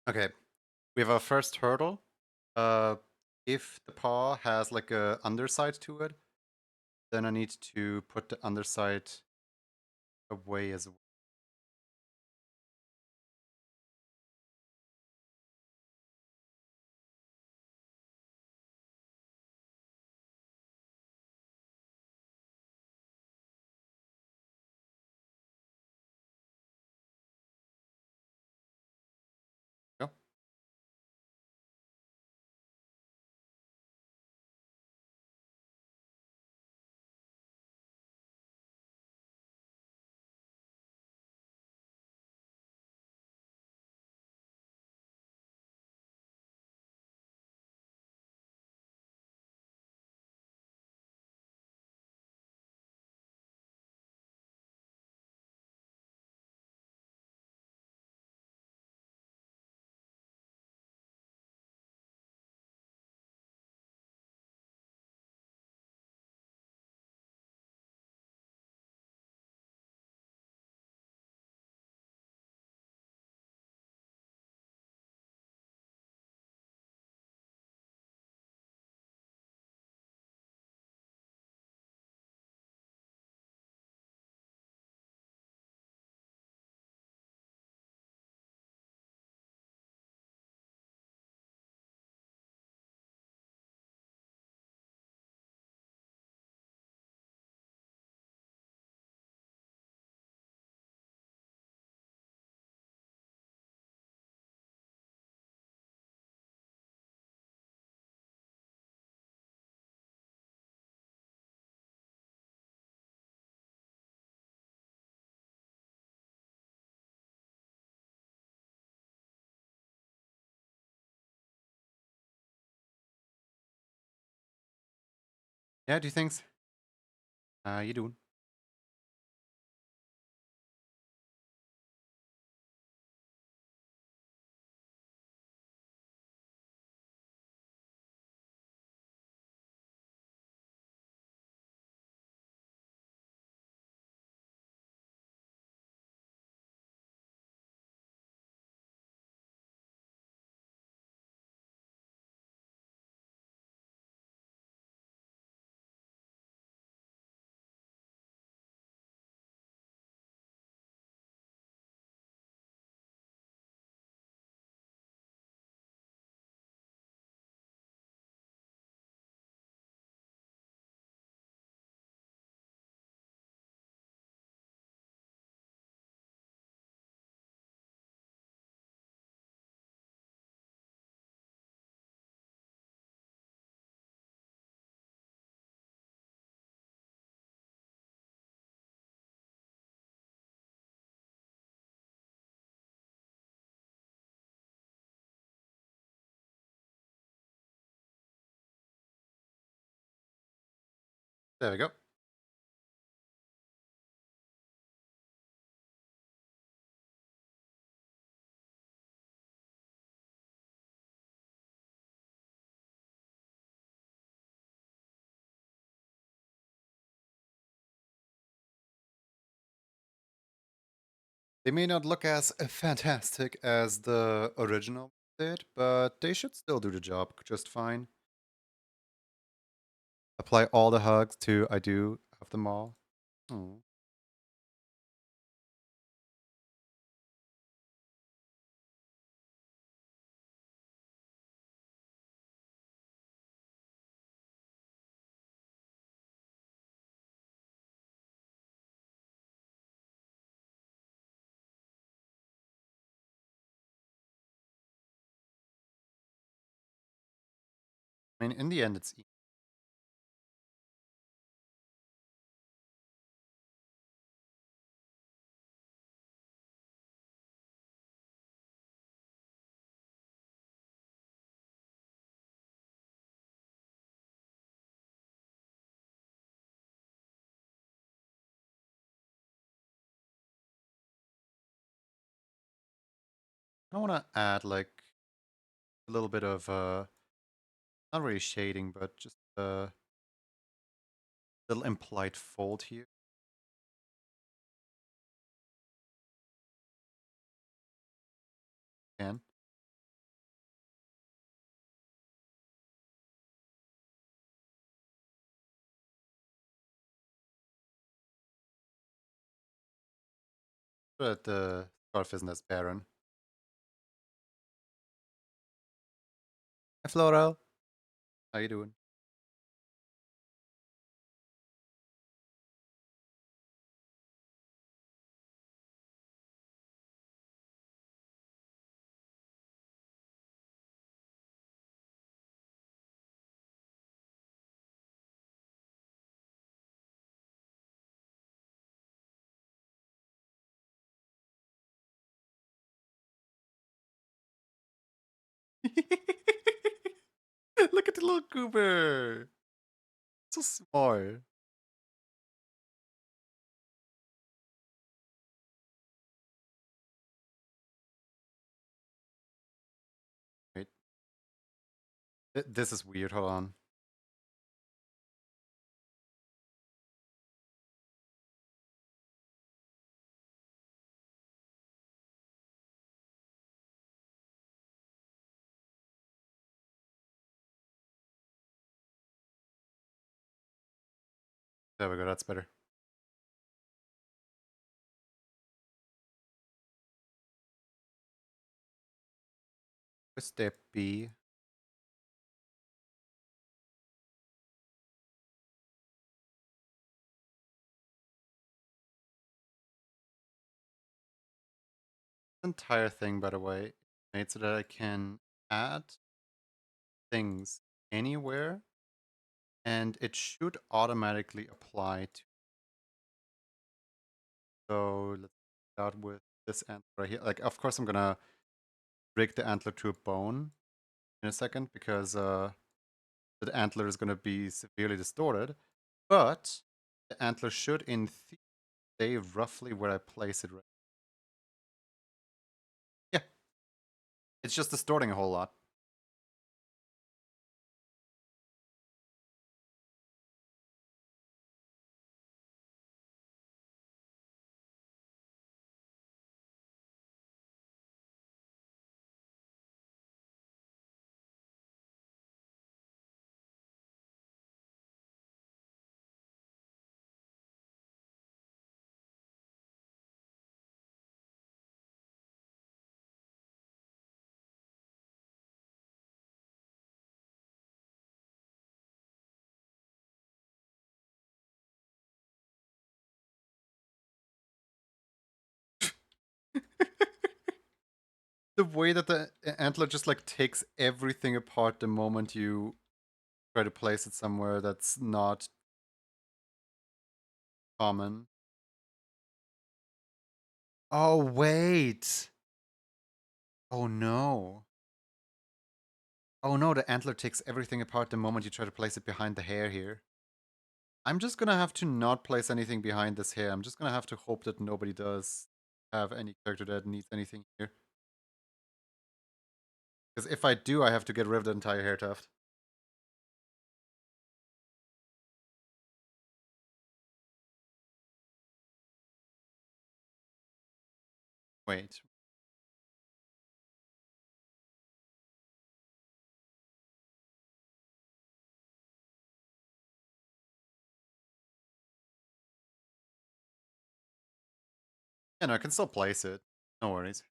Okay, we have our first hurdle. Uh, if the paw has like a underside to it, then I need to put the underside away as well. Go. Yeah, do you think? How you doing? There we go. They may not look as fantastic as the original did, but they should still do the job just fine. Apply all the hugs to I do of them all. Oh. I mean, in the end, it's I want to add like a little bit of not really shading, but just a little implied fold here. Can but the scarf isn't as barren. Hi, Floral. How you doing? Look at the little goober. So small. Wait, this is weird. Hold on. There we go. That's better. Step B. Entire thing, by the way, made so that I can add things anywhere, and it should automatically apply to. So let's start with this antler right here. Like, of course, I'm gonna break the antler to a bone in a second because the antler is going to be severely distorted, but the antler should, in theory, stay roughly where I place it right. Yeah, it's just distorting a whole lot. The way that the antler just like takes everything apart the moment you try to place it somewhere that's not common. Oh, wait. Oh, no. Oh, no, the antler takes everything apart the moment you try to place it behind the hair here. I'm just gonna have to not place anything behind this hair. I'm just gonna have to hope that nobody does have any character that needs anything here. Because if I do, I have to get rid of the entire hair tuft. Wait. Yeah, no, I can still place it. No worries.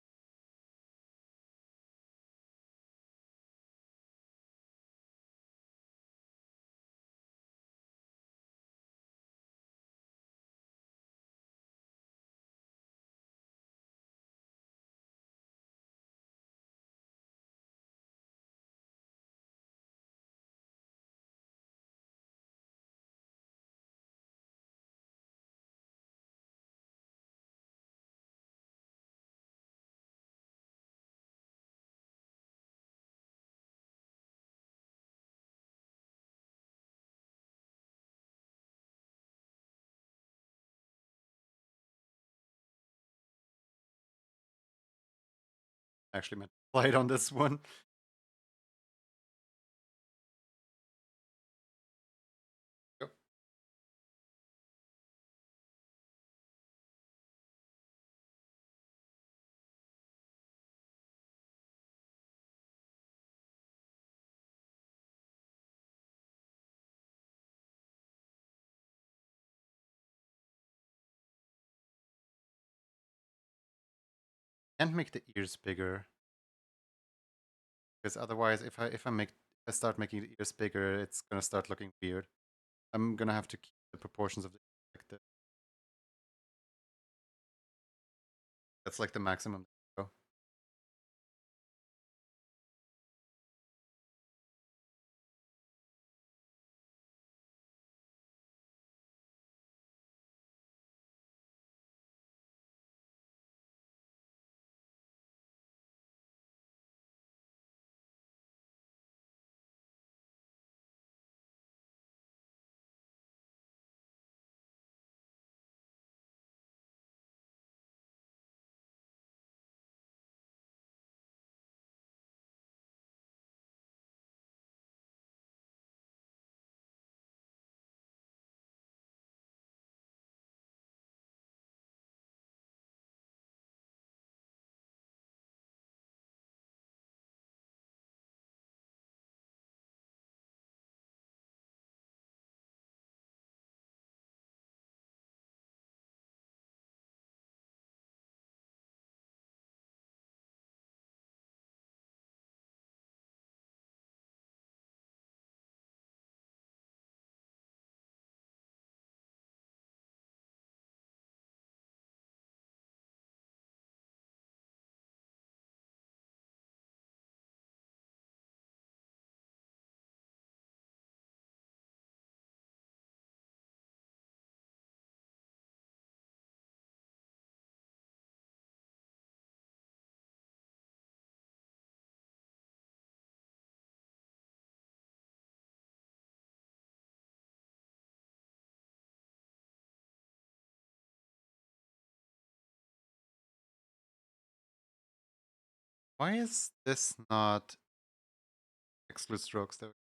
I actually meant to play it on this one. Yep. Can't make the ears bigger. Because otherwise if I start making the ears bigger, it's gonna start looking weird. I'm gonna have to keep the proportions of the ears like this. That's like the maximum. Why is this not exclude strokes though?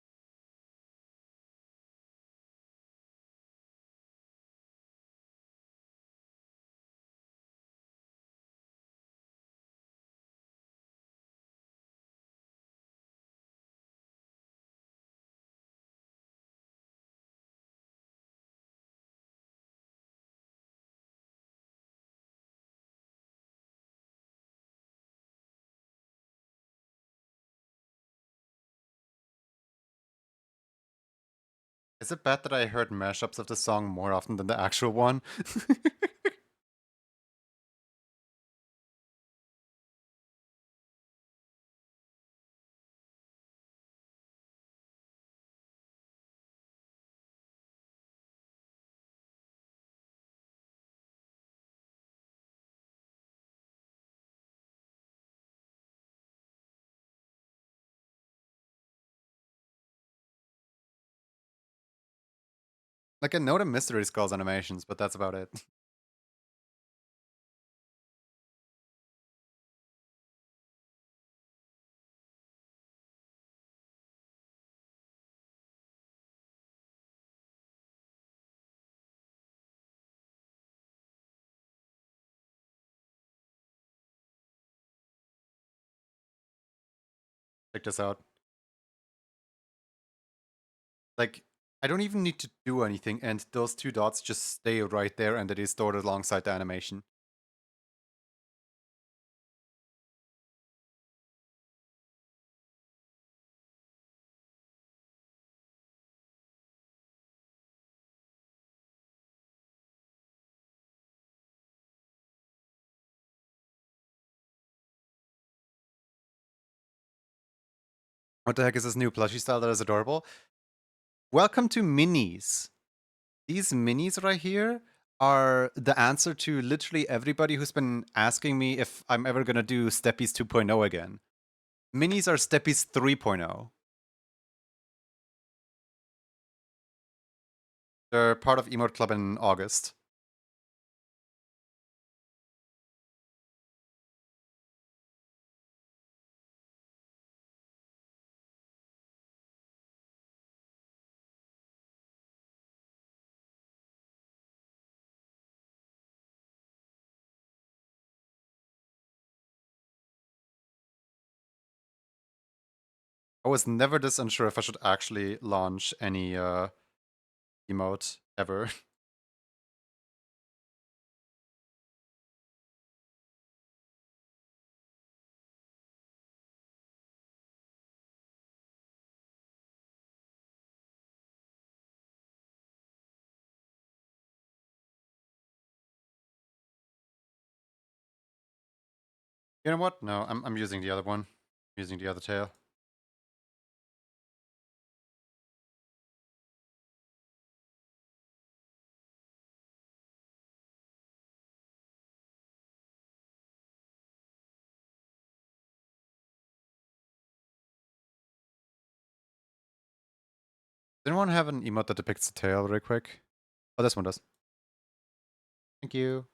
Is it bad that I heard mashups of the song more often than the actual one? Like, I know the Mystery Skulls animations, but that's about it. Check this out. Like, I don't even need to do anything, and those two dots just stay right there and it is stored alongside the animation. What the heck is this new plushie style that is adorable? Welcome to minis. These minis right here are the answer to literally everybody who's been asking me if I'm ever gonna do Steppies 2.0 again. Minis are Steppies 3.0. They're part of Emote Club in August. I was never this unsure if I should actually launch any emote ever. You know what? No, I'm using the other one. I'm using the other tail. Does anyone have an emote that depicts the tail really quick? Oh, this one does. Thank you.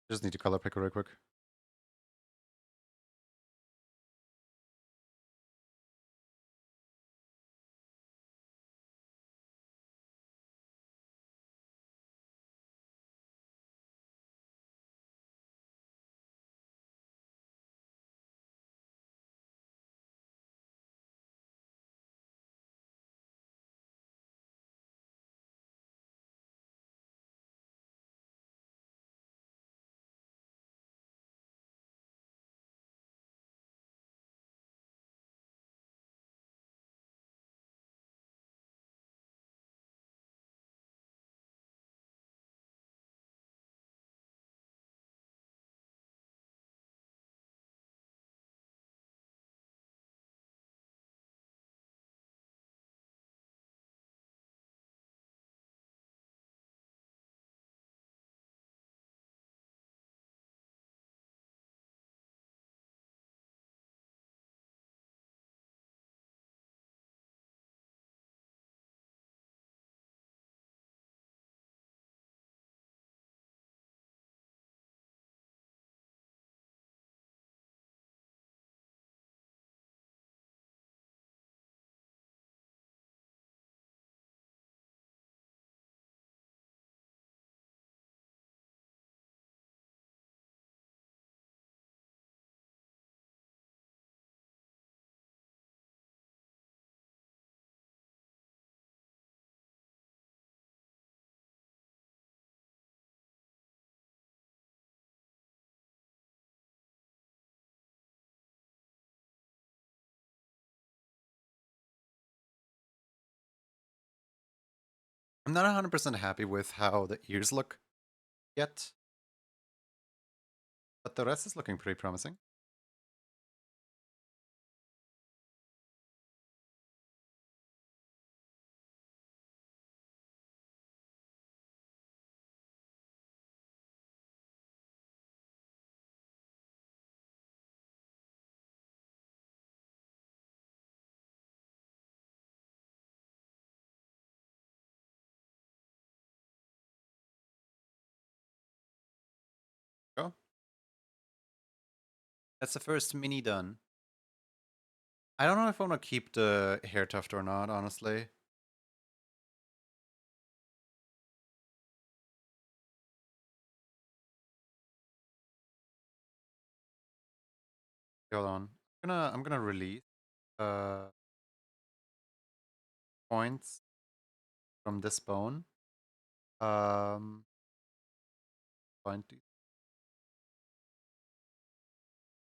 Just need to color pick it real quick. I'm not 100% happy with how the ears look yet, but the rest is looking pretty promising. Go. That's the first mini done. I don't know if I want to keep the hair tuft or not, honestly. Hold on. I'm gonna release uh points from this bone. Um 20.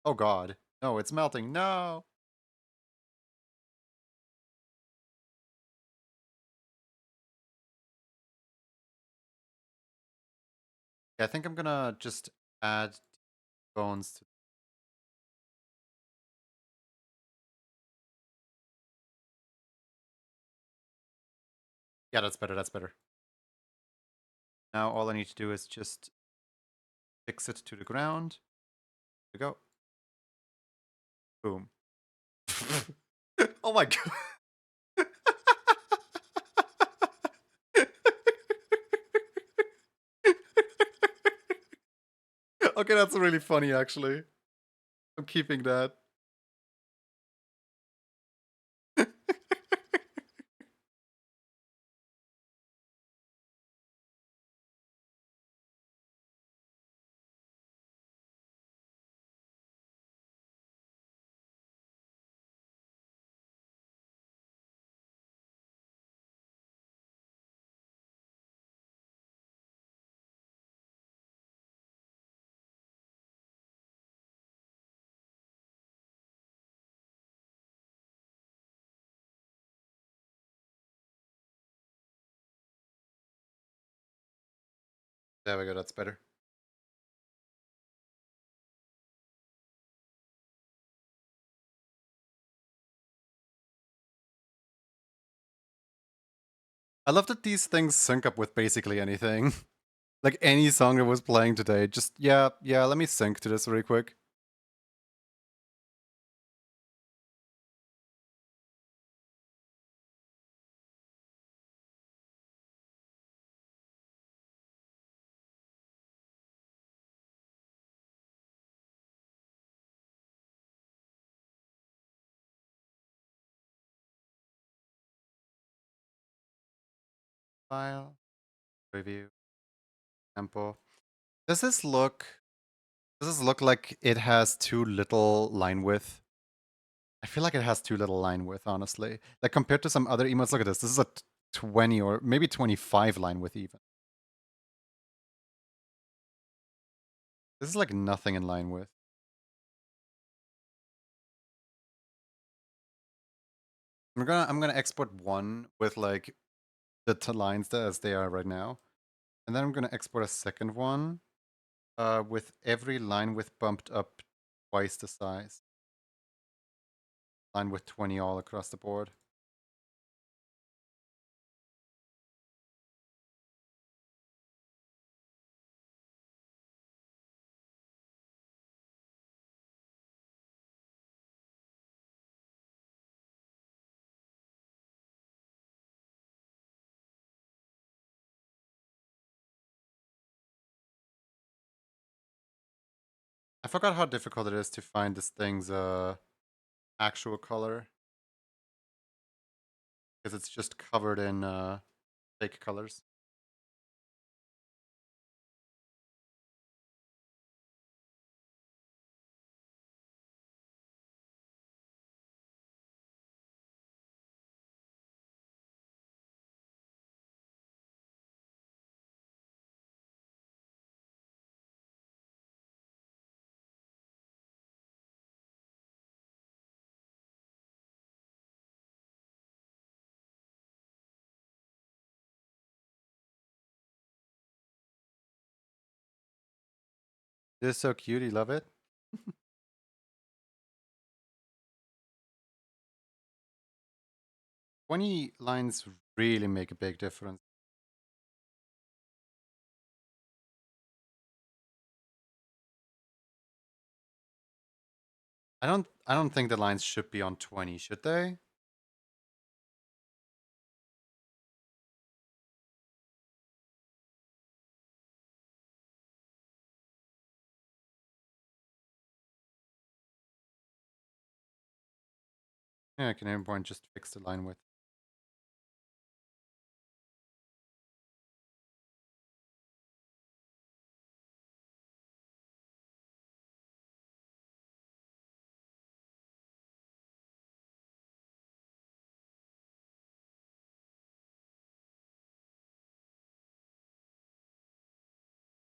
Oh god. No, it's melting. No. Yeah, I think I'm gonna just add bones to. Yeah, that's better, that's better. Now all I need to do is just fix it to the ground. Here we go. Boom. Oh my god. Okay, that's really funny actually. I'm keeping that. There we go, that's better. I love that these things sync up with basically anything. Like any song that was playing today, just yeah, let me sync to this really quick. File, review, tempo. Does this look does this look like it has too little line width? I feel like it has too little line width, honestly. Like compared to some other emotes, look at this. This is a 20 or maybe 25 line width even. This is like nothing in line width. I'm gonna export one with like the lines as they are right now. And then I'm gonna export a second one with every line width bumped up twice the size. Line width 20 all across the board. I forgot how difficult it is to find this thing's actual color. Because it's just covered in fake colors. This is so cute, you love it? 20 lines really make a big difference. I don't think the lines should be on 20, should they? Yeah, I can aim just fix the line width.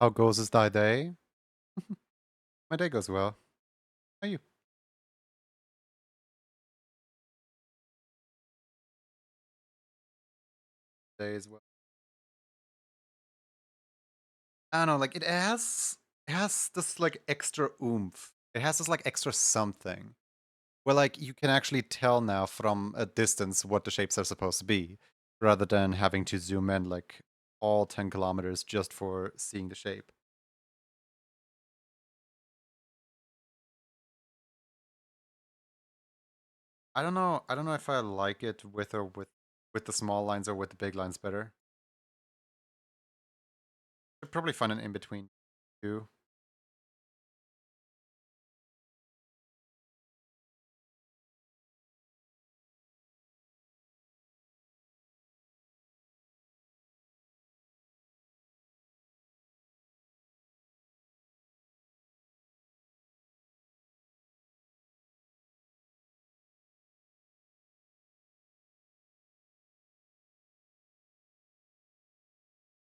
How goes this thy day? My day goes well. How are you? Day as well. I don't know, like it has this like extra oomph. It has this like extra something. Where like you can actually tell now from a distance what the shapes are supposed to be, rather than having to zoom in like all 10 kilometers just for seeing the shape. I don't know if I like it with or with the small lines or with the big lines better. I'd probably find an in between too.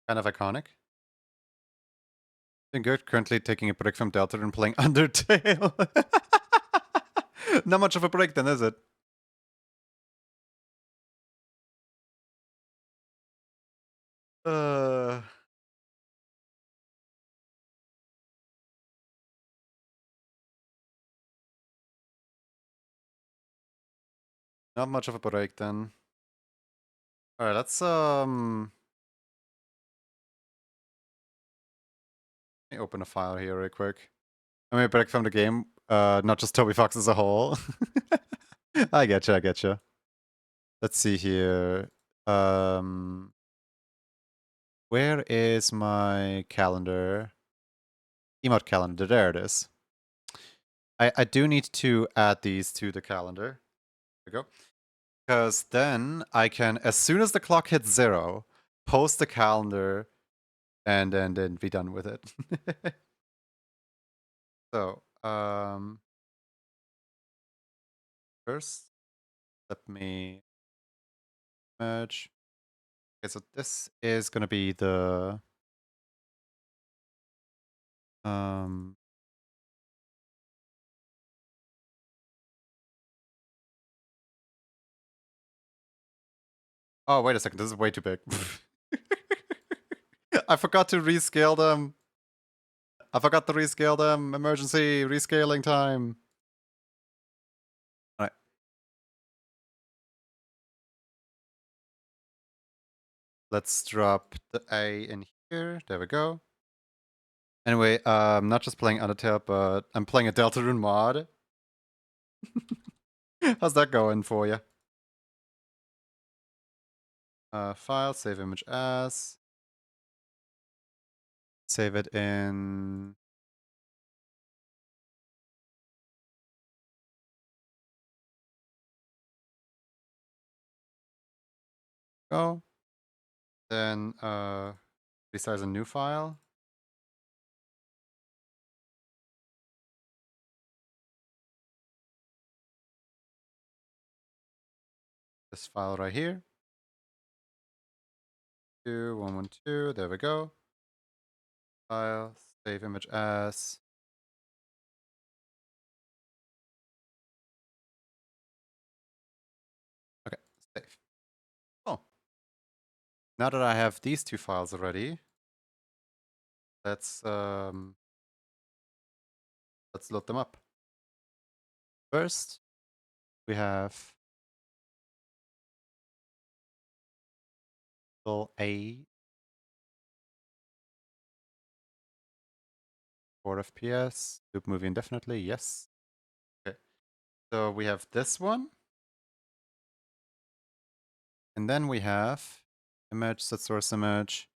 Kind of iconic. Been good. Currently taking a break from Delta and playing Undertale. Not much of a break then, is it? Uh, Not much of a break then. All right, let me open a file here real quick. Let me break from the game, not just Toby Fox as a whole. I getcha, I getcha. Let's see here. Um, where is my calendar? Emote calendar, there it is. I do need to add these to the calendar. There we go. Because then I can, as soon as the clock hits 0, post the calendar and then be done with it. So, first, let me merge. Okay, so this is gonna be the um oh, wait a second, this is way too big. I forgot to rescale them. I forgot to rescale them. Emergency rescaling time. All right. Let's drop the A in here. There we go. Anyway, I'm not just playing Undertale, but I'm playing a Deltarune mod. How's that going for you? File, save image as. Save it in. Go. Then resize a new file. This file right here. 2112. There we go. File, save image as. Okay, save. Oh. Now that I have these two files already, let's Let's load them up. First, we have little A 4 FPS. Loop movie indefinitely, yes. Okay. So we have this one. And then we have image, set source image.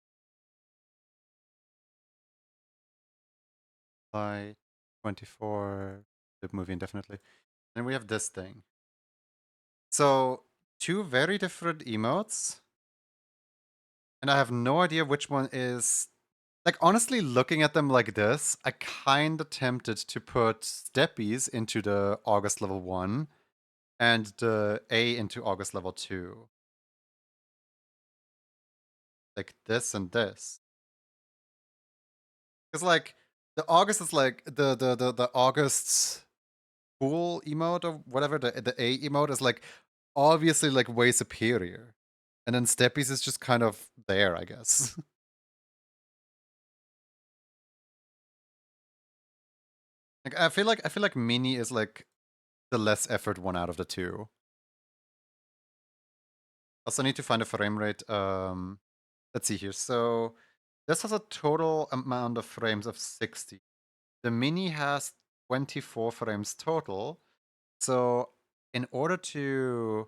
Light 24. Loop movie indefinitely. Then we have this thing. So 2 very different emotes. And I have no idea which one is. Like, honestly, looking at them like this, I kind of tempted to put Steppies into the August level 1 and the A into August level 2. Like this and this. Because, like, the August is like the August cool emote or whatever, the A emote is like obviously like way superior. And then Steppies is just kind of there, I guess. Like I feel like Mini is like the less effort one out of the two. Also need to find a frame rate. Let's see here. So this has a total amount of frames of 60. The Mini has 24 frames total. So in order to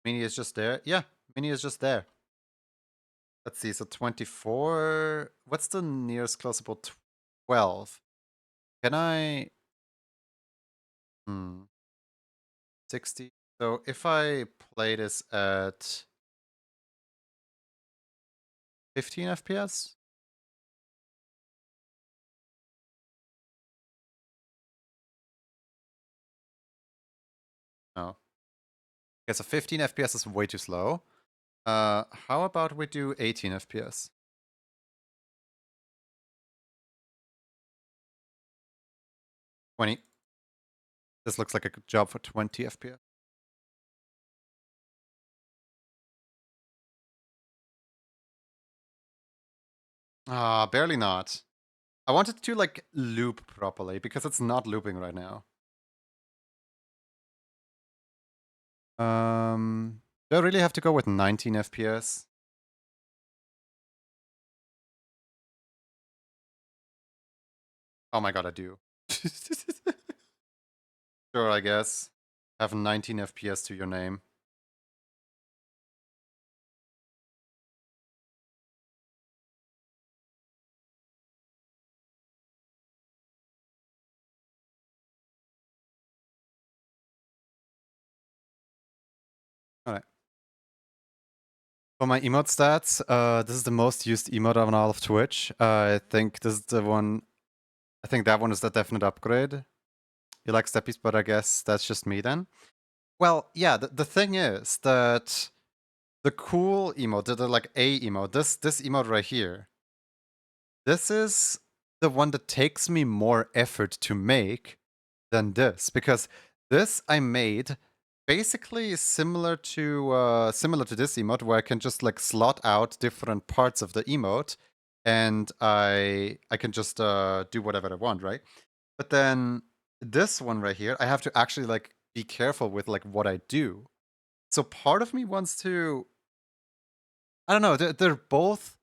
Mini is just there. Yeah, Mini is just there. Let's see. So 24. What's the nearest closable? 12. Can I? 60. So if I play this at 15 FPS? No. Okay, so 15 FPS is way too slow. How about we do 18 FPS? 20. This looks like a good job for 20 FPS. Ah, barely not. I wanted to like loop properly because it's not looping right now. Do I really have to go with 19 FPS? Oh my god, I do. Sure, I guess. Have 19 FPS to your name. Alright. For my emote stats, this is the most used emote on all of Twitch. I think this is the one. I think that one is the definite upgrade. You like steppies, but I guess that's just me then. Well, yeah, the thing is that the cool emote, the like A emote, this emote right here, this is the one that takes me more effort to make than this, because this I made basically similar to this emote, where I can just like slot out different parts of the emote, and I can just do whatever I want, right? But then this one right here, I have to actually like be careful with like what I do. So part of me wants to, I don't know, they're both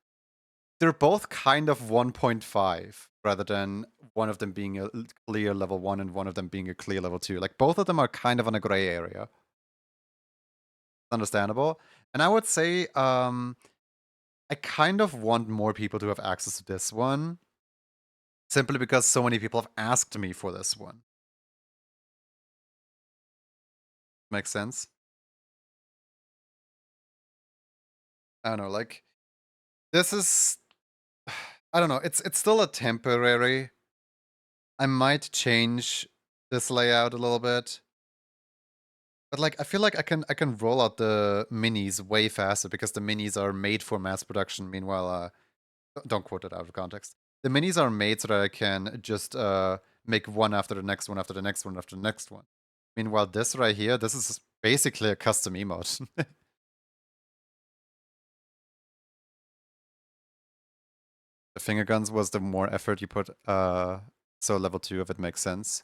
kind of 1.5 rather than one of them being a clear level 1 and one of them being a clear level 2. Like both of them are kind of on a gray area. Understandable. And I would say I kind of want more people to have access to this one simply because so many people have asked me for this one. Makes sense? I don't know, like this is I don't know, it's still a temporary. I might change this layout a little bit. But like I feel like I can roll out the minis way faster because the minis are made for mass production. Meanwhile, don't quote it out of context. The minis are made so that I can just make one after the next one after the next one after the next one. Meanwhile, this right here, this is basically a custom emote. The finger guns was the more effort you put So level 2 if it makes sense.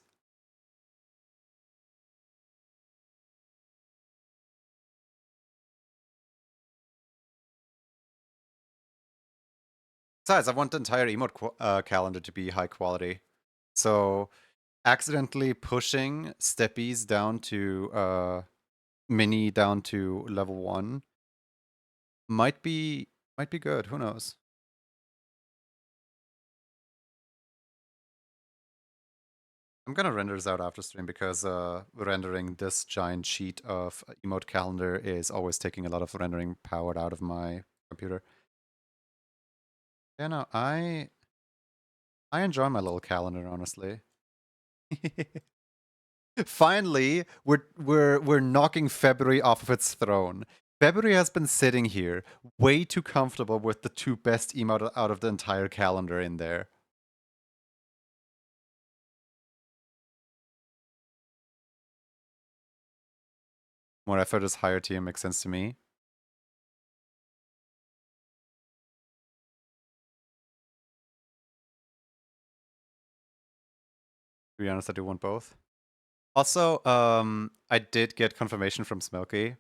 Besides, I want the entire emote calendar to be high quality. So accidentally pushing steppies down to mini down to level 1 might be good. Who knows? I'm gonna render this out after stream because rendering this giant sheet of emote calendar is always taking a lot of rendering power out of my computer. Yeah, no, I enjoy my little calendar, honestly. Finally, we're knocking February off of its throne. February has been sitting here, way too comfortable with the 2 best emote out of the entire calendar in there. More effort is higher tier makes sense to me. To be honest, I do want both. Also, I did get confirmation from Smokey.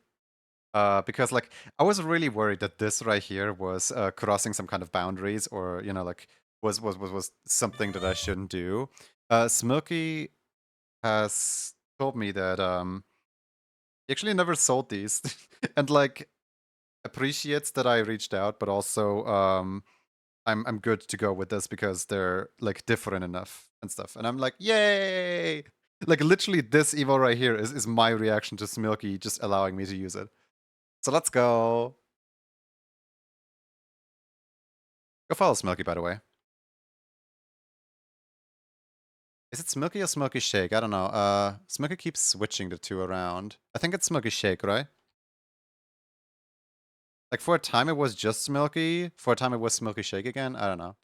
Because like I was really worried that this right here was crossing some kind of boundaries, or you know, like was something that I shouldn't do. Smokey has told me that he actually never sold these, and like appreciates that I reached out, but also I'm good to go with this because they're like different enough and stuff. And I'm like, yay! Like literally, this evo right here is my reaction to Smokey just allowing me to use it. So let's go. Go follow Smokey, by the way. Is it Smokey or Smoky Shake? I don't know. Smokey keeps switching the two around. I think it's Smoky Shake, right? Like for a time it was just Smoky. For a time it was Smoky Shake again. I don't know.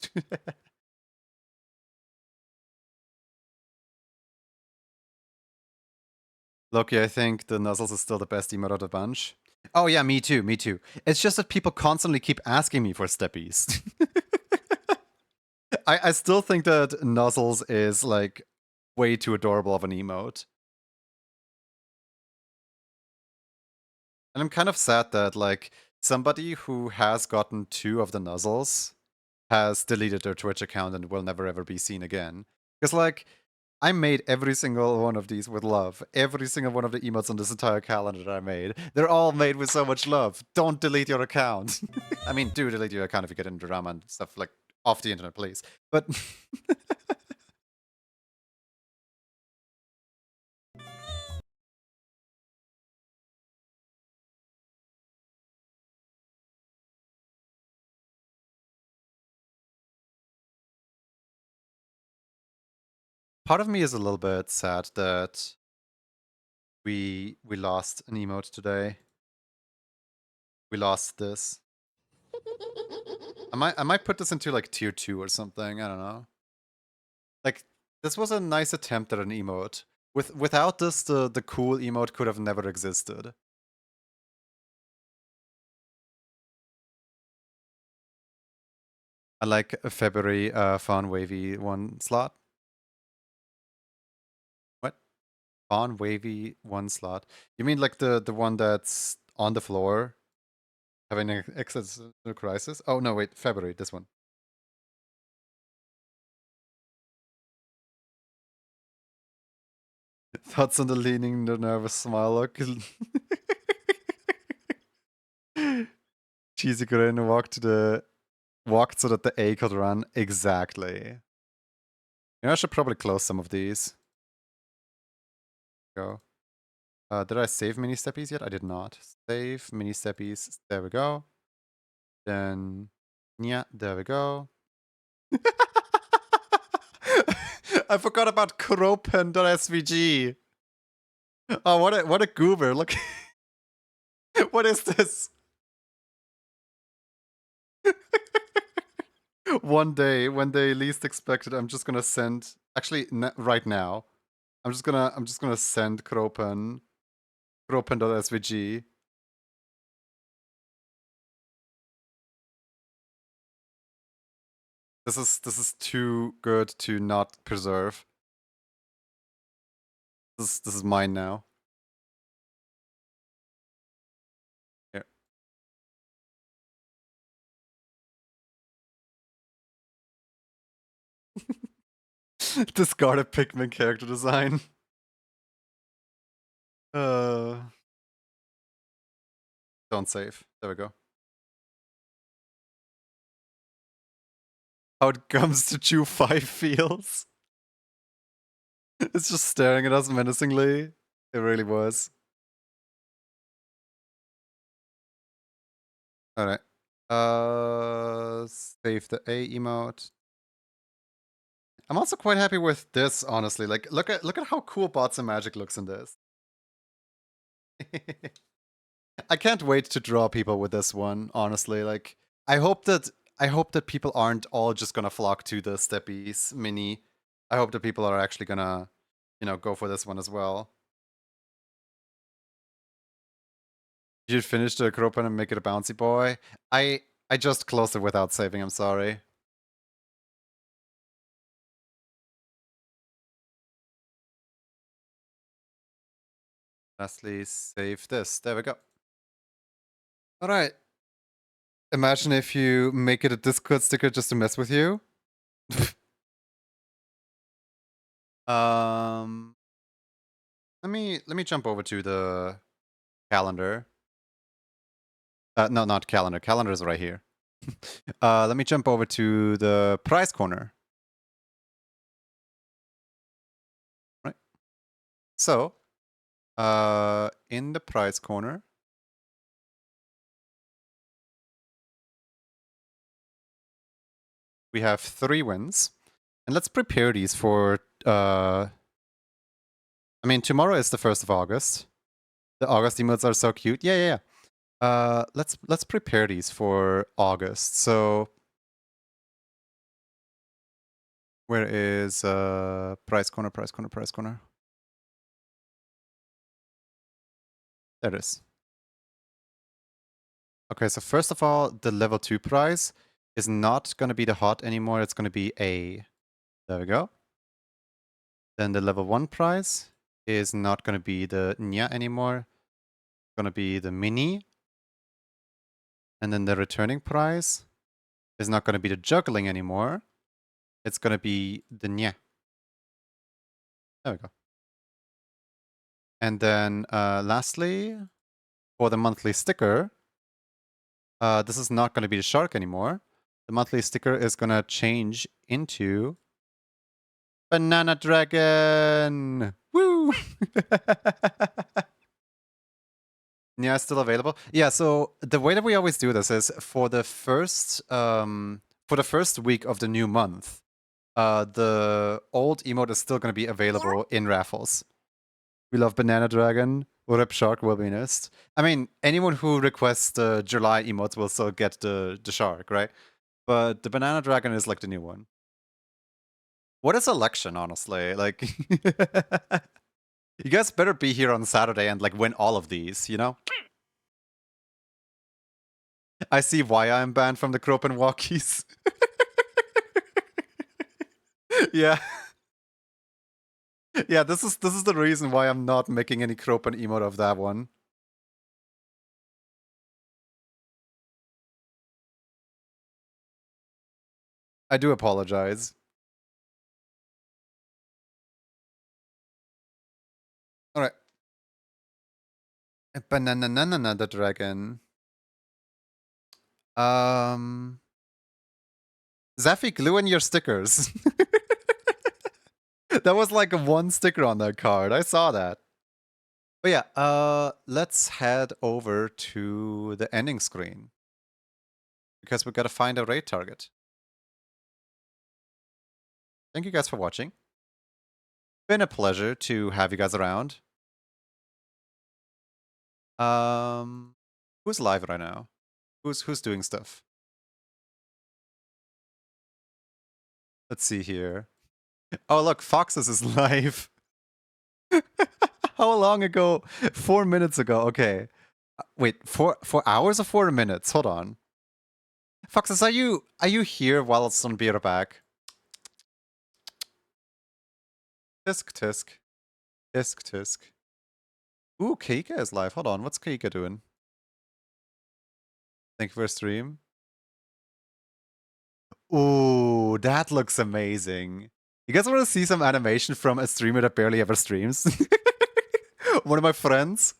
Loki, I think the Nuzzles is still the best emote of the bunch. Oh yeah, me too, me too. It's just that people constantly keep asking me for steppies. I still think that Nuzzles is like way too adorable of an emote. And I'm kind of sad that like somebody who has gotten 2 of the Nuzzles has deleted their Twitch account and will never ever be seen again. Because like I made every single one of these with love. Every single one of the emotes on this entire calendar that I made. They're all made with so much love. Don't delete your account. I mean, do delete your account if you get into drama and stuff like off the internet, please. But part of me is a little bit sad that we lost an emote today. We lost this. I might put this into like tier 2 or something. I don't know. Like this was a nice attempt at an emote. Without this, the cool emote could have never existed. I like a February Fawn Wavy 1 slot. What? Fawn Wavy 1 slot? You mean like the one that's on the floor having an existential crisis? Oh no, wait, February, this one. Thoughts on the leaning, the nervous smile look. Cheesy grin walked so that the A could run. Exactly. You know, I should probably close some of these. Go. Did I save mini steppies yet? I did not. Save mini steppies. There we go. Then, yeah, there we go. I forgot about Kropen.svg. Oh, what a goober! Look, what is this? One day, when they least expect it, I'm just gonna send. Actually, right now, I'm just gonna send Kropen.svg. This is too good to not preserve. This is mine now. Here. Discarded Pikmin character design. Don't save. There we go. How it comes to chew 5 feels. It's just staring at us menacingly. It really was. Alright. Save the A emote. I'm also quite happy with this, honestly. Like, look at how cool Bots and Magic looks in this. I can't wait to draw people with this one, honestly. Like, I hope that people aren't all just gonna flock to the Steppies mini. I hope that people are actually gonna, go for this one as well. You should finish the Kropan and make it a bouncy boy. I just closed it without saving, I'm sorry. Lastly, save this. There we go. Alright. Imagine if you make it a Discord sticker just to mess with you. um let me jump over to the calendar. No, not calendar. Calendar is right here. Let me jump over to the prize corner. Right. So, in the prize corner, we have 3 wins. And let's prepare these for I mean, tomorrow is the 1st of August. The August emotes are so cute. Yeah. Let's prepare these for August. So where is price corner? There it is. Okay, so first of all, the level 2 prize is not going to be the hot anymore. It's going to be A. There we go. Then the level 1 prize is not going to be the Nya anymore. It's going to be the mini. And then the returning prize is not going to be the juggling anymore. It's going to be the Nya. There we go. And then lastly, for the monthly sticker, this is not going to be the shark anymore. The monthly sticker is going to change into Banana Dragon! Woo! Yeah, it's still available. Yeah, so the way that we always do this is for the first week of the new month, the old emote is still going to be available in raffles. We love Banana Dragon. Rip Shark will be missed. I mean, anyone who requests the July emotes will still get the shark, right? But the Banana Dragon is like the new one. What is election, honestly? Like, you guys better be here on Saturday and like win all of these, you know? I see why I'm banned from the Kropan walkies. Yeah. Yeah, this is the reason why I'm not making any Kropan emote of that one. I do apologize. Alright. Banana the dragon. Zaffy, glue in your stickers. That was like one sticker on that card. I saw that. But yeah, let's head over to the ending screen. Because we gotta find a raid target. Thank you guys for watching. Been a pleasure to have you guys around. Who's live right now? Who's doing stuff? Let's see here. Oh look, Foxes is live. How long ago? 4 minutes ago. Okay. Wait, 4 hours or 4 minutes? Hold on. Foxes, are you here while it's on beer back? Tisk tisk. Tisk tisk. Ooh, Keika is live. Hold on, what's Keika doing? Thank you for stream. Ooh, that looks amazing. You guys want to see some animation from a streamer that barely ever streams? one of my friends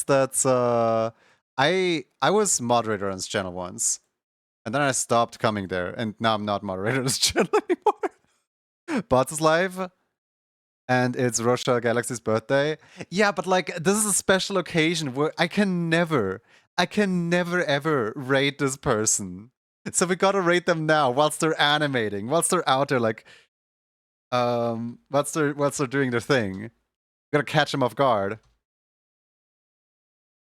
that's I was moderator on his channel once, and then I stopped coming there, and now I'm not moderator on his channel anymore. Bots is live, and it's Rochelle Galaxy's birthday. Yeah, but like this is a special occasion where I can never ever rate this person. So we gotta rate them now whilst they're animating, whilst they're out there like whilst they're doing their thing. We gotta catch them off guard.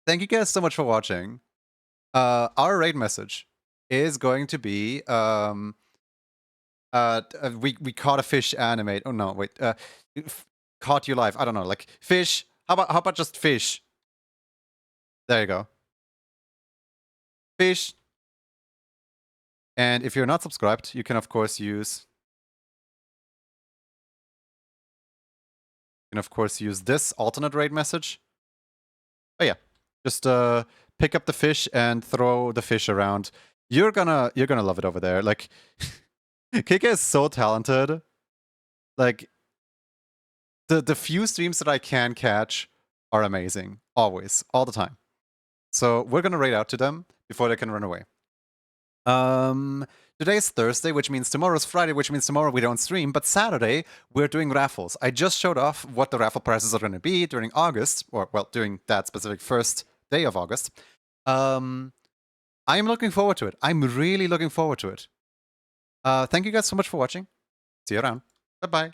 Thank you guys so much for watching. Our raid message is going to be we caught a fish animate. Oh no, wait. Caught you live. I don't know, like fish. How about just fish? There you go. Fish. And if you're not subscribed, you can of course use this alternate raid message. Oh yeah. Just pick up the fish and throw the fish around. You're gonna love it over there. Like Kika is so talented. Like the few streams that I can catch are amazing. Always. All the time. So we're gonna raid out to them before they can run away. Today's Thursday, which means tomorrow's Friday, which means tomorrow we don't stream, but Saturday we're doing raffles. I just showed off what the raffle prices are going to be during August, or well, during that specific first day of August. I'm looking forward to it. I'm really looking forward to it. Thank you guys so much for watching. See you around. Bye-bye.